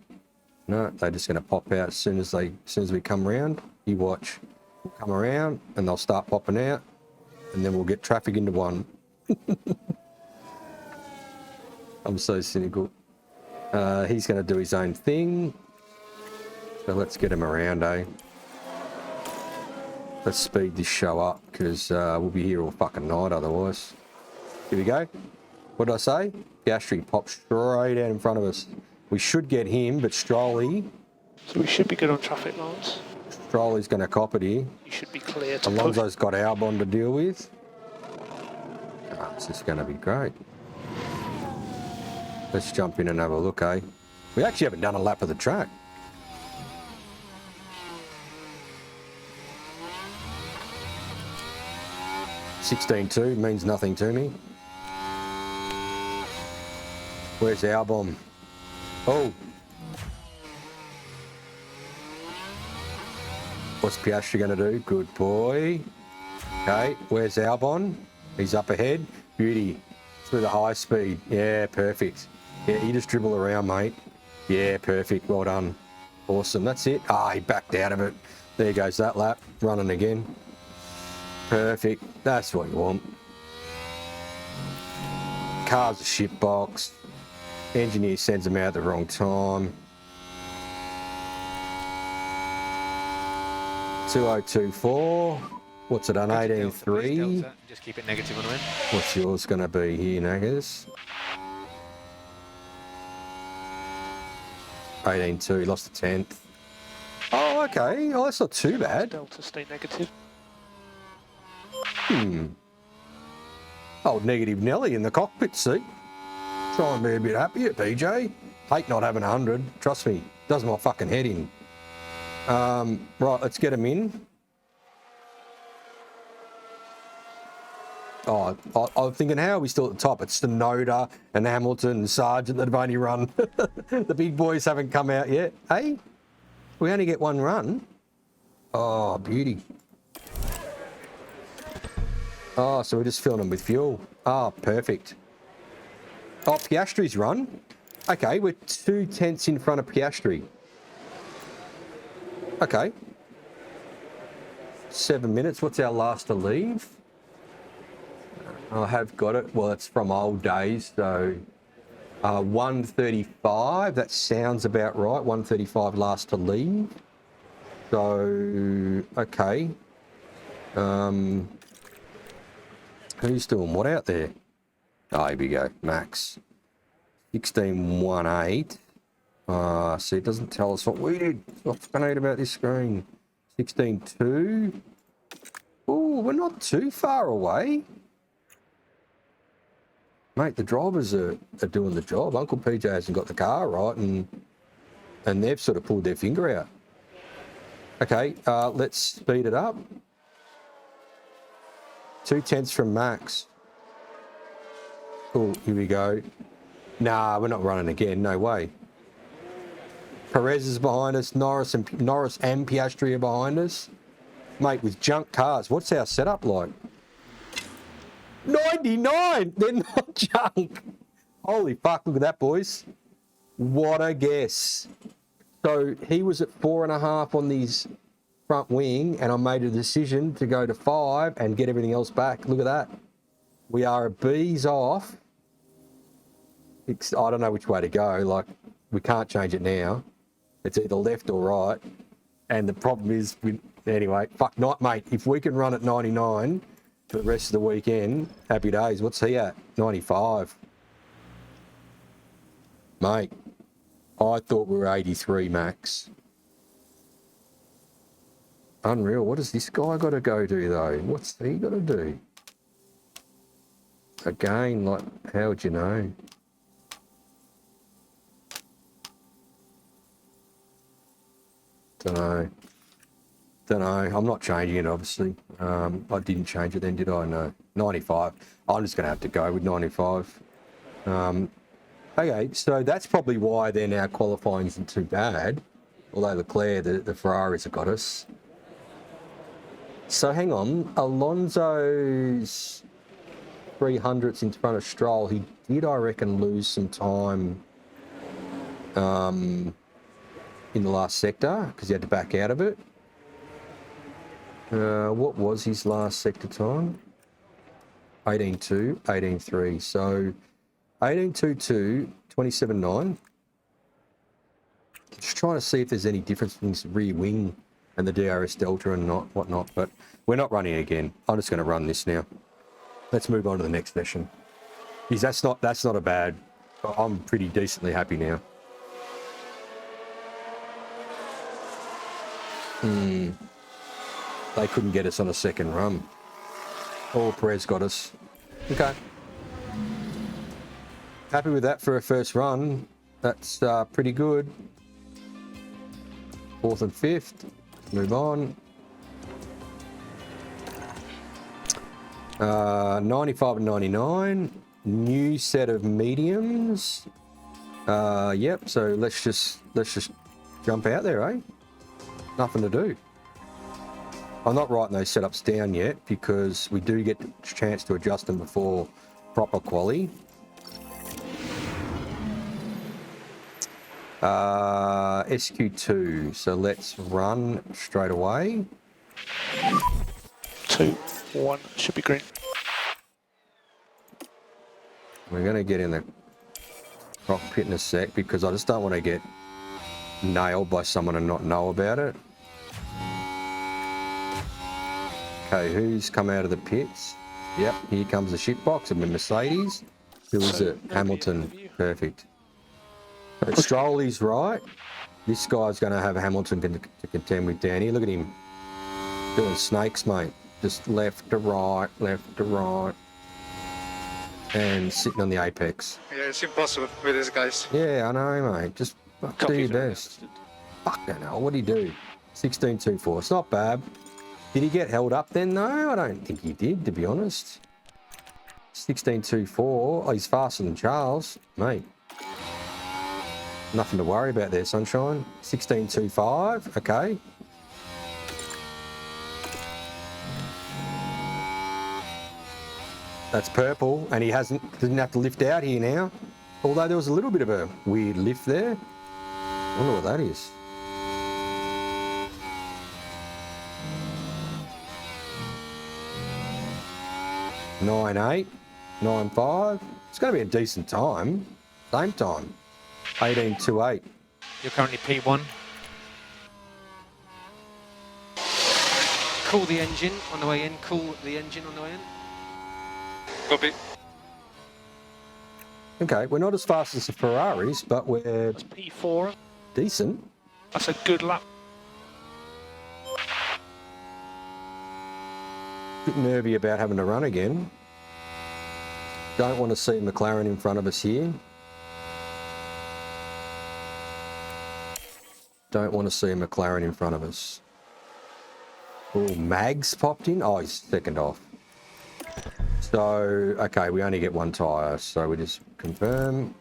No, they're just going to pop out as soon as we come around. You watch. We'll come around and they'll start popping out, and then we'll get traffic into one. I'm so cynical. He's going to do his own thing. So let's get him around, eh? Let's speed this show up, because we'll be here all fucking night otherwise. Here we go. What did I say? Piastri pops straight out in front of us. We should get him, but Strolley... So we should be good on traffic lines. Strolley's going to cop it here. You should be clear to Alonso's got Albon to deal with. Oh, this is going to be great. Let's jump in and have a look, eh? We actually haven't done a lap of the track. $16.2 means nothing to me. Where's Albon? Oh. What's Piastri going to do? Good boy. Okay, where's Albon? He's up ahead. Beauty. Through the high speed. Yeah, perfect. Yeah, you just dribble around, mate. Yeah, perfect. Well done. Awesome. That's it. Ah, he backed out of it. There goes that lap. Running again. Perfect. That's what you want. Car's a shit box. Engineer sends them out at the wrong time. 2024. What's it on? 18.3. Just keep it negative on the win. What's yours going to be here, Naggers? 18.2. Lost the 10th. Oh, okay. Oh, that's not too bad. Delta stay negative. Old negative Nelly in the cockpit seat. Try and be a bit happier, PJ. Hate not having 100. Trust me, does my fucking head in. Right, let's get him in. Oh, I'm thinking, how are we still at the top? It's Tsunoda and Hamilton and Sargent that have only run. The big boys haven't come out yet. Hey, we only get one run. Oh, beauty. Oh, so we're just filling them with fuel. Oh, perfect. Oh, Piastri's run. Okay, we're 2 tenths in front of Piastri. Okay. 7 minutes. What's our last to leave? I have got it. Well, it's from old days, so 1:35. That sounds about right. 1:35 last to leave. So, okay. Who's doing what out there? Oh, here we go. Max. 16.18. See, it doesn't tell us what we did. What's going on about this screen? 16.2. Oh, we're not too far away. Mate, the drivers are doing the job. Uncle PJ hasn't got the car right, and they've sort of pulled their finger out. Okay, let's speed it up. 2 tenths from Max. Oh, here we go. Nah, we're not running again. No way. Perez is behind us. Norris and Piastri are behind us. Mate, with junk cars, what's our setup like? 99! They're not junk. Holy fuck, look at that, boys. What a guess. So he was at 4.5 on these front wing, and I made a decision to go to 5 and get everything else back. Look at that. We are a B's off. I don't know which way to go. Like, we can't change it now. It's either left or right. And the problem is, anyway, fuck not, mate. If we can run at 99 for the rest of the weekend, happy days. What's he at? 95. Mate, I thought we were 83 max. Unreal. What has this guy got to go do, though? What's he got to do? again, like, how would you know? Don't know. I'm not changing it, obviously. I didn't change it then, did I? No. 95. I'm just going to have to go with 95. Okay, so that's probably why then our qualifying isn't too bad. Although Leclerc, the Ferraris have got us. So hang on, Alonso's 300s in front of Stroll. He did, I reckon, lose some time in the last sector because he had to back out of it. What was his last sector time? 18.2, 18.3. So 18.22, 27.9. Just trying to see if there's any difference between this rear wing and the DRS Delta and whatnot, but we're not running again. I'm just going to run this now. Let's move on to the next session. Because that's not a bad. I'm pretty decently happy now. They couldn't get us on a second run. Oh, Perez got us. Okay. Happy with that for a first run. That's pretty good. 4th and 5th. Move on. 95 and 99. New set of mediums. Yep. So let's just jump out there, eh? Nothing to do. I'm not writing those setups down yet because we do get the chance to adjust them before proper quali. SQ2, so let's run straight away. 2, 1, should be green. We're going to get in the cockpit in a sec because I just don't want to get nailed by someone and not know about it. Okay, who's come out of the pits? Yep, here comes the shitbox of the Mercedes. Who is it? Hamilton. Perfect. So Strolley's right. This guy's going to have Hamilton to contend with down here. Look at him doing snakes, mate. Just left to right, left to right. And sitting on the apex. Yeah, it's impossible with these guys. Yeah, I know, mate. Just do your best. Fucking hell, what did he do? 16.24. It's not bad. Did he get held up then? No, I don't think he did, to be honest. 16.24. Oh, he's faster than Charles, mate. Nothing to worry about there, sunshine. 16.25. Okay. That's purple, and he didn't have to lift out here now. Although there was a little bit of a weird lift there. I wonder what that is. Nine 8, 9.5. It's going to be a decent time. Same time. 18.28. You're currently P1. Cool the engine on the way in. Cool the engine on the way in. Copy. Okay, we're not as fast as the Ferraris, but we're That's P4. decent. That's a good lap. Bit nervy about having to run again. Don't want to see McLaren in front of us here. Don't want to see a McLaren in front of us. Oh, Mags popped in. Oh, he's second off. So, okay, we only get one tyre, so we just confirm.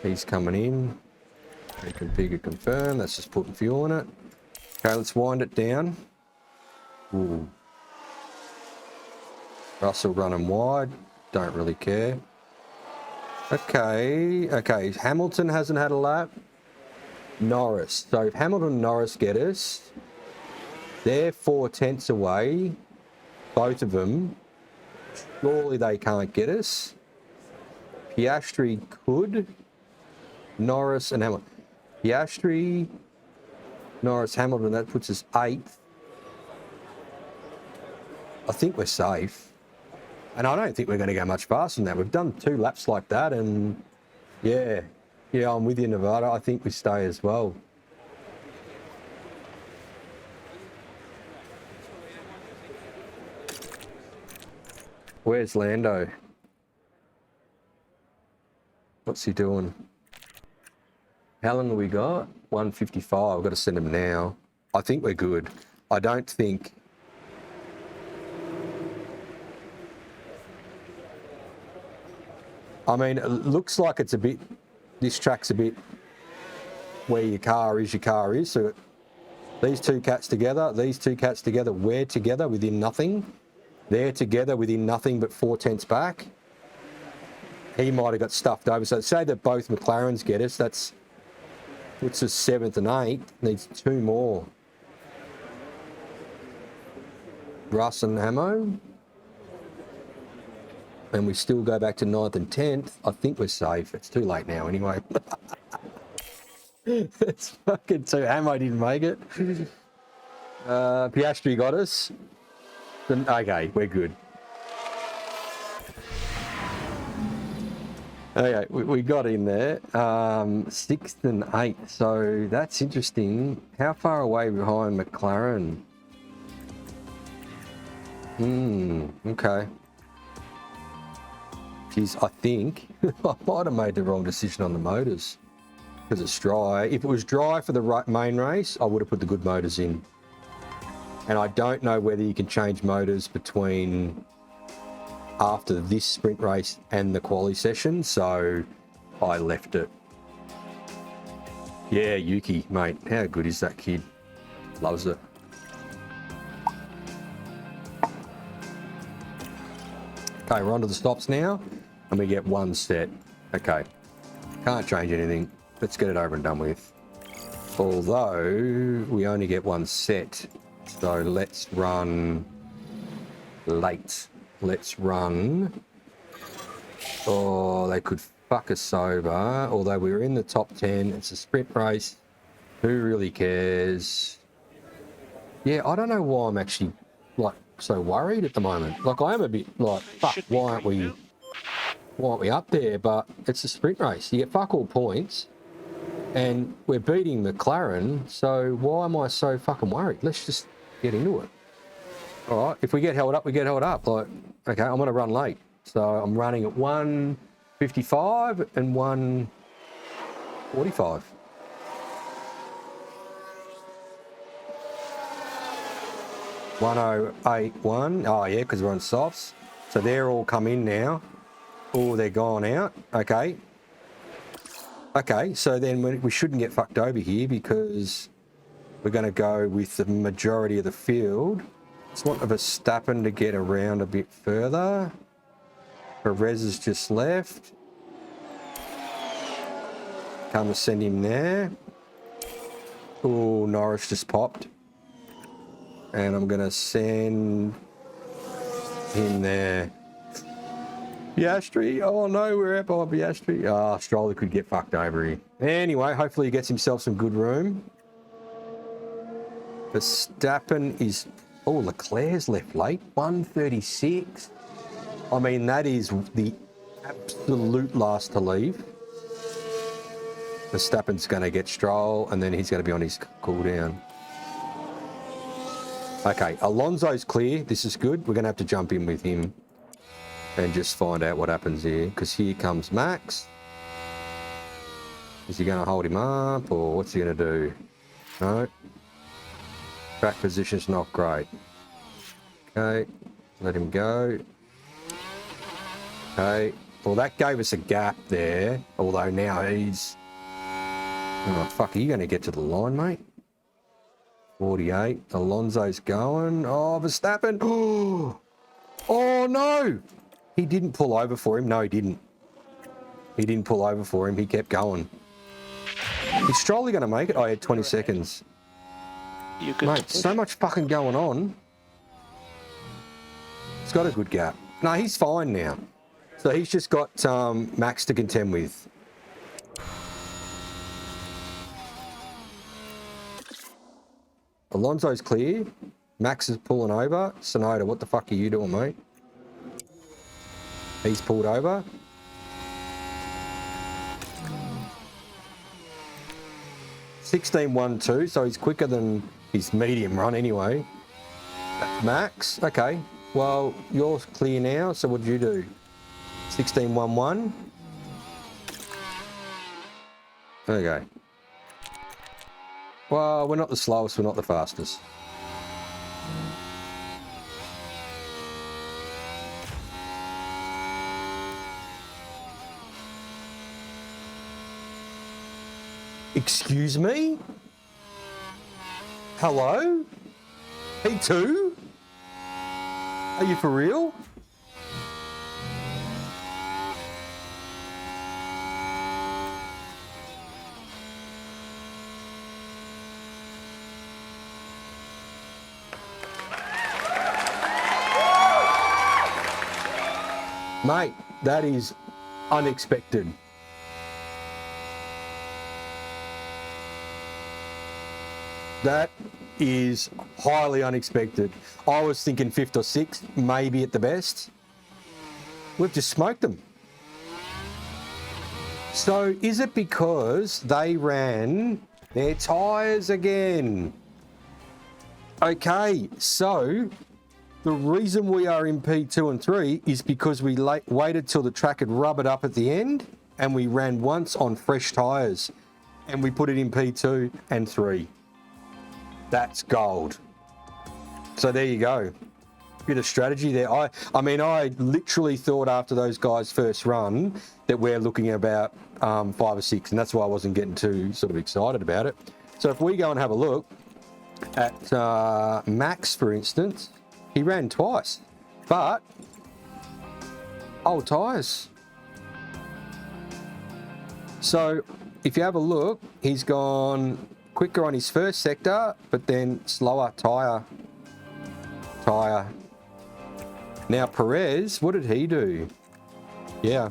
He's coming in. Reconfigure, confirm. That's just putting fuel in it. Okay, let's wind it down. Ooh. Russell running wide. Don't really care. Okay. Hamilton hasn't had a lap. Norris. So if Hamilton and Norris get us, they're 4 tenths away. Both of them. Surely they can't get us. Piastri could. Norris and Hamilton. Piastri, Norris, Hamilton. That puts us 8th. I think we're safe. And I don't think we're going to go much faster than that. We've done 2 laps like that, and yeah, I'm with you, Nevada. I think we stay as well. Where's Lando? What's he doing? How long have we got? 155. I've got to send him now. I think we're good. I don't think... I mean, it looks like it's a bit... This track's a bit where your car is. So these two cats together, we're together within nothing. They're together within nothing but 4/10 back. He might have got stuffed over. So say that both McLarens get us, that's... Puts us 7th and 8th. Needs 2 more. Russ and Hamo. And we still go back to 9th and 10th. I think we're safe. It's too late now anyway. It's fucking too... Hamo didn't make it. Piastri got us. Okay, we're good. Okay, we got in there. 6th and 8th. So that's interesting. How far away behind McLaren? Okay. Geez, I think I might have made the wrong decision on the motors because it's dry. If it was dry for the main race, I would have put the good motors in. And I don't know whether you can change motors between after this sprint race and the quali session, so I left it. Yeah, Yuki, mate, how good is that kid? Loves it. Okay, we're on to the stops now, and we get 1 set. Okay, can't change anything. Let's get it over and done with. Although, we only get 1 set, so let's run late. Let's run. Oh, they could fuck us over. Although we were in the top 10. It's a sprint race. Who really cares? Yeah, I don't know why I'm actually like so worried at the moment. Like I am a bit like, fuck, why aren't we up there? But it's a sprint race. You get fuck all points. And we're beating McLaren. So why am I so fucking worried? Let's just get into it. All right, if we get held up, we get held up. Like, okay, I'm going to run late. So I'm running at 1:55 and 1:45. $1:08.1. Oh, yeah, because we're on softs. So they're all come in now. Oh, they're gone out. Okay. Okay, so then we shouldn't get fucked over here because we're going to go with the majority of the field. It's want of Verstappen to get around a bit further. Perez has just left. Come to send him there. Oh, Norris just popped. And I'm going to send him there. Piastri. Oh, no, we're up on Piastri. Oh, Stroller could get fucked over here. Anyway, hopefully he gets himself some good room. Verstappen is... Oh, Leclerc's left late, 1:36. I mean, that is the absolute last to leave. Verstappen's going to get Stroll, and then he's going to be on his cooldown. Okay, Alonso's clear. This is good. We're going to have to jump in with him and just find out what happens here, because here comes Max. Is he going to hold him up, or what's he going to do? No. Track position's not great. Okay, let him go. Okay, well that gave us a gap there, although now he's... Oh, fuck, are you going to get to the line, mate? 48, Alonso's going. Oh, Verstappen. Oh, no! He didn't pull over for him. No, he didn't. He didn't pull over for him. He kept going. Is Stroll going to make it? Oh, he had 20 seconds. Mate, so much fucking going on. He's got a good gap. No, he's fine now. So he's just got Max to contend with. Alonso's clear. Max is pulling over. Sonoda, what the fuck are you doing, mate? He's pulled over. $16.12, so he's quicker than his medium run anyway. Max, okay. Well, you're clear now, so what did you do? 16.11. Okay. Well, we're not the slowest, we're not the fastest. Excuse me? Hello? P2? Are you for real? Mate, that is unexpected. That is highly unexpected. I was thinking 5th or 6th, maybe at the best. We've just smoked them. So is it because they ran their tyres again? Okay, so the reason we are in P2 and 3 is because we waited till the track had rubbered up at the end and we ran once on fresh tyres and we put it in P2 and 3. That's gold. So there you go. Bit of strategy there. I mean, I literally thought after those guys' first run that we're looking at about 5 or 6, and that's why I wasn't getting too sort of excited about it. So if we go and have a look at Max, for instance, he ran twice, but old tyres. So if you have a look, he's gone quicker on his first sector, but then slower tyre. Now Perez, what did he do? Yeah,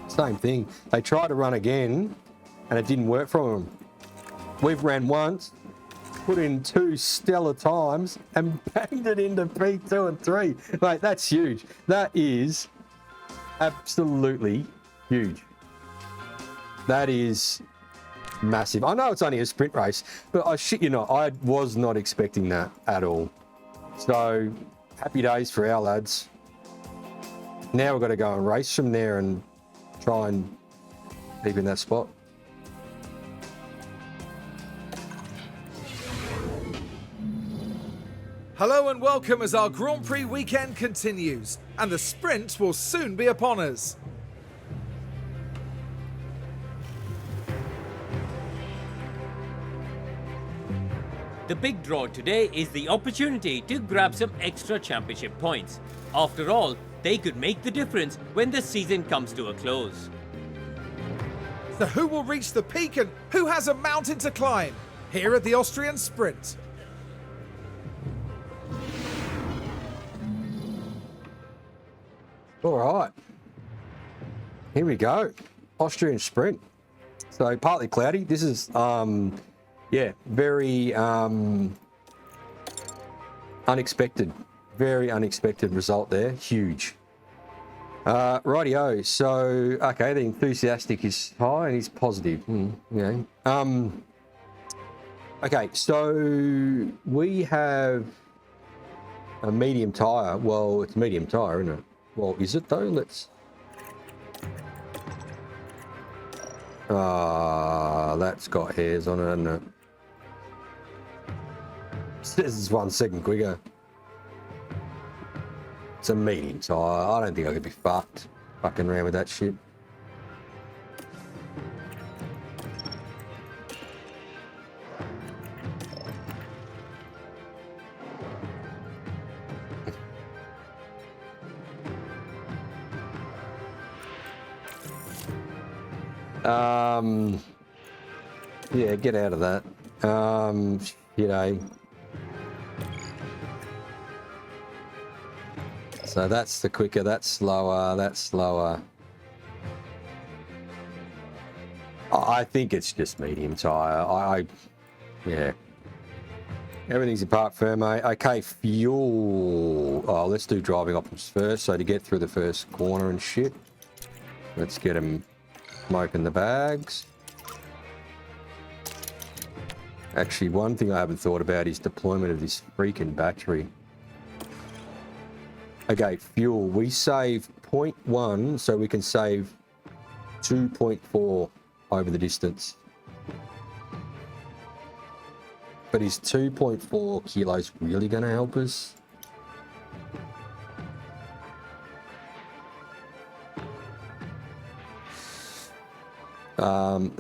same thing. They tried to run again and it didn't work for him. We've ran once, put in 2 stellar times and banged it into P2 and 3. Mate, that's huge. That is absolutely huge. That is massive. I know it's only a sprint race, but I shit you not, I was not expecting that at all. So happy days for our lads. Now we've got to go and race from there and try and keep in that spot. Hello and welcome as our Grand Prix weekend continues, and the sprint will soon be upon us. The big draw today is the opportunity to grab some extra championship points. After all, they could make the difference when the season comes to a close. So who will reach the peak and who has a mountain to climb? Here at the Austrian Sprint. All right, here we go. Austrian Sprint. So partly cloudy. This is yeah, very unexpected. Very unexpected result there. Huge. Rightio. So okay, the enthusiastic is high and he's positive. Okay. Okay, so we have a medium tyre. Well, it's medium tyre, isn't it? Well, is it though? Let's. That's got hairs on it, hasn't it? This is 1 second quicker. It's a medium tyre. I don't think I could be fucking around with that shit. Yeah, get out of that. You know. So that's the quicker, that's slower, that's slower. I think it's just medium tyre. Yeah. Everything's in park firm, mate. Okay, fuel. Oh, let's do driving options first. So to get through the first corner and shit. Let's get them smoking the bags. Actually, one thing I haven't thought about is deployment of this freaking battery. Okay, fuel. We save 0.1, so we can save 2.4 over the distance. But is 2.4 kilos really going to help us?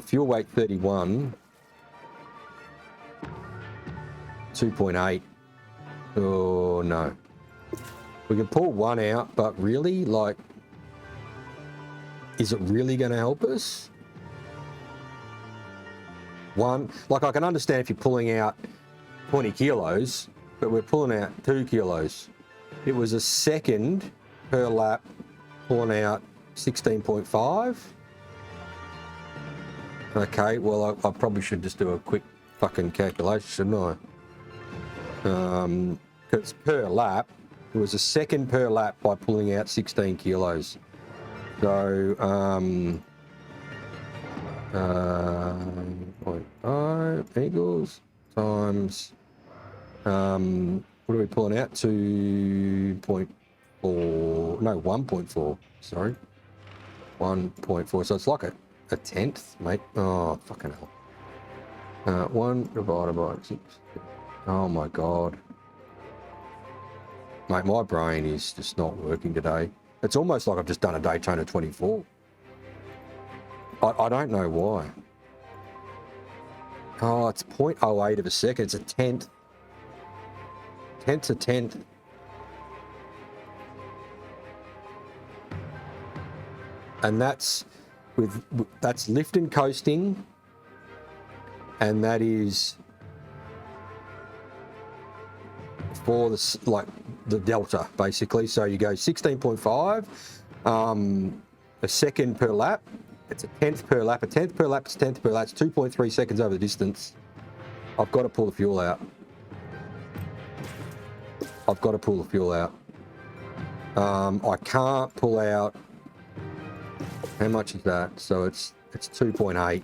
Fuel weight 31, 2.8. Oh no. We can pull one out, but really, like, is it really going to help us? One, like, I can understand if you're pulling out 20 kilos, but we're pulling out 2 kilos. It was a second per lap pulling out 16.5. Okay, well, I probably should just do a quick fucking calculation, shouldn't I? Because per lap, it was a second per lap by pulling out 16 kilos. So, 0.5 equals times, what are we pulling out? 2.4, no, 1.4, sorry. 1.4, so it's like a tenth, mate. Oh, fucking hell. 1 divided by 6. Oh my God. Mate, my brain is just not working today. It's almost like I've just done a Daytona 24. I don't know why. Oh, it's 0.08 of a second. It's a tenth. Tenth's a tenth. And that's that's lift and coasting, and that is for the, like, the delta, basically. So you go 16.5, a second per lap. It's a tenth per lap. A tenth per lap is a tenth per lap. It's 2.3 seconds over the distance. I've got to pull the fuel out. I've got to pull the fuel out. I can't pull out. How much is that? So it's 2.8.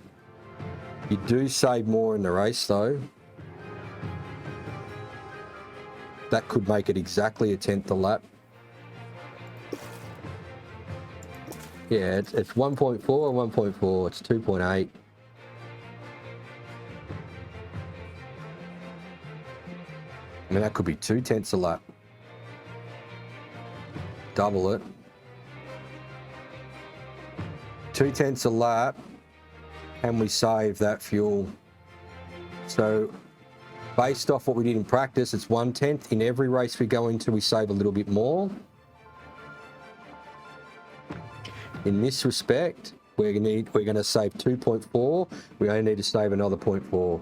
You do save more in the race, though. That could make it exactly a tenth a lap. Yeah, it's 1.4 and 1.4. It's 2.8. I mean, that could be 2 tenths a lap. Double it. 2 tenths a lap, and we save that fuel. So based off what we did in practice, it's 1/10. In every race we go into, we save a little bit more. In this respect, we're going to save 2.4. We only need to save another 0.4.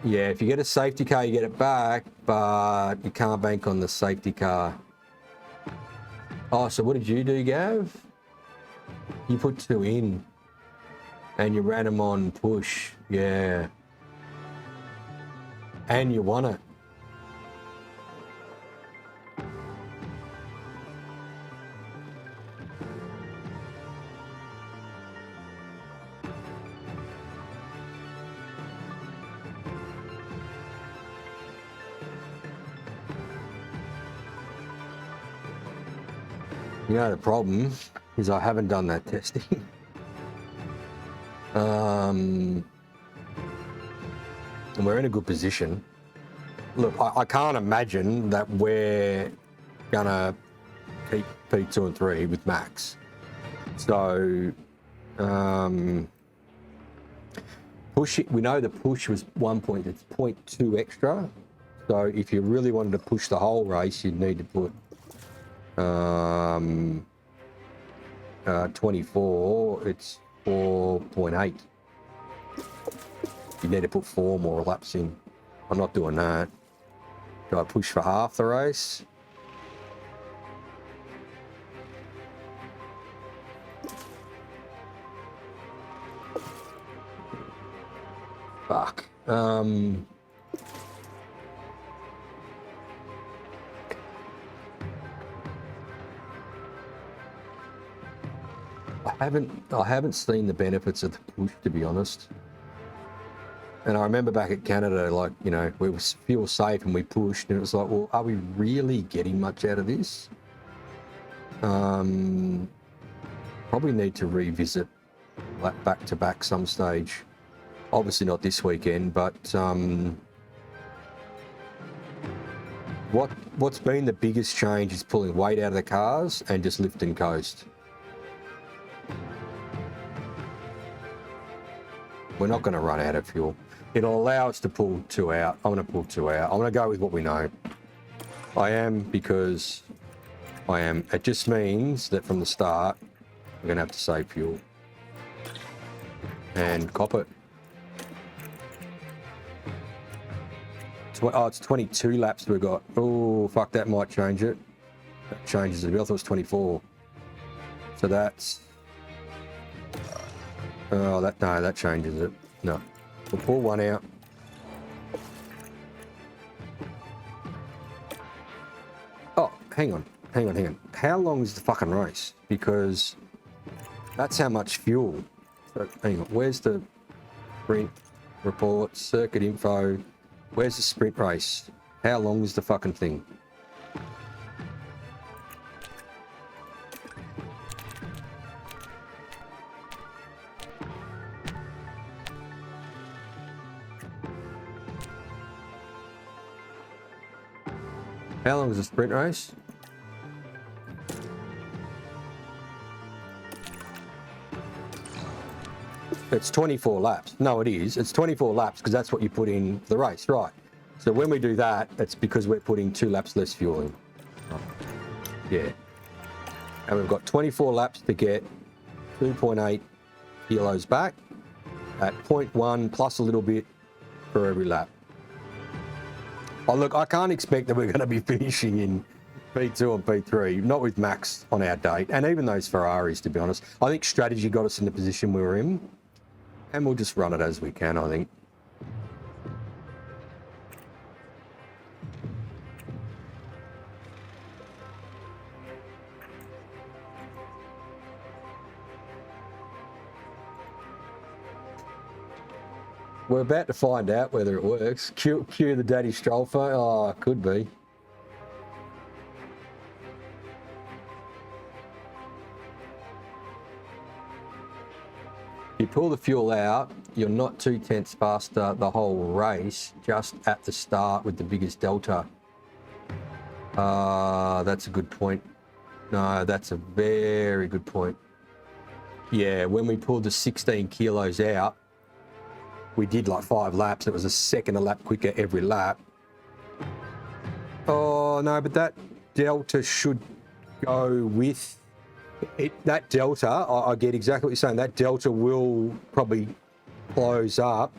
Yeah, if you get a safety car, you get it back, but you can't bank on the safety car. Oh, so what did you do, Gav? You put 2 in, and you ran them on push. Yeah. And you won it. You know, the problem is I haven't done that testing. And we're in a good position. Look, I can't imagine that we're gonna keep P2 and 3 with Max. So, push it. We know the push was 0.2 extra. So if you really wanted to push the whole race, you'd need to put 24. It's 4.8. You need to put 4 more laps in. I'm not doing that. Do I push for half the race? Fuck. I haven't seen the benefits of the push, to be honest. And I remember back at Canada, like, you know, we were fuel safe and we pushed, and it was like, well, are we really getting much out of this? Probably need to revisit back to back some stage. Obviously not this weekend, but what's been the biggest change is pulling weight out of the cars and just lift and coast. We're not going to run out of fuel. It'll allow us to pull 2 out. I'm going to pull 2 out. I'm going to go with what we know. I am, because I am. It just means that from the start, we're going to have to save fuel. And cop it. Oh, it's 22 laps we've got. Oh, fuck, that might change it. That changes it. I thought it was 24. So that's... Oh, no, that changes it. No. We'll pull 1 out. Oh, hang on. How long is the fucking race? Because that's how much fuel. So, hang on. Where's the sprint report, circuit info? Where's the sprint race? How long is the fucking thing? How long is the sprint race? It's 24 laps. No, it is. It's 24 laps because that's what you put in the race, right? So when we do that, it's because we're putting 2 laps less fuel in. Yeah. And we've got 24 laps to get 2.8 kilos back at 0.1 plus a little bit for every lap. Oh, look, I can't expect that we're going to be finishing in P2 and P3, not with Max on our date, and even those Ferraris, to be honest. I think strategy got us in the position we were in, and we'll just run it as we can, I think. We're about to find out whether it works. Cue the daddy stroll phone. Oh, it could be. You pull the fuel out, you're not 2 tenths faster the whole race, just at the start with the biggest delta. That's a good point. No, that's a very good point. Yeah, when we pulled the 16 kilos out, we did like 5 laps. It was a second a lap quicker every lap. Oh, no, but that delta should go with it. That delta, I get exactly what you're saying. That delta will probably close up.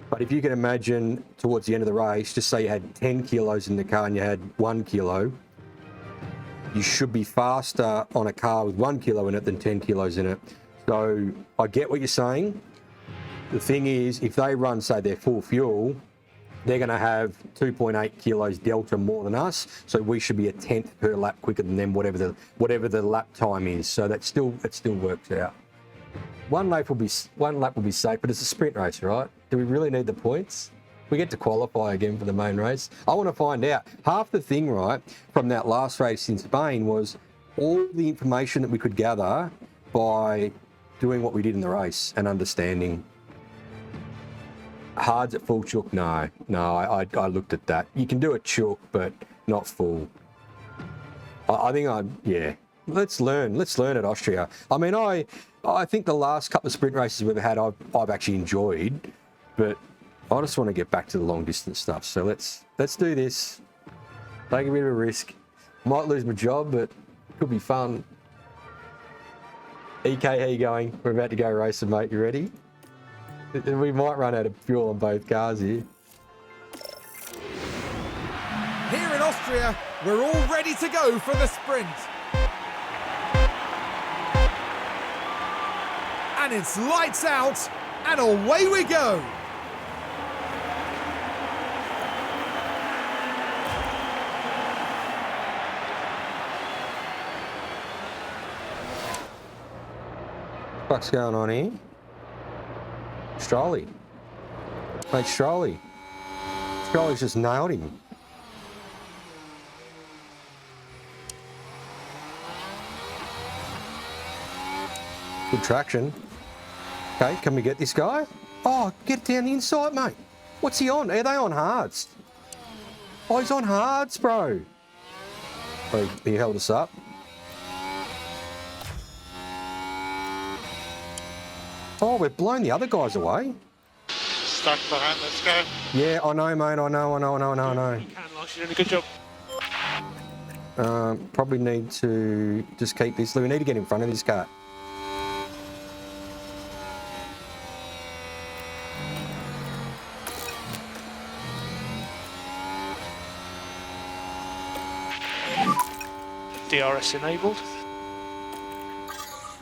But if you can imagine towards the end of the race, just say you had 10 kilos in the car and you had 1 kilo, you should be faster on a car with 1 kilo in it than 10 kilos in it. So I get what you're saying. The thing is, if they run, say, their full fuel, they're going to have 2.8 kilos delta more than us. So we should be a tenth per lap quicker than them, whatever the lap time is. So it still works out. One lap will be safe, but it's a sprint race, right? Do we really need the points? We get to qualify again for the main race. I want to find out. Half the thing, right, from that last race in Spain was all the information that we could gather by doing what we did in the race and understanding. Hards at full chook? No, I looked at that. You can do a chook, but not full. Yeah. Let's learn at Austria. I mean, I think the last couple of sprint races we've had, I've actually enjoyed, but I just want to get back to the long distance stuff. So let's do this. Take a bit of a risk. Might lose my job, but could be fun. EK, how you going? We're about to go racing, mate. You ready? We might run out of fuel on both cars here. Here in Austria, we're all ready to go for the sprint. And it's lights out, and away we go. What's going on here? Strolly. Mate, Strolley's just nailed him. Good traction. Okay, can we get this guy? Oh, get down the inside, mate. What's he on? Are they on hards? Oh, he's on hards, bro. Oh, he held us up. Oh, we've blown the other guys away. Stuck behind, let's go. Yeah, I know, mate. I know. You can, Lance, you're doing a good job. Probably need to just keep this. We need to get in front of this car. DRS enabled.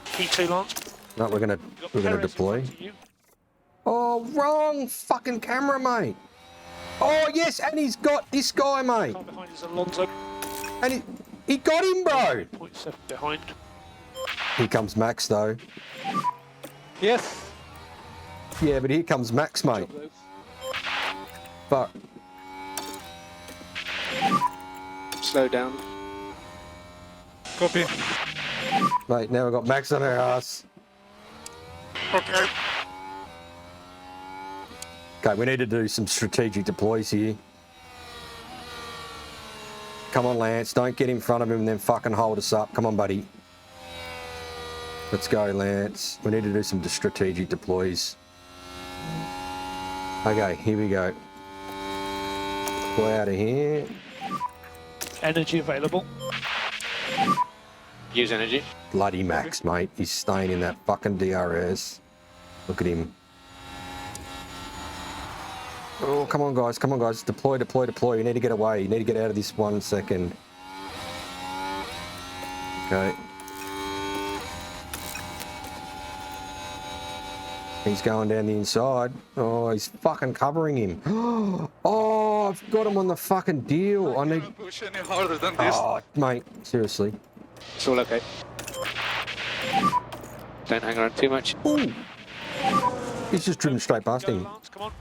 P2, Lance. No, we're gonna deploy. Oh, wrong fucking camera, mate. Oh yes, and he's got this guy, mate. Car behind is Alonso. And he got him, bro. 0.7 behind. Here comes Max, though. Yes. Yeah, but here comes Max, mate. But Slow down. Copy. mate, now we've got Max on our ass. Okay. Okay, we need to do some strategic deploys here. Come on, Lance. Don't get in front of him and then fucking hold us up. Come on, buddy. Let's go, Lance. We need to do some strategic deploys. Okay, here we go. Deploy out of here. Energy available. Use energy. Bloody Max, mate. He's staying in that fucking DRS. Look at him. Oh, come on, guys. Come on, guys. Deploy, deploy, deploy. You need to get away. You need to get out of this 1 second. Okay. He's going down the inside. Oh, he's fucking covering him. Oh, I've got him on the fucking deal. I need... Can't push any harder than this. Oh, mate. Seriously. It's all okay. Don't hang around too much. Ooh. He's just driven straight past Go, him. Lance, come on.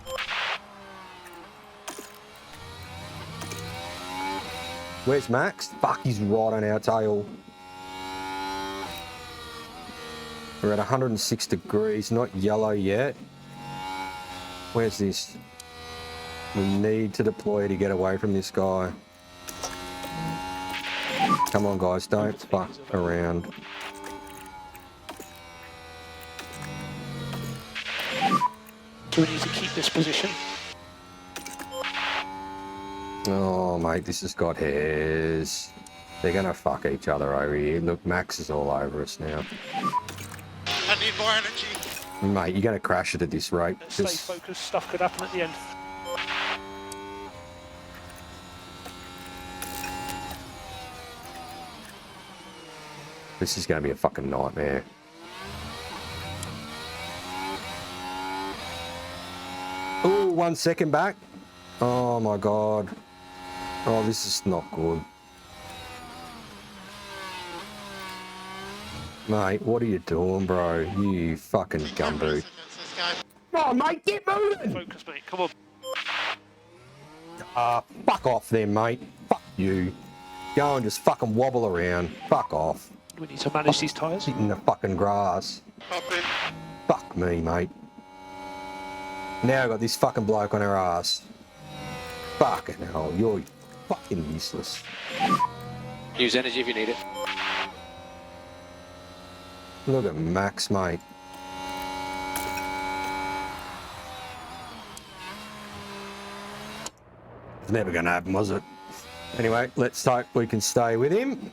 Where's Max? Fuck, he's right on our tail. We're at 106 degrees, not yellow yet. Where's this? We need to deploy to get away from this guy. Come on, guys, don't fuck around. Do we need to keep this position? Oh, mate, this has got hairs. They're gonna fuck each other over here. Look, Max is all over us now. I need more energy. Mate, you're gonna crash it at this rate. Stay focused, stuff could happen at the end. This is gonna be a fucking nightmare. Ooh, 1 second back. Oh my god. Oh, this is not good. Mate, what are you doing, bro? You fucking gumboot. Come on, mate, get moving! Focus, mate, come on. Fuck off then, mate. Fuck you. Go and just fucking wobble around. Fuck off. We need to manage these tyres. Sit in the fucking grass. Copy. Fuck me, mate. Now I've got this fucking bloke on our ass. Fucking hell, you're fucking useless. Use energy if you need it. Look at Max, mate. It's never gonna happen, was it? Anyway, let's hope we can stay with him.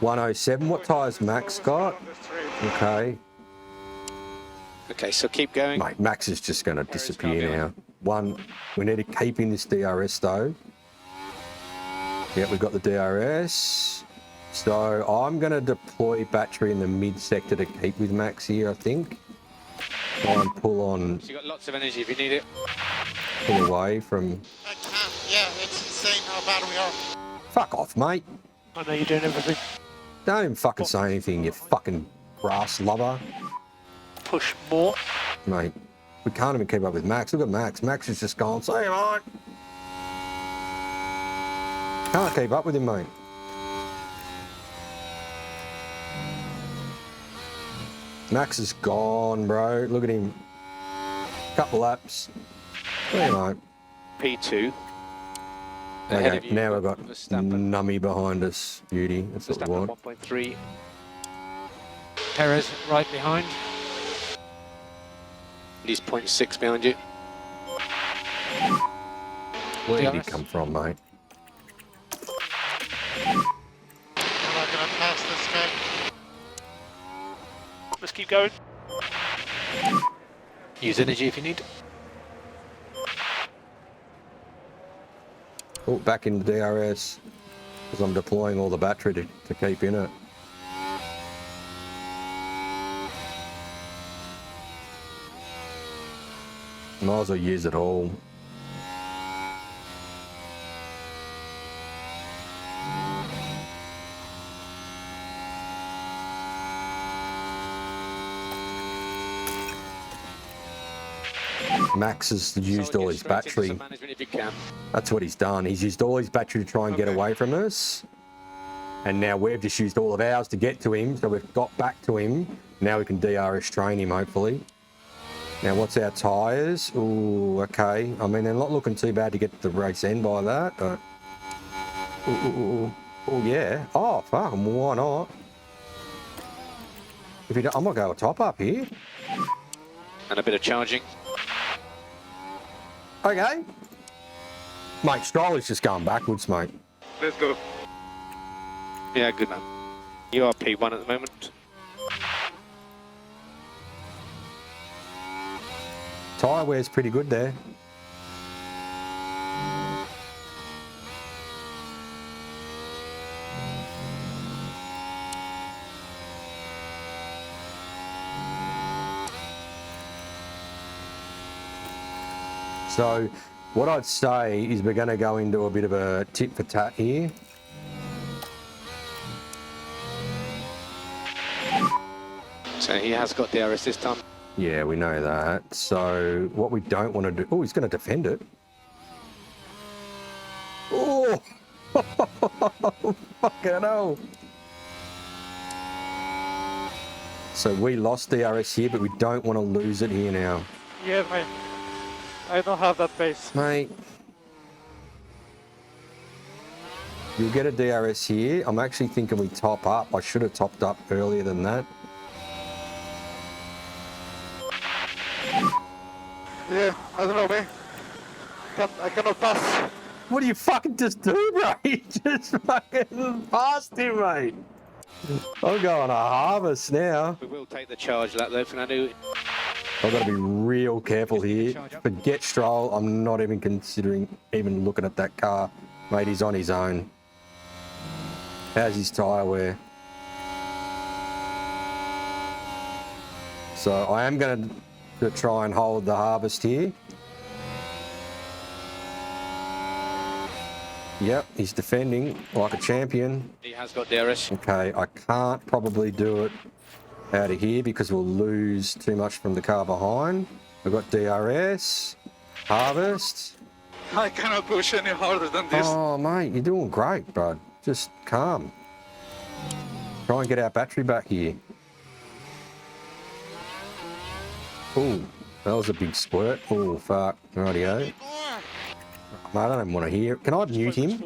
107. What tyres Max got? Okay. Okay, so keep going. Mate, Max is just going to disappear now. We need to keep in this DRS though. Yep, we've got the DRS. So I'm going to deploy battery in the mid sector to keep with Max here, I think. Try and pull on. So you've got lots of energy if you need it. Pull away from. I can't. Yeah, it's insane how bad we are. Fuck off, mate. I know you're doing everything. Don't even fucking say anything, you fucking grass lover. Push more. Mate, We can't even keep up with Max. Look at Max. Max is just gone. See you, mate. Can't keep up with him, mate. Max is gone, bro. Look at him. Couple laps. There you go. P2. Okay, now we've got Nummy behind us. Beauty. That's what we want. 1.3. Perez right behind. He's 0.6 behind you. Where did he come from, mate? I'm not gonna pass this guy. Let's keep going. Use energy if you need. Oh, back into DRS. Because I'm deploying all the battery to keep in it. Might as well use it all. Max has used all his battery. That's what he's done. He's used all his battery to try and get away from us. And now we've just used all of ours to get to him. So we've got back to him. Now we can DRS train him, hopefully. Now, what's our tyres? Ooh, okay. I mean, they're not looking too bad to get to the race end by that. But... Oh, yeah. Oh, fuck, why not? If you don't, I'm going to go a top up here. And a bit of charging. Okay. Mate, Stroll's just going backwards, mate. Let's go. Yeah, good man. You are P1 at the moment. Tyre wear's pretty good there. So what I'd say is we're going to go into a bit of a tit for tat here. So he has got DRS this time. Yeah, we know that. So what we don't want to do... Oh, he's going to defend it. Oh! Fucking hell. So we lost DRS here, but we don't want to lose it here now. Yeah, mate. I don't have that pace. Mate. You'll get a DRS here. I'm actually thinking we top up. I should have topped up earlier than that. Yeah, I don't know, man. I cannot pass. What do you fucking just do, bro? You just fucking passed him, mate. I'm going to harvest now. We will take the charge lap though, Fernando. I've got to be real careful here. Forget Stroll. I'm not even considering even looking at that car. Mate, he's on his own. How's his tyre wear? So I am going to try and hold the harvest here. Yep, he's defending like a champion. He has got DRS. Okay, I can't probably do it out of here because we'll lose too much from the car behind. We've got DRS, harvest. I cannot push any harder than this. Oh, mate, you're doing great, bud. Just calm. Try and get our battery back here. Ooh, that was a big squirt. Oh, fuck. Rightio. I don't even want to hear it. Can I mute him?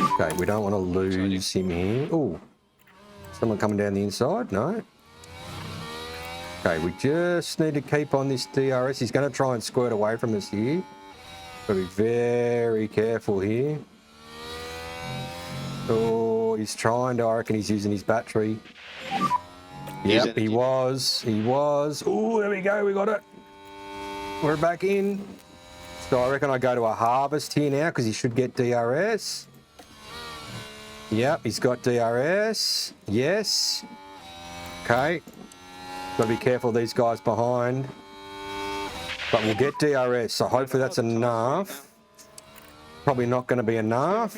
Okay, we don't want to lose him here. Oh, someone coming down the inside? No. Okay, we just need to keep on this DRS. He's going to try and squirt away from us here. Got to be very careful here. Oh, he's trying to. I reckon he's using his battery. Yep, he was. He was. Oh, there we go. We got it. We're back in. So I reckon I go to a harvest here now because he should get DRS. Yep, he's got DRS. Yes. Okay. Got to be careful of these guys behind. But we'll get DRS, so hopefully that's enough. Probably not going to be enough.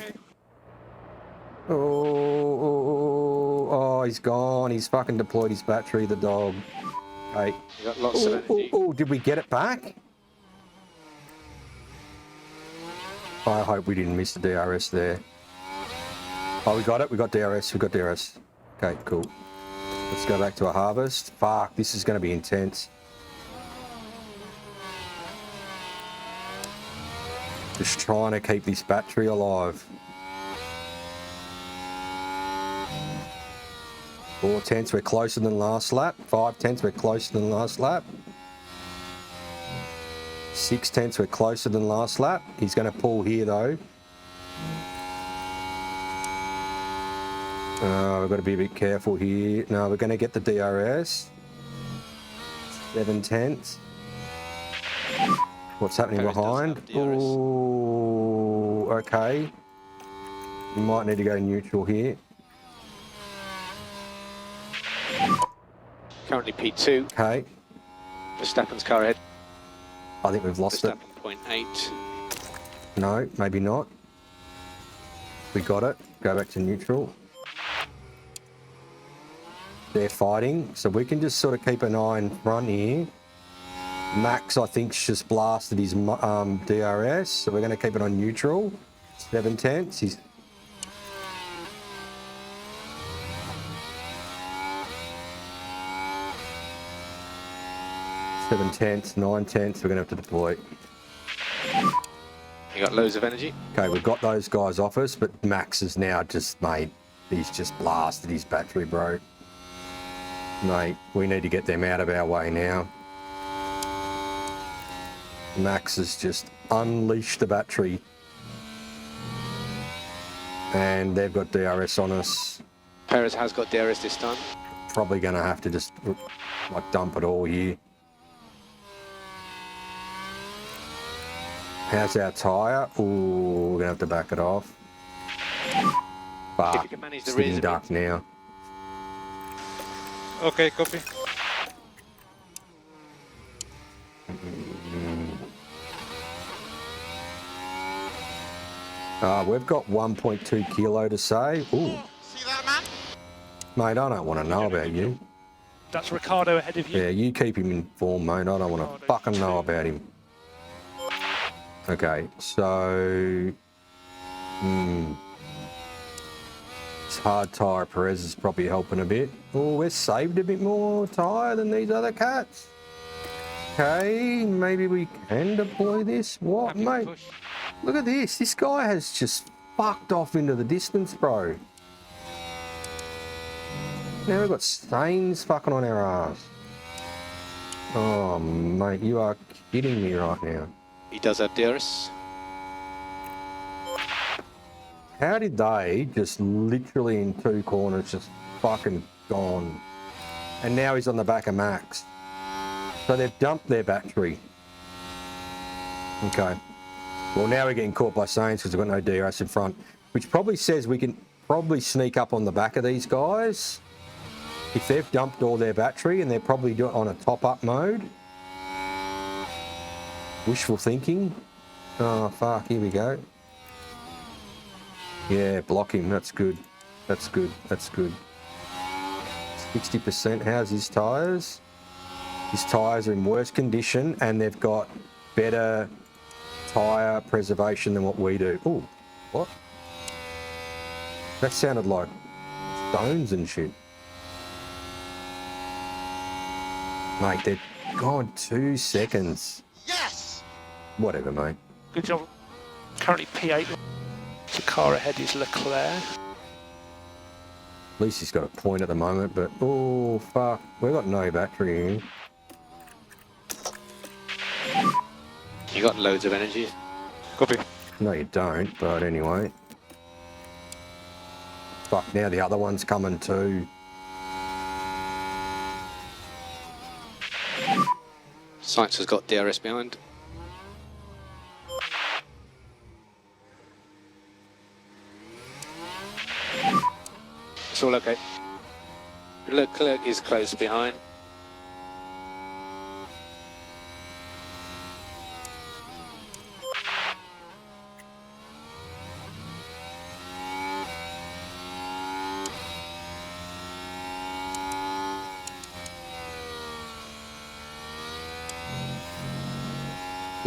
Oh, he's gone. He's fucking deployed his battery, the dog. Okay. You got lots of energy. Oh, did we get it back? I hope we didn't miss the DRS there. Oh, we got it. We got DRS. We got DRS. Okay, cool. Let's go back to a harvest. Fuck, this is going to be intense. Just trying to keep this battery alive. 4 tenths, we're closer than last lap. 5 tenths, we're closer than last lap. 6 tenths, we're closer than last lap. He's going to pull here though. We've got to be a bit careful here. No, we're going to get the DRS. 7 tenths. What's happening behind? Oh, okay. You might need to go neutral here. Currently P2. Okay. Verstappen's car ahead. I think we've lost it. Verstappen 0.8. No, maybe not. We got it. Go back to neutral. They're fighting, so we can just sort of keep an eye in front here. Max, I think, just blasted his DRS, so we're going to keep it on neutral. 7 tenths. He's 7 tenths, 9 tenths. We're going to have to deploy. You got loads of energy. Okay, we've got those guys off us, but Max is now just, mate, he's just blasted his battery, bro. Mate, we need to get them out of our way now. Max has just unleashed the battery. And they've got DRS on us. Perez has got DRS this time. Probably going to have to just like dump it all here. How's our tyre? Ooh, we're going to have to back it off. Fuck, If you can manage the sitting rears duck now. Okay, copy. We've got 1.2 kilo to save. Ooh. See that, man? Mate, I don't want to know about you. That's Ricardo ahead of you. Yeah, you keep him informed, mate. I don't want to fucking know about him. Okay, so... This hard tyre Perez is probably helping a bit. Oh, we're saved a bit more tyre than these other cats. Okay, maybe we can deploy this. What, mate? Look at this. This guy has just fucked off into the distance, bro. Now we've got stains fucking on our ass. Oh, mate, you are kidding me right now. He does have DRS. How did they just literally in 2 corners just fucking gone? And now he's on the back of Max. So they've dumped their battery. Okay. Well, now we're getting caught by Sainz because we've got no DRS in front, which probably says we can probably sneak up on the back of these guys. If they've dumped all their battery and they're probably doing it on a top-up mode. Wishful thinking. Oh, fuck, here we go. Yeah, block him. That's good. That's good. That's good. 60%. How's his tyres? His tyres are in worse condition and they've got better tyre preservation than what we do. Oh, what? That sounded like stones and shit. Mate, they're gone 2 seconds. Yes! Whatever, mate. Good job. Currently P8. The car ahead is Leclerc. At least he's got a point at the moment, but oh, fuck. We've got no battery here. You got loads of energy. Copy. No, you don't, but anyway. Fuck, now the other one's coming too. Sainz has got DRS behind. It's all okay. Leclerc is close behind.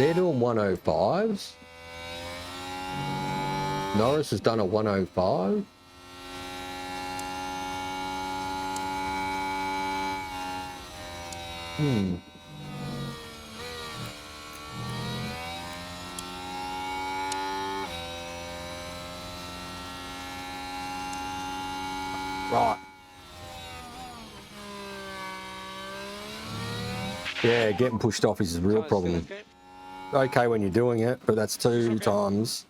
They're doing 105s. Norris has done a 105. Right. Yeah, getting pushed off is a real problem. Okay when you're doing it, but that's 2 times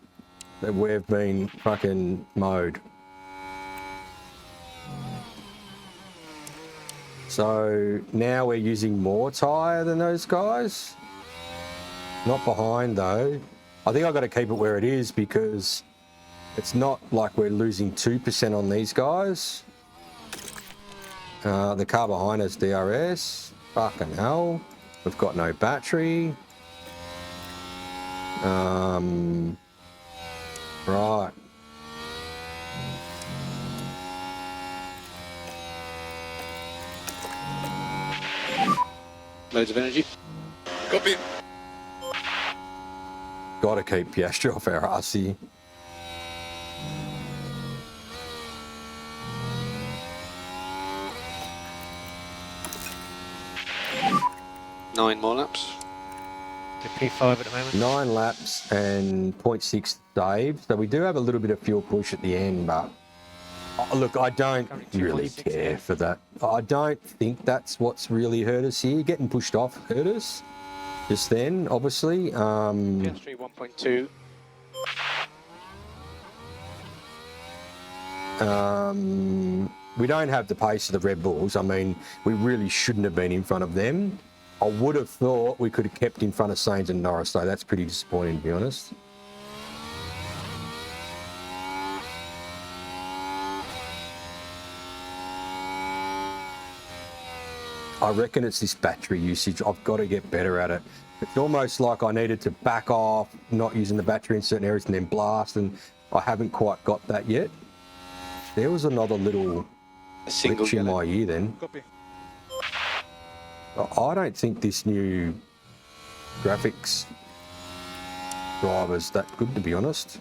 that we've been fucking mowed. So now we're using more tyre than those guys. Not behind though. I think I've got to keep it where it is because it's not like we're losing 2% on these guys. The car behind us, DRS. Fucking hell. We've got no battery. Right. Loads of energy. Copy. Got to keep Piastri off our Aussie. Nine more laps. The P5 at the moment. 9 laps and 0.6 saves. So we do have a little bit of fuel push at the end, but look, I don't really care for that. I don't think that's what's really hurt us here. Getting pushed off hurt us just then, obviously. PS3 1.2. We don't have the pace of the Red Bulls. I mean, we really shouldn't have been in front of them. I would have thought we could have kept in front of Sainz and Norris, so that's pretty disappointing, to be honest. I reckon it's this battery usage. I've got to get better at it. It's almost like I needed to back off, not using the battery in certain areas and then blast, and I haven't quite got that yet. There was another little glitch in my ear then. Copy. I don't think this new graphics driver's that good, to be honest.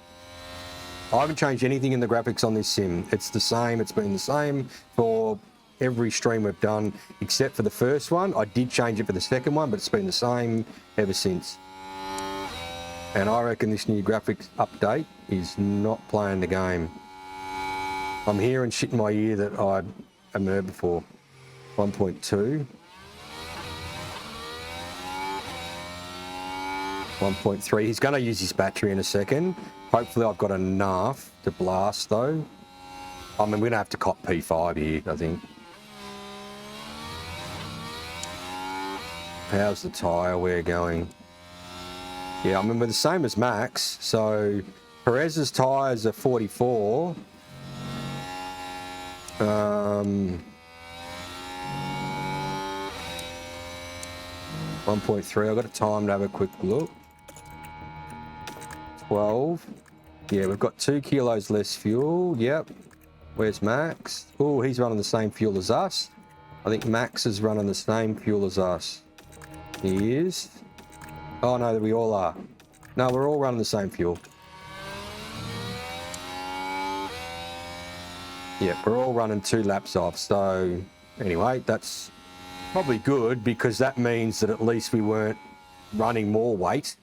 I haven't changed anything in the graphics on this sim. It's the same. It's been the same for every stream we've done, except for the first one. I did change it for the second one, but it's been the same ever since. And I reckon this new graphics update is not playing the game. I'm hearing shit in my ear that I haven't heard before. 1.2. 1.3. He's going to use his battery in a second. Hopefully I've got enough to blast though. I mean, we're going to have to cop P5 here, I think. How's the tyre wear going? Yeah, I mean, we're the same as Max. So Perez's tyres are 44. 1.3. I've got a time to have a quick look. 12. Yeah, we've got 2 kilos less fuel. Yep. Where's Max? Oh, he's running the same fuel as us. I think Max is running the same fuel as us. He is. Oh no, we all are. No, we're all running the same fuel. Yeah, we're all running 2 laps off. So anyway, that's probably good because that means that at least we weren't running more weight.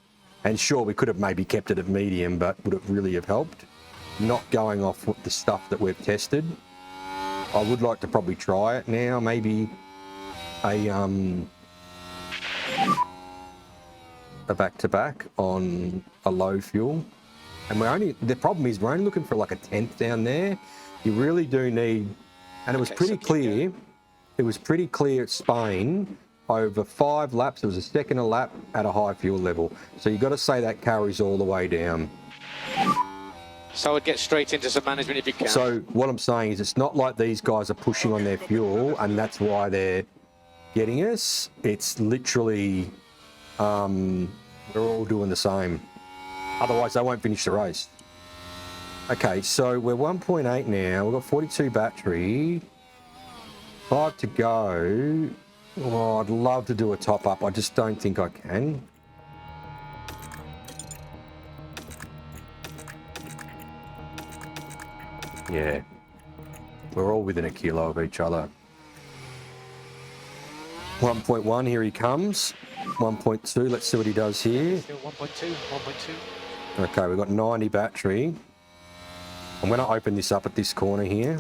And sure, we could have maybe kept it at medium, but would it really have helped? Not going off with the stuff that we've tested. I would like to probably try it now. Maybe a back-to-back on a low fuel. And the problem is we're only looking for like a 10th down there. You really do need, and it was pretty clear. It was pretty clear at Spain. Over 5 laps, it was a second a lap at a high fuel level. So you've got to say that carries all the way down. So I'd get straight into some management if you can. So what I'm saying is it's not like these guys are pushing on their fuel and that's why they're getting us. It's literally, we're all doing the same. Otherwise they won't finish the race. Okay, so we're 1.8 now. We've got 42 battery. 5 to go. Oh, I'd love to do a top up. I just don't think I can. Yeah. We're all within a kilo of each other. 1.1, here he comes. 1.2, let's see what he does here. Still 1.2, 1.2. Okay, we've got 90 battery. I'm going to open this up at this corner here.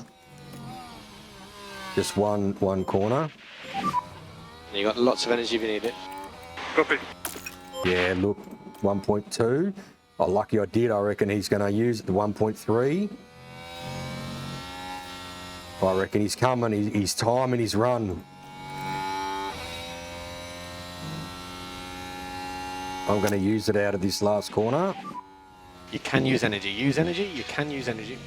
Just one corner. You got lots of energy if you need it. Copy. Yeah, look, 1.2. Oh, lucky I did. I reckon he's going to use the 1.3. I reckon he's coming. He's timing his run. I'm going to use it out of this last corner. You can use energy. Use energy. You can use energy.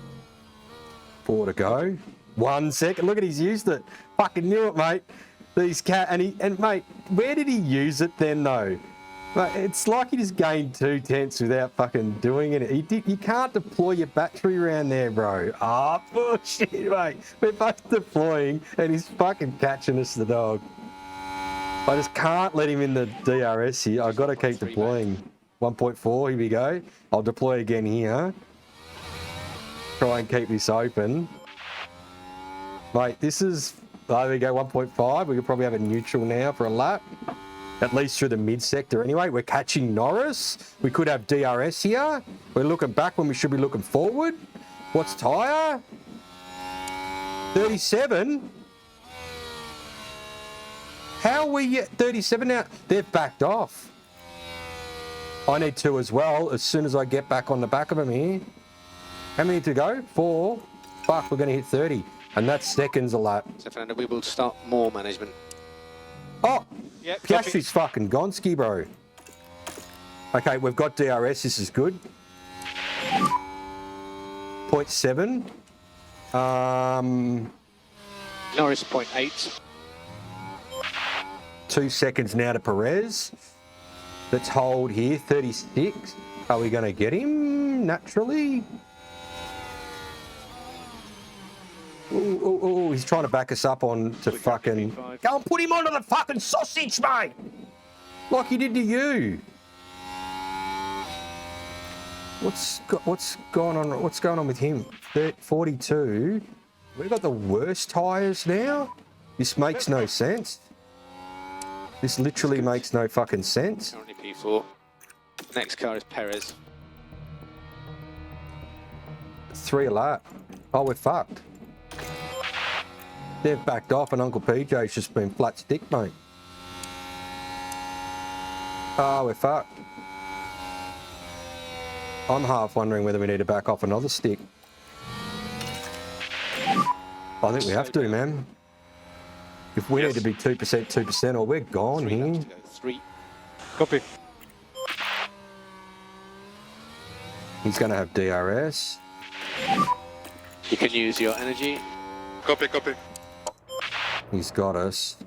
4 to go. 1 second. Look at he's used it. Fucking knew it, mate. And mate, where did he use it then though? Mate, it's like he just gained 2 tenths without fucking doing it. You can't deploy your battery around there, bro. Ah, bullshit, mate. We're both deploying and he's fucking catching us, the dog. I just can't let him in the DRS here. I've got to keep deploying. 1.4, here we go. I'll deploy again here. Try and keep this open. Mate, this is, there we go, 1.5. We could probably have a neutral now for a lap. At least through the mid-sector anyway. We're catching Norris. We could have DRS here. We're looking back when we should be looking forward. What's tyre? 37? How are we at 37 now? They've backed off. I need 2 as well as soon as I get back on the back of them here. How many to go? 4. Fuck, we're going to hit 30. And that's seconds a lap. So, Fernando, we will start more management. Oh! Yep, Piastri's fucking Gonski, bro. Okay, we've got DRS. This is good. 0.7. Norris 0.8. 2 seconds now to Perez. Let's hold here. 36. Are we going to get him naturally? Ooh, he's trying to back us up on to fucking... Go and put him onto the fucking sausage, mate! Like he did to you. What's going on? What's going on with him? 42. We've got the worst tyres now? This makes no sense. This literally makes no fucking sense. Currently P4. Next car is Perez. 3 a lap. Oh, we're fucked. They've backed off and Uncle PJ's just been flat stick, mate. Oh, we're fucked. I'm half wondering whether we need to back off another stick. I think we have to, man. If we need to be 2%, or we're gone here. 3. Copy. He's going to have DRS. You can use your energy. Copy, copy. He's got us.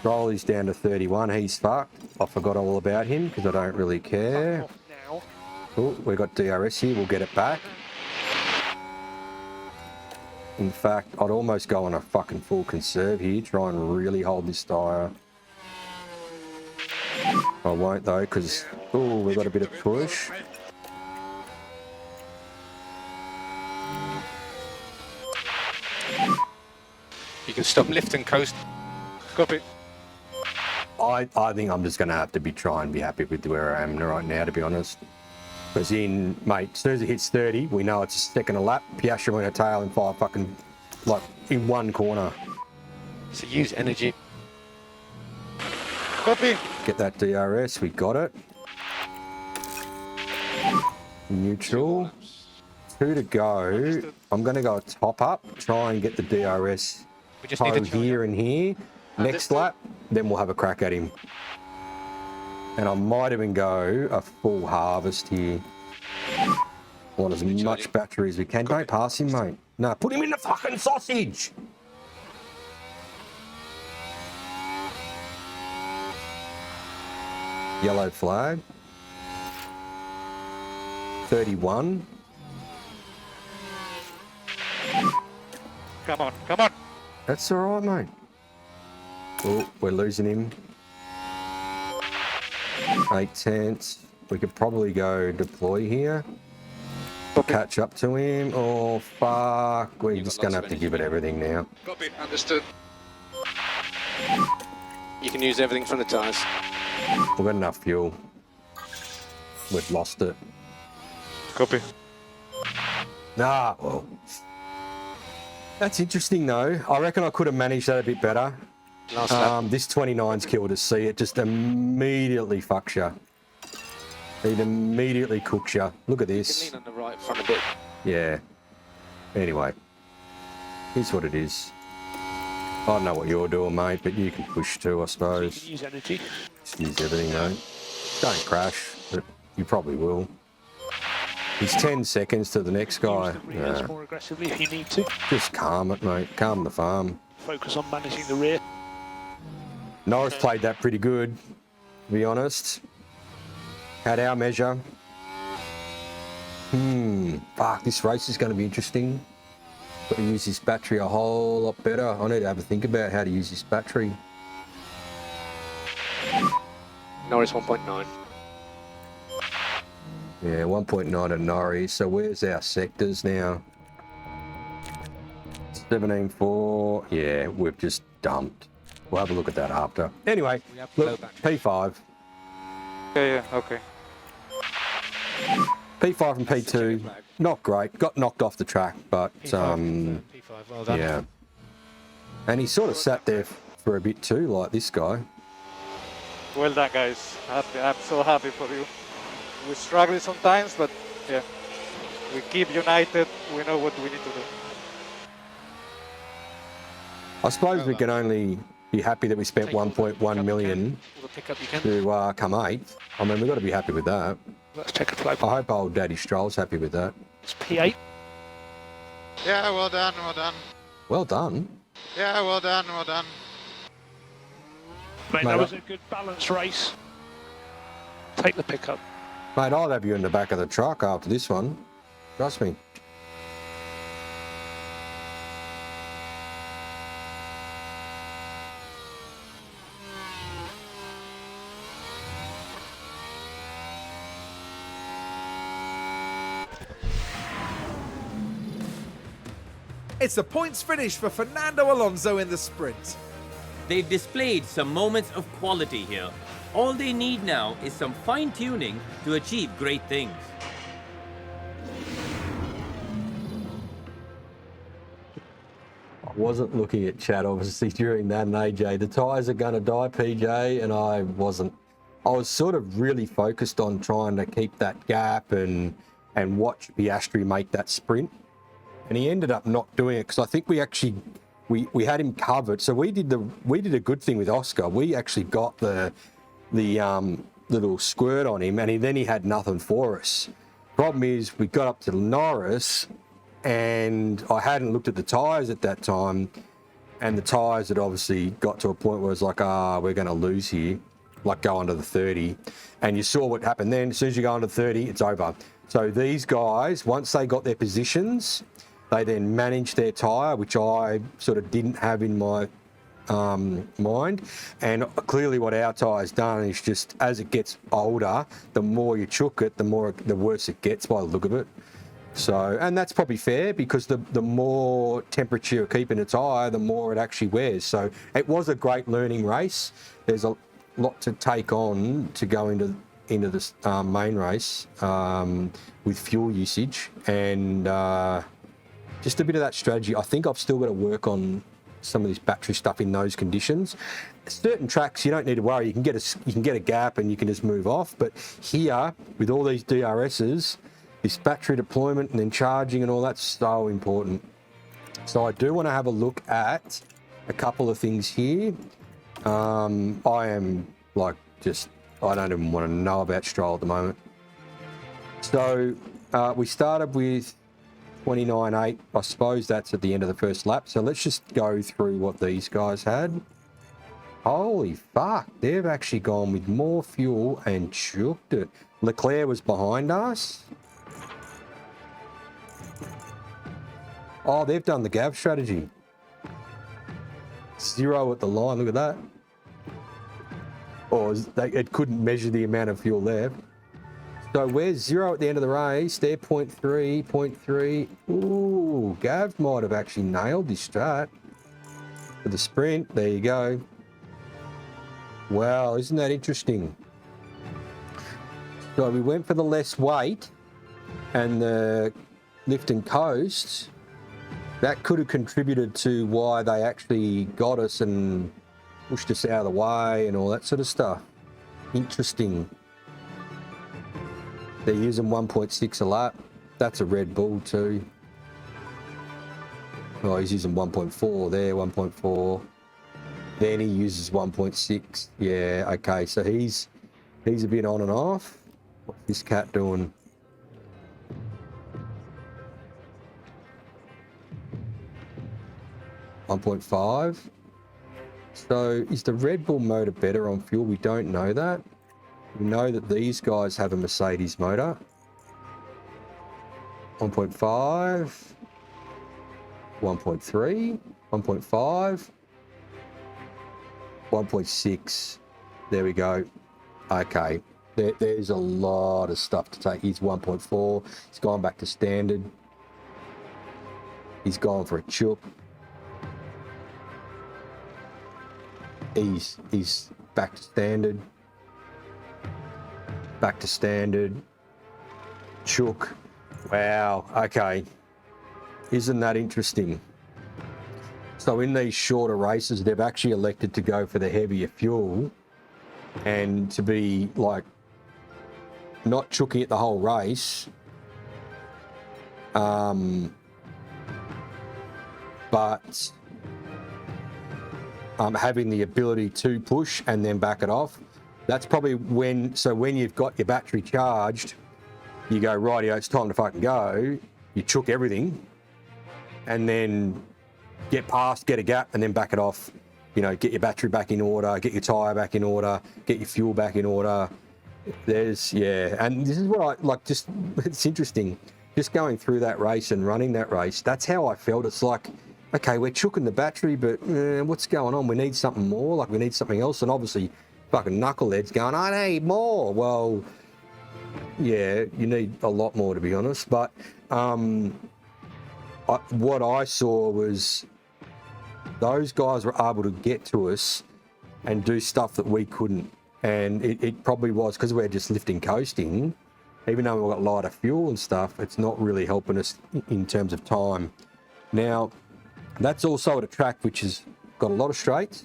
Rolly's down to 31. He's fucked. I forgot all about him because I don't really care. Oh, we got DRS here. We'll get it back. In fact, I'd almost go on a fucking full conserve here. Try and really hold this tyre. I won't though because, oh, we've got a bit of push. You can stop, lift and coast. Copy. I think I'm just going to have to try and be happy with where I am right now, to be honest. Because mate, as soon as it hits 30, we know it's a second a lap. Piastri went a tail in 5 fucking, like, in 1 corner. So use energy. Copy. Get that DRS, we got it. Neutral. 2 to go. I'm going to go top up, try and get the DRS We just need to here and here. Next lap, then we'll have a crack at him. And I might even go a full harvest here. Want as much battery as we can. Don't pass him, mate. No, put him in the fucking sausage. Yellow flag. 31. Come on, come on. That's all right, mate. Oh, we're losing him. 8 tenths. We could probably go deploy here. Catch up to him. Oh, fuck. We're just going to have to give it everything now. Copy, understood. You can use everything from the tyres. We've got enough fuel. We've lost it. Copy. Nah, well. That's interesting, though. I reckon I could have managed that a bit better. Last lap. This 29's kill to see. It just immediately fucks you. It immediately cooks you. Look at this. Lean on the right front a bit. Yeah. Anyway. Here's what it is. I don't know what you're doing, mate, but you can push too, I suppose. Use energy. Just use everything, mate. Don't crash, but you probably will. He's 10 seconds to the next guy. Use the rears more aggressively if you need to. Just calm it, mate. Calm the farm. Focus on managing the rear. Norris played that pretty good, to be honest. Had our measure. Fuck, this race is going to be interesting. Got to use this battery a whole lot better. I need to have a think about how to use this battery. Norris 1.9. Yeah, 1.9 at Norris. So where's our sectors now? 17.4. Yeah, we've just dumped. We'll have a look at that after. Anyway, look, P5. Yeah, okay. P5 and P2, not great. Got knocked off the track, but P5, well done. yeah. And he sort of sat there for a bit too, like this guy. Well done, guys. Happy. I'm so happy for you. We struggle sometimes, but yeah, we keep united. We know what we need to do. I suppose we can only be happy that we spent 1.1 million to come 8th. I mean, we've got to be happy with that. Let's check a flow. I hope old Daddy Stroll's happy with that. It's P8. Yeah, well done, well done. Well done. Yeah, well done, well done. Mate, Mate, that was a good balanced race. Take the pickup. Mate, I'll have you in the back of the truck after this one. Trust me. It's a points finish for Fernando Alonso in the sprint. They've displayed some moments of quality here. All they need now is some fine-tuning to achieve great things. I wasn't looking at chat, obviously, during that, and AJ, the tyres are going to die, PJ, and I wasn't. I was sort of really focused on trying to keep that gap and watch Piastri make that sprint. And he ended up not doing it because I think we actually we had him covered. So we did a good thing with Oscar. We actually got the little squirt on him, and then he had nothing for us. Problem is, we got up to Norris, and I hadn't looked at the tyres at that time, and the tyres had obviously got to a point where it was like, we're going to lose here, like go under the 30. And you saw what happened then. As soon as you go under 30, it's over. So these guys, once they got their positions, they then managed their tyre, which I sort of didn't have in my mind. And clearly what our tyre's done is just, as it gets older, the more you chook it, the worse it gets by the look of it. So, and that's probably fair, because the more temperature you keep in a tyre, the more it actually wears. So it was a great learning race. There's a lot to take on to go into this main race with fuel usage, and just a bit of that strategy. I think I've still got to work on some of this battery stuff in those conditions. Certain tracks you don't need to worry. You can get a gap and you can just move off. But here, with all these DRSs, this battery deployment and then charging and all that's so important. So I do want to have a look at a couple of things here. I am like I don't even want to know about Stroll at the moment. So we started with 29.8. I suppose that's at the end of the first lap. So let's just go through what these guys had. Holy fuck, they've actually gone with more fuel and chooked it. Leclerc was behind us. Oh, they've done the Gav strategy. 0 at the line, look at that. Or it couldn't measure the amount of fuel there. So we're 0 at the end of the race. They're 0.3, 0.3. Ooh, Gav might have actually nailed this strat for the sprint. There you go. Wow, isn't that interesting? So we went for the less weight and the lift and coast. That could have contributed to why they actually got us and pushed us out of the way and all that sort of stuff. Interesting. They're using 1.6 a lap. That's a Red Bull too. Oh, he's using 1.4 there, 1.4. Then he uses 1.6. Yeah, okay, so he's a bit on and off. What's this cat doing? $1.5. So is the Red Bull motor better on fuel? We don't know that. We know that these guys have a Mercedes motor. 1.5, 1.3, 1.5, 1.6. There we go. Okay. There's a lot of stuff to take. He's 1.4. He's gone back to standard. He's gone for a chook. He's back to standard. Back to standard. Chook. Wow. Okay. Isn't that interesting? So in these shorter races, they've actually elected to go for the heavier fuel and to be like not chooking it the whole race. But having the ability to push and then back it off. That's probably when you've got your battery charged, you go, rightio, it's time to fucking go. You chook everything and then get past, get a gap and then back it off. You know, get your battery back in order, get your tyre back in order, get your fuel back in order. And this is what I like, just, it's interesting. Just going through that race and running that race, that's how I felt. It's like, okay, we're chooking the battery, but what's going on? We need something more, like we need something else. And obviously, fucking knuckleheads going, I need more. Well, yeah, you need a lot more, to be honest. But what I saw was those guys were able to get to us and do stuff that we couldn't. And it probably was because we're just lifting coasting. Even though we've got lighter fuel and stuff, it's not really helping us in terms of time. Now, that's also at a track which has got a lot of straights.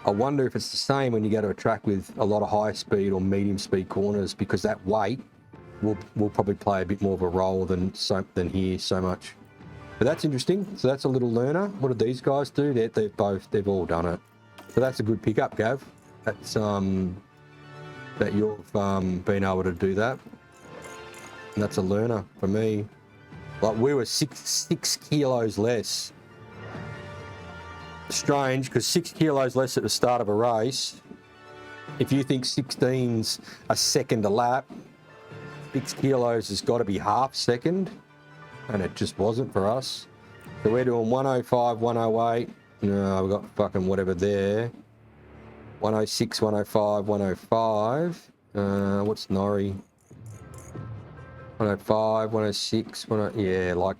I wonder if it's the same when you go to a track with a lot of high speed or medium speed corners, because that weight will probably play a bit more of a role than here so much. But that's interesting. So that's a little learner. What did theyese guys do? They've all done it. So that's a good pickup, Gav. That's that you've been able to do that. And that's a learner for me. Like we were six kilos less. Strange, because 6 kilos less at the start of a race. If you think 16's a second a lap, 6 kilos has got to be half second, and it just wasn't for us. So we're doing 105, 108. No, we've got fucking whatever there. 106, 105, 105. What's Norrie? 105, 106, yeah, like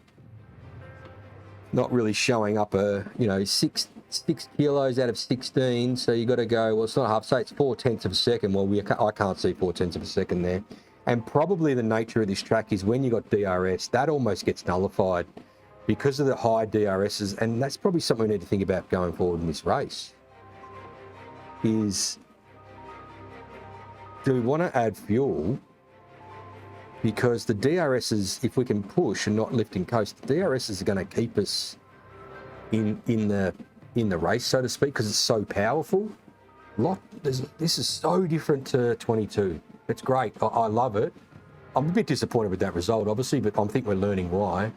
not really showing up six kilos out of 16. So you got to go, well, it's not half, say it's 4/10 of a second. Well, I can't see 4/10 of a second there. And probably the nature of this track is when you got DRS, that almost gets nullified because of the high DRSs. And that's probably something we need to think about going forward in this race. Is do we want to add fuel? Because the DRSs, if we can push and not lift and coast, the DRSs are going to keep us in the race, so to speak, because it's so powerful. This is so different to 22. It's great. I love it. I'm a bit disappointed with that result, obviously, but I think we're learning why.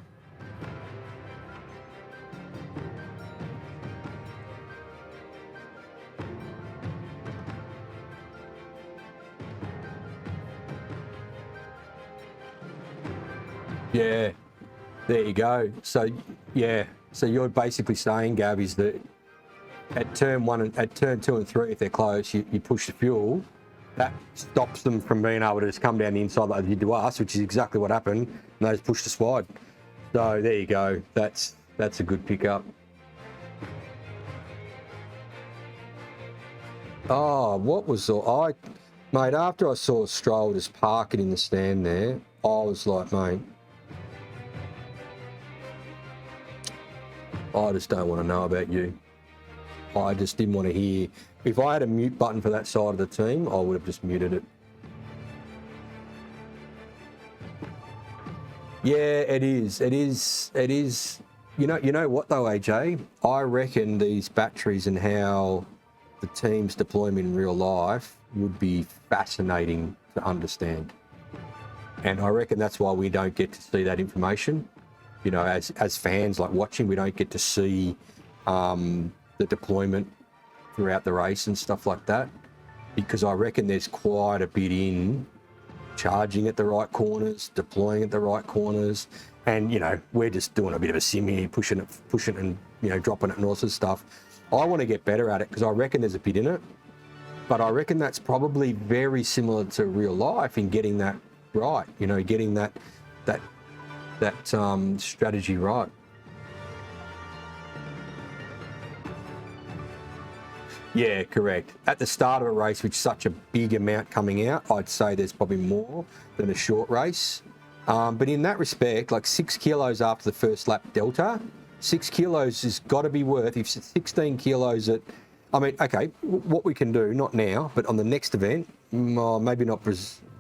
Yeah, there you go. So, yeah, so you're basically saying, Gav, is that at turn 1 and at turn 2 and 3, if they're close, you push the fuel, that stops them from being able to just come down the inside like they did to us, which is exactly what happened, and they just pushed us wide. So there you go. That's a good pickup. Oh, what was mate, after I saw Stroll just parking in the stand there, I was like, mate, I just don't want to know about you. I just didn't want to hear. If I had a mute button for that side of the team, I would have just muted it. Yeah, it is. It is. You know what though, AJ? I reckon these batteries and how the teams deploy them in real life would be fascinating to understand. And I reckon that's why we don't get to see that information. You know, as fans, like watching, we don't get to see the deployment throughout the race and stuff like that, because I reckon there's quite a bit in charging at the right corners, deploying at the right corners, and you know, we're just doing a bit of a sim here, pushing it and, you know, dropping it and all sorts of stuff. I want to get better at it because I reckon there's a bit in it, but I reckon that's probably very similar to real life in getting that right, you know, getting that strategy right. Yeah, correct. At the start of a race with such a big amount coming out, I'd say there's probably more than a short race. But in that respect, like 6 kilos after the first lap delta, 6 kilos has got to be worth, if 16 kilos at, I mean, okay, what we can do, not now, but on the next event, maybe not,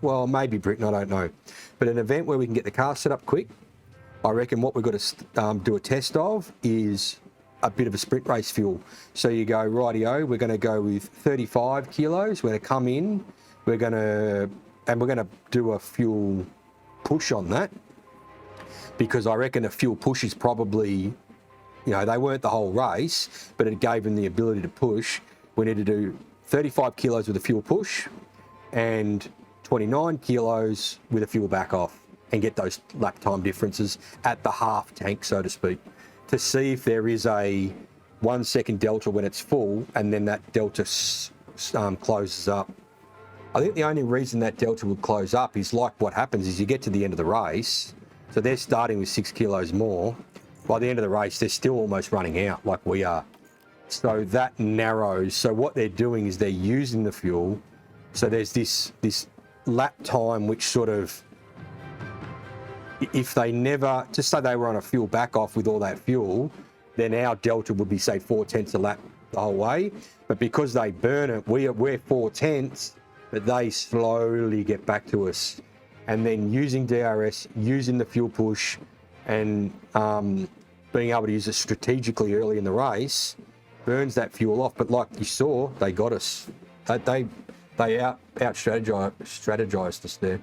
well, maybe Britain, I don't know. But an event where we can get the car set up quick, I reckon what we've got to do a test of is a bit of a sprint race fuel. So you go, rightio, we're going to go with 35 kilos. We're going to come in, we're going to do a fuel push on that, because I reckon a fuel push is probably, you know, they weren't the whole race, but it gave them the ability to push. We need to do 35 kilos with a fuel push and 29 kilos with a fuel back off, and get those lap time differences at the half tank, so to speak, to see if there is a 1 second delta when it's full, and then that delta closes up. I think the only reason that delta would close up is like what happens is you get to the end of the race, so they're starting with 6 kilos more. By the end of the race, they're still almost running out like we are. So that narrows. So what they're doing is they're using the fuel. So there's this lap time which sort of, if they never, just say they were on a fuel back off with all that fuel, then our delta would be, say, 4/10 a lap the whole way. But because they burn it, we're 4/10, but they slowly get back to us. And then using DRS, using the fuel push, and being able to use it strategically early in the race, burns that fuel off. But like you saw, they got us. They out strategized us there.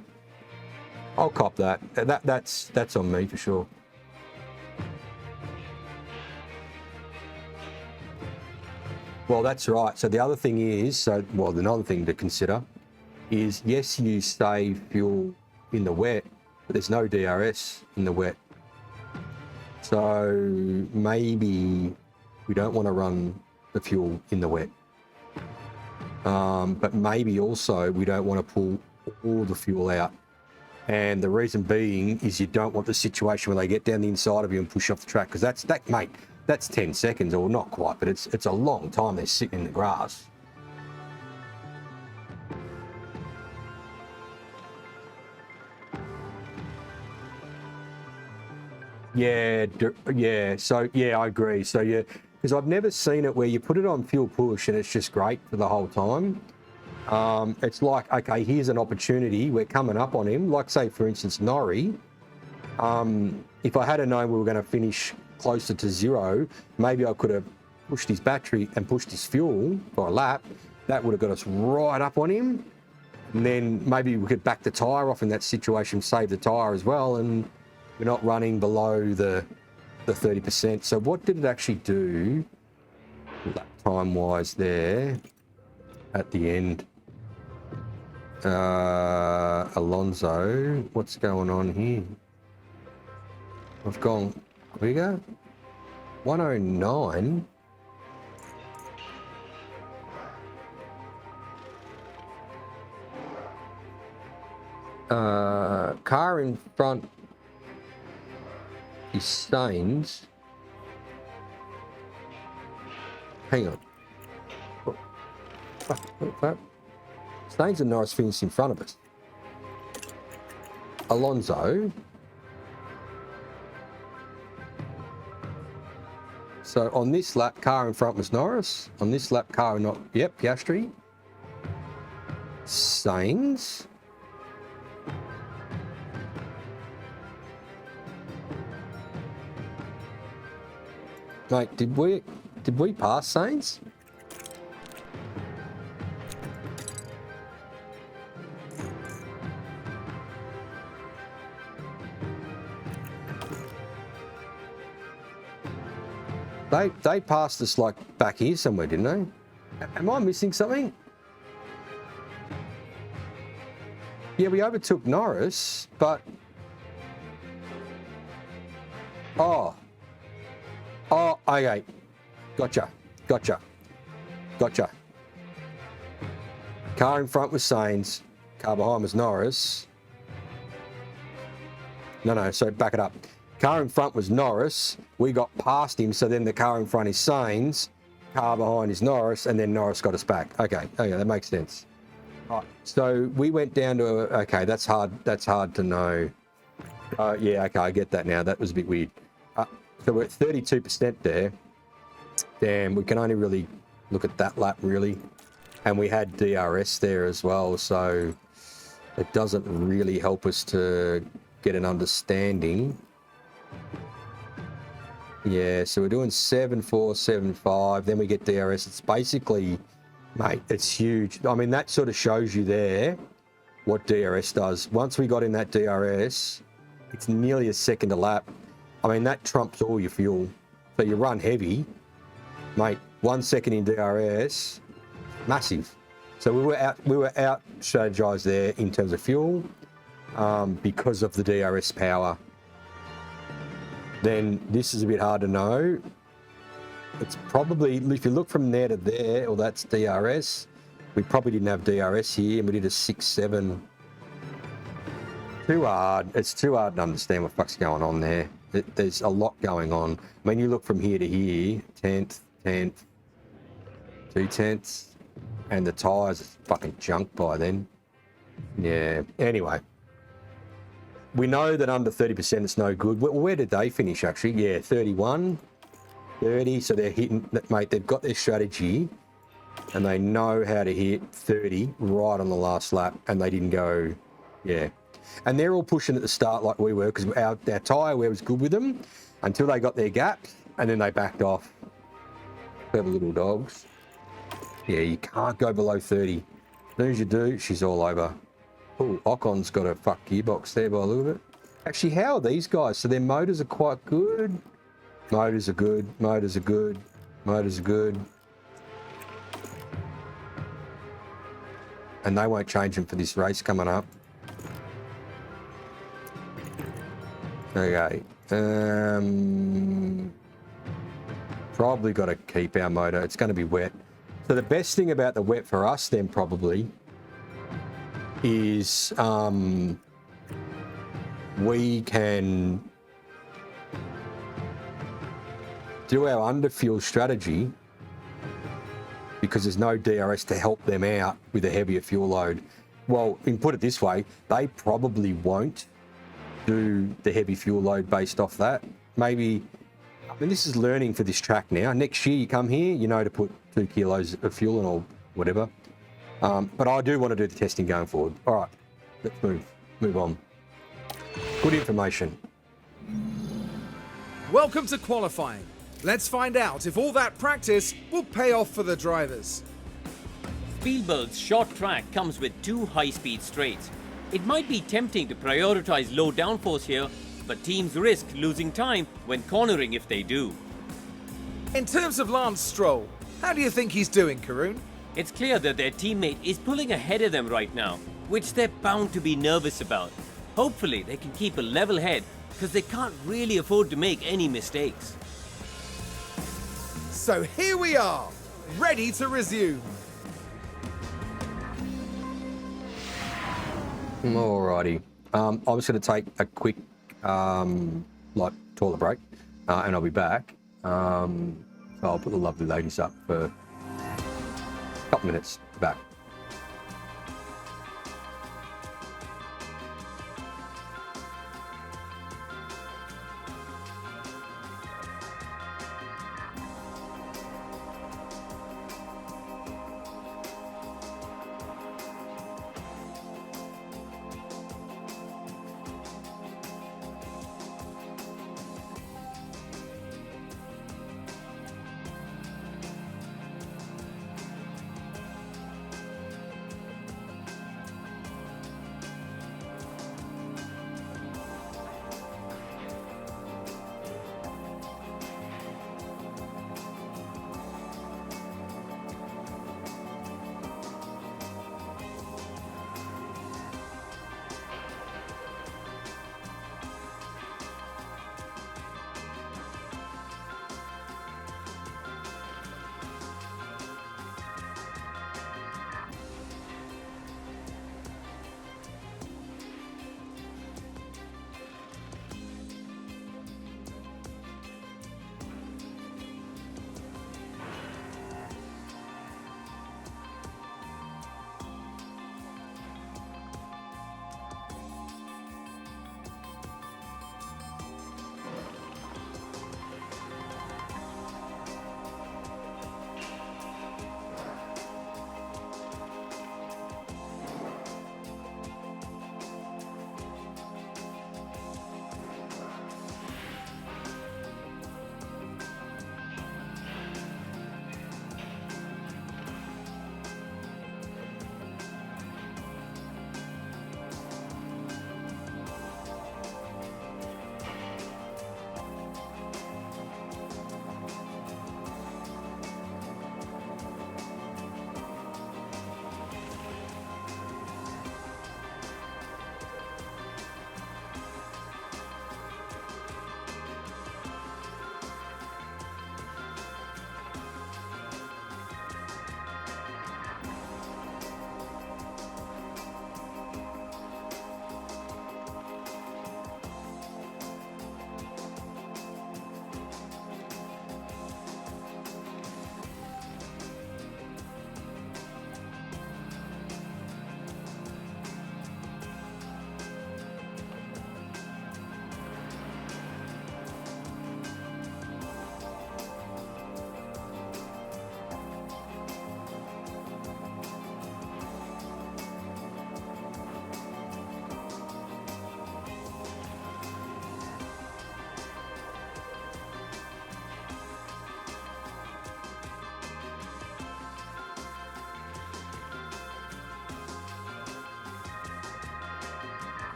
I'll cop that. That's on me for sure. Well, that's right. So the other thing is, another thing to consider is, yes, you save fuel in the wet, but there's no DRS in the wet. So maybe we don't want to run the fuel in the wet. But maybe also we don't want to pull all the fuel out. And the reason being is you don't want the situation where they get down the inside of you and push off the track, because that's 10 seconds, or not quite, but it's a long time they're sitting in the grass. Yeah. So yeah, I agree. So yeah, because I've never seen it where you put it on fuel push and it's just great for the whole time. It's like, okay, here's an opportunity. We're coming up on him. Like, say, for instance, Norrie. If I had known we were going to finish closer to 0, maybe I could have pushed his battery and pushed his fuel for a lap. That would have got us right up on him. And then maybe we could back the tyre off in that situation, save the tyre as well, and we're not running below the 30%. So what did it actually do lap time-wise there at the end? Alonso, what's going on here? I've gone bigger. 109. Car in front is Staines. Hang on. What? Staines and Norris finished in front of us. Alonso. So on this lap, car in front was Norris. On this lap, car not. Yep, Piastri. Sainz. Mate, did we pass Sainz? They passed us like back here somewhere, didn't they? Am I missing something? Yeah, we overtook Norris, but... Oh, okay. Gotcha. Car in front was Sainz. Car behind was Norris. No, so back it up. Car in front was Norris. We got past him, so then the car in front is Sainz. Car behind is Norris, and then Norris got us back. Okay, that makes sense. Right, so we went down to okay, that's hard to know. Yeah, okay, I get that now. That was a bit weird. So we're at 32% there. Damn, we can only really look at that lap, really. And we had DRS there as well, so it doesn't really help us to get an understanding. Yeah, so we're doing 7.4, 7.5, then we get DRS. It's basically, mate, it's huge. I mean, that sort of shows you there what DRS does. Once we got in that DRS, it's nearly a second a lap. I mean, that trumps all your fuel. So you run heavy, mate, 1 second in DRS, massive. So we were out strategized there in terms of fuel because of the DRS power. Then this is a bit hard to know. It's probably, if you look from there to there, well, that's DRS. We probably didn't have DRS here, and we did a 6.7. Too hard. It's too hard to understand what the fuck's going on there. There's a lot going on. I mean, you look from here to here, 10th, 2/10, and the tyres are fucking junk by then. Yeah, anyway. We know that under 30% it's no good. Where did they finish, actually? Yeah, 31, 30. So they're hitting, mate, they've got their strategy and they know how to hit 30 right on the last lap, and they didn't go, yeah. And they're all pushing at the start like we were, because our tyre wear was good with them until they got their gaps, and then they backed off. Clever little dogs. Yeah, you can't go below 30. As soon as you do, she's all over. Oh, Ocon's got a fuck gearbox there by a little bit. Actually, how are these guys? So their motors are quite good. Motors are good. And they won't change them for this race coming up. Okay. Probably got to keep our motor. It's going to be wet. So the best thing about the wet for us then probably is we can do our underfuel strategy because there's no DRS to help them out with a heavier fuel load. Well, you can put it this way, they probably won't do the heavy fuel load based off that. Maybe, I mean, this is learning for this track now. Next year you come here, you know to put 2 kilos of fuel in or whatever. But I do want to do the testing going forward. All right, let's move on. Good information. Welcome to qualifying. Let's find out if all that practice will pay off for the drivers. Spielberg's short track comes with 2 high-speed straights. It might be tempting to prioritize low downforce here, but teams risk losing time when cornering if they do. In terms of Lance Stroll, how do you think he's doing, Karun? It's clear that their teammate is pulling ahead of them right now, which they're bound to be nervous about. Hopefully they can keep a level head, because they can't really afford to make any mistakes. So here we are, ready to resume. Alrighty. I'm just going to take a quick toilet break, and I'll be back. So I'll put the lovely ladies up for a couple minutes. Back.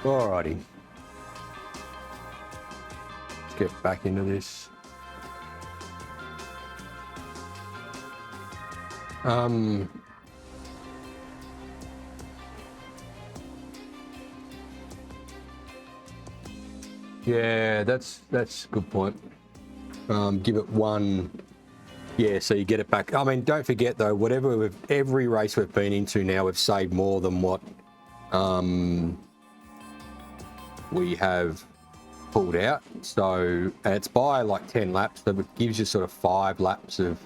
Alrighty. Let's get back into this. Yeah, that's a good point. Give it one. Yeah, so you get it back. I mean, don't forget though, every race we've been into now, we've saved more than what we have pulled out. So, and it's by like 10 laps, so it gives you sort of 5 laps of,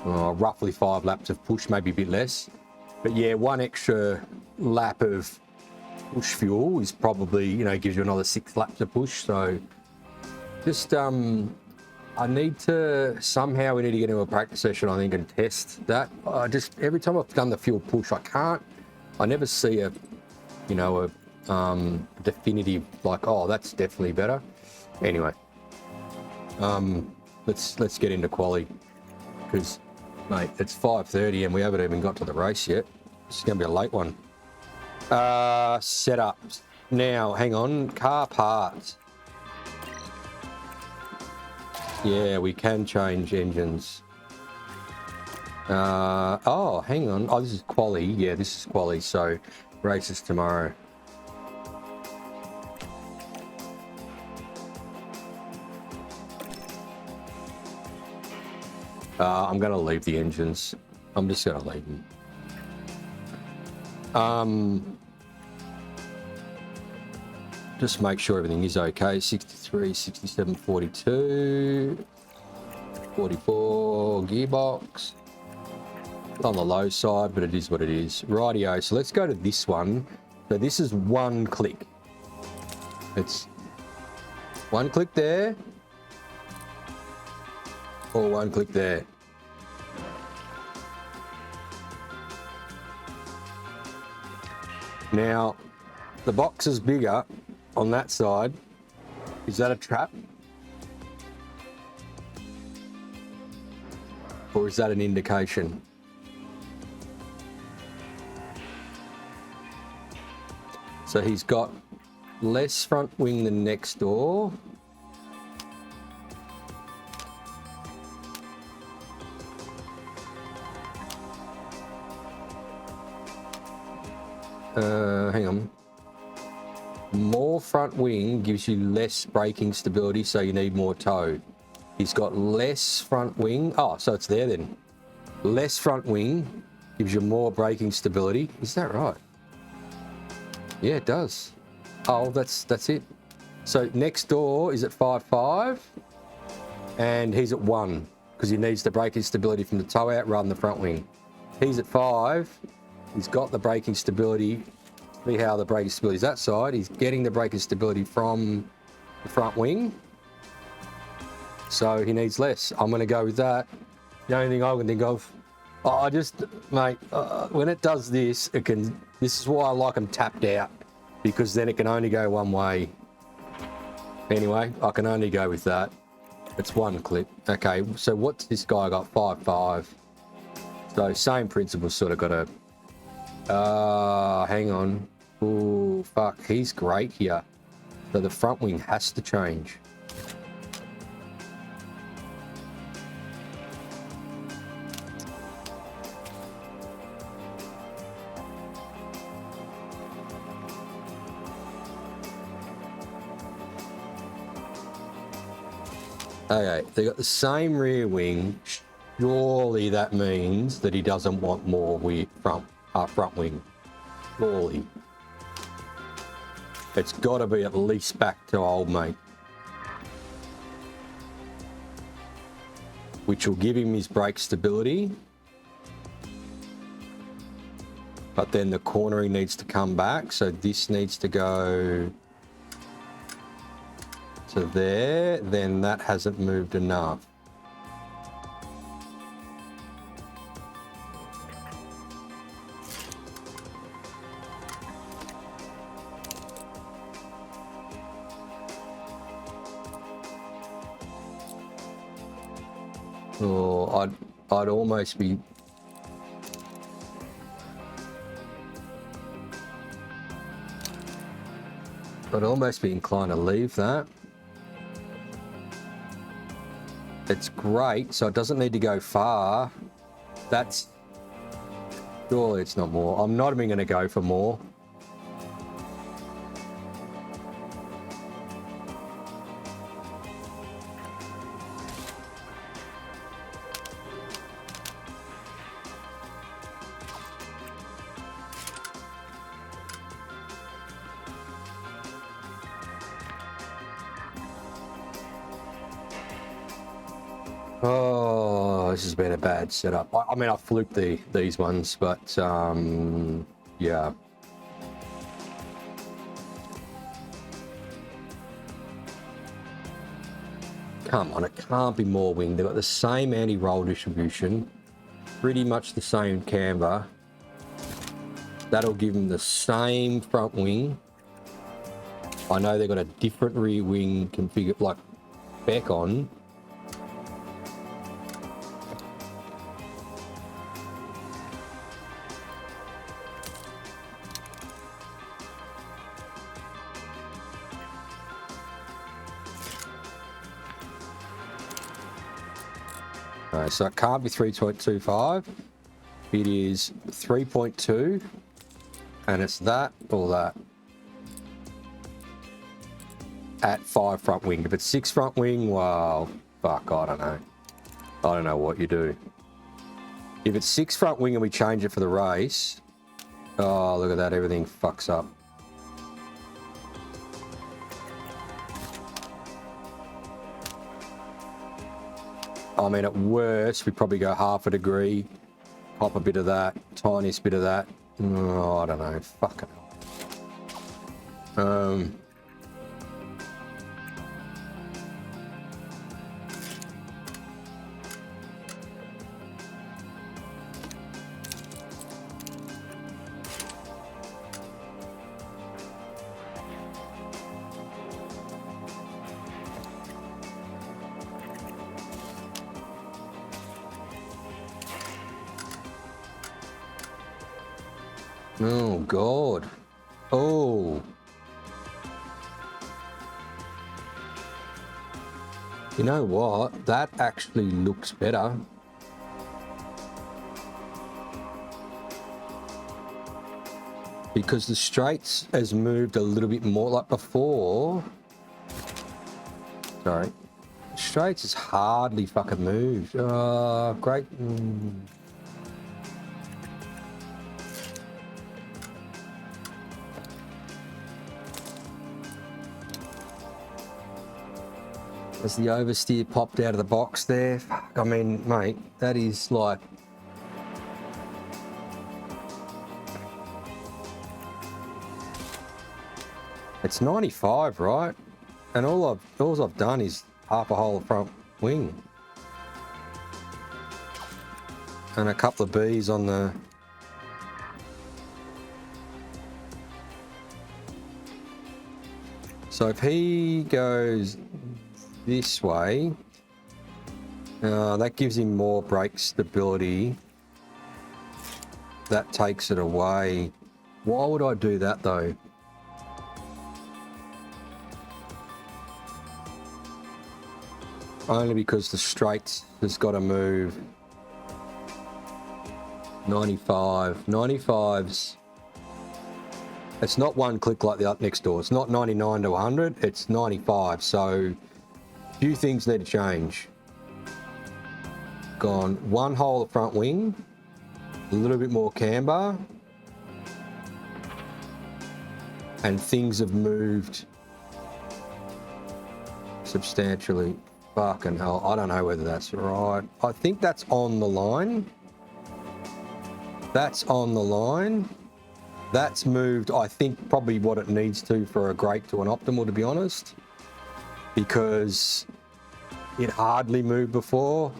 roughly 5 laps of push, maybe a bit less. But yeah, one extra lap of push fuel is probably, you know, gives you another 6 laps of push. So just, I need to, somehow we need to get into a practice session, I think, and test that. Every time I've done the fuel push, I never see a, you know, a definitive, like, oh, that's definitely better. Anyway, let's get into quali, because, mate, it's 5:30 and we haven't even got to the race yet. It's going to be a late one. Setups. Now, hang on, car parts. Yeah, we can change engines. Oh, hang on. Oh, this is quali. Yeah, this is quali. So, races tomorrow. I'm going to leave the engines. I'm just going to leave them. Just make sure everything is okay. 63, 67, 42, 44 gearbox. On the low side, but it is what it is. Rightio, so let's go to this one. So this is one click. It's one click there, or one click there. Now, the box is bigger on that side. Is that a trap? Or is that an indication? So he's got less front wing than next door. Hang on. More front wing gives you less braking stability, so you need more toe. He's got less front wing. Oh, so it's there then. Less front wing gives you more braking stability. Is that right? Yeah, it does. Oh, that's it. So next door is at 5.5, and he's at 1 because he needs the braking stability from the toe out rather than the front wing. He's at 5. He's got the braking stability. See how the braking stability is that side. He's getting the braking stability from the front wing. So he needs less. I'm going to go with that. The only thing I can think of, mate, when it does this, this is why I like them tapped out, because then it can only go one way. Anyway, I can only go with that. It's one clip. Okay, so what's this guy got? 5.5. So same principle, sort of got a, hang on. Oh, fuck, he's great here. So the front wing has to change. Okay, they got the same rear wing. Surely that means that he doesn't want more front wing. Surely. It's got to be at least back to old mate. Which will give him his brake stability. But then the cornering needs to come back, so this needs to go to there, then that hasn't moved enough. Oh, I'd almost be... I'd almost be inclined to leave that. It's great, so it doesn't need to go far. That's... Surely it's not more. I'm not even going to go for more. Oh, this has been a bad setup. I mean, I fluked these ones, but yeah. Come on, it can't be more wing. They've got the same anti-roll distribution, pretty much the same camber. That'll give them the same front wing. I know they've got a different rear wing configured, like back on. So it can't be 3.25. It is 3.2, and it's that or that at 5 front wing. If it's 6 front wing, well, fuck, I don't know. I don't know what you do. If it's 6 front wing and we change it for the race, oh, look at that, everything fucks up. I mean, at worst, we probably go half a degree, pop a bit of that, tiniest bit of that. Oh, I don't know. Fucking hell. Oh, God. Oh. You know what? That actually looks better. Because the straights has moved a little bit more like before. Sorry. Straights has hardly fucking moved. Great. As the oversteer popped out of the box there. Fuck, I mean, mate, that is like... It's 95, right? And all I've done is half a hole of front wing. And a couple of Bs on the... So if he goes this way, that gives him more brake stability. That takes it away. Why would I do that though? Only because the straights has got to move. 95. 95's... It's not one click like the up next door. It's not 99 to 100. It's 95. So a few things need to change. Gone one hole of front wing. A little bit more camber. And things have moved substantially. Fucking hell, I don't know whether that's right. I think that's on the line. That's on the line. That's moved, I think, probably what it needs to for a great to an optimal, to be honest. Because it hardly moved before.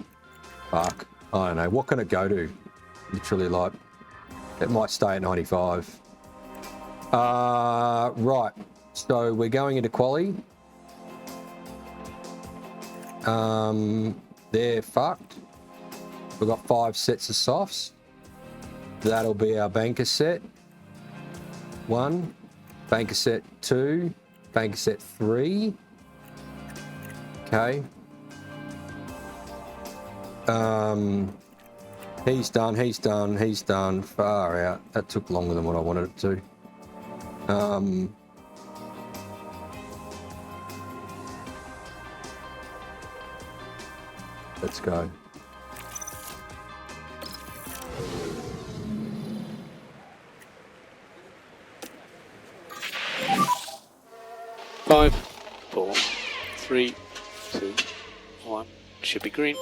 Fuck, I don't know. What can it go to? Literally, like, it might stay at 95. Right, so we're going into quali. They're fucked. We've got 5 sets of softs. That'll be our banker set. 1, banker set 2, bank set 3. Okay. He's done. Far out. That took longer than what I wanted it to. Let's go. Five, 4, 3, 2, 1. Should be green.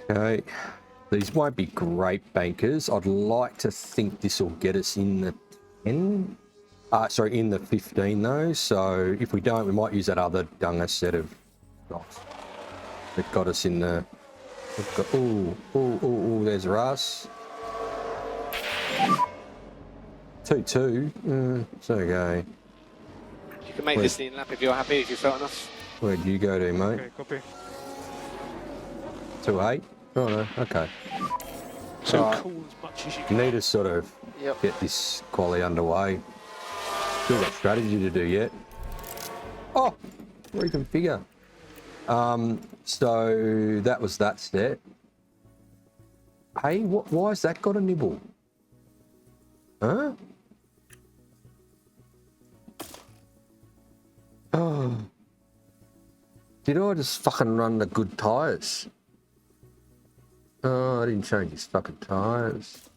Okay. These won't be great bankers. I'd like to think this will get us in the 10. In the 15 though. So if we don't, we might use that other Dunga set of dots that got us in the. Oh, there's Russ. 2-2. It's okay. You can make this lean lap if you're happy, if you felt enough. Where'd you go to, mate? Okay, copy. 2-8. Oh no, okay. So cool as much as you can. Need to sort of get this quali underway. Still got strategy to do yet. Oh, reconfigure. So that was that set. Hey, why has that got a nibble? Huh? Oh. Did I just fucking run the good tyres? Oh, I didn't change his fucking tyres.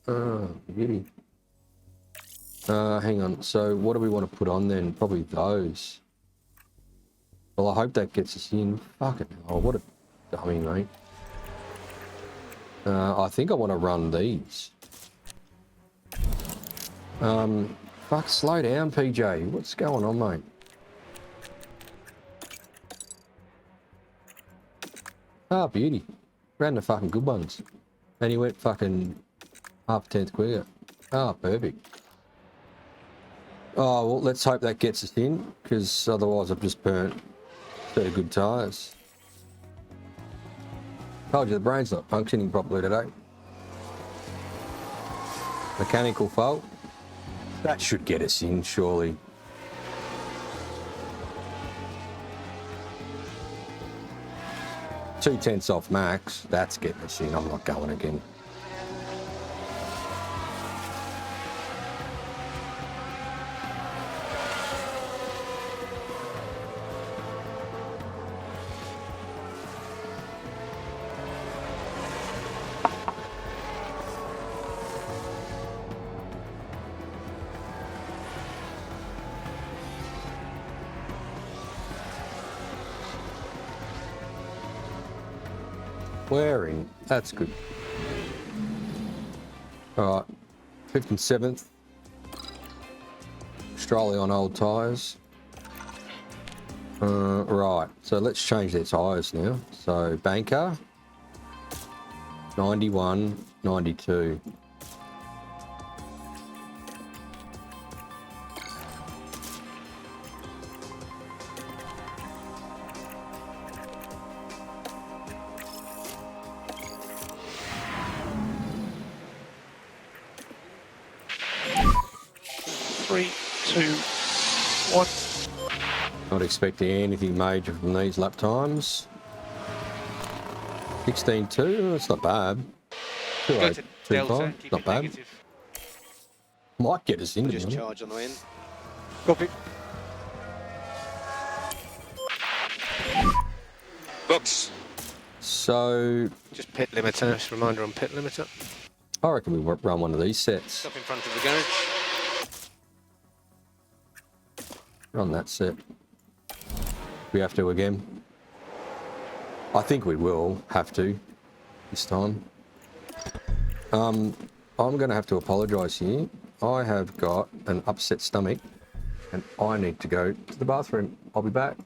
Oh, beauty. Hang on. So what do we want to put on then? Probably those. Well, I hope that gets us in. Fucking hell, what a dummy, mate. I think I want to run these. Fuck, slow down, PJ. What's going on, mate? Ah, beauty. Ran the fucking good ones. And he went fucking half a tenth quicker. Ah, perfect. Oh, well, let's hope that gets us in, because otherwise I've just burnt a set of good tyres. Told you the brain's not functioning properly today. Mechanical fault. That should get us in, surely. Two tenths off max. That's getting us in. I'm not going again. Wearing, that's good. All right, 5th and 7th. Australia on old tyres. Right, so let's change their tyres now. So banker, 91, 92. Not expecting anything major from these lap times. 16.2, that's not bad. 2.825, not bad. Negative. Might get us in. Just charge on the way in. Copy. Books. So Just pit limiter. Just a reminder on pit limiter. I reckon we run one of these sets. Stop in front of the garage. Run that set. We have to again. I think we will have to this time. I'm going to have to apologise here. I have got an upset stomach and I need to go to the bathroom. I'll be back.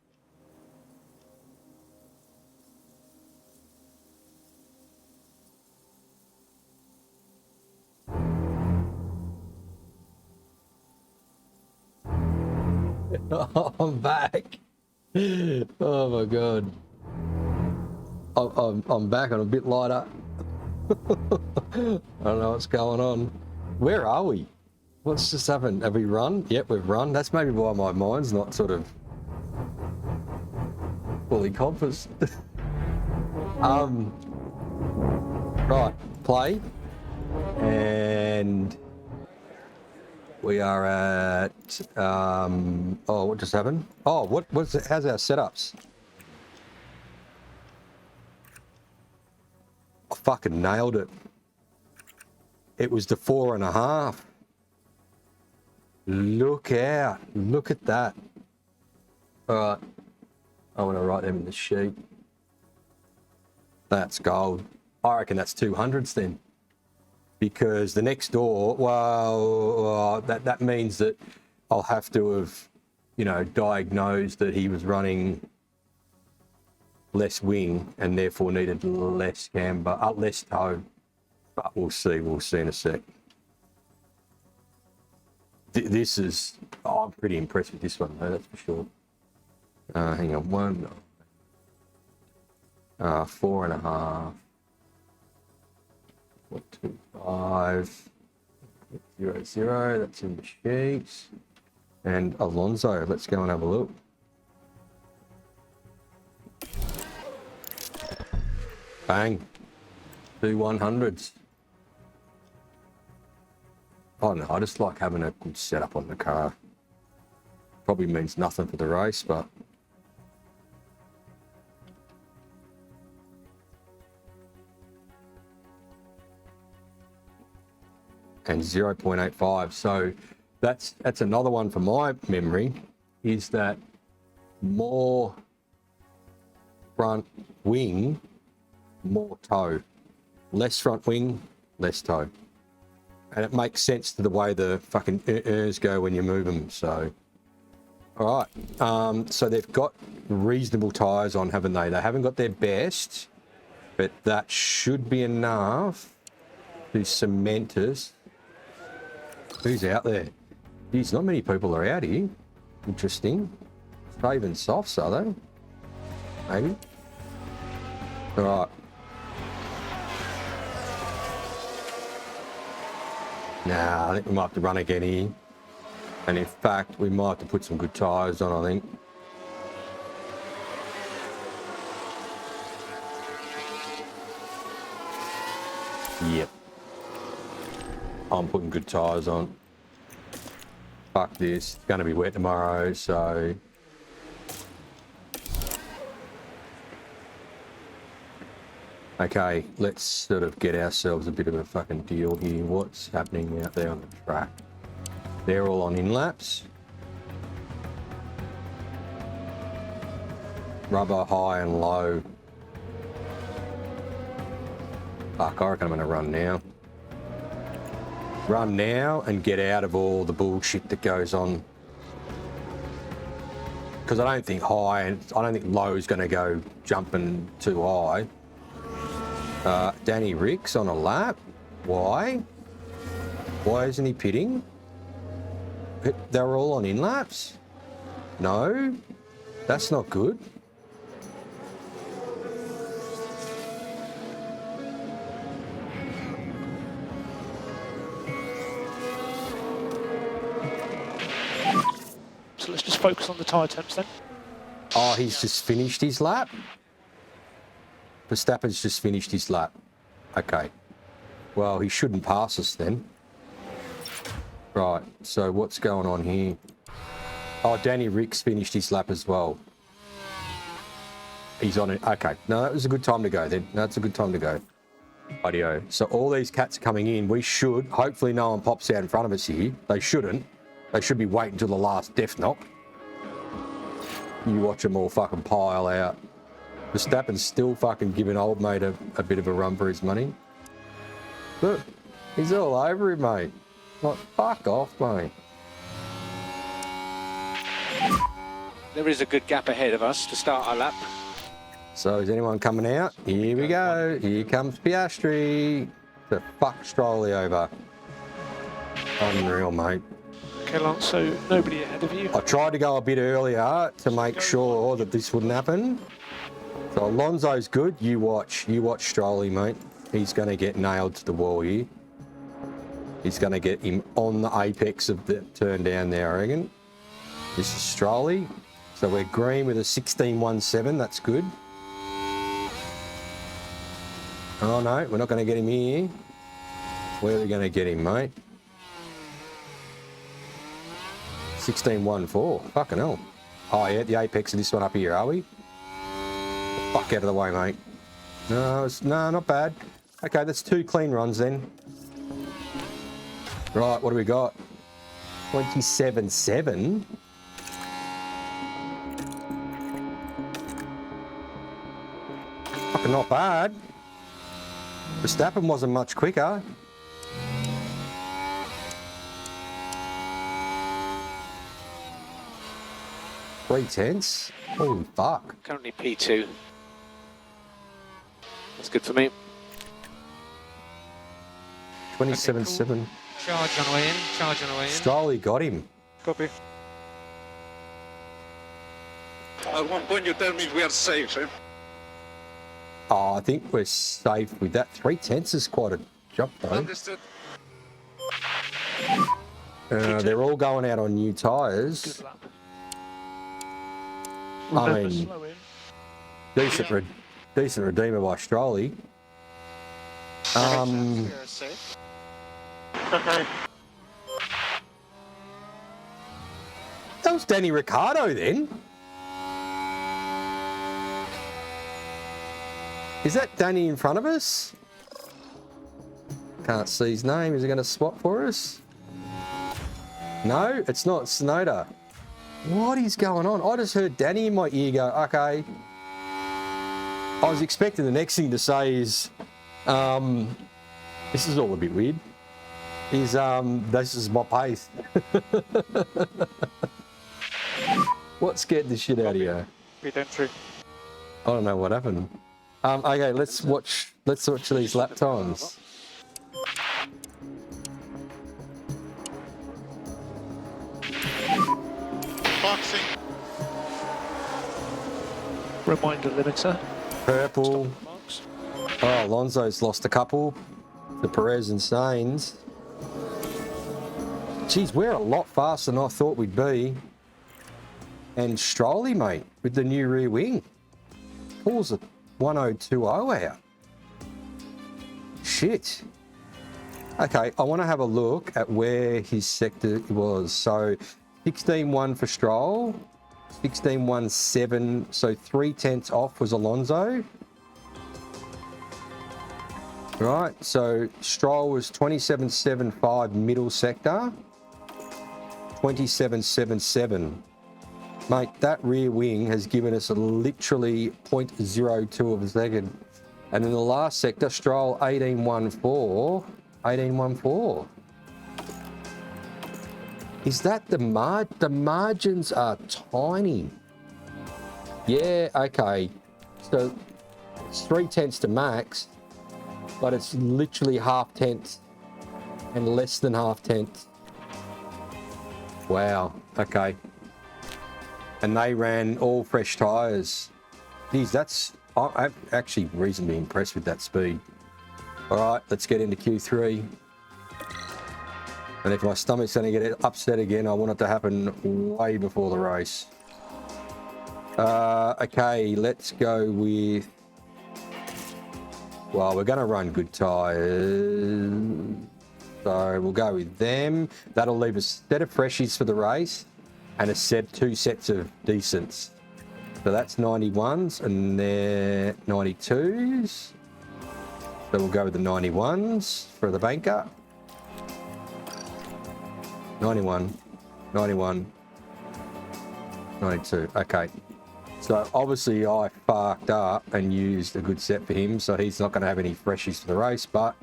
I'm back. Oh my god. I'm back. I'm a bit lighter. I don't know what's going on. Where are we? What's just happened? Have we run? Yep, we've run. That's maybe why my mind's not sort of fully compassed. Right, play. And we are at, oh, what just happened? Oh, how's our setups? I fucking nailed it. It was the 4.5. Look out. Look at that. All right. I want to write them in the sheet. That's gold. I reckon that's 200s then. Because the next door, well, that means that I'll have to have, you know, diagnosed that he was running less wing and therefore needed less camber, less toe. But we'll see in a sec. This is, I'm pretty impressed with this one though, that's for sure. Hang on, 4.5. 125 00, that's in the sheets. And Alonso, let's go and have a look. Bang. 2 100s. I don't know, I just like having a good setup on the car. Probably means nothing for the race, but and 0.85. So that's another one for my memory, is that more front wing, more toe. Less front wing, less toe. And it makes sense to the way the fucking go when you move them. So, all right. So they've got reasonable tyres on, haven't they? They haven't got their best, but that should be enough to cement us. Who's out there? Geez, not many people are out here. Interesting. Raven softs, are they? Maybe. All right. Nah, I think we might have to run again here. And in fact, we might have to put some good tyres on, I think. Yep. I'm putting good tyres on. Fuck this. It's going to be wet tomorrow, so... Okay, let's sort of get ourselves a bit of a fucking deal here. What's happening out there on the track? They're all on in-laps. Rubber high and low. Fuck, I reckon I'm going to run now. Run now and get out of all the bullshit that goes on. Because I don't think high and I don't think low is going to go jumping too high. Danny Ricks on a lap. Why? Why isn't he pitting? They're all on in-laps? No? That's not good. So let's just focus on the tyre temps then. Oh, he's just finished his lap? Verstappen's just finished his lap. Okay. Well, he shouldn't pass us then. Right, so what's going on here? Oh, Danny Ricks finished his lap as well. He's on it. Okay. No, that was a good time to go then. That's a good time to go. Audio. So all these cats are coming in. We should, hopefully no one pops out in front of us here. They shouldn't. They should be waiting until the last death knock. You watch them all fucking pile out. Verstappen's still fucking giving old mate a bit of a run for his money. Look, he's all over him, mate. Like, fuck off, mate. There is a good gap ahead of us to start our lap. So is anyone coming out? Here we go. Here comes Piastri to fuck Strolley over. Unreal, mate. Okay, Lance, so nobody ahead of you. I tried to go a bit earlier to make sure that this wouldn't happen. So Alonso's good. You watch Strolley, mate. He's going to get nailed to the wall here. He's going to get him on the apex of the turn down there, I reckon. This is Strolley. So we're green with a 16.17. That's good. Oh, no, we're not going to get him here. Where are we going to get him, mate? 16.14. Fucking hell. Oh, yeah, the apex of this one up here, are we? Fuck out of the way, mate. No, not bad. Okay, that's 2 clean runs then. Right, what do we got? 27.7. Fucking not bad. Verstappen wasn't much quicker. Three tenths. Holy fuck. Currently P2. That's good for me. 27.7. Cool. Charge on the way in. Charge on the way in. Strolley got him. Copy. At one point you tell me we are safe, eh? Oh, I think we're safe with that. 3 tenths is quite a jump, though. Understood. They're all going out on new tyres. Good lap. I mean, Slow in. decent redeemer by Strolley. Okay. That was Danny Ricciardo then. Is that Danny in front of us? Can't see his name. Is he going to swap for us? No, it's not Snowder. What is going on? I just heard Danny in my ear go, okay. I was expecting the next thing to say is, this is all a bit weird, is this is my pace. What scared the shit out of you? Pit entry. I don't know what happened. Okay, let's watch these lap times. Boxing. Reminder limiter. Purple. Marks. Oh, Alonso's lost a couple. The Perez and Sainz. Geez, we're a lot faster than I thought we'd be. And Strolley, mate, with the new rear wing. Pulls a 1020 out. Shit. Okay, I want to have a look at where his sector was. So 16.1 for Stroll, 16.17, so 3 tenths off was Alonso. Right, so Stroll was 27.75 middle sector, 27.77. Mate, that rear wing has given us a literally 0.02 of a second. And in the last sector, Stroll 18.14, 18.14. Is that the margins are tiny. Yeah, okay. So it's 3 tenths to max, but it's literally half tenths and less than half tenths. Wow, okay. And they ran all fresh tyres. Geez, I'm actually reasonably impressed with that speed. All right, let's get into Q3. And if my stomach's going to get upset again, I want it to happen way before the race. Okay, let's go with... Well, we're going to run good tyres. So we'll go with them. That'll leave a set of freshies for the race and two sets of decents. So that's 91s and they're 92s. So we'll go with the 91s for the banker. 91, 91, 92. Okay. So obviously I fucked up and used a good set for him, so he's not going to have any freshies for the race, but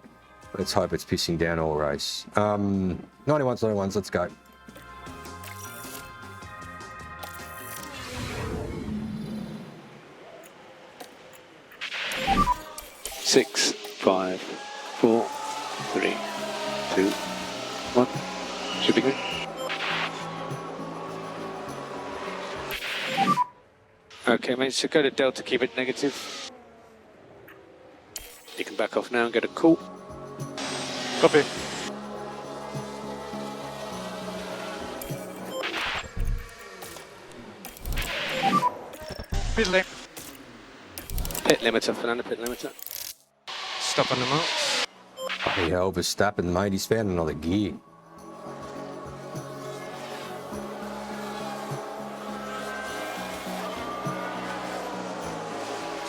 let's hope it's pissing down all race. 91s, let's go. Six, 5, 4, 3, 2, 1. Should be good. Okay, mate, so go to Delta, keep it negative. You can back off now and get a call. Copy. pit lane. Pit limiter, Fernando, pit limiter. Stop on the mark. Bloody hell, Verstappen, mate. He's found another gear.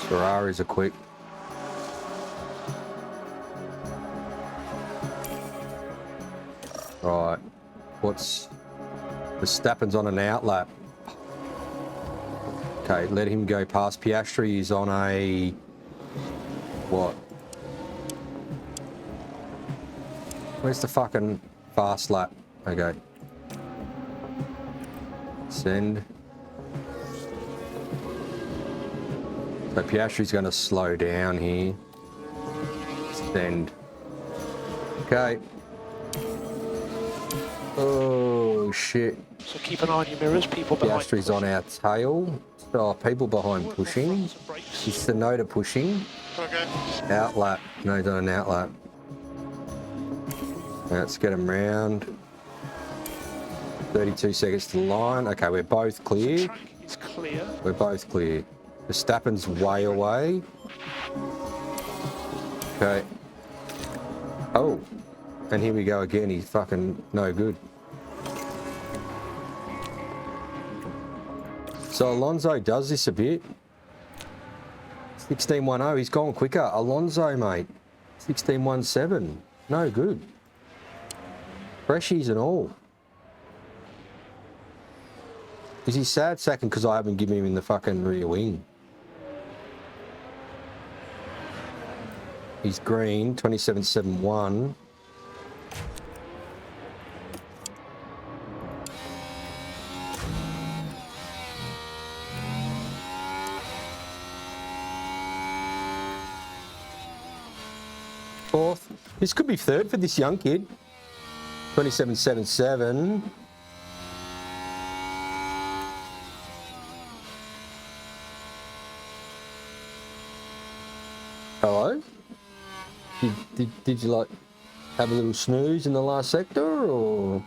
Ferraris are quick. Right. What's... Verstappen's on an outlap. Okay, let him go past. Piastri. He's on a... What? Where's the fucking fast lap? Okay. Send. So Piastri's going to slow down here. Send. Okay. Oh, shit. So keep an eye on your mirrors, people behind. Piastri's on our tail. Oh, people behind pushing. It's the Noda pushing. Okay. Outlap. No, he's on an outlap. Let's get him round. 32 seconds to the line. Okay, we're both clear. Track is clear. We're both clear. Verstappen's way away. Okay. Oh. And here we go again. He's fucking no good. So Alonso does this a bit. 16.10. He's gone quicker. Alonso, mate. 16.17. No good. Freshies and all. Is he sad second because I haven't given him in the fucking rear wing? He's green, 27.71. Fourth. This could be third for this young kid. 27.77. Hello? Did you like have a little snooze in the last sector or?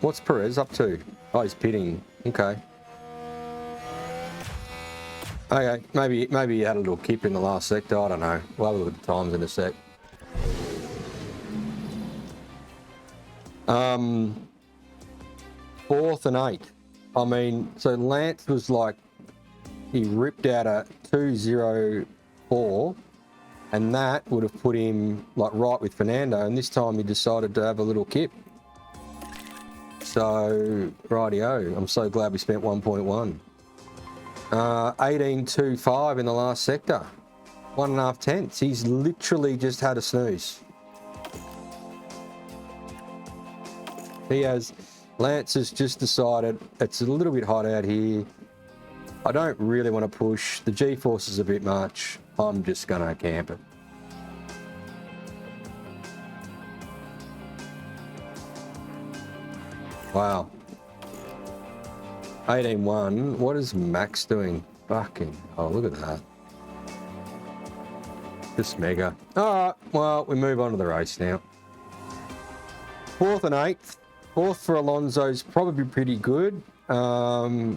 What's Perez up to? Oh, he's pitting. Okay. Okay, maybe he had a little kip in the last sector. I don't know. We'll have a look at the times in a sec. Fourth and eighth. I mean, so Lance was like, he ripped out a 2.04, and that would have put him like right with Fernando. And this time he decided to have a little kip. So, rightio. I'm so glad we spent 1.1. 18.25 in the last sector. 1.5 tenths. He's literally just had a snooze. He has. Lance has just decided it's a little bit hot out here. I don't really want to push. The G-force is a bit much. I'm just going to camp it. Wow. 18.1. What is Max doing? Fucking. Oh, look at that. Just mega. All right. Well, we move on to the race now. Fourth and eighth. Fourth for Alonso's probably pretty good. I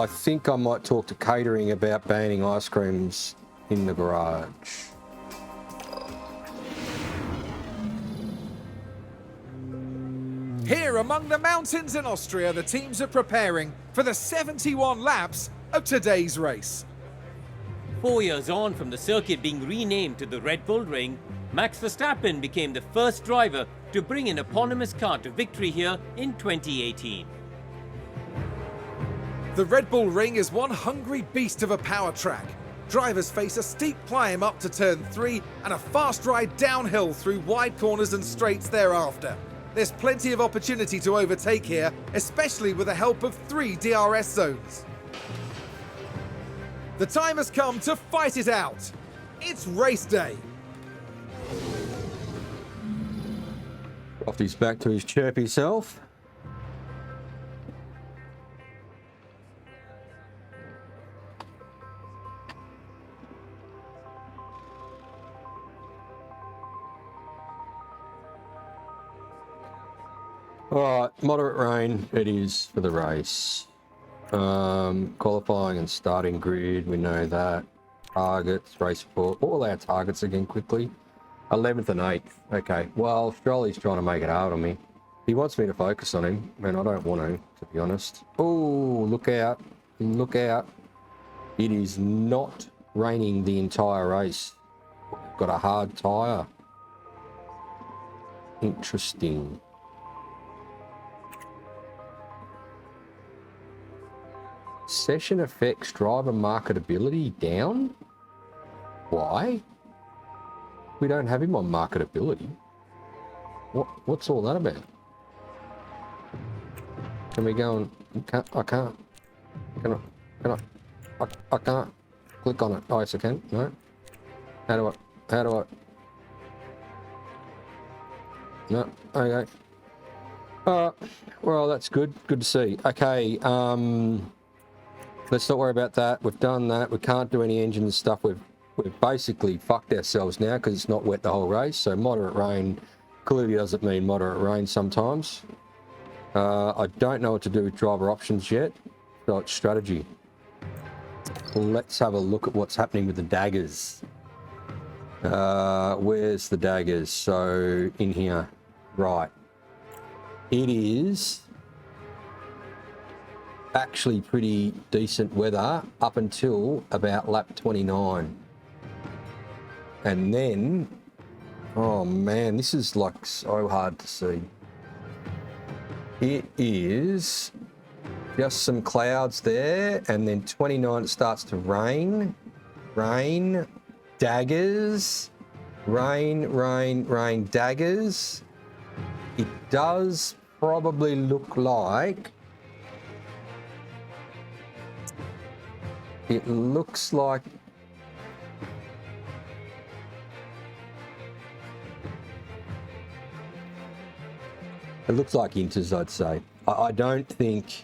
think I might talk to catering about banning ice creams in the garage. Here among the mountains in Austria, the teams are preparing for the 71 laps of today's race. 4 years on from the circuit being renamed to the Red Bull Ring, Max Verstappen became the first driver to bring an eponymous car to victory here in 2018. The Red Bull Ring is one hungry beast of a power track. Drivers face a steep climb up to turn 3 and a fast ride downhill through wide corners and straights thereafter. There's plenty of opportunity to overtake here, especially with the help of 3 DRS zones. The time has come to fight it out. It's race day. Crofty's back to his chirpy self. All right, moderate rain it is for the race. Qualifying and starting grid, we know that. Targets, race report. What were our targets again quickly? 11th and 8th. Okay, well, Strolly's trying to make it hard on me. He wants me to focus on him, and I don't want to be honest. Oh, look out. Look out. It is not raining the entire race. Got a hard tyre. Interesting. Session effects driver marketability down? Why? We don't have him on marketability. What's all that about? Can we go and... I can't. I can't click on it. Oh, yes I can. No. How do I... No. Okay. Well, that's good. Good to see. Okay. Let's not worry about that. We've done that. We can't do any engine stuff. We've basically fucked ourselves now because it's not wet the whole race. So moderate rain clearly doesn't mean moderate rain sometimes. I don't know what to do with driver options yet. So it's strategy. Let's have a look at what's happening with the daggers. Where's the daggers? So in here. Right. It is actually pretty decent weather up until about lap 29. And then, oh man, this is like so hard to see. It is just some clouds there, and then 29 it starts to rain, daggers, rain, daggers. It does probably look like, it looks like inters, I'd say. I don't think...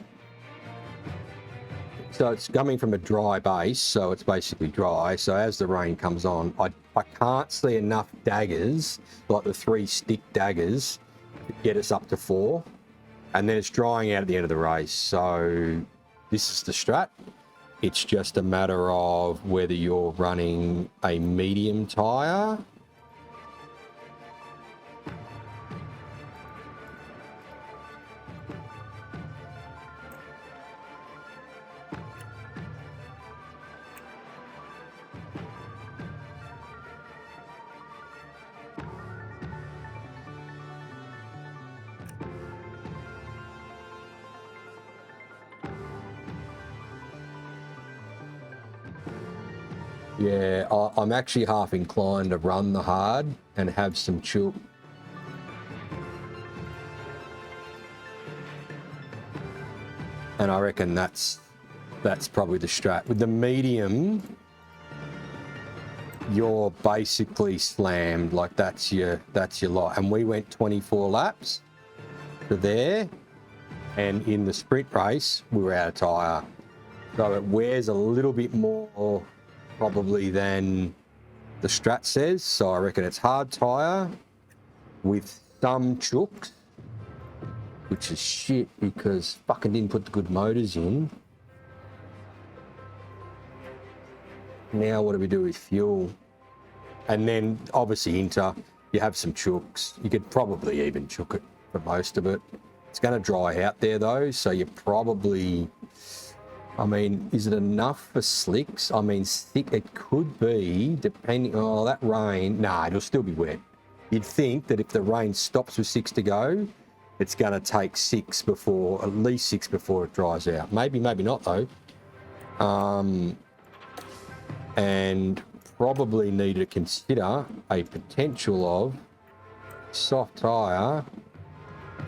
So it's coming from a dry base, so it's basically dry. So as the rain comes on, I can't see enough daggers, like the 3 stick daggers, to get us up to 4. And then it's drying out at the end of the race. So this is the strat. It's just a matter of whether you're running a medium tyre. Yeah, I'm actually half inclined to run the hard and have some chook. And I reckon that's probably the strat. With the medium, you're basically slammed, like that's your lot. And we went 24 laps to there, and in the sprint race, we were out of tyre. So it wears a little bit more probably than the strat says. So I reckon it's hard tyre with some chooks, which is shit because fucking didn't put the good motors in. Now what do we do with fuel? And then obviously inter, you have some chooks. You could probably even chook it for most of it. It's going to dry out there though, so you probably... I mean, is it enough for slicks? I mean, thick it could be, depending... Oh, that rain... Nah, it'll still be wet. You'd think that if the rain stops with 6 to go, it's going to take 6 before... At least 6 before it dries out. Maybe, maybe not, though. And probably need to consider a potential of soft tyre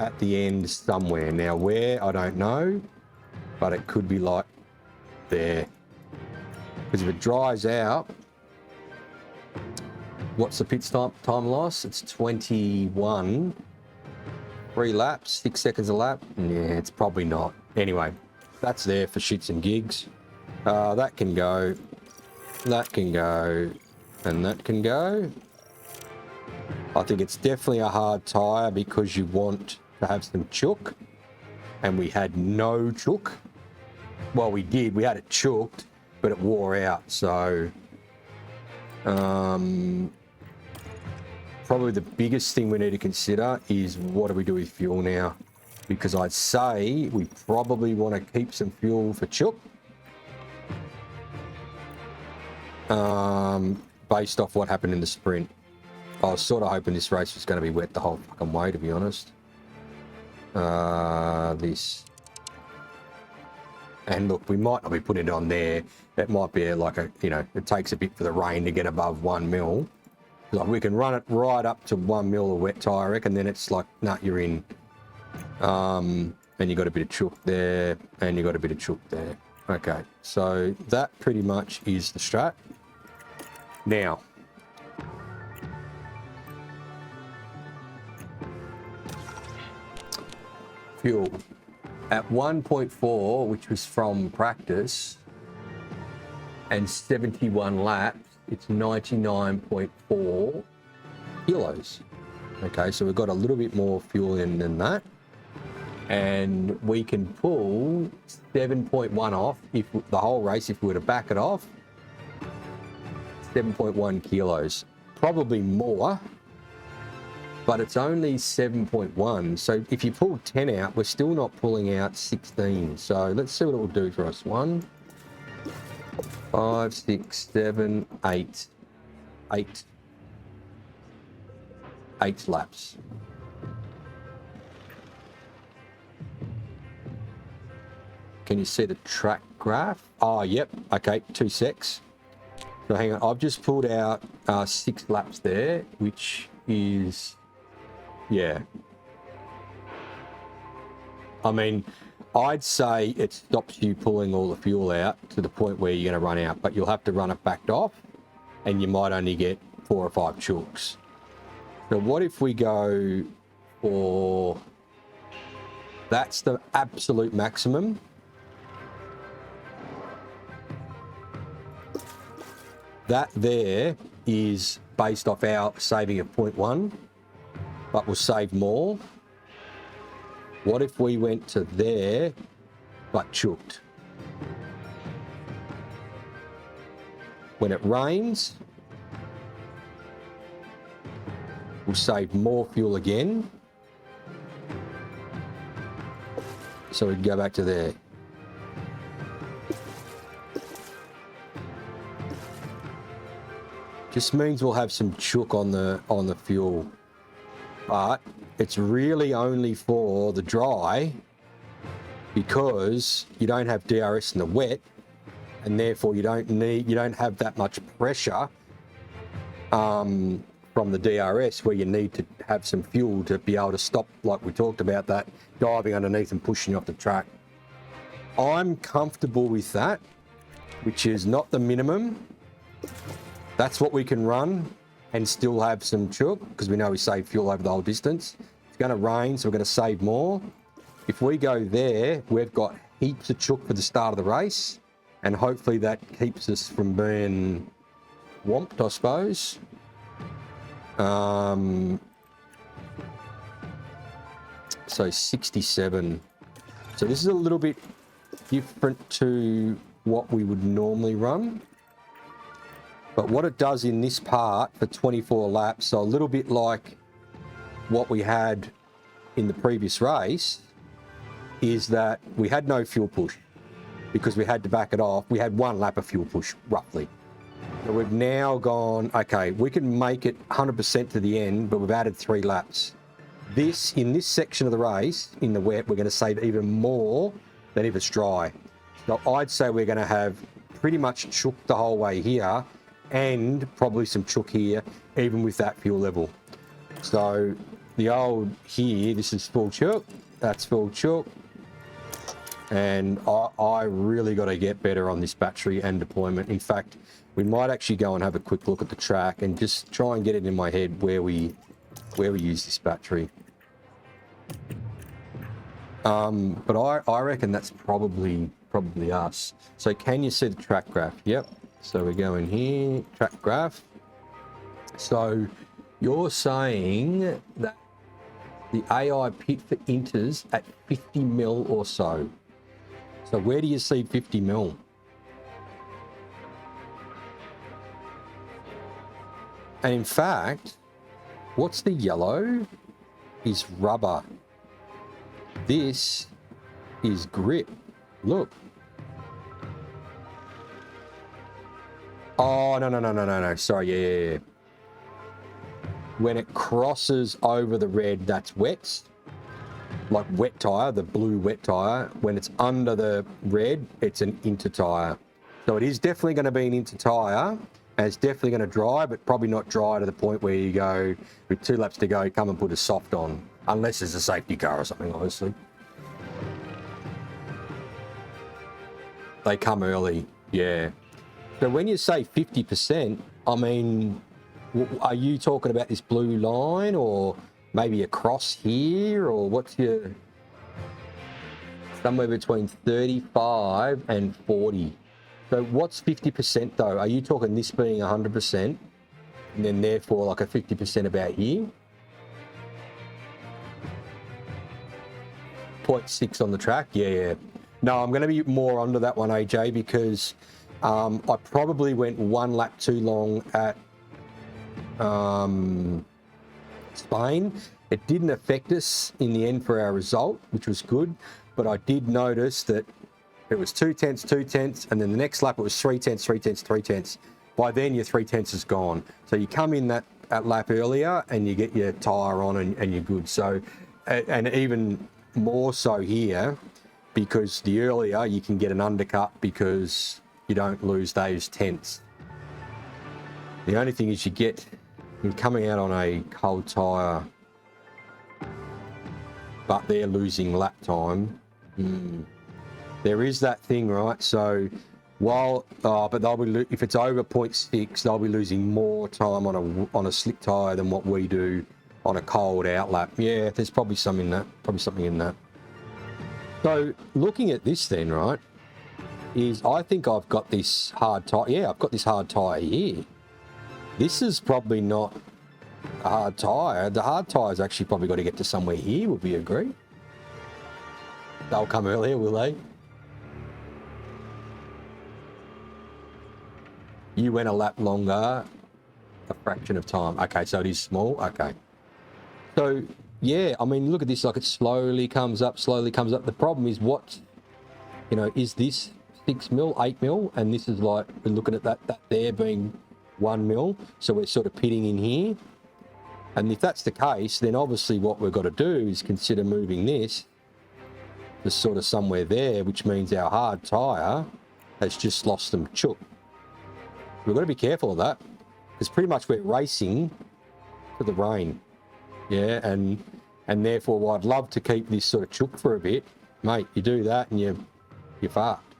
at the end somewhere. Now, where? I don't know. But it could be like... there, because if it dries out, what's the pit time loss? It's 21. 3 laps, 6 seconds a lap. Yeah, it's probably not. Anyway, that's there for shits and gigs. That can go, that can go, and that can go. I think it's definitely a hard tyre because you want to have some chook, and we had no chook. Well, we did. We had it chooked, but it wore out. So probably the biggest thing we need to consider is what do we do with fuel now? Because I'd say we probably want to keep some fuel for chook. Based off what happened in the sprint. I was sort of hoping this race was going to be wet the whole fucking way, to be honest. This. And look, we might not be putting it on there. It might be like a, you know, it takes a bit for the rain to get above 1 mil. Like we can run it right up to 1 mil of wet tyre, I reckon, then it's like, nah, you're in. And you got a bit of chook there, and you got a bit of chook there. Okay, so that pretty much is the strat. Now, fuel. At 1.4, which was from practice, and 71 laps, it's 99.4 kilos. Okay, so we've got a little bit more fuel in than that. And we can pull 7.1 off if the whole race, if we were to back it off, 7.1 kilos. Probably more, but it's only 7.1. So if you pull 10 out, we're still not pulling out 16. So let's see what it will do for us. 1, 5, 6, 7, 8. 8 laps. Can you see the track graph? Oh, yep. Okay, 2 secs. So hang on, I've just pulled out 6 laps there, which is, yeah. I mean, I'd say it stops you pulling all the fuel out to the point where you're going to run out, but you'll have to run it backed off, and you might only get 4 or 5 chooks. So what if we go for, that's the absolute maximum. That there is based off our saving of 0.1, but we'll save more. What if we went to there, but chooked? When it rains, we'll save more fuel again. So we can go back to there. Just means we'll have some chook on the fuel, but it's really only for the dry because you don't have DRS in the wet, and therefore you don't have that much pressure from the DRS where you need to have some fuel to be able to stop, like we talked about, that diving underneath and pushing you off the track. I'm comfortable with that, which is not the minimum. That's what we can run and still have some chook because we know we save fuel over the whole distance. It's going to rain, so we're going to save more. If we go there, we've got heaps of chook for the start of the race, and hopefully that keeps us from being whomped, I suppose. So 67. So this is a little bit different to what we would normally run. But what it does in this part for 24 laps, so a little bit like what we had in the previous race, is that we had no fuel push because we had to back it off. We had 1 lap of fuel push, roughly. So we've now gone, okay, we can make it 100% to the end, but we've added 3 laps. In this section of the race, in the wet, we're going to save even more than if it's dry. So I'd say we're going to have pretty much chook the whole way here, and probably some chook here, even with that fuel level. So the old here, this is full chook, that's full chook. And I really got to get better on this battery and deployment. In fact, we might actually go and have a quick look at the track and just try and get it in my head where we use this battery. But I reckon that's probably us. So can you see the track graph? Yep. So we go in here, track graph. So you're saying that the AI pit for inters at 50 mil or so. So where do you see 50 mil? And in fact, what's the yellow is rubber. This is grip. Look. Oh, no. Sorry, yeah. When it crosses over the red, that's wets. Like wet tyre, the blue wet tyre. When it's under the red, it's an inter tyre. So it is definitely going to be an inter tyre, and it's definitely going to dry, but probably not dry to the point where you go, with 2 laps to go, come and put a soft on. Unless it's a safety car or something, obviously. They come early, yeah. So when you say 50%, I mean, are you talking about this blue line or maybe across here, or what's your... Somewhere between 35 and 40. So what's 50% though? Are you talking this being 100% and then therefore like a 50% about here? 0.6 on the track, yeah. No, I'm going to be more onto that one, AJ, because I probably went 1 lap too long at Spain. It didn't affect us in the end for our result, which was good, but I did notice that it was 2 tenths, and then the next lap it was 3 tenths. By then your 3 tenths is gone. So you come in that lap earlier and you get your tyre on and you're good. So, and even more so here, because the earlier you can get an undercut because you don't lose those tenths. The only thing is you're coming out on a cold tyre, but they're losing lap time. There is that thing, right? So while, but they'll be, if it's over 0.6, they'll be losing more time on a slick tyre than what we do on a cold out lap. Yeah, there's probably something in that. So looking at this then, right, is I think I've got this hard tyre. Yeah, I've got this hard tyre here. This is probably not a hard tyre. The hard tyre's actually probably got to get to somewhere here, would we agree? They'll come earlier, will they? You went a lap longer, a fraction of time. Okay, so it is small. Okay. So, yeah, I mean, look at this, like it slowly comes up. The problem is what, is this 6 mil, 8 mil? And this is like, we're looking at that there being 1 mil. So we're sort of pitting in here. And if that's the case, then obviously what we've got to do is consider moving this to sort of somewhere there, which means our hard tyre has just lost some chook. We've got to be careful of that, because pretty much we're racing for the rain. Yeah, and therefore, well, I'd love to keep this sort of chook for a bit. Mate, you do that and you're fucked.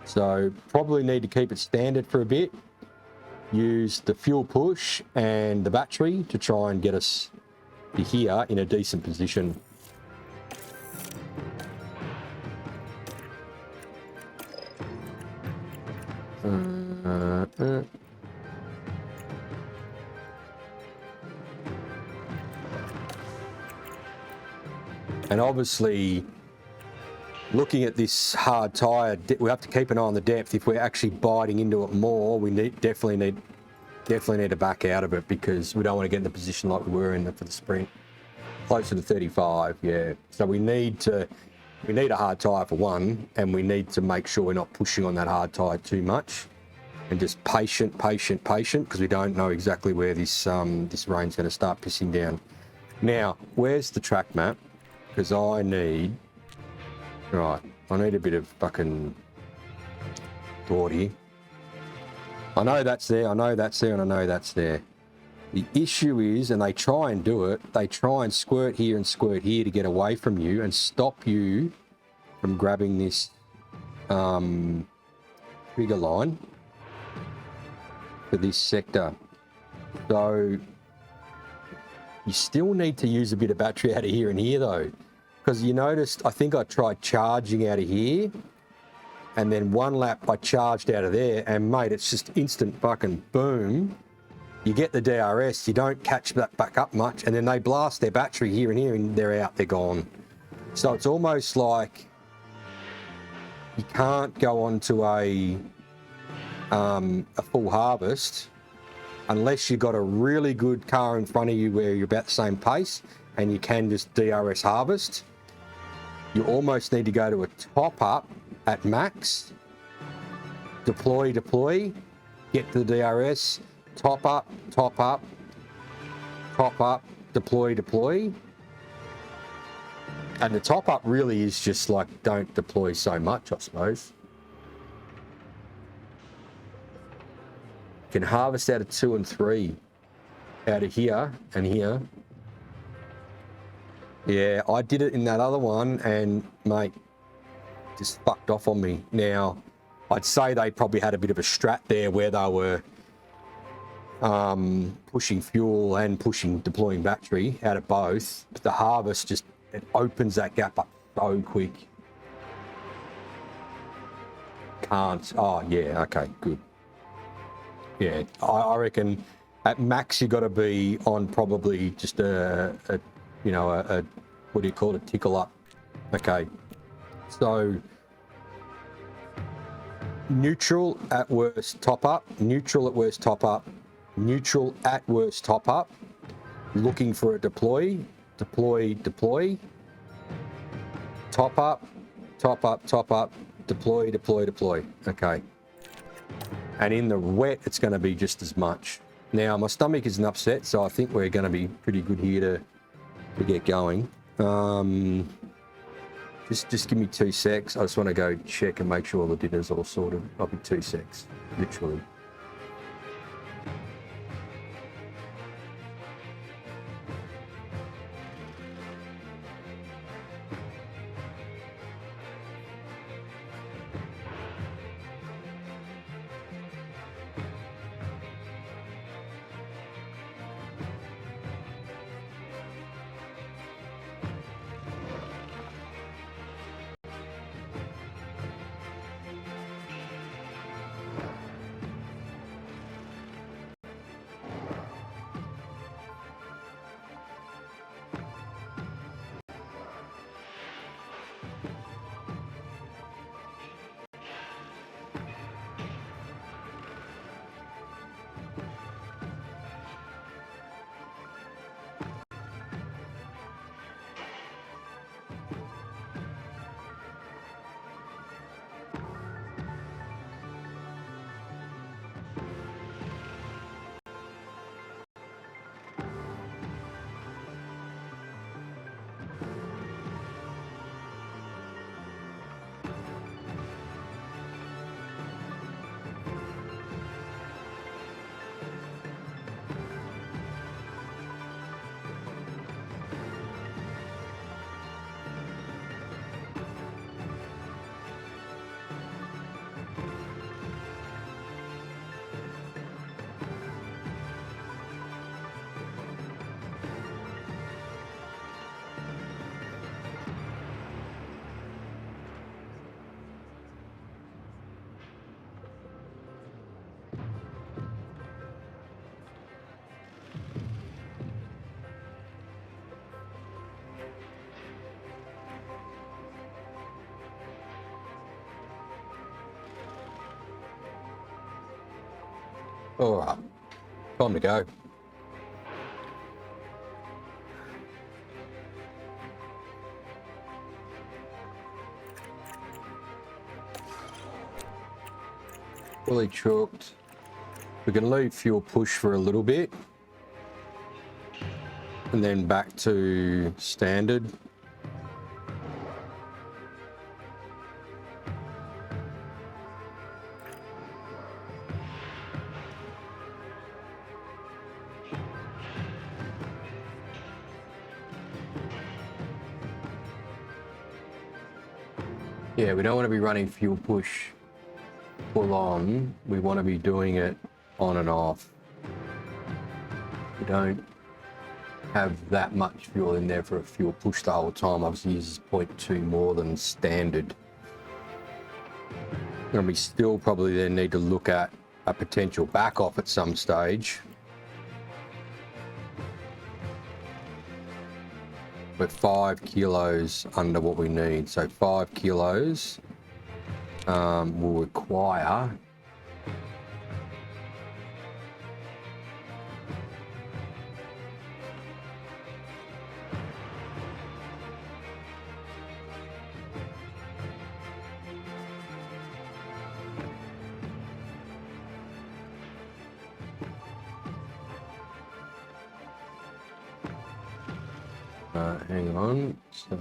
So probably need to keep it standard for a bit. Use the fuel push and the battery to try and get us to here in a decent position. And obviously, looking at this hard tyre, we have to keep an eye on the depth. If we're actually biting into it more, we definitely need to back out of it, because we don't want to get in the position like we were in for the sprint. Closer to 35, yeah. So we need a hard tyre for one, and we need to make sure we're not pushing on that hard tyre too much, and just patient, because we don't know exactly where this rain's going to start pissing down. Now, where's the track map? Because I need a bit of fucking thought here. I know that's there, and I know that's there. The issue is, and they try and do it, they try and squirt here to get away from you and stop you from grabbing this trigger line for this sector. So you still need to use a bit of battery out of here and here though. Because you noticed, I think I tried charging out of here, and then 1 lap I charged out of there, and mate, it's just instant fucking boom. you get the DRS, you don't catch that back up much, and then they blast their battery here and here, and they're out, they're gone. So it's almost like you can't go onto a full harvest unless you've got a really good car in front of you where you're about the same pace and you can just DRS harvest. You almost need to go to a top up at max, deploy, get to the DRS, top up, deploy. And the top up really is just like, don't deploy so much, I suppose. You can harvest out of 2 and 3, out of here and here. Yeah, I did it in that other one and mate, just fucked off on me. Now, I'd say they probably had a bit of a strat there where they were pushing fuel and deploying battery out of both. But the harvest just, it opens that gap up so quick. Can't. Oh yeah, okay, good. Yeah, I reckon at max you got to be on probably just a what do you call it, tickle up. Okay, so neutral at worst top up, neutral at worst top up, neutral at worst top up, looking for a deploy, deploy, top up, deploy. Okay. And in the wet, it's going to be just as much. Now, my stomach isn't upset, so I think we're going to be pretty good here to get going. Just give me 2 secs. I just want to go check and make sure all the dinner's all sorted. I'll be 2 secs, literally. All right, time to go. Fully chooked. We can leave fuel push for a little bit and then back to standard. Yeah, we don't want to be running fuel push full on. We want to be doing it on and off. We don't have that much fuel in there for a fuel push the whole time. Obviously uses 0.2 more than standard. And we still probably then need to look at a potential back off at some stage. We're 5 kilos under what we need. So 5 kilos will require hang on. So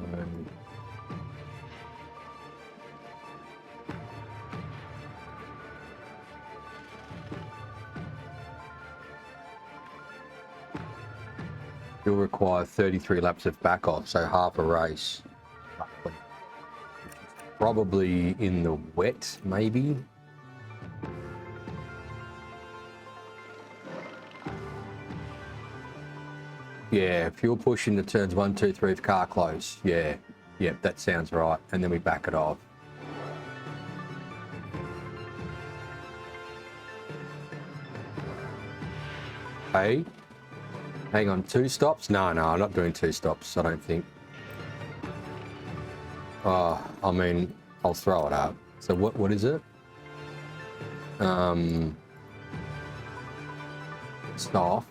you'll require 33 laps of back off, so half a race. Probably in the wet, maybe. Yeah, fuel push into turns 1, 2, 3 with car close. Yeah, yep, that sounds right. And then we back it off. Hey, hang on, 2 stops? No, I'm not doing 2 stops, I don't think. I mean, I'll throw it up. So what is it? Soft.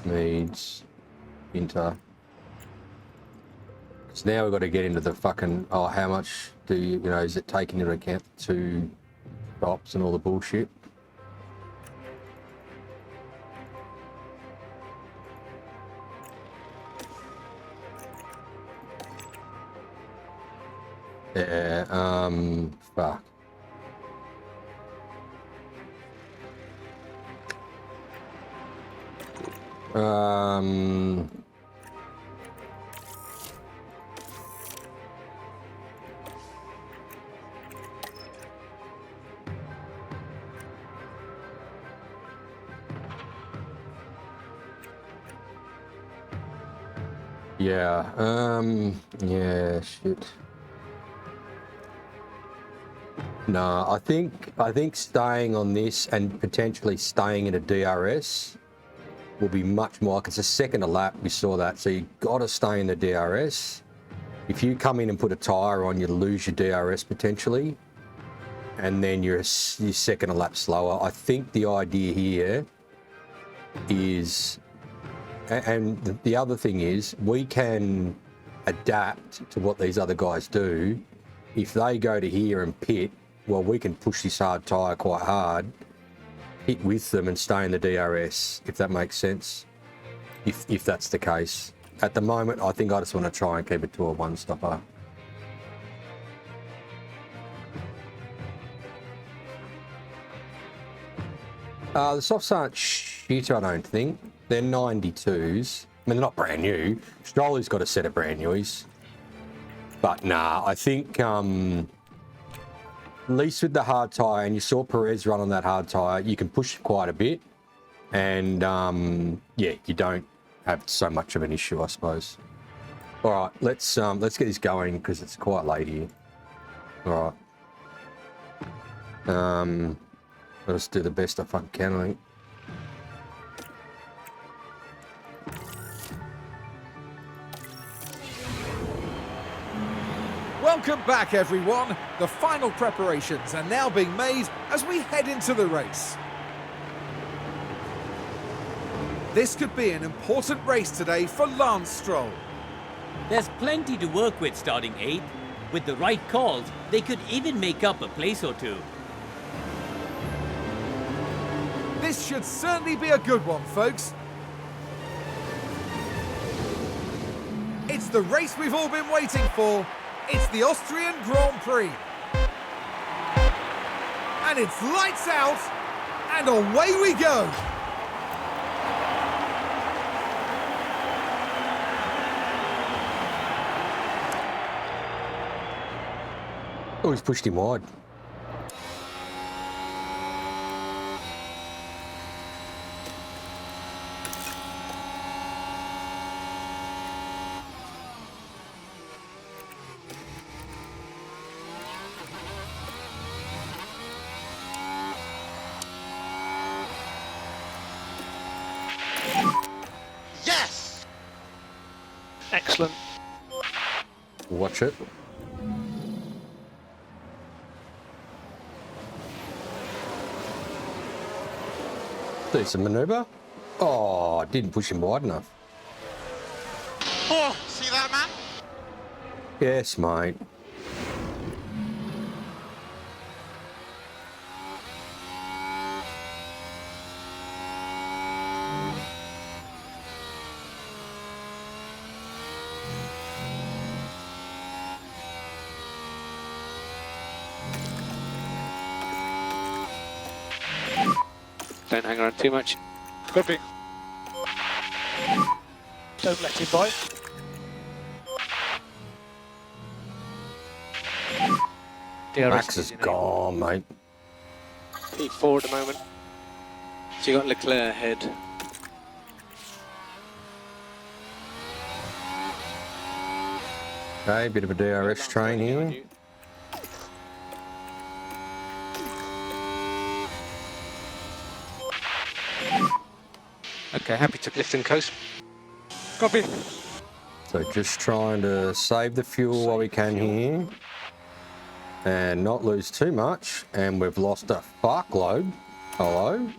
Needs inter. So now we've got to get into the fucking, how much do you know, is it taking into account 2 stops and all the bullshit? Yeah, fuck. Yeah, shit. No, I think staying on this and potentially staying in a DRS will be much more, like it's a second a lap, we saw that, so you got to stay in the DRS. If you come in and put a tyre on, you lose your DRS potentially, and then you're second a lap slower. I think the idea here is, and the other thing is, we can adapt to what these other guys do. If they go to here and pit, well, we can push this hard tyre quite hard, hit with them and stay in the DRS, if that makes sense, if that's the case. At the moment, I think I just want to try and keep it to a one-stopper. The softs aren't shit, I don't think. They're 92s. I mean, they're not brand new. Strolly's got a set of brand newies. But nah, I think at least with the hard tyre, and you saw Perez run on that hard tyre, you can push quite a bit. And yeah, you don't have so much of an issue, I suppose. All right, let's get this going because it's quite late here. All right. Let's do the best I fucking can, I think. Welcome back, everyone. The final preparations are now being made as we head into the race. This could be an important race today for Lance Stroll. There's plenty to work with starting 8th. With the right calls, they could even make up a place or two. This should certainly be a good one, folks. It's the race we've all been waiting for. It's the Austrian Grand Prix. And it's lights out, and away we go. Oh, he's pushed him wide. watch it. Decent manoeuvre. Oh, didn't push him wide enough. Oh, see that, man? Yes, mate. Don't hang around too much. Copy. Don't let him bite. Max is gone, mate. P4 at the moment. So you got Leclerc ahead. Okay, bit of a DRS train here. Okay, happy to lift and coast. Copy. So just trying to save the fuel while we can here. And not lose too much. And we've lost a fuckload. Hello?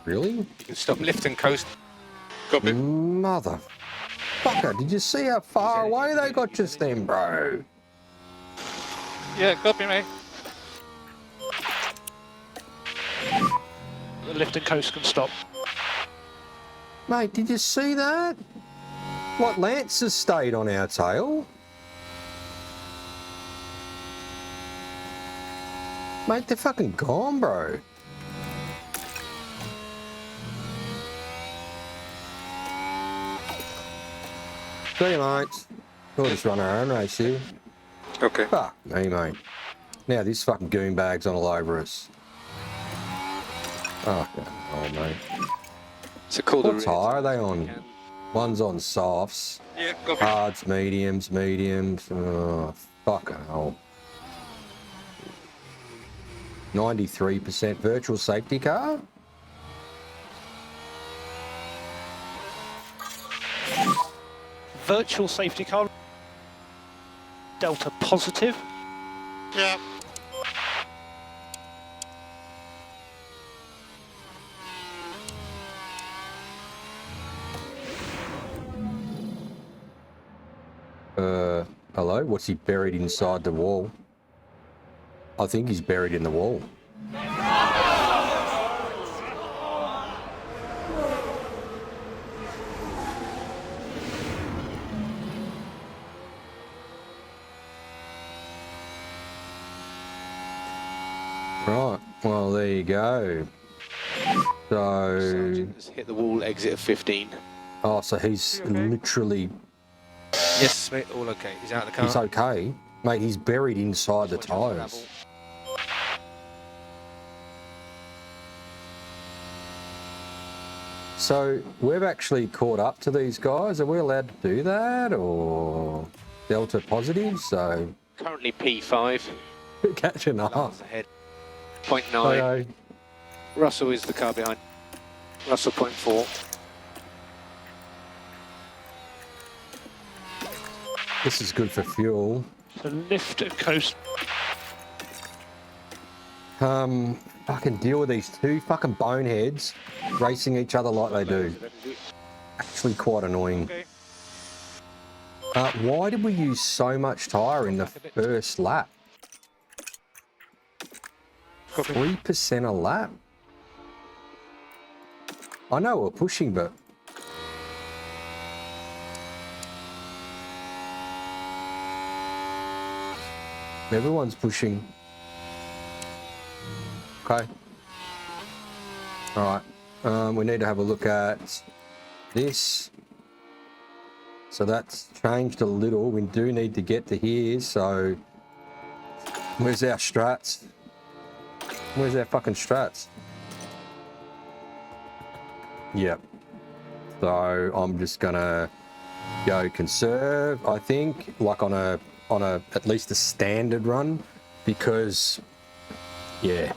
Really? You can stop lift and coast. Copy. Motherfucker, did you see how far away they got just then, bro? Yeah, copy, mate. The lift and coast can stop. Mate, did you see that? What, Lance has stayed on our tail? Mate, they're fucking gone, bro. See you, mates. We'll just run our own race here. Okay. Fuck me, mate. Now this fucking goonbag's on all over us. Oh, mate. So call What tyre are they on? One's on softs. Yeah, copy. Hards, mediums. Oh, fucking hell. 93% virtual safety car? Virtual safety car. Delta positive. Yeah. Hello? What's he buried inside the wall? I think he's buried in the wall. Right, well there you go. So... Sergeant has hit the wall, exit of 15. Oh, so he's literally... Yes, mate, all okay. He's out of the car. He's okay. Mate, he's buried inside the tyres. So, we've actually caught up to these guys. Are we allowed to do that? Or Delta positive? So... Currently P5. Catching up. Lance ahead. 0.9. Okay. Russell is the car behind. Russell 0.4. This is good for fuel. So lift and coast. Fucking deal with these two fucking boneheads racing each other like they do. Actually quite annoying. Why did we use so much tyre in the first lap? 3% a lap? I know we're pushing, but... Everyone's pushing. Okay. Alright. We need to have a look at this. So that's changed a little. We do need to get to here, so... Where's our strats? Where's our fucking strats? Yep. So I'm just gonna go conserve, I think, like on a at least a standard run, because yeah,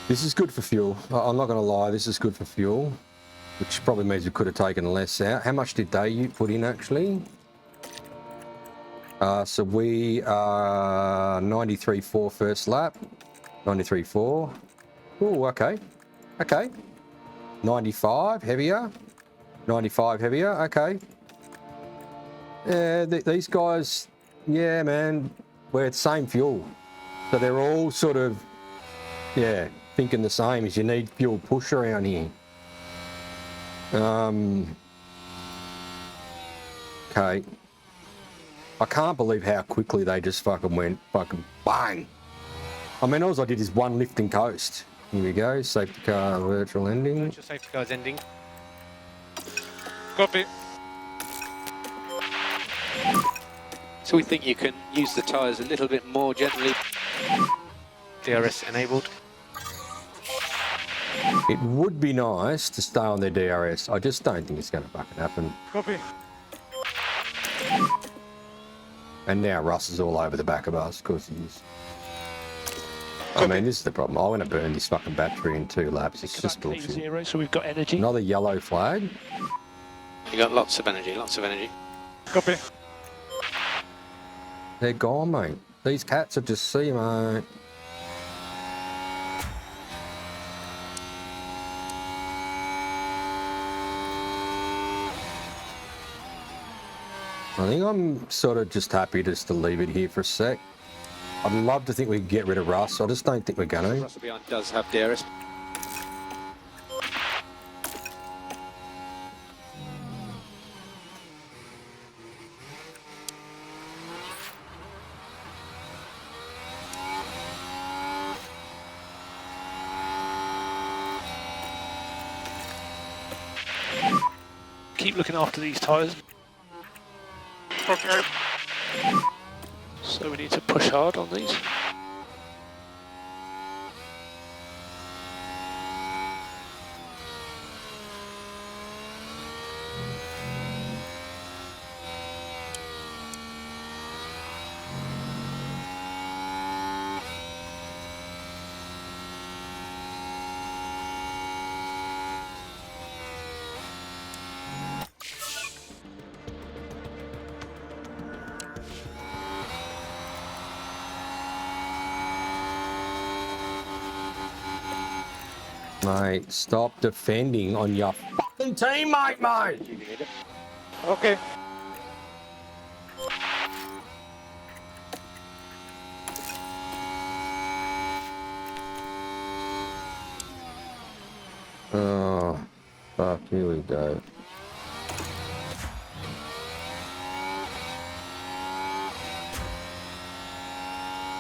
this is good for fuel. I'm not gonna lie, this is good for fuel, which probably means we could have taken less out. How much did they put in actually? So we are 93.4 first lap. 93.4. Oh, okay. Okay. 95 heavier. 95 heavier. Okay. Yeah, these guys, yeah, man, we're the same fuel. So they're all sort of, yeah, thinking the same as you need fuel push around here. Okay. I can't believe how quickly they just fucking went fucking bang. I mean, all I did is one lift and coast. Here we go, safety car virtual ending. Virtual safety car's ending. Copy. So we think you can use the tyres a little bit more generally. DRS enabled. It would be nice to stay on their DRS. I just don't think it's going to fucking happen. Copy. And now Russ is all over the back of us, of course he is. I mean, this is the problem. I want to burn this fucking battery in 2 laps. It's just bullshit. 0, so we've got energy. Another yellow flag. You got lots of energy, lots of energy. Copy. They're gone, mate. These cats are just see, mate. I think I'm sort of just happy just to leave it here for a sec. I'd love to think we could get rid of Russ. I just don't think we're going to. Russell behind does have DRS. Keep looking after these tyres. Okay. So we need to push hard on these. Mate, stop defending on your fucking teammate, mate! Okay. Oh, fuck, here we go.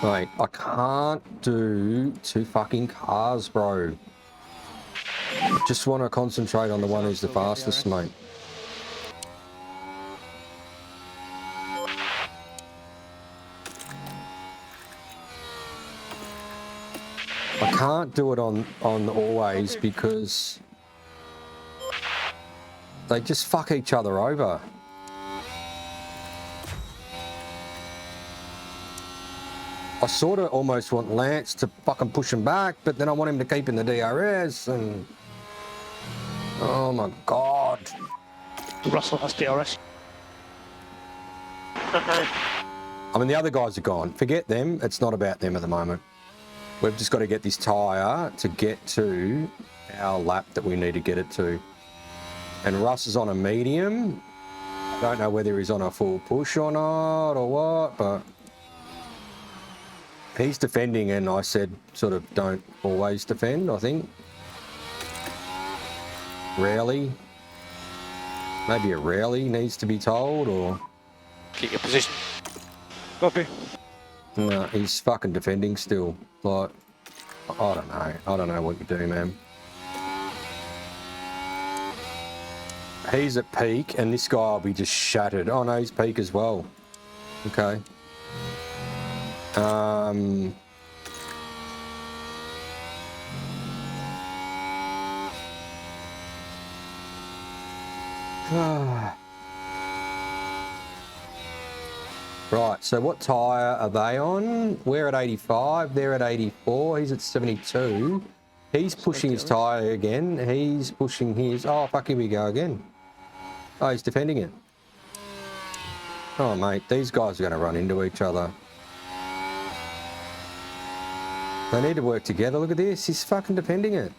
Mate, I can't do 2 fucking cars, bro. I just want to concentrate on the one who's the fastest, mate. I can't do it on always because they just fuck each other over. I sort of almost want Lance to fucking push him back, but then I want him to keep in the DRS and... Oh my God. Russell has DRS. Okay. I mean, the other guys are gone. Forget them. It's not about them at the moment. We've just got to get this tyre to get to our lap that we need to get it to. And Russ is on a medium. I don't know whether he's on a full push or not or what, but he's defending, and I said sort of don't always defend, I think. Rarely. Maybe a rarely needs to be told, or... Keep your position. Copy. No, he's fucking defending still. Like, I don't know. I don't know what you do, man. He's at peak, and this guy will be just shattered. Oh no, he's peak as well. Okay. Right, so what tyre are they on? We're at 85, they're at 84, he's at 72. He's pushing his tyre again, he's pushing his... Oh, fuck, here we go again. Oh, he's defending it. Oh, mate, these guys are going to run into each other. They need to work together. Look at this. He's fucking defending it.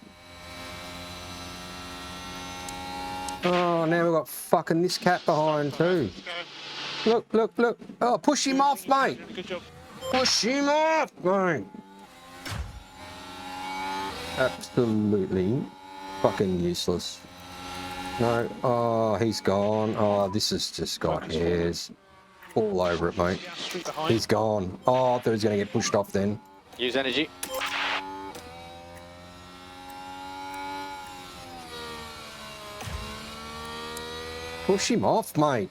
Oh, now we've got fucking this cat behind too. Look, look, look. Oh, push him off, mate. Good job. Push him off, mate. Absolutely fucking useless. No. Oh, he's gone. Oh, this has just got hairs all over it, mate. He's gone. Oh, I thought he was going to get pushed off then. Use energy. Push him off, mate.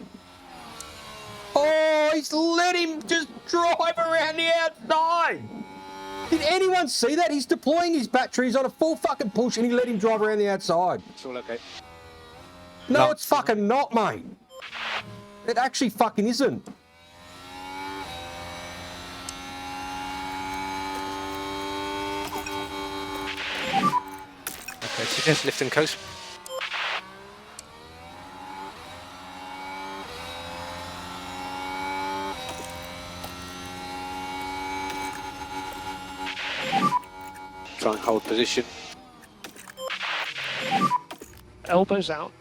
Oh, he's let him just drive around the outside. Did anyone see that? He's deploying his batteries on a full fucking push and he let him drive around the outside. It's all okay. No, it's fucking not, mate. It actually fucking isn't. Okay, suggest lift and coast. Try and hold position. Elbows out.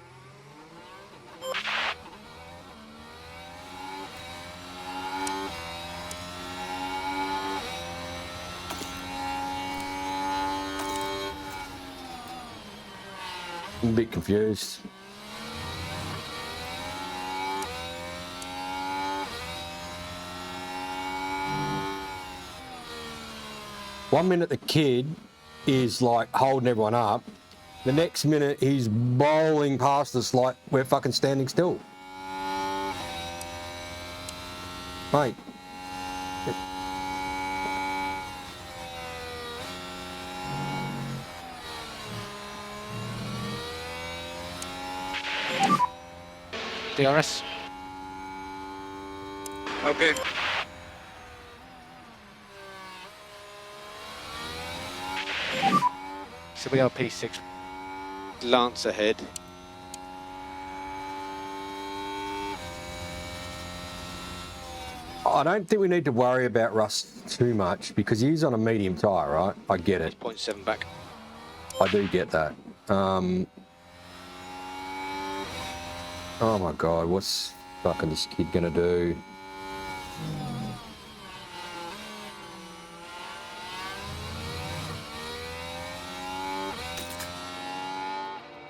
I'm a bit confused. One minute the kid is like holding everyone up. The next minute he's bowling past us like we're fucking standing still. Mate. DRS. Okay. So we are P6. Lance ahead. I don't think we need to worry about Russ too much because he's on a medium tyre, right? I get it. 0.7 back. I do get that. Oh my God, what's fucking this kid gonna do?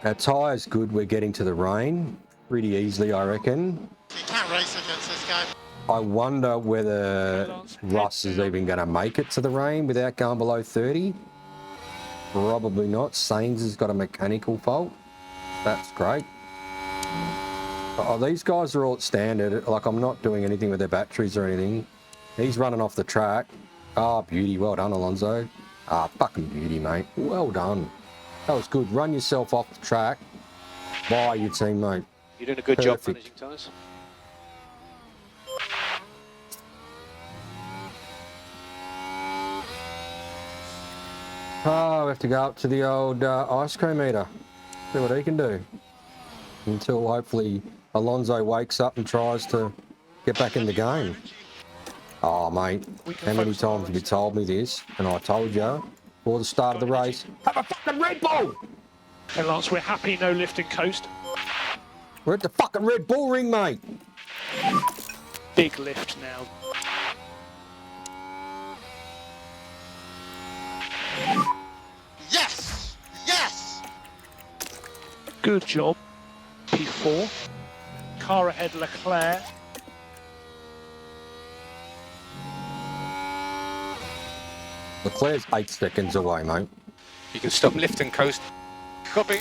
Our tyre's good, we're getting to the rain pretty easily, I reckon. You can't race against this guy. I wonder whether Russ is even going to make it to the rain without going below 30. Probably not. Sainz has got a mechanical fault. That's great. Oh, these guys are all at standard. Like, I'm not doing anything with their batteries or anything. He's running off the track. Ah, beauty. Well done, Alonso. Ah, fucking beauty, mate. Well done. That was good. Run yourself off the track by your teammate. You're doing a good job managing tyres. Oh, we have to go up to the old ice cream eater. See what he can do. Until hopefully Alonso wakes up and tries to get back in the game. Oh, mate, how many times have you told me this? And I told you before the start of the race, have a fucking Red Bull! Hey Lance, we're happy, no lift and coast. We're at the fucking Red Bull ring, mate. Big lift now. Yes! Yes! Good job. P4. Car ahead, Leclerc. Leclerc's 8 seconds away, mate. You can stop lift and coast. Copy.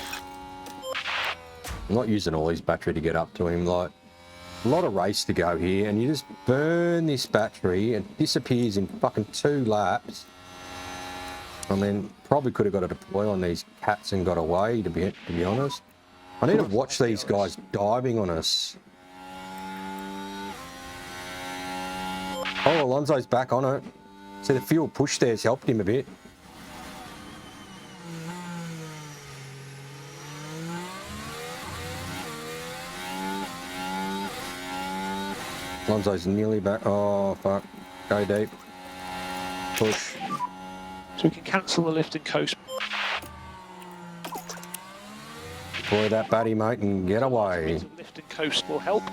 I'm not using all his battery to get up to him. Like, a lot of race to go here, and you just burn this battery and it disappears in fucking 2 laps. I mean, probably could have got a deploy on these cats and got away, to be honest. I need to watch these guys diving on us. Oh, Alonso's back on it. See, the fuel push there's helped him a bit. Alonso's nearly back. Oh, fuck. Go deep. Push. So we can cancel the lift and coast. Deploy that buddy, mate, and get away. Lift and coast will help.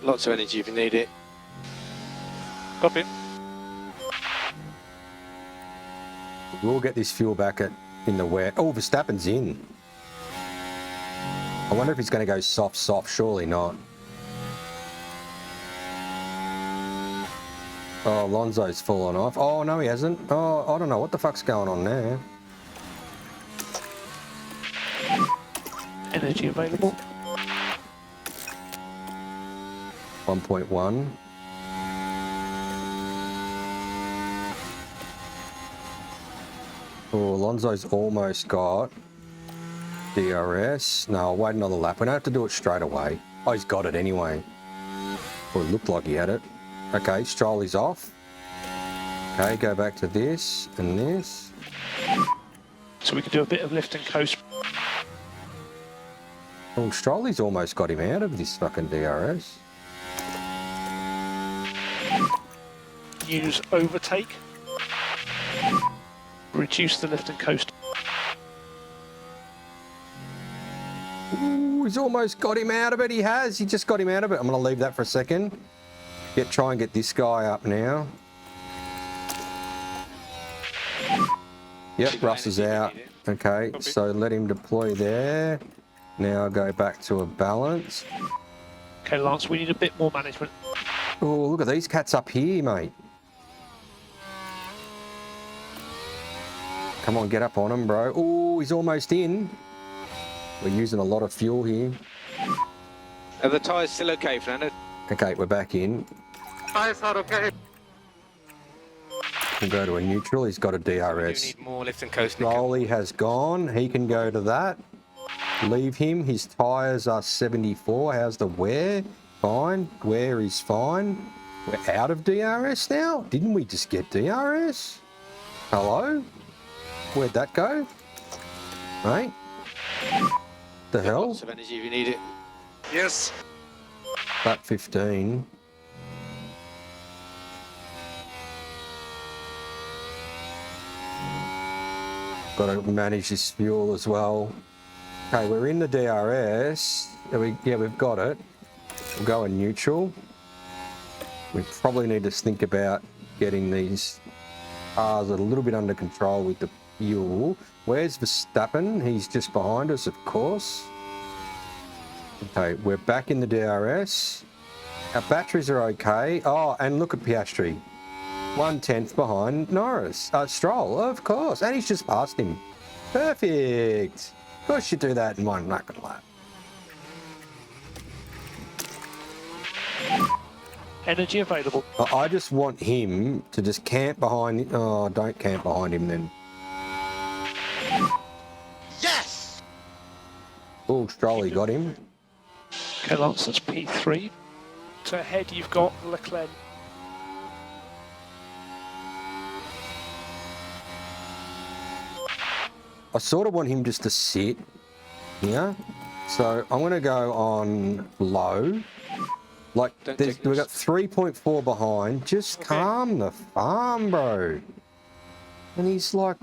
Lots of energy if you need it. Copy. We'll get this fuel back in the wet. Oh, Verstappen's in. I wonder if he's going to go soft. Surely not. Oh, Alonso's fallen off. Oh, no, he hasn't. Oh, I don't know what the fuck's going on there. Energy available. 1.1. Oh, Alonso's almost got DRS. No, I'll wait another lap. We don't have to do it straight away. Oh, he's got it anyway. Well, it looked like he had it. Okay, Stroll is off. Okay, go back to this and this. So we can do a bit of lift and coast. Oh, Strolley's almost got him out of this fucking DRS. Use overtake. Reduce the lift and coast. Ooh, he's almost got him out of it. He has. He just got him out of it. I'm going to leave that for a second. Try and get this guy up now. Yep, Russ is out. Okay, so let him deploy there. Now go back to a balance. Okay, Lance, we need a bit more management. Oh, look at these cats up here, mate. Come on, get up on him, bro. Oh, he's almost in. We're using a lot of fuel here. Are the tyres still okay, Fernando? Okay, we're back in. Tyres are okay. We'll go to a neutral. He's got a We do DRS. need more lift and coast. Nico. Rolly has gone. He can go to that. Leave him. His tyres are 74. How's the wear? Fine. Wear is fine. We're out of DRS now? Didn't we just get DRS? Hello? Where'd that go? Mate? The hell? Lots of energy if you need it. Yes. Lap 15. Got to manage this fuel as well. Okay, we're in the DRS. Yeah, we've got it. We'll go in neutral. We probably need to think about getting these cars a little bit under control with the fuel. Where's Verstappen? He's just behind us, of course. Okay, we're back in the DRS. Our batteries are okay. Oh, and look at Piastri. 1/10 behind Norris. Stroll, of course. And he's just passed him. Perfect. Of course you do that in one lap. Energy available. I just want him to just camp behind... Oh, don't camp behind him then. Yes! Oh, Stroll, got him. Okay, Lance, that's P3. So ahead you've got Leclerc. I sort of want him just to sit here. So I'm going to go on low. Like, we've got 3.4 behind. Just calm the farm, bro. And he's like,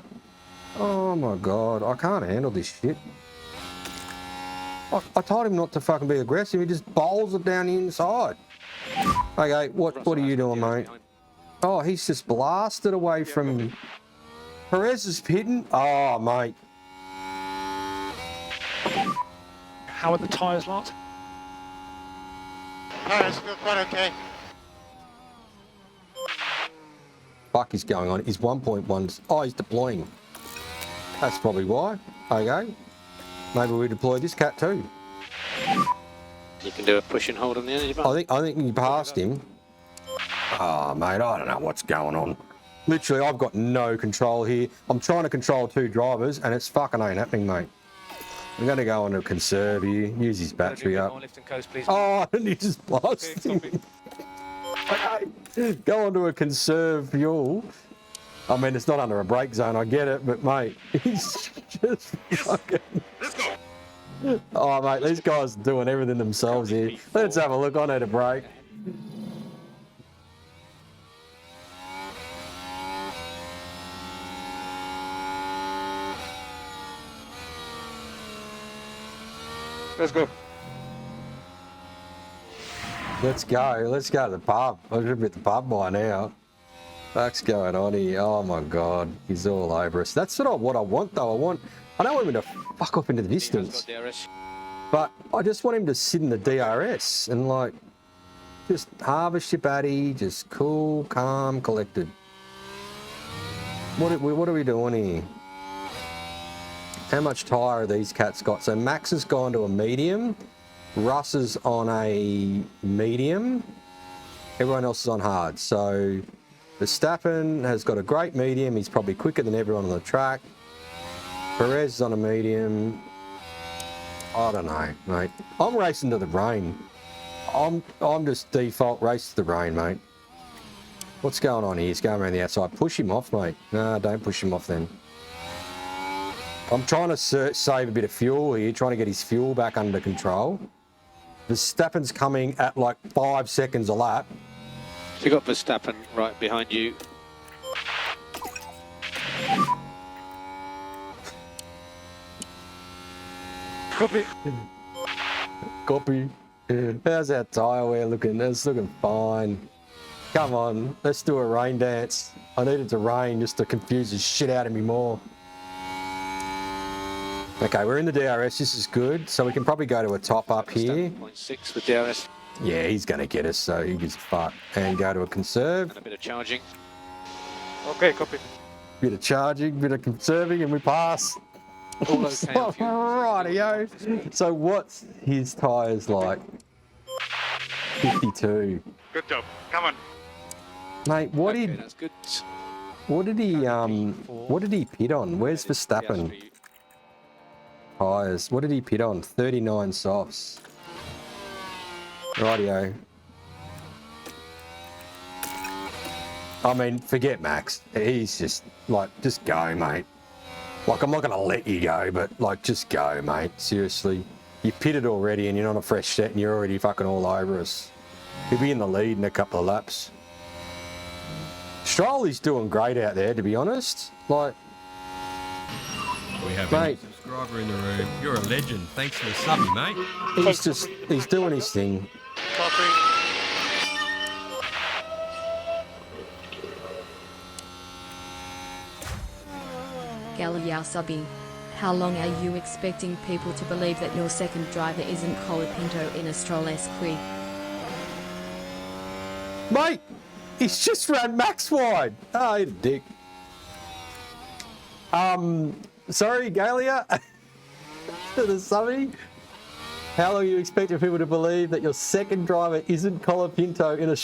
oh my God, I can't handle this shit. I told him not to fucking be aggressive. He just bowls it down the inside. Okay, what are you doing, mate? Oh, he's just blasted away from... Perez is pitting. Oh, mate. How are the tyres, Lance? Tyres feel quite okay. Fuck is going on? He's 1.1. Oh, he's deploying. That's probably why. Okay. Maybe we deploy this cat too. You can do a push and hold on the energy button. I think you passed him. Oh, mate, I don't know what's going on. Literally, I've got no control here. I'm trying to control two drivers, and it's fucking ain't happening, mate. I'm going to go on a conserve here. Use his battery up. More lift and coast, please. Oh, and he just blasted him. Okay. Go on to a conserve fuel. I mean, it's not under a brake zone, I get it, but mate, he's just fucking... Let's go. Oh, mate, these guys are doing everything themselves here. Let's have a look. I need a break. Let's go. Let's go. Let's go to the pub. I should be at the pub by now. What's going on here? Oh my God, he's all over us. That's sort of what I want, though. I don't want him to fuck off into the distance, but I just want him to sit in the DRS and like just harvest your baddie, just cool, calm, collected. What are we doing here? How much tyre are these cats got? So Max has gone to a medium, Russ is on a medium, everyone else is on hard. So Verstappen has got a great medium. He's probably quicker than everyone on the track. Perez is on a medium. I don't know, mate. I'm racing to the rain. I'm just default race to the rain, mate. What's going on here? He's going around the outside. Push him off, mate. No, don't push him off then. I'm trying to save a bit of fuel here, trying to get his fuel back under control. Verstappen's coming at like 5 seconds a lap. So you got Verstappen right behind you. Copy. Copy. How's our tyre wear looking? It's looking fine. Come on, let's do a rain dance. I need it to rain just to confuse the shit out of me more. Okay, we're in the DRS. This is good. So we can probably go to a top up here. 0.6 with DRS. Yeah, he's going to get us, so he gives a fuck. And go to a conserve. And a bit of charging. Okay, copy. Bit of charging, bit of conserving, and we pass. All okay. Rightio. So what's his tyres like? 52. Good job. Come on. Mate, what Okay, did that's good. what did he pit on? Where's Verstappen? Tyres. What did he pit on? 39 softs. Rightio. I mean, forget Max. He's just like, just go, mate. Like, I'm not going to let you go, but like, just go, mate. Seriously. You pitted already and you're not a fresh set and you're already fucking all over us. He'll be in the lead in a couple of laps. Stroll is doing great out there, to be honest. Like, We have mate, a subscriber in the room. You're a legend. Thanks for the subby, mate. he's doing his thing. Copy. Galileo subbing. How long are you expecting people to believe that your second driver isn't Colapinto in a Stroll-esque creep? Mate, he's just ran max wide. Oh, you dick. Sorry, Galia. To the subby. How long are you expecting people to believe that your second driver isn't Colapinto in a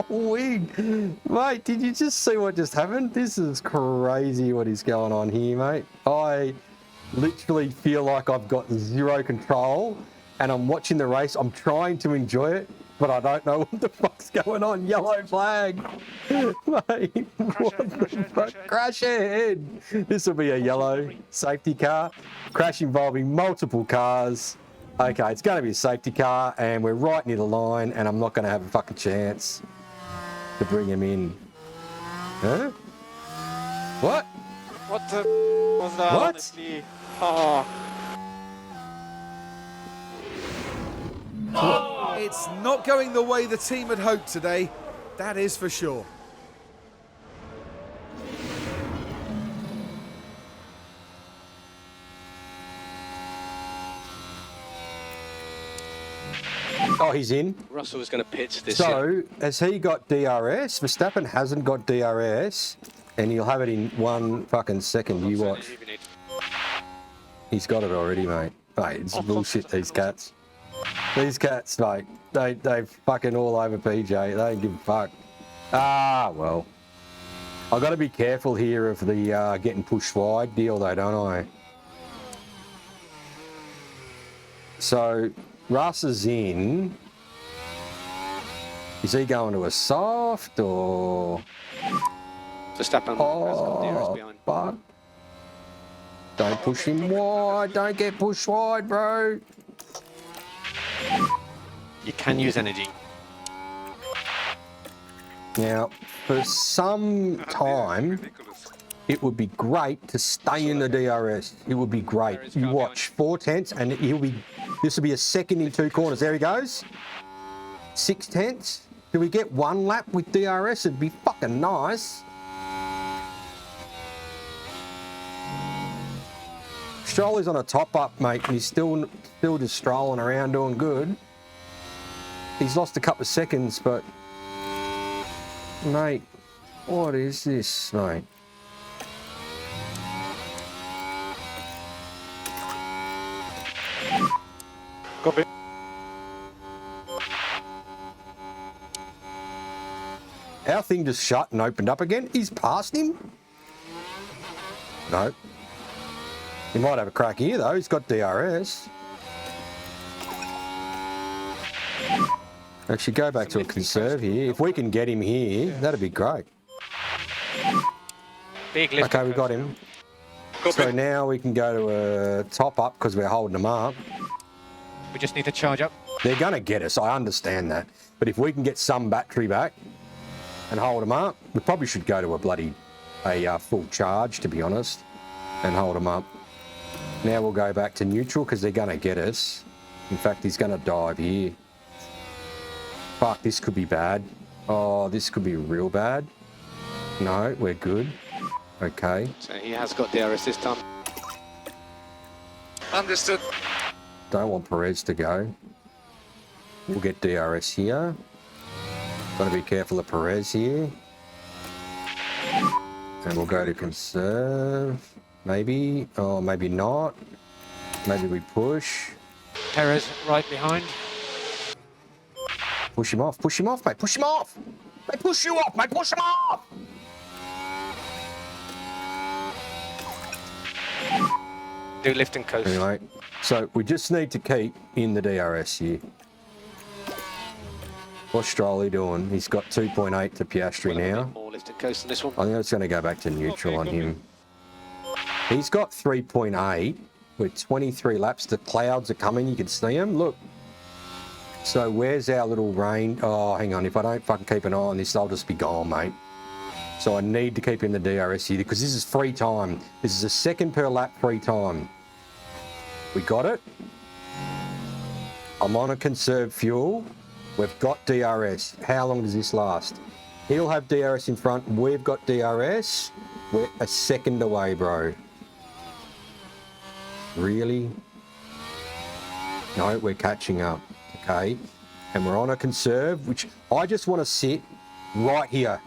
wing? Mate, did you just see what just happened? This is crazy what is going on here, mate. I literally feel like I've got zero control and I'm watching the race. I'm trying to enjoy it, but I don't know what the fuck's going on. Yellow flag. Mate, what the fuck? Crash ahead. This will be a yellow safety car. Crash involving multiple cars. Okay, it's going to be a safety car and we're right near the line and I'm not going to have a fucking chance to bring him in. Huh? What? What the was that, What? honestly? Oh. It's not going the way the team had hoped today, that is for sure. Oh, he's in. Russell was going to pitch this. So, has he got DRS? Verstappen hasn't got DRS, and he'll have it in 1 fucking second. You watch. He's got it already, mate. Mate, it's bullshit, these cats. These cats, mate, they fucking all over PJ. They don't give a fuck. Ah, well. I've got to be careful here of the getting pushed wide deal, though, don't I? So, Russ is in. Is he going to a soft or... Verstappen has got DRS behind. Fuck. Don't push him wide. Don't get pushed wide, bro. You can use energy. Now, for some time, it would be great to stay in the DRS. It would be great. You watch 4 tenths, and this will be a second in 2 corners. There he goes. 6 tenths. Do we get 1 lap with DRS? It'd be fucking nice. Stroll's on a top up, mate, and he's still just strolling around doing good. He's lost a couple of seconds, but mate, what is this, mate? Copy. Our thing just shut and opened up again. He's past him? No. He might have a crack here, though. He's got DRS. Actually, go back to a conserve here. If we can get him here, that'd be great. Big lift. Okay, we got him. So now we can go to a top up because we're holding them up. We just need to charge up. They're going to get us. I understand that. But if we can get some battery back and hold them up, we probably should go to a full charge, to be honest, and hold them up. Now we'll go back to neutral because they're going to get us. In fact, he's going to dive here. Fuck, this could be bad. Oh, this could be real bad. No, we're good. Okay. So he has got DRS this time. Understood. Don't want Perez to go. We'll get DRS here. Got to be careful of Perez here. And we'll go to conserve. Maybe. Oh, maybe not. Maybe we push. Perez right behind. Push him off, mate, push him off! They push you off, mate, push him off! Do lift and coast. Anyway, so we just need to keep in the DRS here. What's Strolley doing? He's got 2.8 to Piastri now. More lift and coast on this one. I think it's going to go back to neutral on him. He's got 3.8 with 23 laps. The clouds are coming, you can see them, look. So where's our little rain? Oh, hang on. If I don't fucking keep an eye on this, I'll just be gone, mate. So I need to keep in the DRS here because this is free time. This is a second per lap free time. We got it. I'm on a conserved fuel. We've got DRS. How long does this last? He'll have DRS in front. We've got DRS. We're a second away, bro. Really? No, we're catching up. Okay, and we're on a conserve, which I just want to sit right here.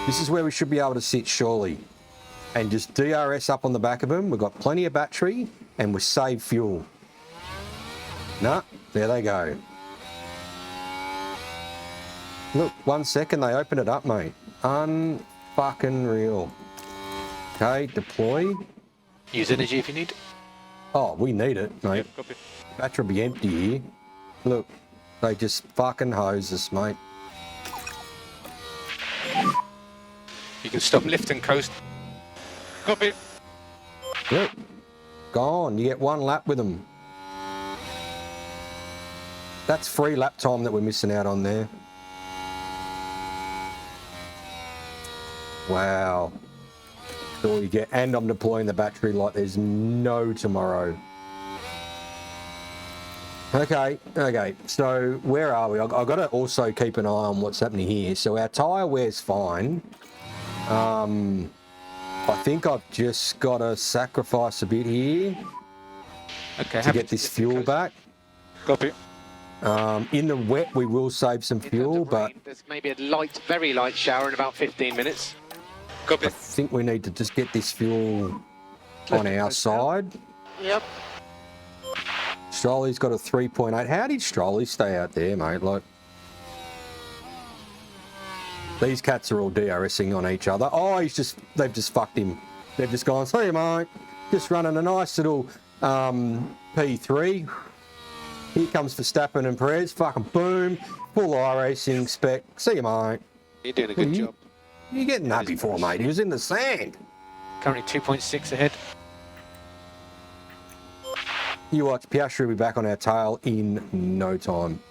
This is where we should be able to sit, surely. And just DRS up on the back of him. We've got plenty of battery, and we save fuel. Nah, there they go. Look, 1 second, they open it up, mate. Unfucking real. Okay, deploy. Use energy if you need. Oh, we need it, mate. Yep, copy. Battery will be empty here. Look, they just fucking hose us, mate. You can stop lift and coast. Copy. Look, gone. You get 1 lap with them. That's free lap time that we're missing out on there. Wow. That's all you get. And I'm deploying the battery like there's no tomorrow. Okay. So where are we? I've got to also keep an eye on what's happening here. So our tyre wear's fine. I think I've just got to sacrifice a bit here to get this fuel back. Copy. In the wet, we will save some fuel, but there's maybe a light, very light shower in about 15 minutes. I think we need to just get this fuel on our side. Yep. Strolley's got a 3.8. How did Strolley stay out there, mate? Like, these cats are all DRSing on each other. Oh, they've just fucked him. They've just gone, see you, mate. Just running a nice little P3. Here comes Verstappen and Perez. Fucking boom. Full iRacing spec. See you, mate. You're doing a good job. You getting that before, mate? He was in the sand. Currently 2.6 ahead. You watch, Piastri will be back on our tail in no time.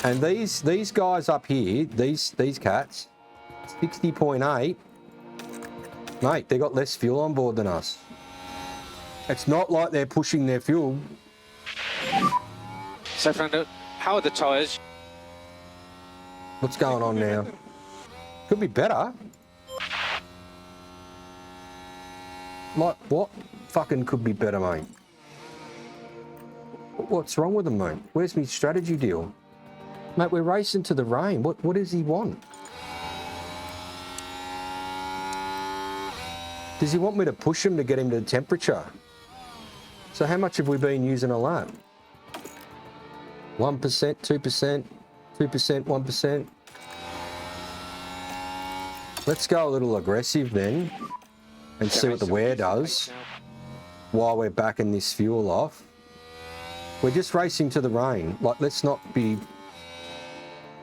And these guys up here, these cats, 60.8, mate, they got less fuel on board than us. It's not like they're pushing their fuel. So, Fernando, how are the tyres? What's going on now? Could be better. Like, what fucking could be better, mate? What's wrong with them, mate? Where's my strategy deal? Mate, we're racing to the rain. What does he want? Does he want me to push him to get him to the temperature? So how much have we been using a lap? 1%, 2%, 2%, 1%. Let's go a little aggressive then and see what the wear does while we're backing this fuel off. We're just racing to the rain. Like, let's not be,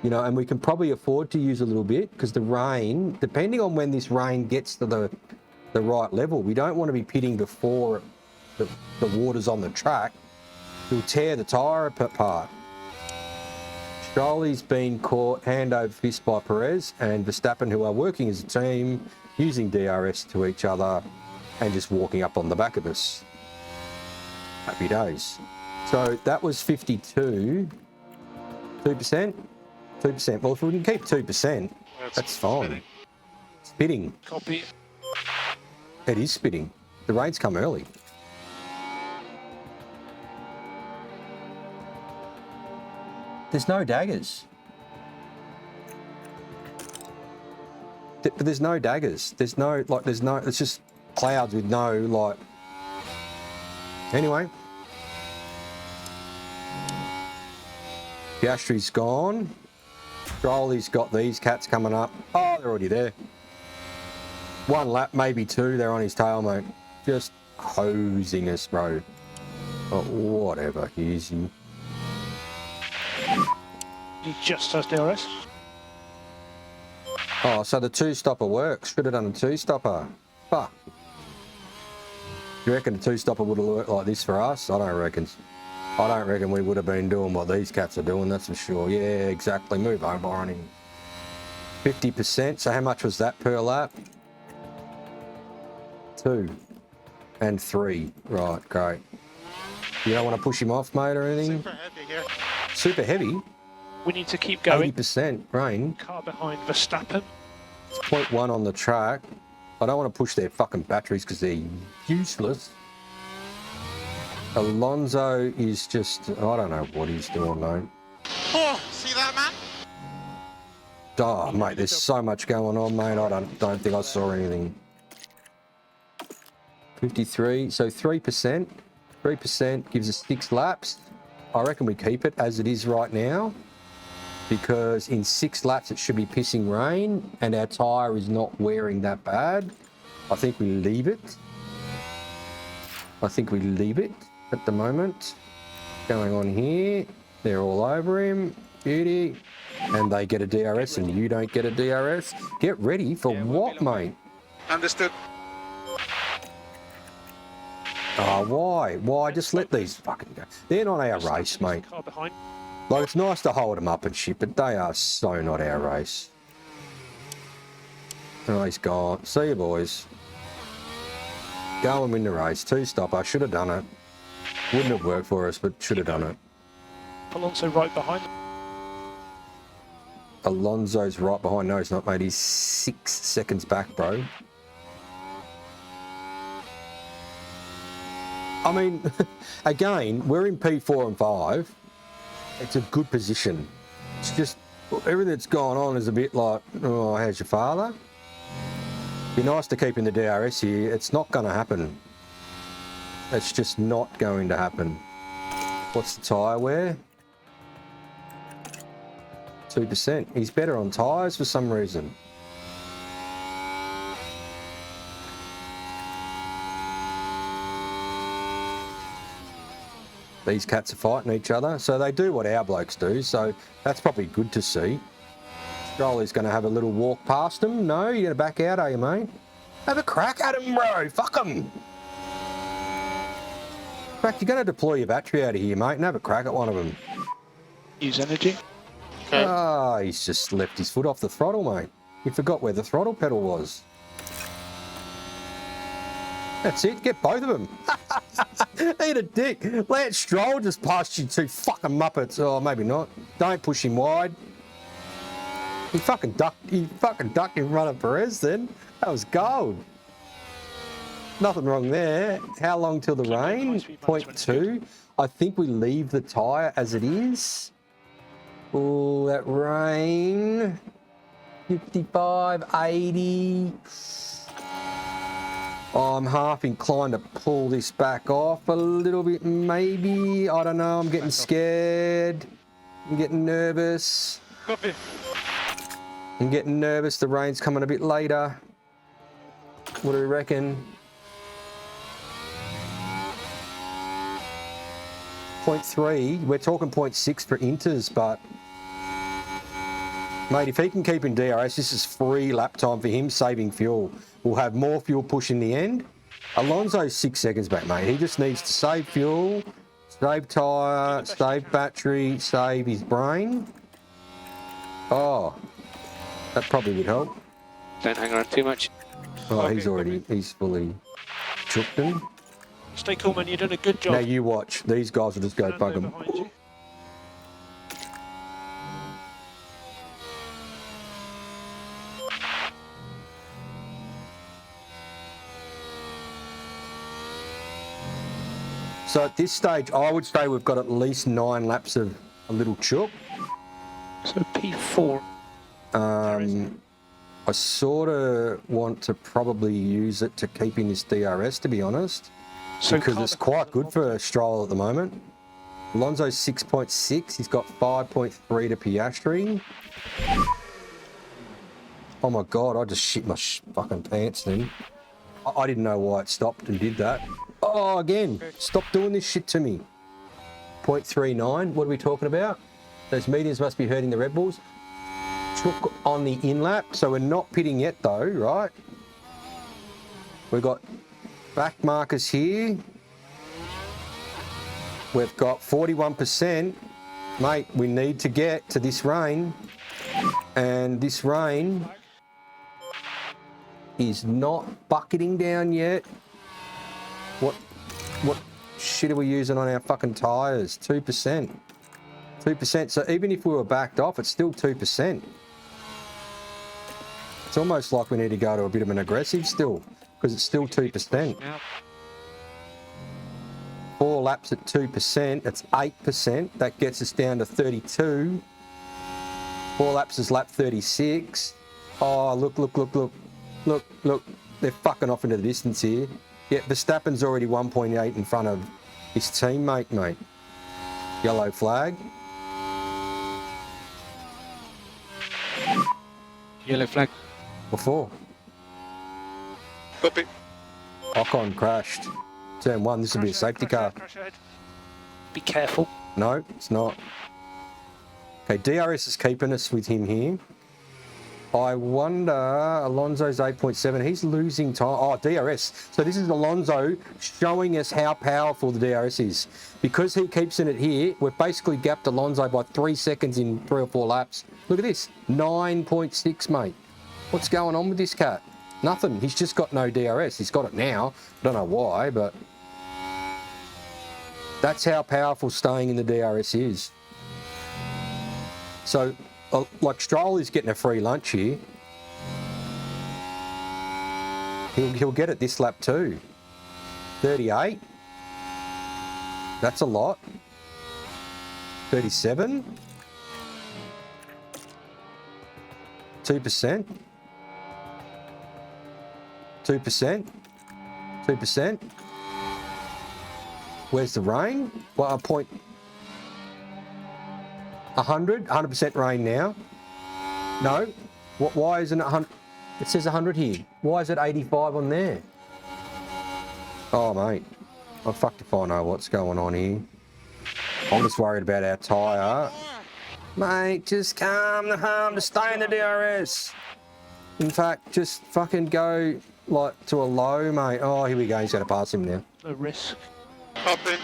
you know, and we can probably afford to use a little bit because the rain, depending on when this rain gets to the right level, we don't want to be pitting before the water's on the track. It'll tear the tyre apart. Strolley's been caught hand over fist by Perez and Verstappen, who are working as a team, using DRS to each other and just walking up on the back of us. Happy days. So that was 52. 2%? 2%. Well, if we can keep 2%, that's fine. Spitting. Copy. It is spitting. The rain's come early. There's no daggers. But there's no daggers. There's no, like, it's just clouds with no, like... Anyway. Piastri's gone. Strolley's got these cats coming up. Oh, they're already there. One lap, maybe two, they're on his tail, mate. Just hosing us, bro. Oh, whatever, easy. He just has DRS. Oh, so the two-stopper works. Should have done a two-stopper. Fuck. You reckon the two-stopper would have worked like this for us? I don't reckon. I don't reckon we would have been doing what these cats are doing, that's for sure. Yeah, exactly. Move on, Barney. 50%. So how much was that per lap? 2 and 3. Right, great. You don't want to push him off, mate, or anything? Super heavy here. Super heavy? We need to keep going. 80% rain. Car behind Verstappen. It's 0.1 on the track. I don't want to push their fucking batteries because they're useless. Alonso is just, I don't know what he's doing, mate. Oh, see that, man? Oh, mate, there's so much going on, mate. I don't think I saw anything. 53, so 3%. 3% gives us 6 laps. I reckon we keep it as it is right now because in 6 laps it should be pissing rain and our tyre is not wearing that bad. I think we leave it. I think we leave it at the moment. Going on here, they're all over him. Beauty. And they get a DRS and you don't get a DRS. Get ready for what, mate? Understood. Oh, why? Why? Just let these fucking go. They're not our race, mate. Car behind. Like, it's nice to hold them up and shit, but they are so not our race. Oh, he's gone. See you, boys. Go and win the race. Two-stopper. Should have done it. Wouldn't have worked for us, but should have done it. Alonso right behind. Alonso's right behind. No, he's not, mate. He's 6 seconds back, bro. I mean, again, we're in P4 and 5. It's a good position. It's just everything that's gone on is a bit like, oh, how's your father? Be nice to keep in the DRS here. It's not going to happen. It's just not going to happen. What's the tyre wear? 2%. He's better on tyres for some reason. These cats are fighting each other, so they do what our blokes do, so that's probably good to see. Strolley's going to have a little walk past him. No, you're going to back out, are you, mate? Have a crack at him, bro. Fuck him. In fact, you're going to deploy your battery out of here, mate, and have a crack at one of them. Use energy. Okay. Ah, he's just left his foot off the throttle, mate. He forgot where the throttle pedal was. That's it. Get both of them. Eat a dick. Lance Stroll just passed you two fucking muppets. Oh, maybe not. Don't push him wide. He fucking ducked in front of Perez then. That was gold. Nothing wrong there. How long till the rain? 0.2. I think we leave the tyre as it is. Oh, that rain. 55, 80. I'm half inclined to pull this back off a little bit, maybe. I don't know. I'm getting scared. I'm getting nervous. Copy. I'm getting nervous. The rain's coming a bit later. What do we reckon? 0.3. We're talking 0.6 for Inters, but mate, if he can keep in DRS, this is free lap time for him, saving fuel. We'll have more fuel push in the end. Alonso's 6 seconds back, mate. He just needs to save fuel, save tyre, save battery, save his brain. Oh, that probably would help. Don't hang around too much. Oh, Okay, he's fully chooked him. Stay cool, man. You're doing a good job. Now you watch. These guys will just go bug him. Behind you. So at this stage, I would say we've got at least 9 laps of a little chook. So P4. I sort of want to probably use it to keep in this DRS, to be honest, because it's quite good for Stroll at the moment. Alonso's 6.6. He's got 5.3 to Piastri. Oh my God, I just shit my fucking pants then. I didn't know why it stopped and did that. Oh, again, stop doing this shit to me. 0.39, what are we talking about? Those mediums must be hurting the Red Bulls. Chook on the in-lap, so we're not pitting yet though, right? We've got back markers here. We've got 41%. Mate, we need to get to this rain. And this rain is not bucketing down yet. What shit are we using on our fucking tyres? 2%. 2%. So even if we were backed off, it's still 2%. It's almost like we need to go to a bit of an aggressive still, because it's still 2%. 4 laps at 2%, that's 8%. That gets us down to 32. 4 laps is lap 36. Oh, look. Look. They're fucking off into the distance here. Yeah, Verstappen's already 1.8 in front of his teammate, mate. Yellow flag. Yellow flag. Before. Copy. Ocon crashed. Turn 1, this will be a safety car. Be careful. No, it's not. Okay, DRS is keeping us with him here. I wonder, Alonso's 8.7, he's losing time. Oh, DRS. So this is Alonso showing us how powerful the DRS is. Because he keeps in it here, we've basically gapped Alonso by 3 seconds in 3 or 4 laps. Look at this, 9.6, mate. What's going on with this cat? Nothing, he's just got no DRS. He's got it now, I don't know why, but that's how powerful staying in the DRS is. So, like Stroll is getting a free lunch here. He'll get it this lap too. 38. That's a lot. 37. 2%. 2%. 2%. Where's the rain? Well, a point. 100% rain now. No. Why isn't it 100? It says 100 here. Why is it 85 on there? Oh, mate. I'm fucked if I know what's going on here. I'm just worried about our tyre. Mate, just calm the harm to stay in the DRS. In fact, just fucking go like to a low, mate. Oh, here we go. He's going to pass him now. No risk. Hop in.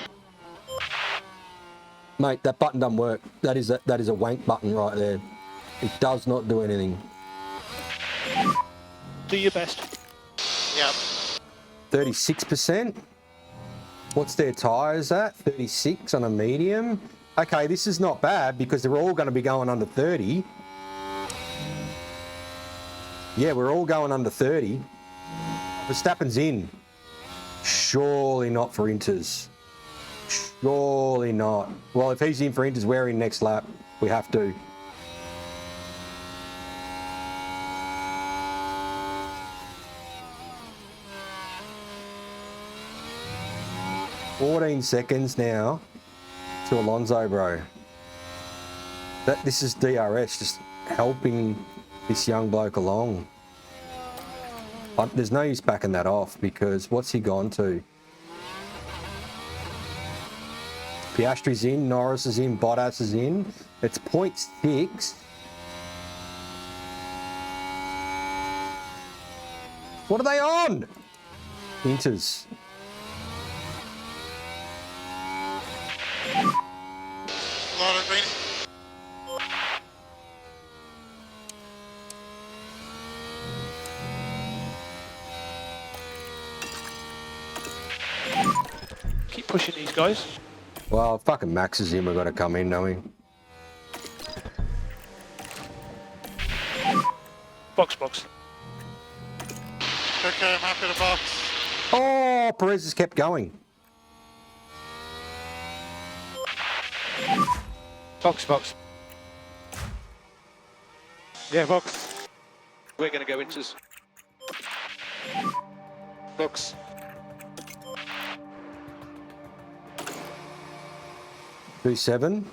Mate, that button doesn't work. That is a wank button right there. It does not do anything. Do your best. Yep. 36%. What's their tyres at? 36 on a medium. Okay, this is not bad because they're all going to be going under 30. Yeah, we're all going under 30. Verstappen's in. Surely not for Inters. Surely not. Well, if he's in for Inters, we're in next lap. We have to. $14 seconds now to Alonso, bro. This is DRS just helping this young bloke along. But there's no use backing that off because what's he gone to? Piastri's in, Norris is in, Bottas is in. It's 0.6. What are they on? Inters. Keep pushing these guys. Well, fucking Max is in. We've got to come in, don't we? Box. Okay, I'm happy to box. Oh, Perez has kept going. Box. Yeah, box. We're going to go Inters. Box. P7.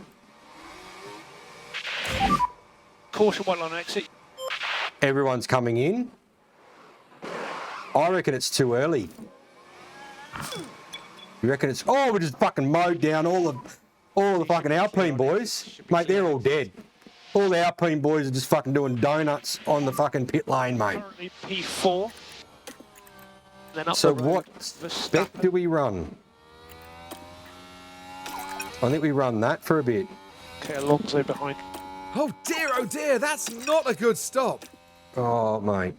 Caution while on exit. Everyone's coming in. I reckon it's too early. You reckon it's... Oh, we just fucking mowed down all the fucking Alpine boys. Mate, they're all dead. All the Alpine boys are just fucking doing donuts on the fucking pit lane, mate. Currently P4. Then up So the road, what spec do we run? I think we run that for a bit. Okay, Alonso behind. Oh dear, that's not a good stop. Oh, mate.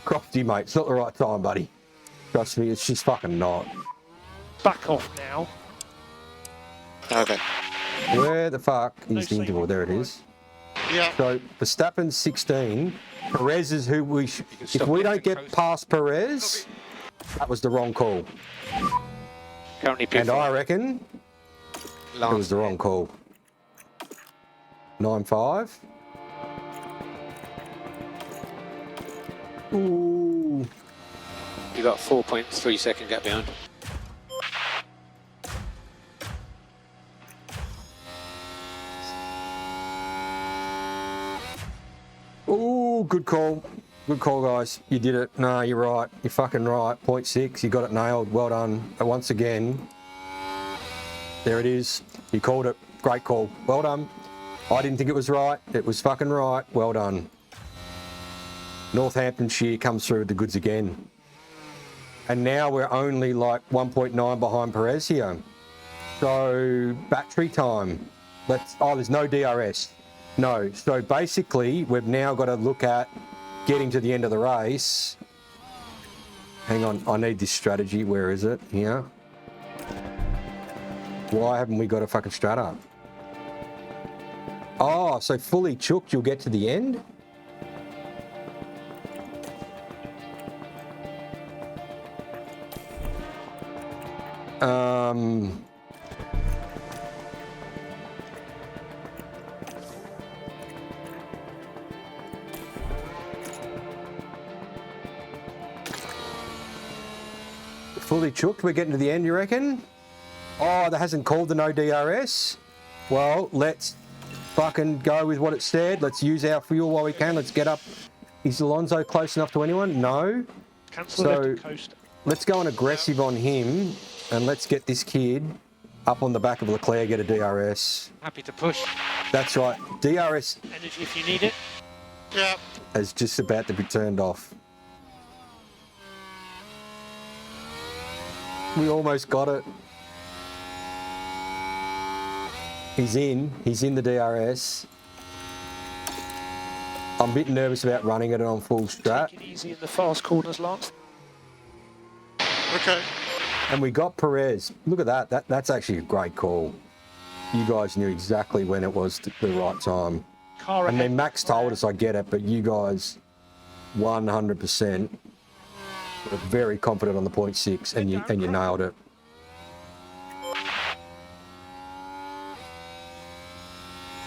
Crofty, mate, it's not the right time, buddy. Trust me, it's just fucking not. Back off now. Okay. Where the fuck No is the interval? There it is. Yeah. So Verstappen's 16. Perez is who we should... If we don't get past Perez, that was the wrong call. Currently P4. And I reckon it was the wrong call. 9.5. Ooh. You got 4.3 second gap behind. Ooh, good call. Good call, guys. You did it. No, you're right. You're fucking right. 0.6. You got it nailed. Well done. And once again, there it is. You called it. Great call. Well done. I didn't think it was right. It was fucking right. Well done. Northamptonshire comes through with the goods again. And now we're only like 1.9 behind Perez here. So, battery time. There's no DRS. No. So basically, we've now got to look at getting to the end of the race. Hang on, I need this strategy. Where is it? Here. Why haven't we got a fucking strat up? Oh, so fully chooked, you'll get to the end? Fully chooked, we're getting to the end, you reckon? Oh, that hasn't called the no DRS? Well, let's fucking go with what it said. Let's use our fuel while we can. Let's get up. Is Alonso close enough to anyone? No. Cancel So the coast. let's go on aggressive on him and let's get this kid up on the back of Leclerc, get a DRS. Happy to push. That's right. DRS Energy if you need it. Yeah. is just about to be turned off. We almost got it. He's in the DRS. I'm a bit nervous about running it on full strat. Take it easy in the fast corners, Lance. Okay. And we got Perez. Look at that. That's actually a great call. You guys knew exactly when it was the right time. Car I ahead. mean, Max told us, I get it, but you guys 100% were very confident on the 0.6 and you nailed it.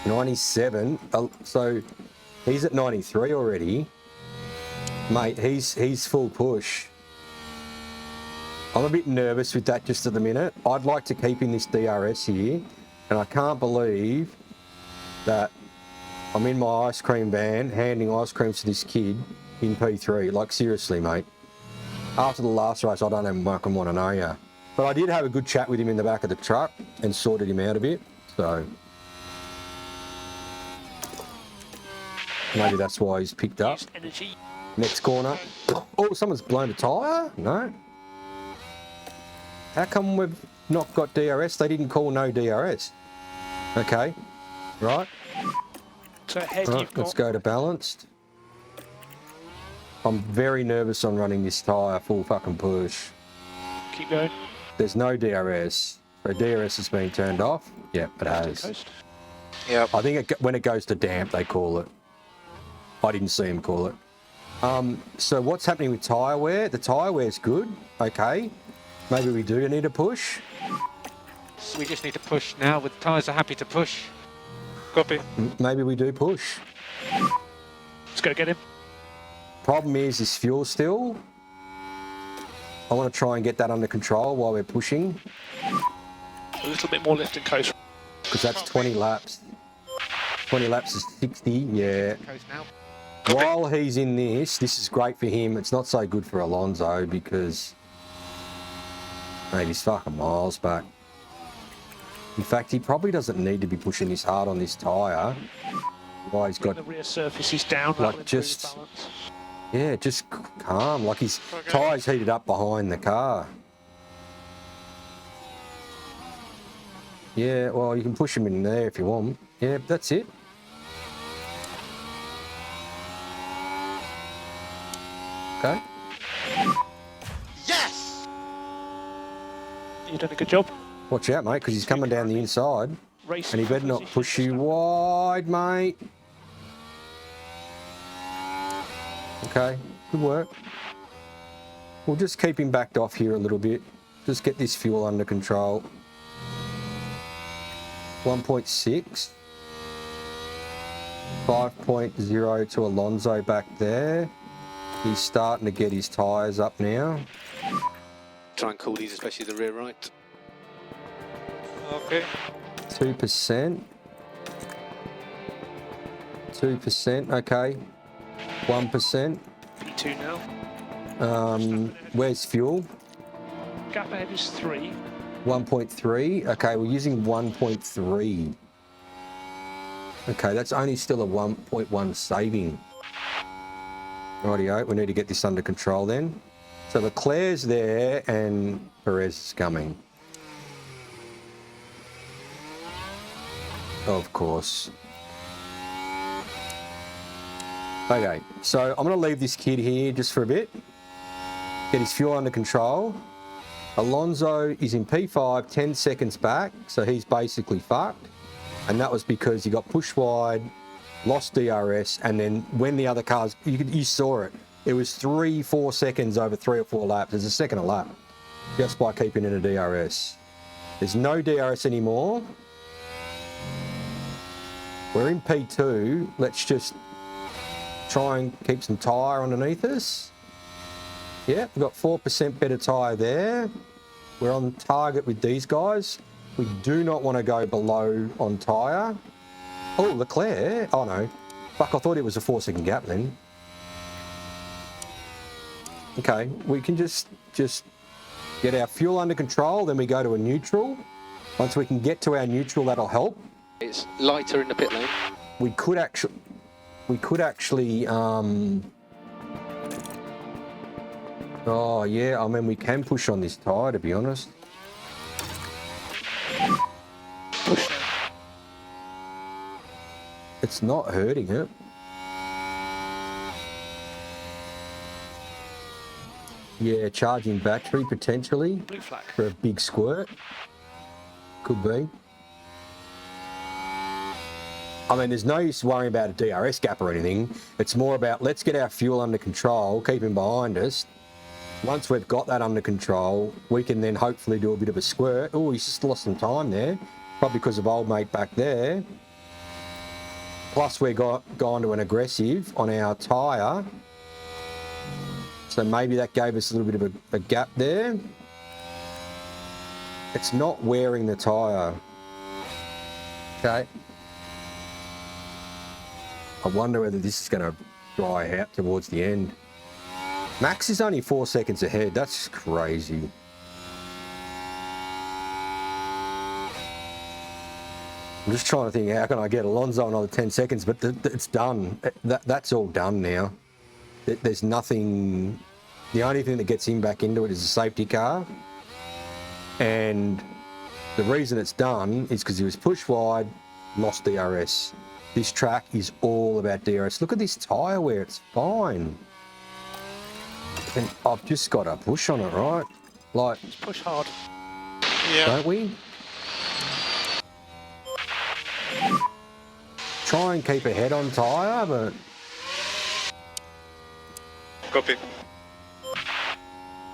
'97. So he's at 93 already. Mate, he's full push. I'm a bit nervous with that just at the minute. I'd like to keep in this DRS here, and I can't believe that I'm in my ice cream van handing ice creams to this kid in P3. Like, seriously, mate. After the last race, I don't even fucking want to know you. But I did have a good chat with him in the back of the truck and sorted him out a bit, so maybe that's why he's picked up. Energy. Next corner. Oh, someone's blown a tyre? No. How come we've not got DRS? They didn't call no DRS. Okay. Right. So ahead Right, you've got... let's go to balanced. I'm very nervous on running this tyre full fucking push. Keep going. There's no DRS. So DRS has been turned off. Yep, it has. Yep. I think when it goes to damp, they call it. I didn't see him call it. So what's happening with tyre wear? The tyre wear's good. Okay. Maybe we do need a push. So we just need to push now. With tyres are happy to push. Copy. Maybe we do push. Let's go get him. Problem is this fuel still. I want to try and get that under control while we're pushing. A little bit more lift and coast. Because that's 20 laps. 20 laps is 60, yeah. Coast now. While he's in this is great for him. It's not so good for Alonso because mate, he's fucking miles back. In fact, he probably doesn't need to be pushing this hard on this tyre. Why he's got the rear surface is down. like just calm. Like his tyre's heated up behind the car. Yeah, well, you can push him in there if you want. Yeah, that's it. Okay. Yes! You've done a good job. Watch out, mate, because he's coming down the inside. Race And he better not push you wide, mate. Okay, good work. We'll just keep him backed off here a little bit. Just get this fuel under control. 1.6. 5.0 to Alonso back there. He's starting to get his tyres up now. Try and cool these, especially the rear right. Okay. 2%. 2%, okay. 1%. P2 now. Where's fuel? Gap ahead is 3. 1.3. Okay, we're using 1.3. Okay, that's only still a 1.1 saving. Rightio, we need to get this under control then. So Leclerc's there and Perez is coming. Of course. Okay, so I'm going to leave this kid here just for a bit. Get his fuel under control. Alonso is in P5, 10 seconds back, so he's basically fucked. And that was because he got pushed wide, lost DRS, and then when the other cars, you saw it. It was 3-4 seconds over 3 or 4 laps. There's a second a lap just by keeping in a DRS. There's no DRS anymore. We're in P2. Let's just try and keep some tyre underneath us. Yeah, we've got 4% better tyre there. We're on target with these guys. We do not want to go below on tyre. Oh, Leclerc. Oh, no. Fuck, I thought it was a 4-second gap then. Okay, we can just get our fuel under control, then we go to a neutral. Once we can get to our neutral, that'll help. It's lighter in the pit lane. We could actually, oh yeah, I mean we can push on this tyre, to be honest. Push now. It's not hurting it. Yeah, charging battery potentially Blue flag. for a big squirt. Could be. I mean, there's no use worrying about a DRS gap or anything. It's more about let's get our fuel under control, keep him behind us. Once we've got that under control, we can then hopefully do a bit of a squirt. Oh, he's just lost some time there. Probably because of old mate back there. Plus we've gone to an aggressive on our tyre. So maybe that gave us a little bit of a gap there. It's not wearing the tyre. Okay. I wonder whether this is going to dry out towards the end. Max is only 4 seconds ahead. That's crazy. I'm just trying to think, how can I get Alonso another 10 seconds? But it's done. That's all done now. There's nothing. The only thing that gets him back into it is a safety car. And the reason it's done is because he was pushed wide, lost DRS. This track is all about DRS. Look at this tyre wear, it's fine. And I've just got to push on it, right? Like, Just push hard. Yeah. don't we? Try and keep ahead on tyre, but Copy.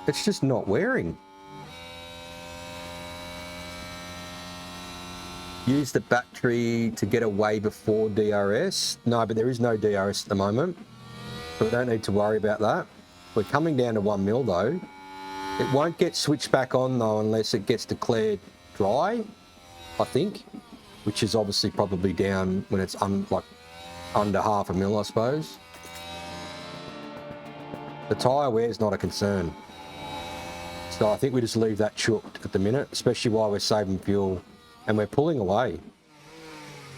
it's just not wearing. Use the battery to get away before DRS. No, but there is no DRS at the moment, so we don't need to worry about that. We're coming down to 1 mil though. It won't get switched back on though unless it gets declared dry, I think, which is obviously probably down when it's like under 0.5 mil, I suppose. The tyre wear is not a concern. So I think we just leave that chooked at the minute, especially while we're saving fuel. And we're pulling away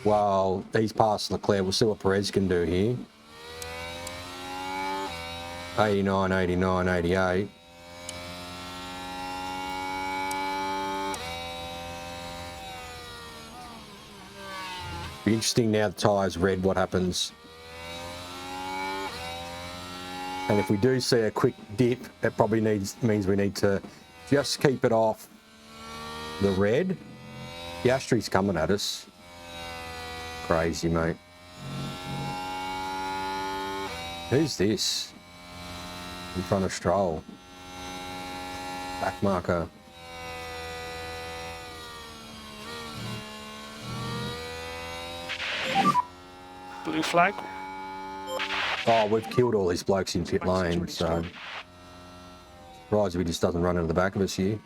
while he's past Leclerc. We'll see what Perez can do here. 89, 89, 88. Be interesting now the tyre's red, what happens. And if we do see a quick dip, it probably means we need to just keep it off the red. Piastri's coming at us. Crazy, mate. Who's this? In front of Stroll. Back marker. Blue flag. Oh, we've killed all these blokes in pit lane, so surprised if he just doesn't run into the back of us here.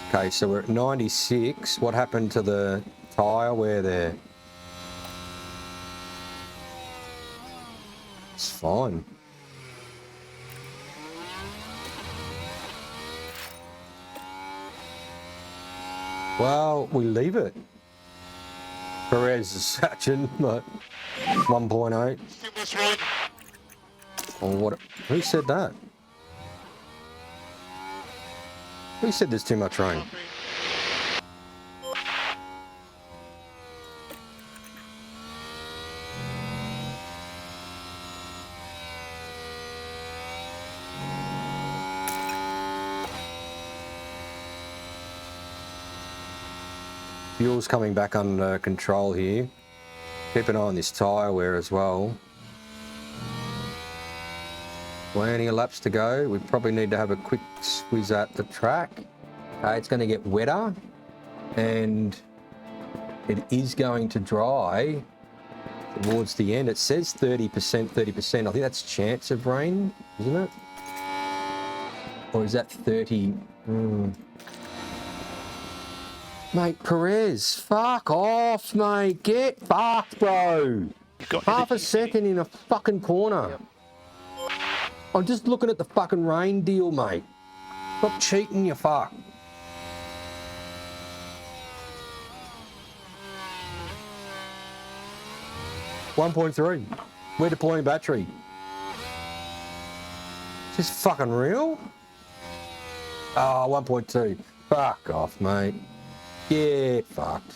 Okay, so we're at 96. What happened to the tyre wear there? It's fine. Well, we leave it. Perez is satching, but 1.8. Or what? Who said that? Who said there's too much rain? Fuel's coming back under control here. Keep an eye on this tyre wear as well. Plenty of laps to go. We probably need to have a quick squeeze at the track. Okay, it's going to get wetter and it is going to dry towards the end. It says 30%, 30%. I think that's chance of rain, isn't it? Or is that 30? Mate, Perez, fuck off, mate. Get fucked, bro. Half a second in a fucking corner. Yep. I'm just looking at the fucking rain deal, mate. Stop cheating, you fuck. 1.3. We're deploying battery. Is this fucking real? Oh, 1.2. Fuck off, mate. Yeah, fucked.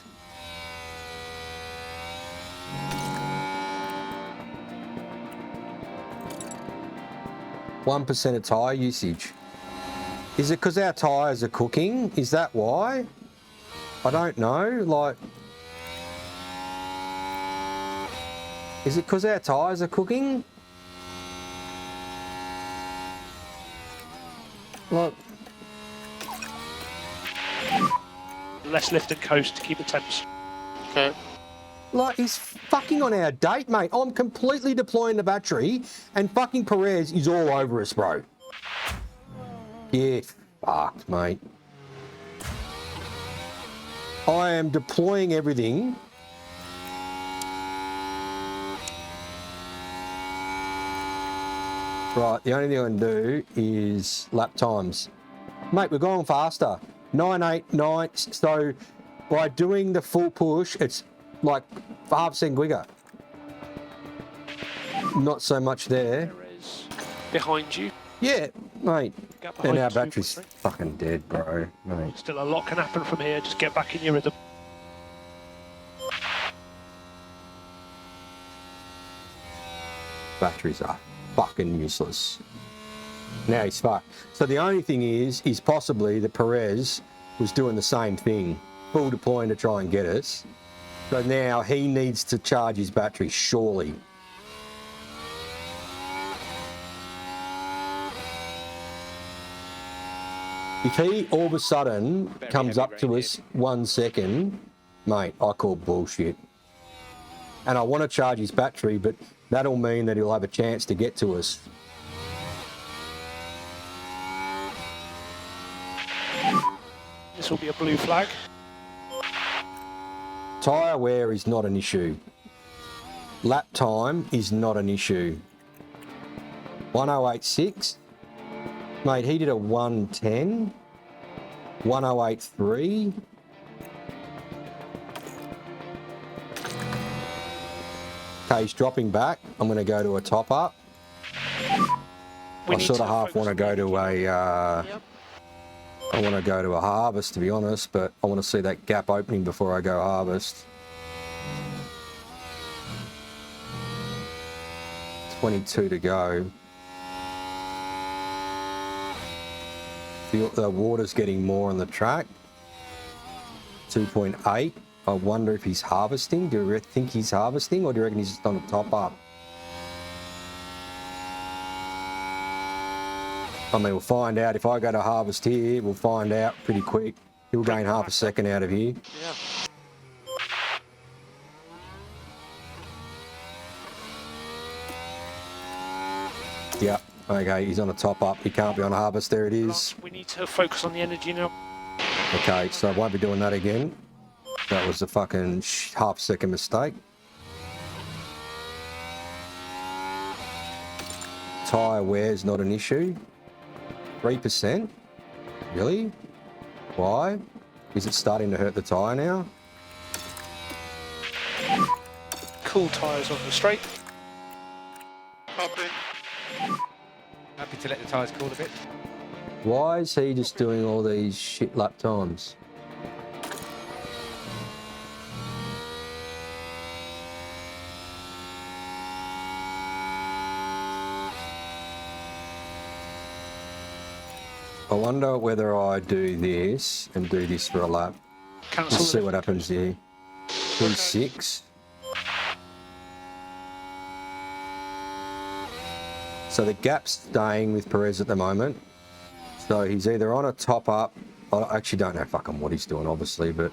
%1 of tyre usage. Is it because our tyres are cooking? Is that why? I don't know. Like, is it because our tyres are cooking? Look. Less lift and coast to keep the temps. Okay. Like, he's fucking on our date, mate. I'm completely deploying the battery, and fucking Perez is all over us, bro. Yeah, fucked, mate. I am deploying everything. Right, the only thing I can do is lap times. Mate, we're going faster. 989, so by doing the full push, it's like 5% quicker. Not so much there. Behind you. Yeah, mate. And our 2.3. battery's fucking dead, bro, mate. Still a lot can happen from here. Just get back in your rhythm. Batteries are fucking useless. Now he's fucked. So the only thing is possibly that Perez was doing the same thing, full deploying to try and get us. So now he needs to charge his battery, surely. If he all of a sudden comes up to us 1 second, mate, I call bullshit. And I want to charge his battery, but that'll mean that he'll have a chance to get to us. This will be a blue flag. Tyre wear is not an issue. Lap time is not an issue. 1086. Mate, he did a 110. 1083. Okay, he's dropping back. I'm going to go to a top up. I sort of half want to go to a... I want to go to a harvest, to be honest, but I want to see that gap opening before I go harvest. 22 to go. The water's getting more on the track. 2.8. I wonder if he's harvesting. Do you think he's harvesting, or do you reckon he's just on a top up? I mean, we'll find out. If I go to harvest here, we'll find out pretty quick. He'll gain half a second out of here. Yeah. Okay, he's on a top up. He can't be on a harvest. There it is. We need to focus on the energy now. Okay, so I won't be doing that again. That was a fucking half-second mistake. Tyre wear is not an issue. 3%? Really? Why? Is it starting to hurt the tyre now? Cool tyres on the straight. Copy. Happy to let the tyres cool a bit. Why is he just doing all these shit lap times? I wonder whether I do this and do this for a lap. Let's see what happens here. 2.6. So the gap's staying with Perez at the moment. So he's either on a top up. I actually don't know fucking what he's doing, obviously, but...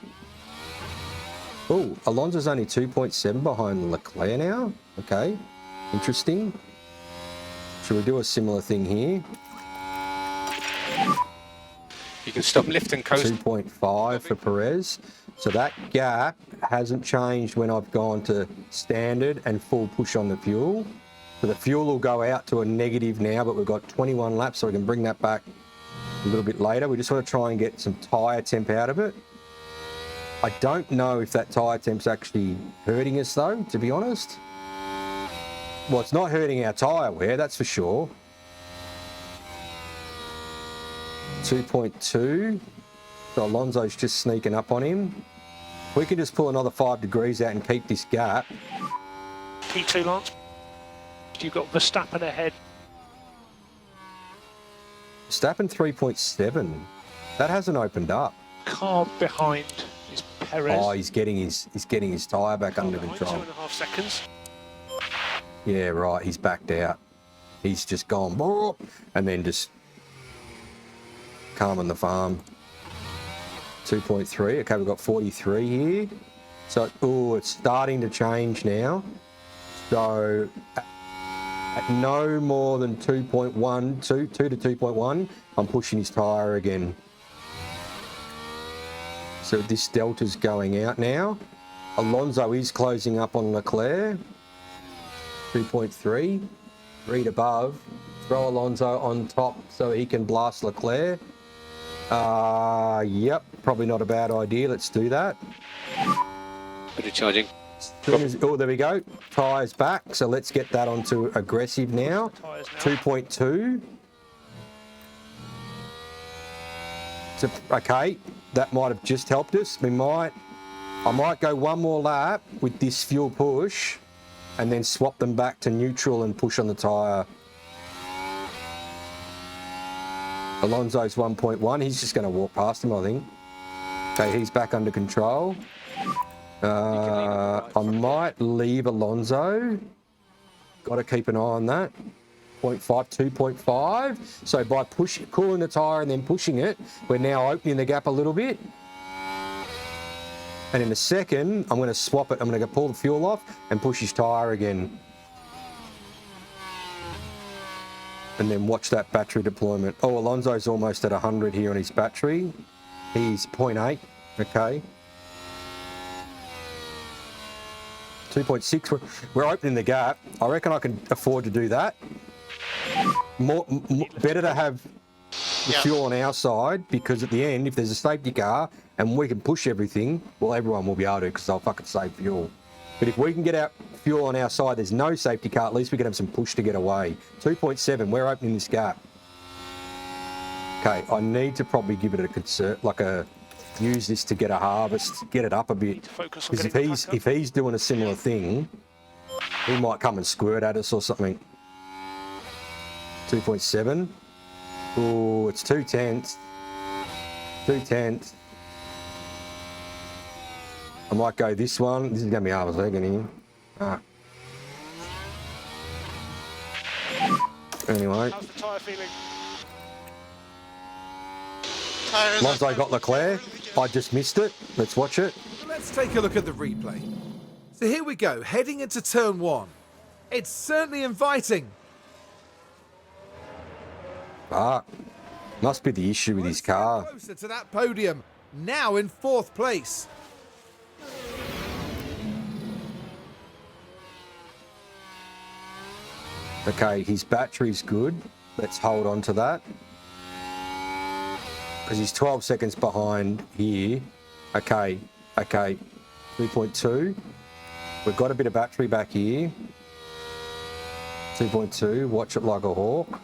Oh, Alonso's only 2.7 behind Leclerc now. Okay, interesting. Should we do a similar thing here? You can stop lift and coast. 2.5 for Perez. So that gap hasn't changed when I've gone to standard and full push on the fuel. So the fuel will go out to a negative now, but we've got 21 laps, so we can bring that back a little bit later. We just want to try and get some tyre temp out of it. I don't know if that tyre temp's actually hurting us though, to be honest. Well, it's not hurting our tyre wear, that's for sure. 2.2. So Alonso's just sneaking up on him. We can just pull another 5 degrees out and keep this gap. P2, Lance. You've got Verstappen ahead. Verstappen 3.7. That hasn't opened up. Car behind is Perez. Oh, he's getting his tyre back under control. 2.5 seconds. Yeah, right. He's backed out. He's just gone, and then just calming the farm. 2.3. Okay, we've got 43 here. So, it's starting to change now. So, at no more than 2.1, 2 to 2.1, I'm pushing his tyre again. So this delta's going out now. Alonso is closing up on Leclerc. 2.3. Read above. Throw Alonso on top so he can blast Leclerc. Yep, probably not a bad idea. Let's do that. Bit of charging. Oh, there we go. Tyres back. So let's get that onto aggressive now. 2.2. Okay, that might have just helped us. I might go one more lap with this fuel push and then swap them back to neutral and push on the tyre. Alonso's 1.1. He's just going to walk past him, I think. Okay, he's back under control. I might leave Alonso. Got to keep an eye on that. 0.5, 2.5. So by cooling the tyre and then pushing it, we're now opening the gap a little bit. And in a second, I'm going to swap it. I'm going to pull the fuel off and push his tyre again. And then watch that battery deployment. Oh, Alonso's almost at 100 here on his battery. He's 0.8. Okay. 2.6. We're opening the gap. I reckon I can afford to do that. Better to have the fuel on our side, because at the end, if there's a safety car and we can push everything, well, everyone will be able to, because they'll fucking save fuel. But if we can get our fuel on our side, there's no safety car, at least we can have some push to get away. 2.7, we're opening this gap. Okay, I need to probably give it a concert, use this to get a harvest, get it up a bit. Because if he's doing a similar thing, he might come and squirt at us or something. 2.7. Oh, it's 2 tenths. 2 tenths. I might go this one. This is going to be hard as second here. Anyway. How's the tyre feeling? Alonso got Leclerc. I just missed it. Let's watch it. Let's take a look at the replay. So here we go, heading into turn 1. It's certainly inviting. Must be the issue with his car. Closer to that podium, now in 4th place. Okay, his battery's good. Let's hold on to that. Because he's 12 seconds behind here. Okay. 2.2. We've got a bit of battery back here. 2.2, watch it like a hawk.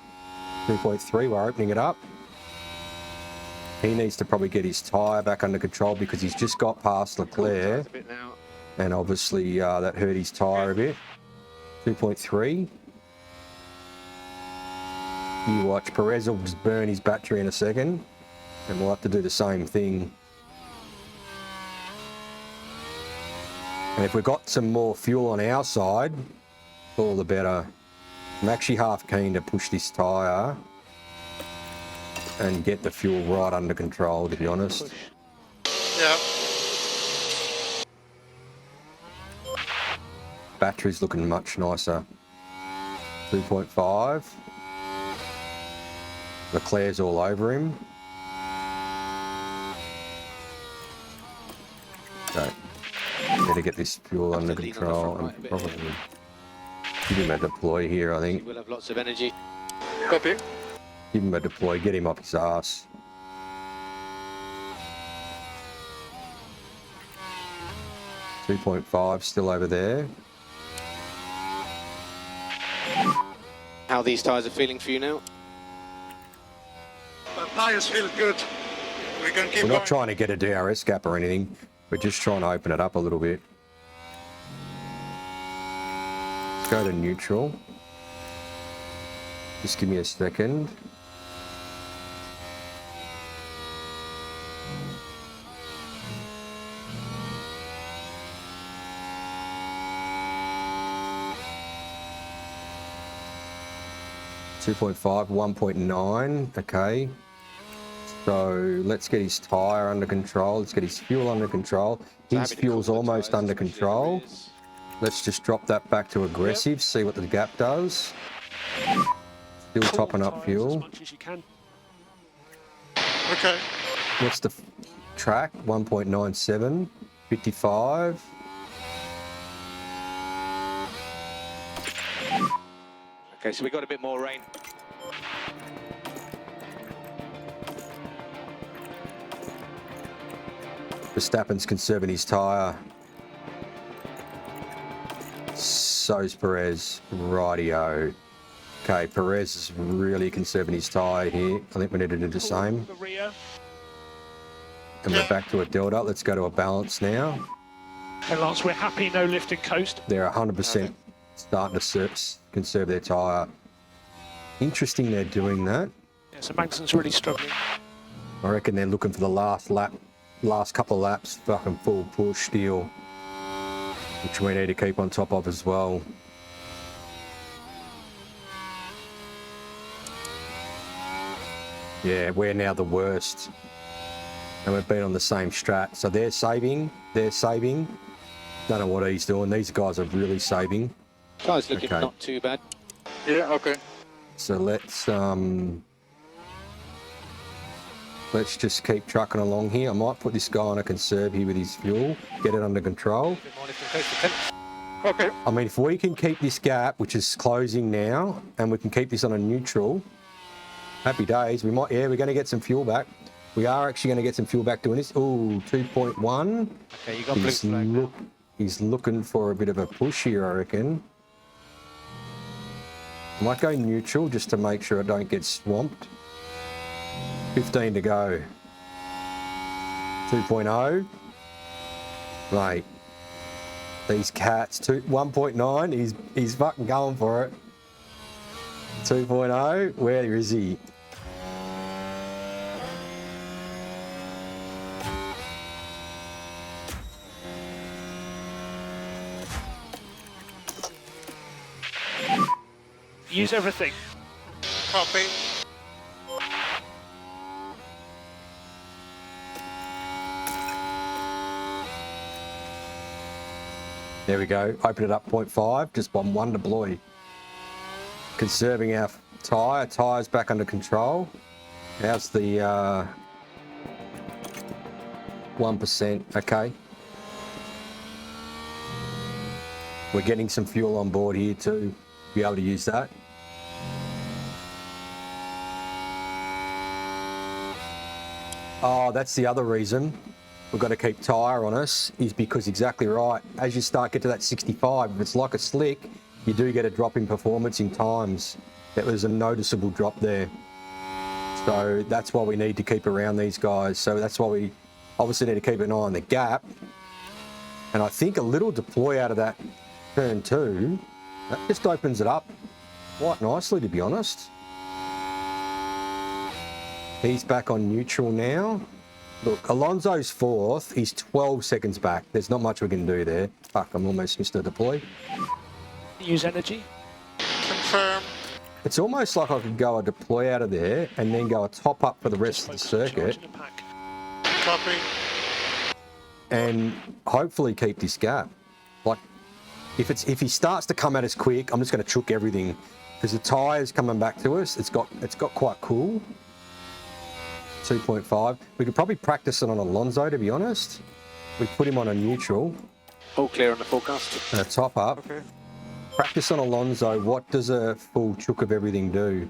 2.3, we're opening it up. He needs to probably get his tyre back under control because he's just got past Leclerc. And obviously that hurt his tyre a bit. 2.3. You watch, Perez will just burn his battery in a second. And we'll have to do the same thing. And if we've got some more fuel on our side, all the better. I'm actually half keen to push this tyre and get the fuel right under control, to be honest. Yeah. Battery's looking much nicer. 2.5. Leclerc's all over him. Okay. Better get this fuel under control and probably give him a deploy here, I think. He will have lots of energy. Copy. Give him a deploy, get him up his ass. .5 still over there. how these tyres are feeling for you now? The tyres feel good. We can keep We're going. not trying to get a DRS gap or anything. We're just trying to open it up a little bit. Let's go to neutral. Just give me a second. .5, 1.9, okay. So let's get his tyre under control. Let's get his fuel under control. His fuel's almost under control. Let's just drop that back to aggressive, see what the gap does. Still topping up fuel. As much as you can. Okay. What's the track? 1.97, 55. Okay, so we got a bit more rain. Verstappen's conserving his tyre. So's Perez. Rightio. Okay, Perez is really conserving his tyre here. I think we need to do the same. And we're back to a delta. Let's go to a balance now. Okay, Lance, we're happy, no lift and coast. They're 100% starting to conserve their tyre. Interesting they're doing that. Yeah, so Magson's really struggling. I reckon they're looking for the last couple of laps, fucking full push deal, which we need to keep on top of as well. Yeah, we're now the worst. And we've been on the same strat. So they're saving. Don't know what he's doing. These guys are really saving. Guys looking not too bad. Yeah, okay. So let's just keep trucking along here. I might put this guy on a conserve here with his fuel, get it under control. Okay. I mean, if we can keep this gap, which is closing now, and we can keep this on a neutral, happy days. We're going to get some fuel back. We are actually going to get some fuel back doing this. Ooh, 2.1. Okay, you got blue flag now. He's looking for a bit of a push here, I reckon. Might go neutral just to make sure I don't get swamped. 15 to go. 2.0. Mate. These cats. 1.9. He's fucking going for it. 2.0. Where is he? Use everything. Copy. There we go. Open it up 0.5. Just on one deploy. Conserving our tyre. Tyre's back under control. How's the 1%? Okay. We're getting some fuel on board here too. Be able to use that. Oh, that's the other reason we've got to keep tyre on us, is because exactly right. As you start get to that 65, if it's like a slick, you do get a drop in performance in times. That was a noticeable drop there. So that's why we need to keep around these guys. So that's why we obviously need to keep an eye on the gap. And I think a little deploy out of that turn 2, that just opens it up quite nicely, to be honest. He's back on neutral now. Look, Alonso's 4th. He's 12 seconds back. There's not much we can do there. Fuck, I'm almost missed a deploy. Use energy. Confirm. It's almost like I could go a deploy out of there and then go a top up for the rest of the circuit. Copy. And hopefully keep this gap. Like, if he starts to come at us quick, I'm just going to chook everything, because the tyre's coming back to us. It's got quite cool. 2.5. We could probably practice it on Alonso, to be honest. We put him on a neutral. All clear on the forecast. And a top up. Okay. Practice on Alonso. What does a full chook of everything do?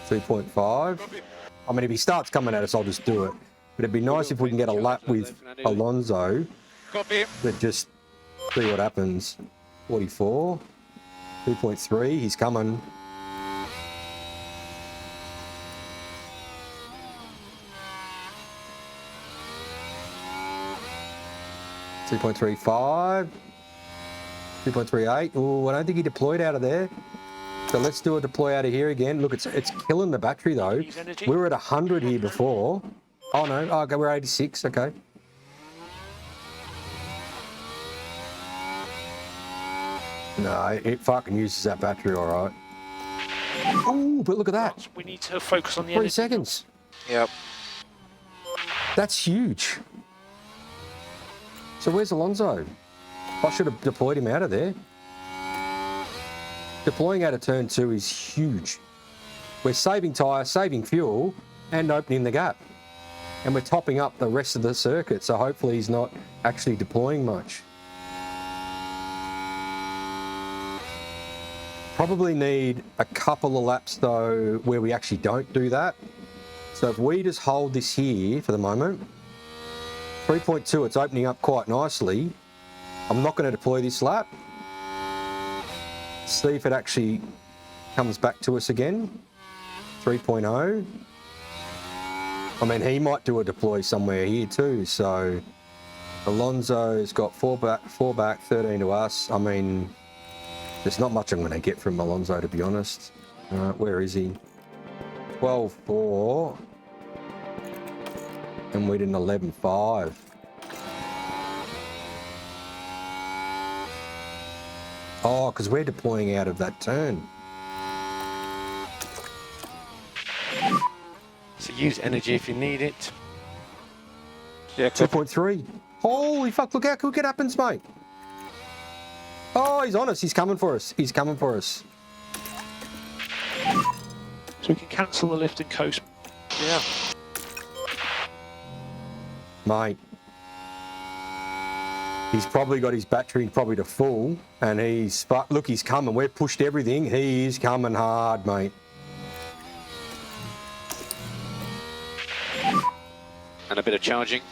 2.5. I mean, if he starts coming at us, I'll just do it. But it'd be nice if we can get a lap with Alonso. Copy. But just see what happens. 44. 2.3. He's coming. 2.35. 2.38. Oh, I don't think he deployed out of there. So let's do a deploy out of here again. Look, it's killing the battery though. We were at 100 here before. Oh no, oh, okay, we're 86, okay. No, it fucking uses that battery all right. Oh, but look at that. We need to focus on the 3 seconds. Yep. That's huge. So where's Alonso? I should have deployed him out of there. Deploying out of turn 2 is huge. We're saving tyre, saving fuel, and opening the gap. And we're topping up the rest of the circuit, so hopefully he's not actually deploying much. Probably need a couple of laps though where we actually don't do that. So if we just hold this here for the moment, 3.2, it's opening up quite nicely. I'm not going to deploy this lap. See if it actually comes back to us again. 3.0. I mean, he might do a deploy somewhere here too. So Alonso's got 4 back, 13 to us. I mean, there's not much I'm going to get from Alonso, to be honest. Where is he? 12.4. And we did an 11.5. Oh, because we're deploying out of that turn. So use energy if you need it. Yeah, 2.3. Holy fuck, look how quick it happens, mate. Oh, he's on us. He's coming for us. He's coming for us. So we can cancel the lift and coast. Yeah. Mate. He's probably got his battery probably to full, and look, he's coming. We've pushed everything. He is coming hard, mate. And a bit of charging.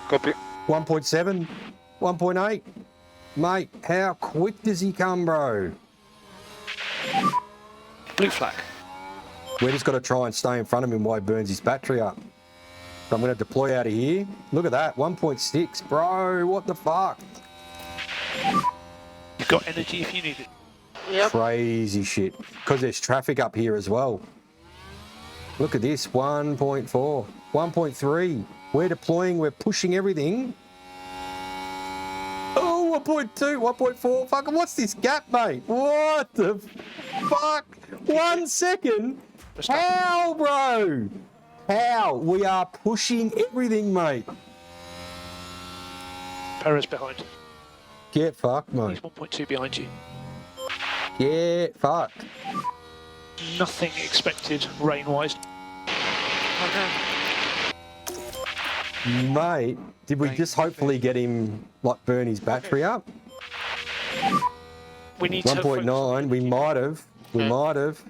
Copy. 1.7, 1.8. Mate, how quick does he come, bro? Blue flag. We're just got to try and stay in front of him while he burns his battery up. So I'm going to deploy out of here. Look at that, 1.6, bro. What the fuck? You've got energy if you need it. Yep. Crazy shit. Because there's traffic up here as well. Look at this, 1.4, 1.3. We're deploying, we're pushing everything. Oh, 1.2, 1.4. Fucking what's this gap, mate? What the fuck? 1 second? How, bro? How? We are pushing everything, mate. Perez behind. Get fucked, mate. He's 1.2 behind you. Get fucked. Nothing expected rain-wise. Mate, did we just hopefully get him, like, burn his battery up? We need 1.9, we might have. We might have.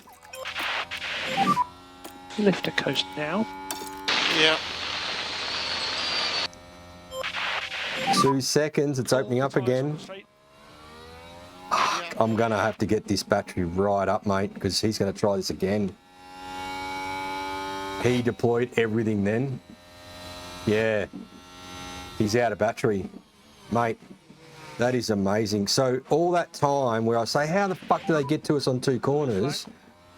Lift a coast now. Yeah. 2 seconds, it's opening up again. I'm going to have to get this battery right up, mate, because he's going to try this again. He deployed everything then. Yeah. He's out of battery. Mate, that is amazing. So all that time where I say, how the fuck do they get to us on 2 corners?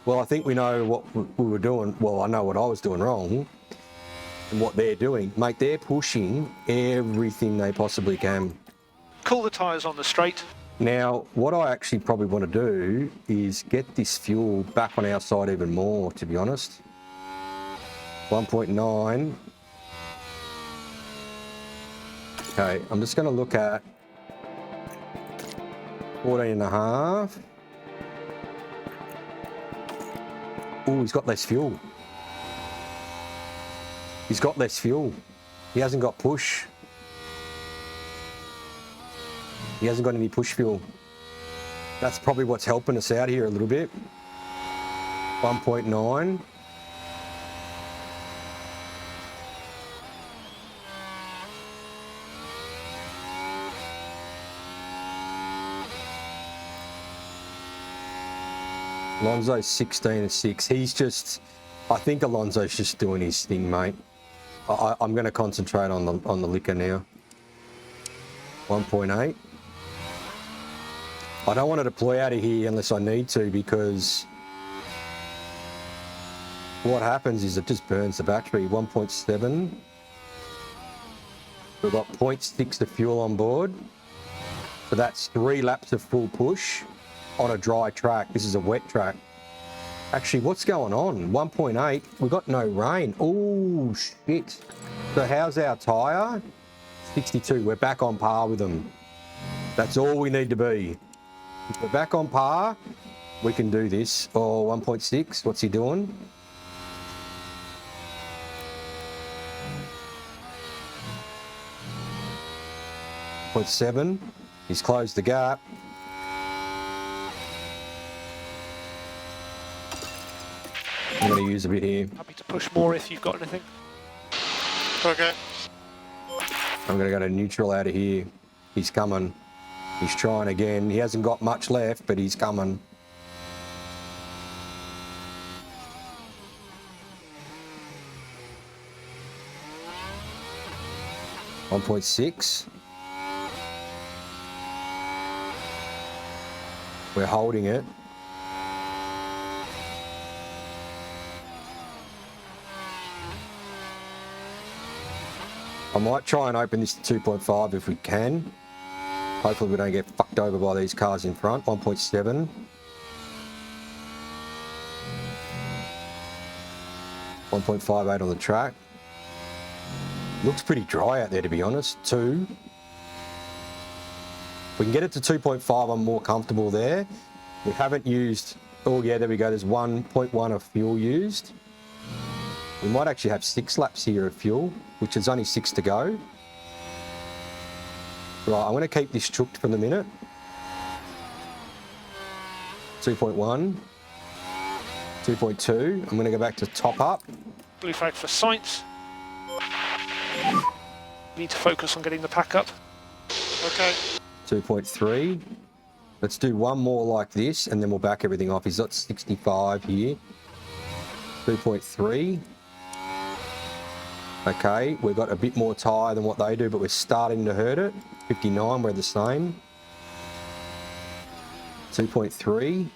Well, I think we know what we were doing. Well, I know what I was doing wrong and what they're doing. Mate, they're pushing everything they possibly can. Cool the tyres on the straight. Now, what I actually probably want to do is get this fuel back on our side even more, to be honest. 1.9. Okay, I'm just going to look at 14.5. Oh, he's got less fuel. He's got less fuel. He hasn't got push. He hasn't got any push fuel. That's probably what's helping us out here a little bit. 1.9. Alonso's 16.6. He's just, I think Alonso's just doing his thing, mate. I'm going to concentrate on the liquor now. 1.8. I don't want to deploy out of here unless I need to, because what happens is it just burns the battery. 1.7. We've got 0.6 of fuel on board. So that's 3 laps of full push on a dry track. This is a wet track. Actually, what's going on? 1.8, we've got no rain. Oh, shit. So how's our tyre? 62, we're back on par with them. That's all we need to be. If we're back on par, we can do this. Oh, 1.6, what's he doing? .7, he's closed the gap. I'm going to use a bit here. Happy to push more if you've got anything. Okay. I'm going to go to neutral out of here. He's coming. He's trying again. He hasn't got much left, but he's coming. .6. We're holding it. I might try and open this to 2.5 if we can. Hopefully we don't get fucked over by these cars in front. 1.7. .58 on the track. Looks pretty dry out there, to be honest. 2. If we can get it to 2.5, I'm more comfortable there. We haven't used... Oh yeah, there we go. There's 1.1 of fuel used. We might actually have 6 laps here of fuel, which is only 6 to go. Right, I'm going to keep this chooked for the minute. 2.1. 2.2. I'm going to go back to top up. Blue flag for science. Need to focus on getting the pack up. Okay. 2.3. Let's do one more like this, and then we'll back everything off. He's got 65 here. 2.3. Okay, we've got a bit more tyre than what they do, but we're starting to hurt it. 59, we're the same. 2.3.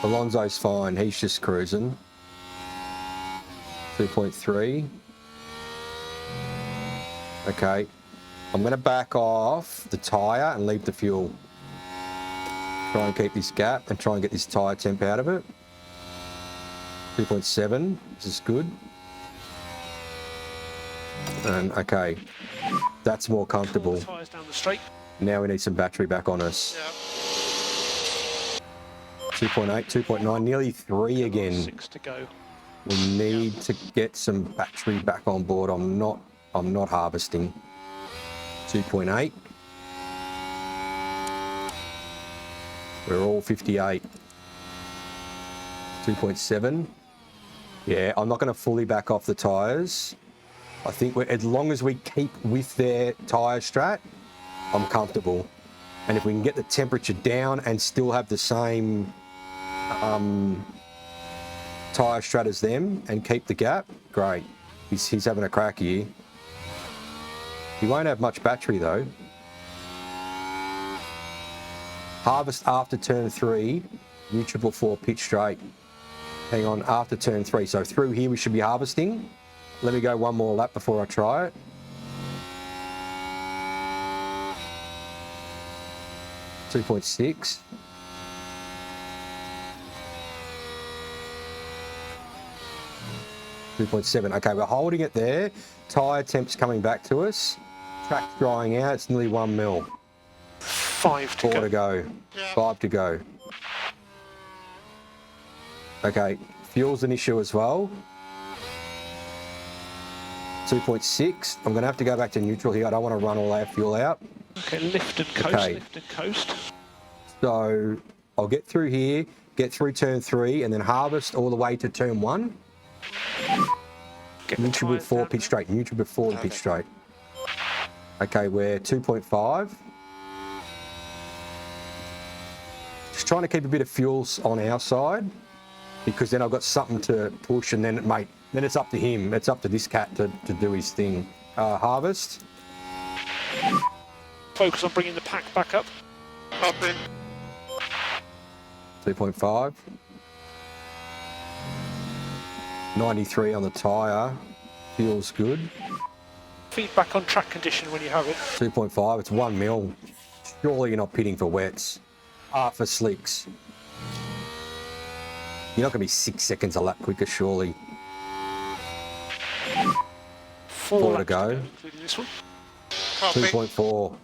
Alonso's fine, he's just cruising. 2.3. Okay, I'm going to back off the tyre and leave the fuel. Try and keep this gap and try and get this tyre temp out of it. 2.7, this is good. And okay, that's more comfortable. Tyres down the straight. Now we need some battery back on us. Yep. 2.8, 2.9, nearly 3 again. 6 to go. We need to get some battery back on board. I'm not harvesting. 2.8. We're all 58. 2.7. Yeah, I'm not going to fully back off the tyres. I think as long as we keep with their tyre strat, I'm comfortable. And if we can get the temperature down and still have the same tyre strat as them and keep the gap, great. He's having a crack here. He won't have much battery though. Harvest after turn 3, neutral before pitch straight. Hang on, after turn 3. So through here we should be harvesting. Let me go one more lap before I try it. .6. .7. Okay, we're holding it there. Tyre temp's coming back to us. Track's drying out. It's nearly 1 mil. 5 to 4 go. to go. 5 to go. Okay, fuel's an issue as well. 2.6. I'm going to have to go back to neutral here. I don't want to run all our fuel out. Okay, lift and coast, Okay. lift and coast. So I'll get through here, get through turn 3, and then harvest all the way to turn 1. Get the Neutral tyres before down pitch there. straight. Neutral before the pitch straight. Okay, we're 2.5. Just trying to keep a bit of fuel on our side, because then I've got something to push, and then, mate, Then it's up to him. It's up to this cat to do his thing. Harvest. Focus on bringing the pack back up. Copy. 2.5. 93 on the tyre. Feels good. Feedback on track condition when you have it. 2.5. It's 1 mil. Surely you're not pitting for wets. For slicks. You're not going to be 6 seconds a lap quicker, surely. 4 to go. Including this one. 2.4.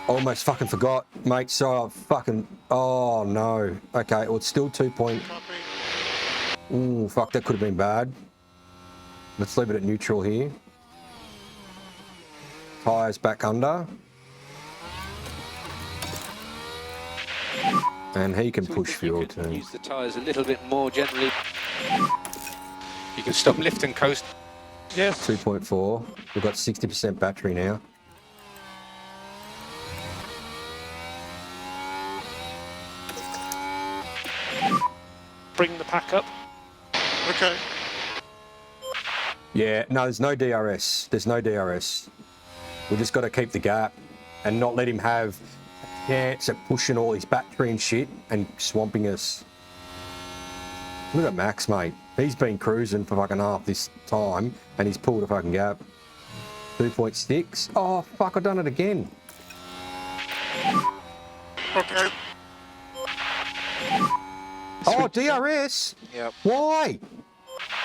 Almost fucking forgot, mate. So I fucking. Oh no. Okay, well it's still 2 point. Ooh, fuck, that could have been bad. Let's leave it at neutral here. Tyres back under. And he can push fuel too. Use the tyres a little bit more generally. You can stop, lift and coast. Yes. 2.4. We've got 60% battery now. Bring the pack up. Okay. Yeah, no, there's no DRS. There's no DRS. We just got to keep the gap and not let him have a chance at pushing all his battery and shit and swamping us. Look at Max, mate. He's been cruising for fucking half this time and he's pulled a fucking gap. 2.6. Oh, fuck, I've done it again. Okay. Oh, DRS? Yep. Why?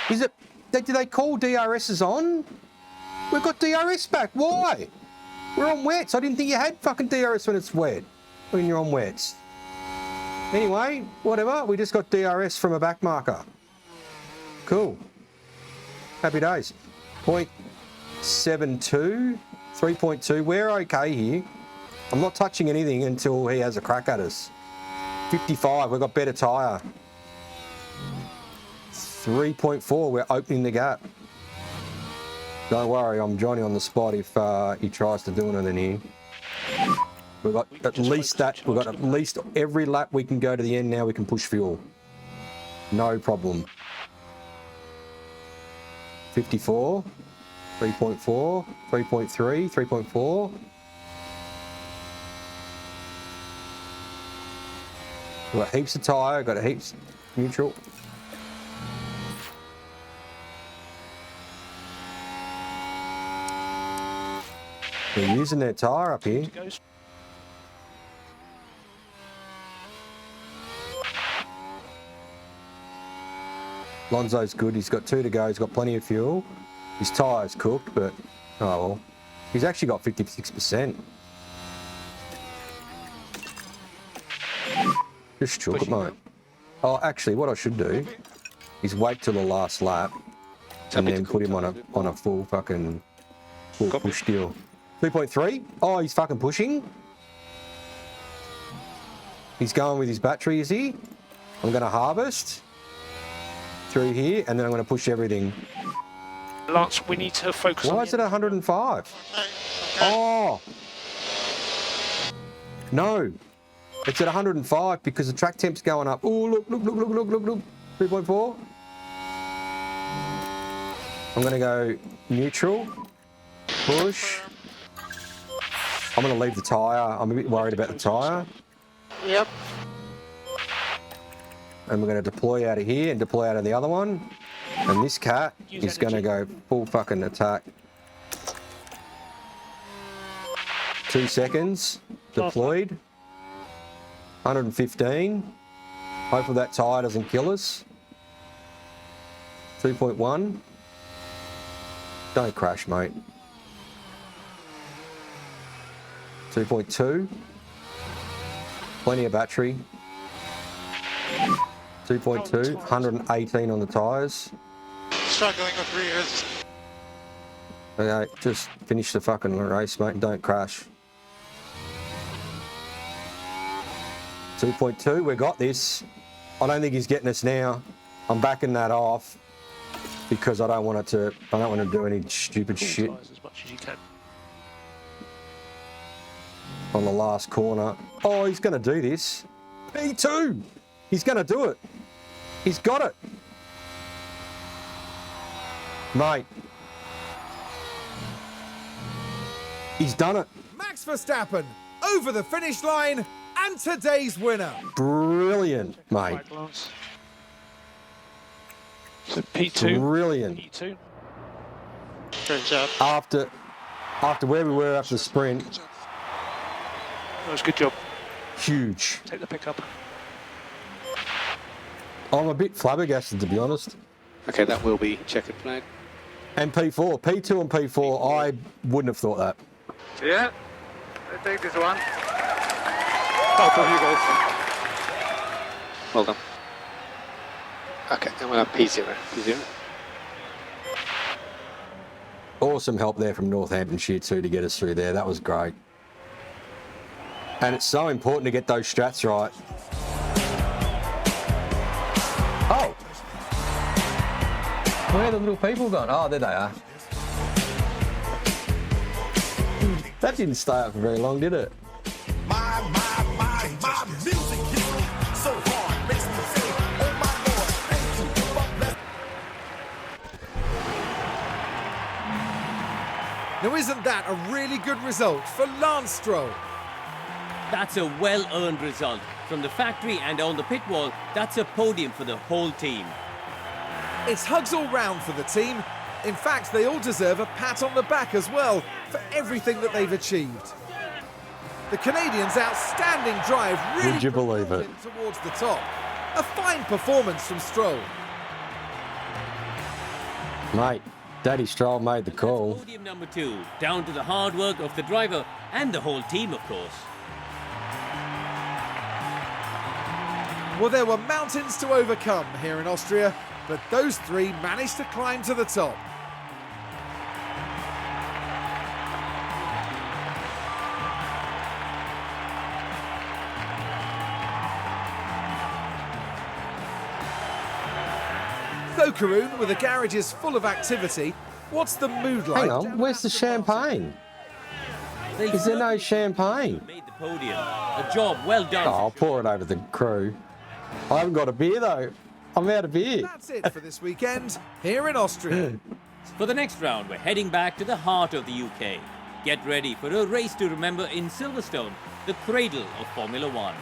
Is it... Do they call DRSs on? We've got DRS back. Why? We're on wets. I didn't think you had fucking DRS when it's wet. When you're on wets. Anyway, whatever. We just got DRS from a back marker. Cool. Happy days. 0.72, 3.2. We're okay here. I'm not touching anything until he has a crack at us. 55, we've got better tyre. 3.4, we're opening the gap. Don't worry, I'm Johnny on the spot if he tries to do anything here. We've got at least that, we've got at least every lap we can go to the end now, we can push fuel. No problem. 54, 3.4, 3.3, 3.4. We've got heaps of tyre, got heaps neutral. They're using their tyre up here. Lonzo's good, he's got 2 to go, he's got plenty of fuel. His tyre's cooked, but oh well. He's actually got 56%. Just chook it, mate. Oh, actually, what I should do is wait till the last lap and then put him on a full fucking push deal. 3.3. Oh, he's fucking pushing. He's going with his battery, is he? I'm going to harvest through here, and then I'm going to push everything. Lance, we need to focus on... Why is it 105? Oh! No. It's at 105 because the track temp's going up. Oh, look. 3.4. I'm going to go neutral. Push. I'm going to leave the tyre. I'm a bit worried about the tyre. Yep. And we're going to deploy out of here and deploy out of the other one. And this cat is going to go full fucking attack. 2 seconds. Deployed. 115. Hopefully that tyre doesn't kill us. 2.1. Don't crash, mate. 2.2. Plenty of battery. 2.2. 118 on the tyres. Struggling with rears. Okay, just finish the fucking race, mate, and don't crash. 2.2, we got this. I don't think he's getting us now. I'm backing that off because I don't want to do any stupid shit. As much as you can. On the last corner. Oh, he's going to do this. P2. He's going to do it. He's got it. Mate. He's done it. Max Verstappen over the finish line and today's winner. Brilliant, mate. Right, Lance. So P2. Brilliant. P2. Great job. After where we were after the sprint, That was a good job. huge. Take the pickup. I'm a bit flabbergasted, to be honest. Okay, that will be checkered flag. And P4, P2 and P4, I wouldn't have thought that. Yeah, I take this one. Both of you guys. Well done. Okay, and we'll have P0. P0. Awesome help there from Northamptonshire too to get us through there. That was great. And it's so important to get those strats right. Oh! Where are the little people gone? Oh, there they are. That didn't stay up for very long, did it? My music hits me so hard, makes me say, oh my Lord, thank you. Now isn't that a really good result for Lance Stroll? That's a well-earned result. From the factory and on the pit wall, that's a podium for the whole team. It's hugs all round for the team. In fact, they all deserve a pat on the back as well for everything that they've achieved. The Canadians' outstanding drive really Would you believe it? propelled him towards the top. A fine performance from Stroll. Mate, Daddy Stroll made the call. Podium number 2, down to the hard work of the driver and the whole team, of course. Well, there were mountains to overcome here in Austria, but those three managed to climb to the top. So, Karun, with the garages full of activity, what's the mood like? Hang on, where's the champagne? Is there no champagne? Made the podium. A job well done. Oh, I'll pour it over the crew. I haven't got a beer though. I'm out of beer. That's it for this weekend here in Austria. For the next round, we're heading back to the heart of the UK. Get ready for a race to remember in Silverstone, the cradle of Formula One.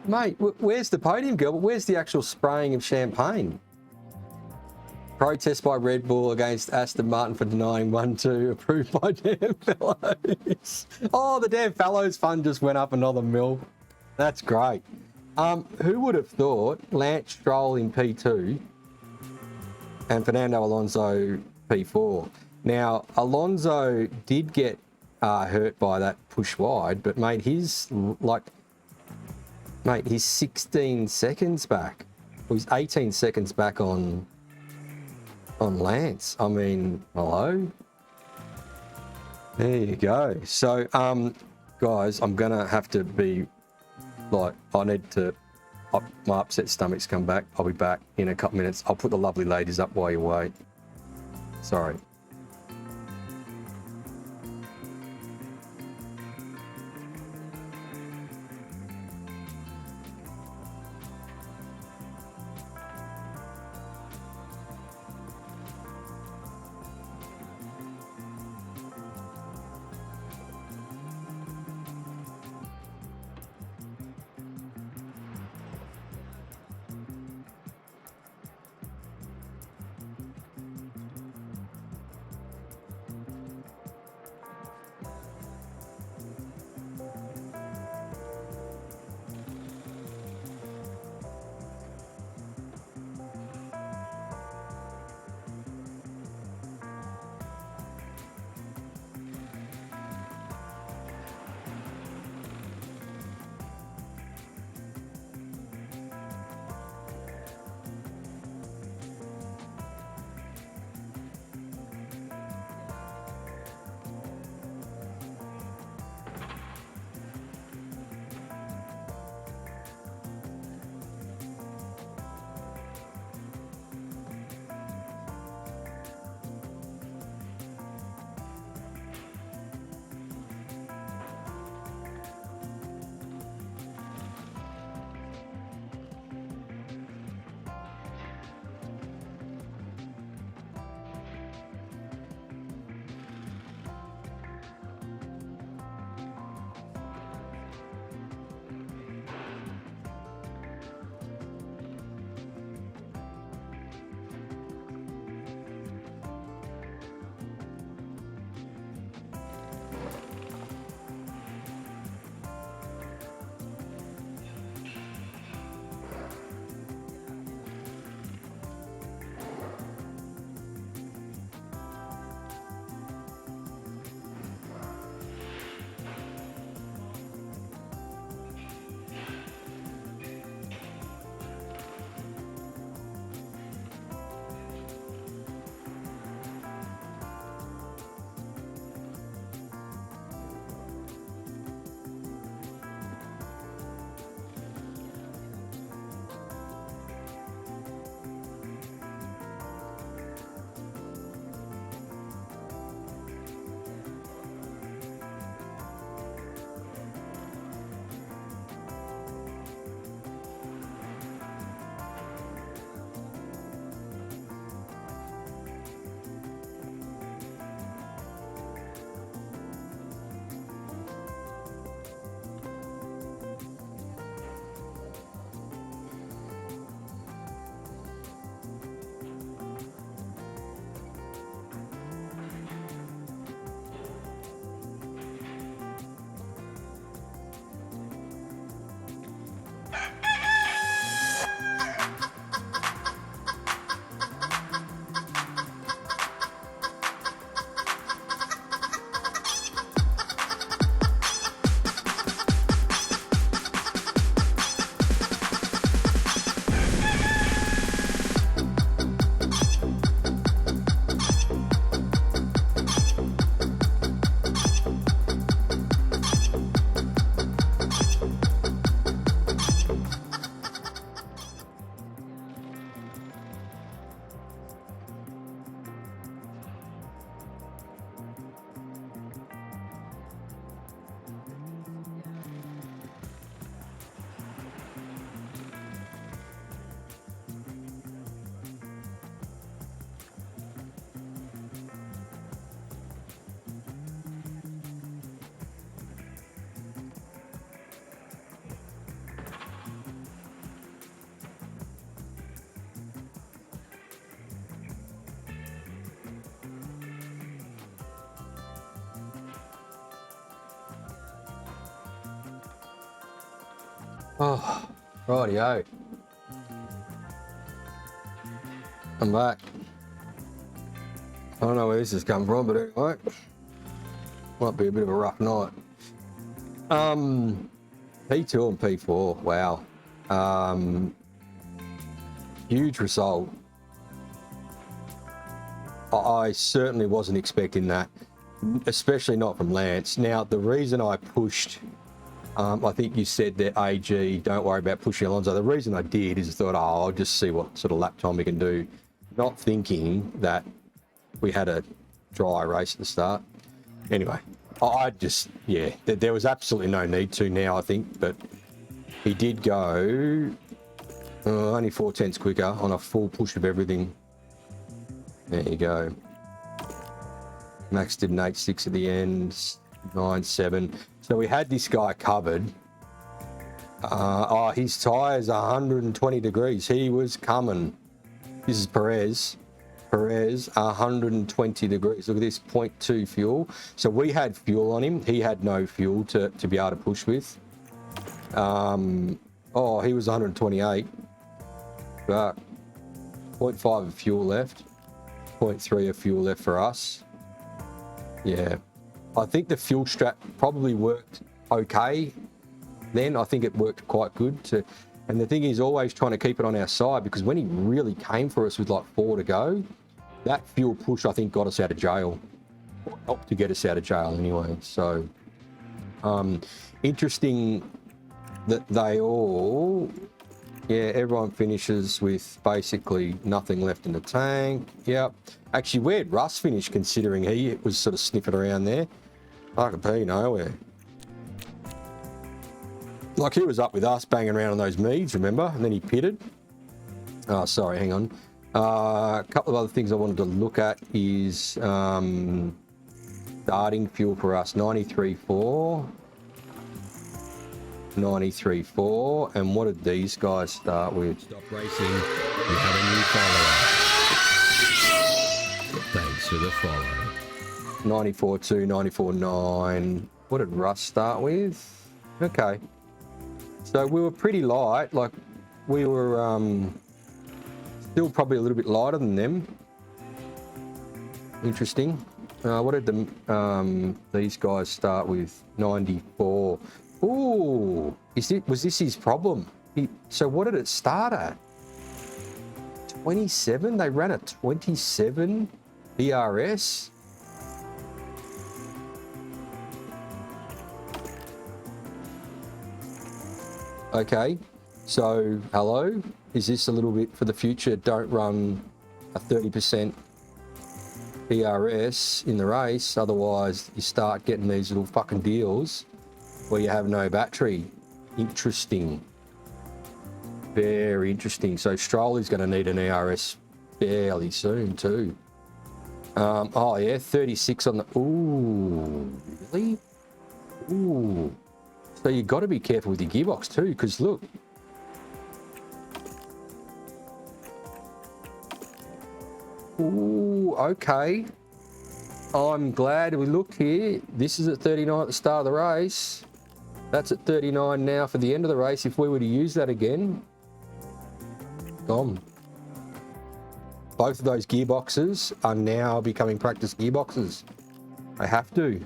Mate, where's the podium, Gilbert? Where's the actual spraying of champagne? Protest by Red Bull against Aston Martin for denying 1-2 approved by damn fellows. Oh, the damn fellows fund just went up another mil. That's great. Who would have thought Lance Stroll in P2 and Fernando Alonso P4? Now, Alonso did get hurt by that push wide, but mate, he's 16 seconds back. Well, he's 18 seconds back on Lance. I mean, hello? There you go. So, guys, I'm going to have to be like, I need to, my upset stomach's come back. I'll be back in a couple minutes. I'll put the lovely ladies up while you wait. Sorry. Oh, rightio. I'm back. I don't know where this has come from, but anyway, might be a bit of a rough night. P2 and P4, wow. Huge result. I certainly wasn't expecting that, especially not from Lance. Now, the reason I pushed, I think you said that AG, don't worry about pushing Alonso. The reason I did is I thought, oh, I'll just see what sort of lap time we can do, not thinking that we had a dry race at the start. Anyway, I just, yeah, there was absolutely no need to now, I think, but he did go only 4/10 quicker on a full push of everything. There you go. Max did an 8.6 at the end, 9.7. So we had this guy covered. His tyres 120 degrees. He was coming. This is Perez. Perez, 120 degrees. Look at this, 0.2 fuel. So we had fuel on him. He had no fuel to be able to push with. He was 128. But 0.5 of fuel left. 0.3 of fuel left for us. Yeah. I think the fuel strap probably worked okay then. I think it worked quite good. And the thing is, always trying to keep it on our side, because when he really came for us with like 4 to go, that fuel push, I think, got us out of jail. Helped to get us out of jail anyway. So, interesting that they all... Yeah, everyone finishes with basically nothing left in the tank. Yep. Actually, where'd Russ finish, considering he was sort of sniffing around there? I could be nowhere. Like, he was up with us banging around on those meads, remember? And then he pitted. Oh, sorry, hang on. A couple of other things I wanted to look at is starting fuel for us, 93.4. 93.4, and what did these guys start with? Stop racing. We have a new follower. Thanks for the follow. 94.2, 94.9. What did Russ start with? Okay. So we were pretty light, like we were still probably a little bit lighter than them. Interesting. What did these guys start with? 94. Ooh, was this his problem? So what did it start at? 27? They ran a 27 ERS? Okay, so hello? Is this a little bit for the future? Don't run a 30% ERS in the race, otherwise you start getting these little fucking deals where you have no battery. Interesting. Very interesting. So Stroll is going to need an ERS fairly soon too. 36 on the... Ooh, really? Ooh. So you've got to be careful with your gearbox too, because look. Ooh, okay. I'm glad we looked here. This is at 39 at the start of the race. That's at 39 now for the end of the race. If we were to use that again, gone. Both of those gearboxes are now becoming practice gearboxes. They have to.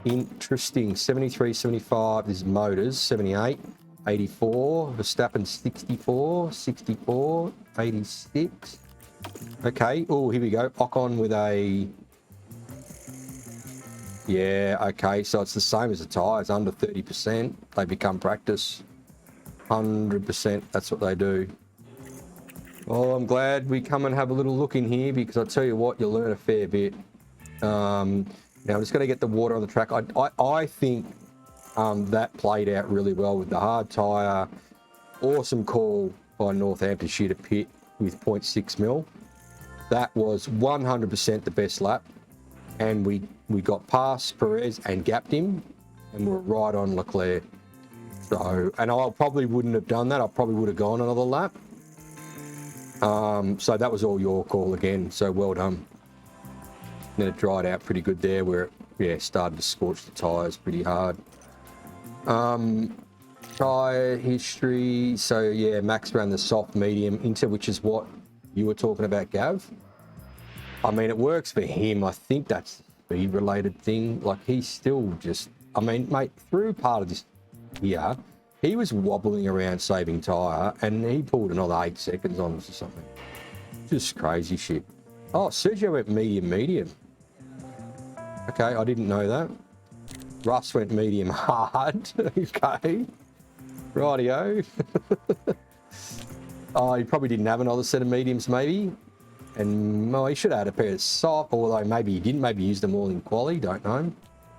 Interesting. 73, 75, this is motors. 78, 84, Verstappen 64, 64, 86. Okay, oh, here we go. Ocon with a... Yeah, okay, so it's the same as the tyres, under 30%. They become practice. 100%, that's what they do. Well, I'm glad we come and have a little look in here, because I tell you what, you'll learn a fair bit. Now, I'm just going to get the water on the track. I think that played out really well with the hard tyre. Awesome call by Northamptonshire to pit with 0.6 mil. That was 100% the best lap. And we got past Perez and gapped him, and we're right on Leclerc. So, and I probably wouldn't have done that. I probably would have gone another lap. So that was all your call again. So well done. And then it dried out pretty good there, where it started to scorch the tyres pretty hard. tyre history. So yeah, Max ran the soft medium into, which is what you were talking about, Gav. I mean, it works for him. I think that's a speed related thing. Like he's still just, I mean, mate, through part of this year, he was wobbling around saving tyre and he pulled another 8 seconds on us or something. Just crazy shit. Oh, Sergio went medium. Okay, I didn't know that. Russ went medium hard. Okay. Rightio. Oh, he probably didn't have another set of mediums maybe. And well, he should have had a pair of soft, although maybe he didn't. Maybe he used them all in quali. Don't know.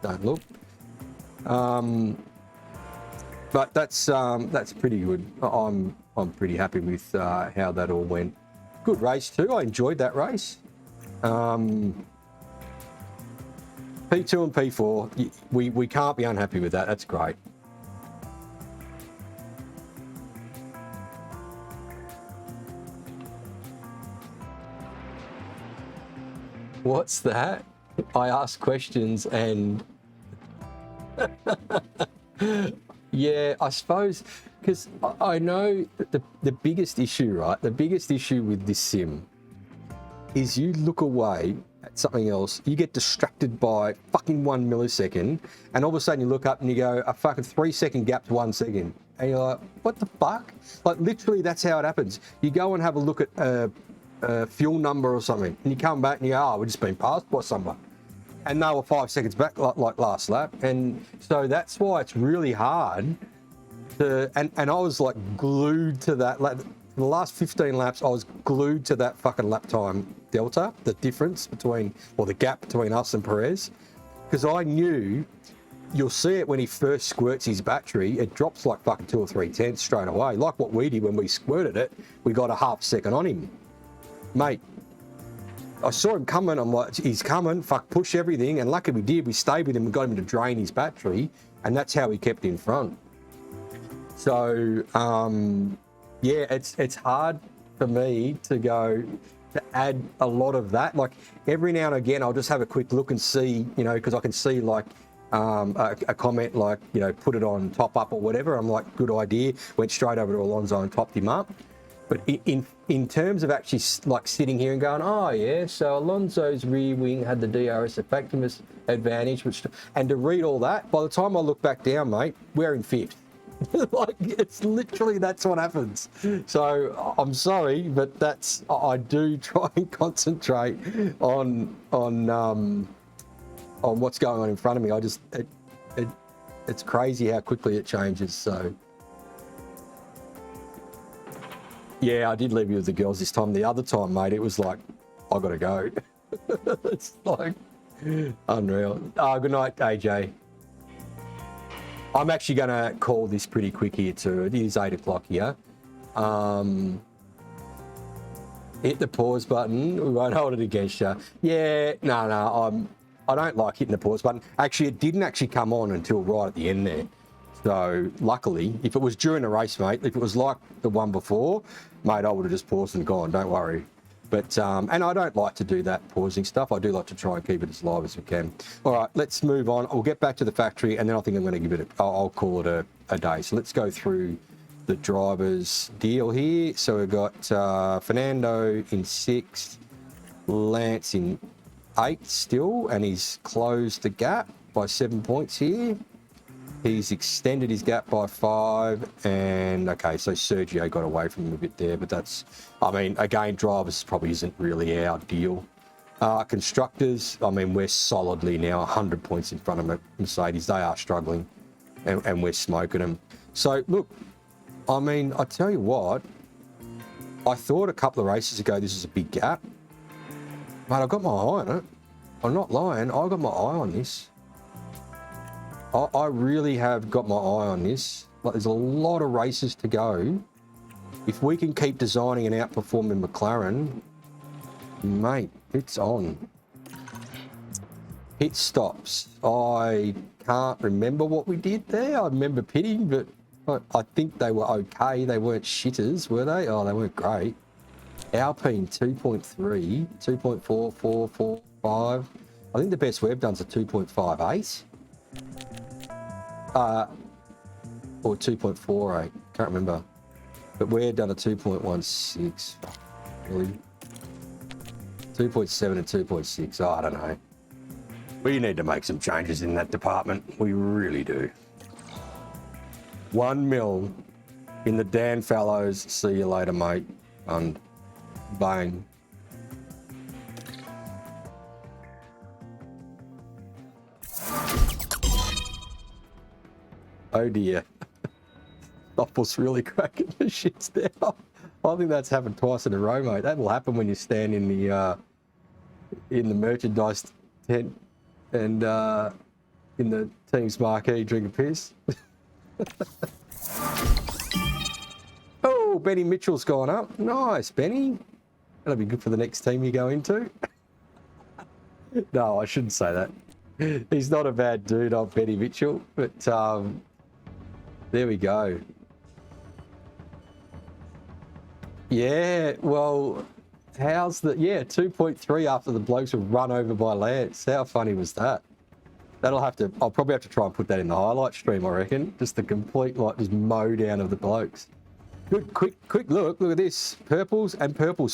Don't look. But that's pretty good. I'm pretty happy with how that all went. Good race too. I enjoyed that race. P2 and P4, we can't be unhappy with that. That's great. What's that? I ask questions and yeah, I suppose because I know that the biggest issue, right? The biggest issue with this sim is you look away at something else, you get distracted by fucking 1 millisecond, and all of a sudden you look up and you go, a fucking 3 second gap to 1 second. And you're like, what the fuck? Like literally that's how it happens. You go and have a look at a fuel number or something, and you come back and you go, oh, we've just been passed by someone. And they were 5 seconds back like last lap. And so that's why it's really hard to, and I was like glued to that. Like, the last 15 laps, I was glued to that fucking lap time delta, the difference between, or the gap between us and Perez. Because I knew, you'll see it when he first squirts his battery, it drops like fucking 2 or 3 tenths straight away. Like what we did when we squirted it, we got a half second on him. Mate, I saw him coming, I'm like, he's coming, fuck, push everything, and lucky we did, we stayed with him and got him to drain his battery, and that's how we kept in front. So, yeah, it's hard for me to go to add a lot of that. Like every now and again, I'll just have a quick look and see, you know, because I can see like a comment like, you know, put it on top up or whatever. I'm like, good idea. Went straight over to Alonso and topped him up. But in terms of actually like sitting here and going, oh yeah, so Alonso's rear wing had the DRS effectiveness advantage, and to read all that, by the time I look back down, mate, we're in 5th. Like it's literally, that's what happens. So I'm sorry, but that's, I do try and concentrate on what's going on in front of me. I just it's crazy how quickly it changes. So yeah, I did leave you with the girls this time. The other time, mate, it was like, I gotta go. It's like unreal. Good night, AJ. I'm actually going to call this pretty quick here too. It is 8 o'clock here. Hit the pause button. We won't hold it against you. Yeah, no. I don't like hitting the pause button. Actually, it didn't actually come on until right at the end there. So luckily, if it was during the race, mate, if it was like the one before, mate, I would have just paused and gone. Don't worry. But, and I don't like to do that pausing stuff. I do like to try and keep it as live as we can. All right, let's move on. We'll get back to the factory, and then I think I'm going to give it, I'll call it a day. So let's go through the drivers' deal here. So we've got Fernando in 6th, Lance in 8th still, and he's closed the gap by 7 points here. He's extended his gap by 5, and okay, so Sergio got away from him a bit there, but that's, I mean, again, drivers probably isn't really our deal. Constructors, I mean, we're solidly now 100 points in front of Mercedes. They are struggling, and we're smoking them. So look, I mean, I tell you what, I thought a couple of races ago this was a big gap, but I got my eye on it. I'm not lying, I got my eye on this. I really have got my eye on this. Like, there's a lot of races to go. If we can keep designing and outperforming McLaren, mate, it's on. Pit stops. I can't remember what we did there. I remember pitting, but I think they were okay. They weren't shitters, were they? Oh, they weren't great. Alpine 2.3, 2.4, 4, 4, 5. I think the best we've done is a 2.58. or 2.48. Can't remember. But we're done a 2.16. Really? 2.7 and 2.6. Oh, I don't know. We need to make some changes in that department. We really do. 1 mil in the Dan Fallows. See you later, mate. And bang. Oh dear. Stoffel's really cracking the shits down. I think that's happened twice in a row, mate. That will happen when you stand in the merchandise tent and in the team's marquee drinking piss. Oh, Benny Mitchell's gone up. Nice, Benny. That'll be good for the next team you go into. No, I shouldn't say that. He's not a bad dude, old Benny Mitchell, but there we go. Yeah, well, how's the... Yeah, 2.3 after the blokes were run over by Lance. How funny was that? I'll probably have to try and put that in the highlight stream, I reckon. Just the complete, like, just mow down of the blokes. Good, quick look. Look at this. Purple's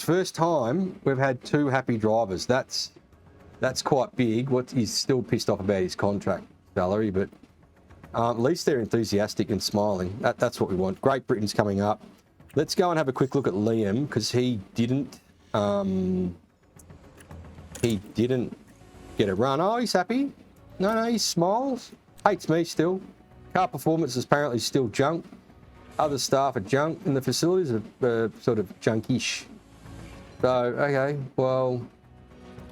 first time we've had 2 happy drivers. That's quite big. He's still pissed off about his contract salary, but at least they're enthusiastic and smiling. That's what we want. Great Britain's coming up. Let's go and have a quick look at Liam, because he didn't get a run. Oh, he's happy. No, he smiles. Hates me still. Car performance is apparently still junk. Other staff are junk, and the facilities are sort of junkish. So, okay, well,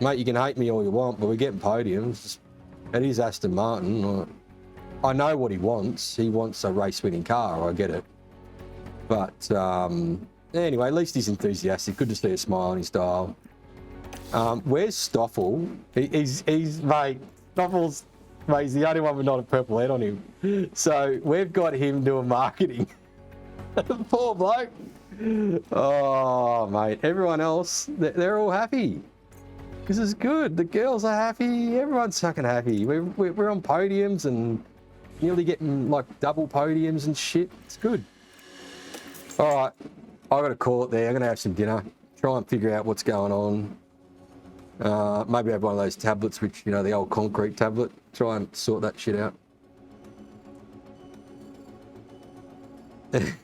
mate, you can hate me all you want, but we're getting podiums. It is Aston Martin. I know what he wants. He wants a race-winning car. I get it. But anyway, at least he's enthusiastic. Good to see a smile on his dial. Where's Stoffel? He's mate. Stoffel's mate. He's the only one with not a purple head on him. So we've got him doing marketing. Poor bloke. Oh, mate. Everyone else, they're all happy. This is good. The girls are happy. Everyone's fucking happy. We're on podiums and nearly getting like double podiums and shit. It's good. All right, I got to call it there. I'm going to have some dinner, try and figure out what's going on. Maybe have one of those tablets, which, you know, the old concrete tablet. Try and sort that shit out.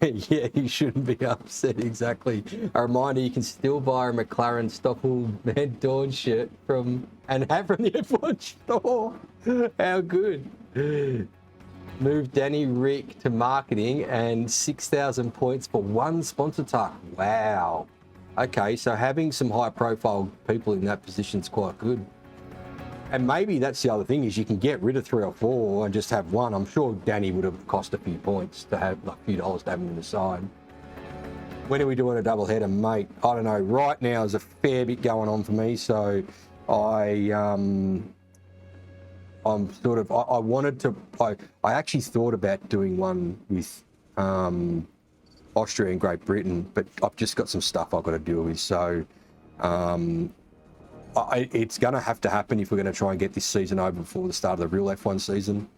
Yeah, you shouldn't be upset, exactly. A reminder, you can still buy a McLaren Stoffel Man Dawn shirt from the F1 store. How good. Move Danny Rick to marketing and 6,000 points for 1 sponsor task. Wow. Okay, so having some high-profile people in that position is quite good. And maybe that's the other thing, is you can get rid of 3 or 4 and just have 1. I'm sure Danny would have cost a few points to have, like, a few dollars to have him on the side. When are we doing a double header, mate? I don't know. Right now there's a fair bit going on for me, so I'm sort of, I actually thought about doing one with Austria and Great Britain, but I've just got some stuff I've got to deal with. So it's going to have to happen if we're going to try and get this season over before the start of the real F1 season.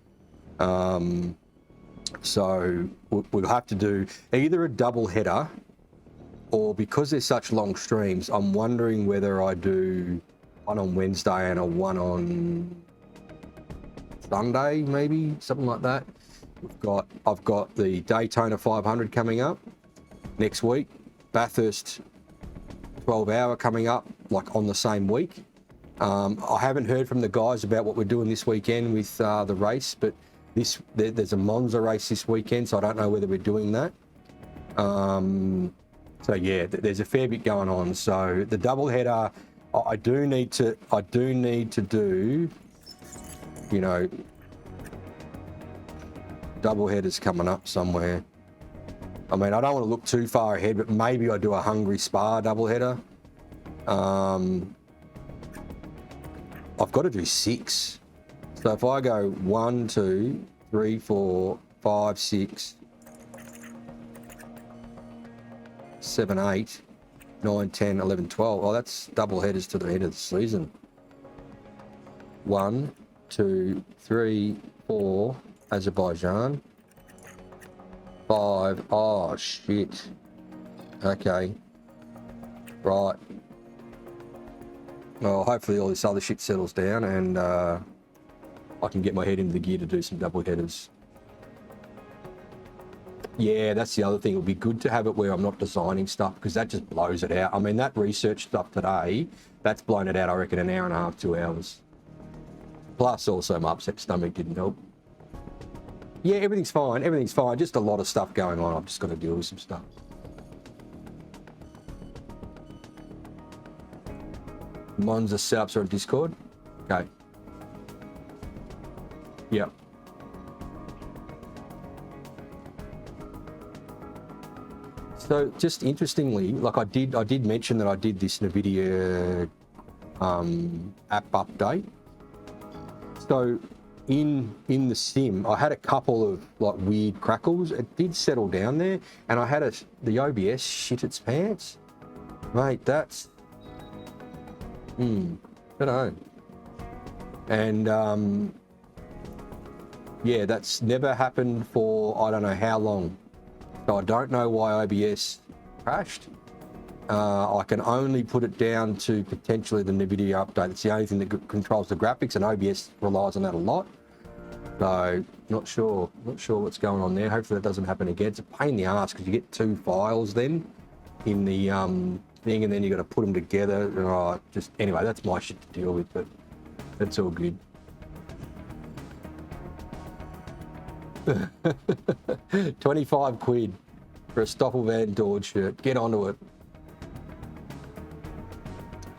So we'll have to do either a double header, or because there's such long streams, I'm wondering whether I do one on Wednesday and one on Sunday, maybe something like that. I've got the Daytona 500 coming up next week, Bathurst 12 hour coming up like on the same week. I haven't heard from the guys about what we're doing this weekend with the race, but there's a Monza race this weekend, so I don't know whether we're doing that. So yeah, there's a fair bit going on. So the double header, I do need to do, you know, double headers coming up somewhere. I mean, I don't want to look too far ahead, but maybe I do a Hungary Spa double header. I've got to do 6. So if I go 1, 2, 3, 4, 5, 6, 7, 8, 9, 10, 11, 12. Oh, that's double headers to the end of the season. 1, 2, 3, 4, Azerbaijan. 5. Oh, shit. Okay. Right. Well, hopefully all this other shit settles down and I can get my head into the gear to do some double headers. Yeah, that's the other thing. It would be good to have it where I'm not designing stuff because that just blows it out. I mean, that research stuff today, that's blown it out, I reckon, an hour and a half, 2 hours. Plus, also, my upset stomach didn't help. Yeah, everything's fine. Everything's fine. Just a lot of stuff going on. I've just got to deal with some stuff. Monza setups are on Discord. Okay. Yep. So just interestingly, like I did mention that I did this NVIDIA app update. So in the sim, I had a couple of like weird crackles. It did settle down there, and I had the OBS shit its pants, mate. That's I don't know. And yeah, that's never happened for I don't know how long. So I don't know why OBS crashed. I can only put it down to potentially the NVIDIA update. It's the only thing that controls the graphics, and OBS relies on that a lot. So not sure what's going on there. Hopefully that doesn't happen again. It's a pain in the ass because you get 2 files then in the thing, and then you got to put them together. Just anyway, that's my shit to deal with, but that's all good. 25 quid for a Stoffel Van Dord shirt. Get onto it.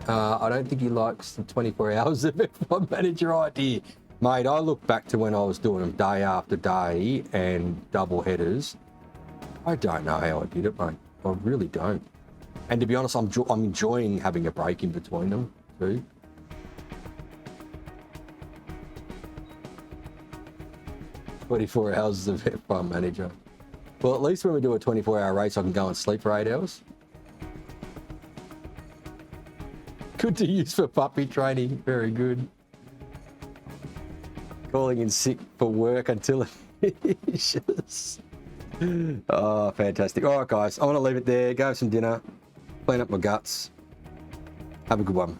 I don't think he likes the 24 hours of F1 manager idea. Mate, I look back to when I was doing them day after day and double headers. I don't know how I did it, mate. I really don't. And to be honest, I'm enjoying having a break in between them too. "24 hours of F1 manager." Well, at least when we do a 24-hour race, I can go and sleep for 8 hours. Good to use for puppy training. Very good. Calling in sick for work until it finishes. Oh, fantastic. All right, guys. I want to leave it there. Go have some dinner. Clean up my guts. Have a good one.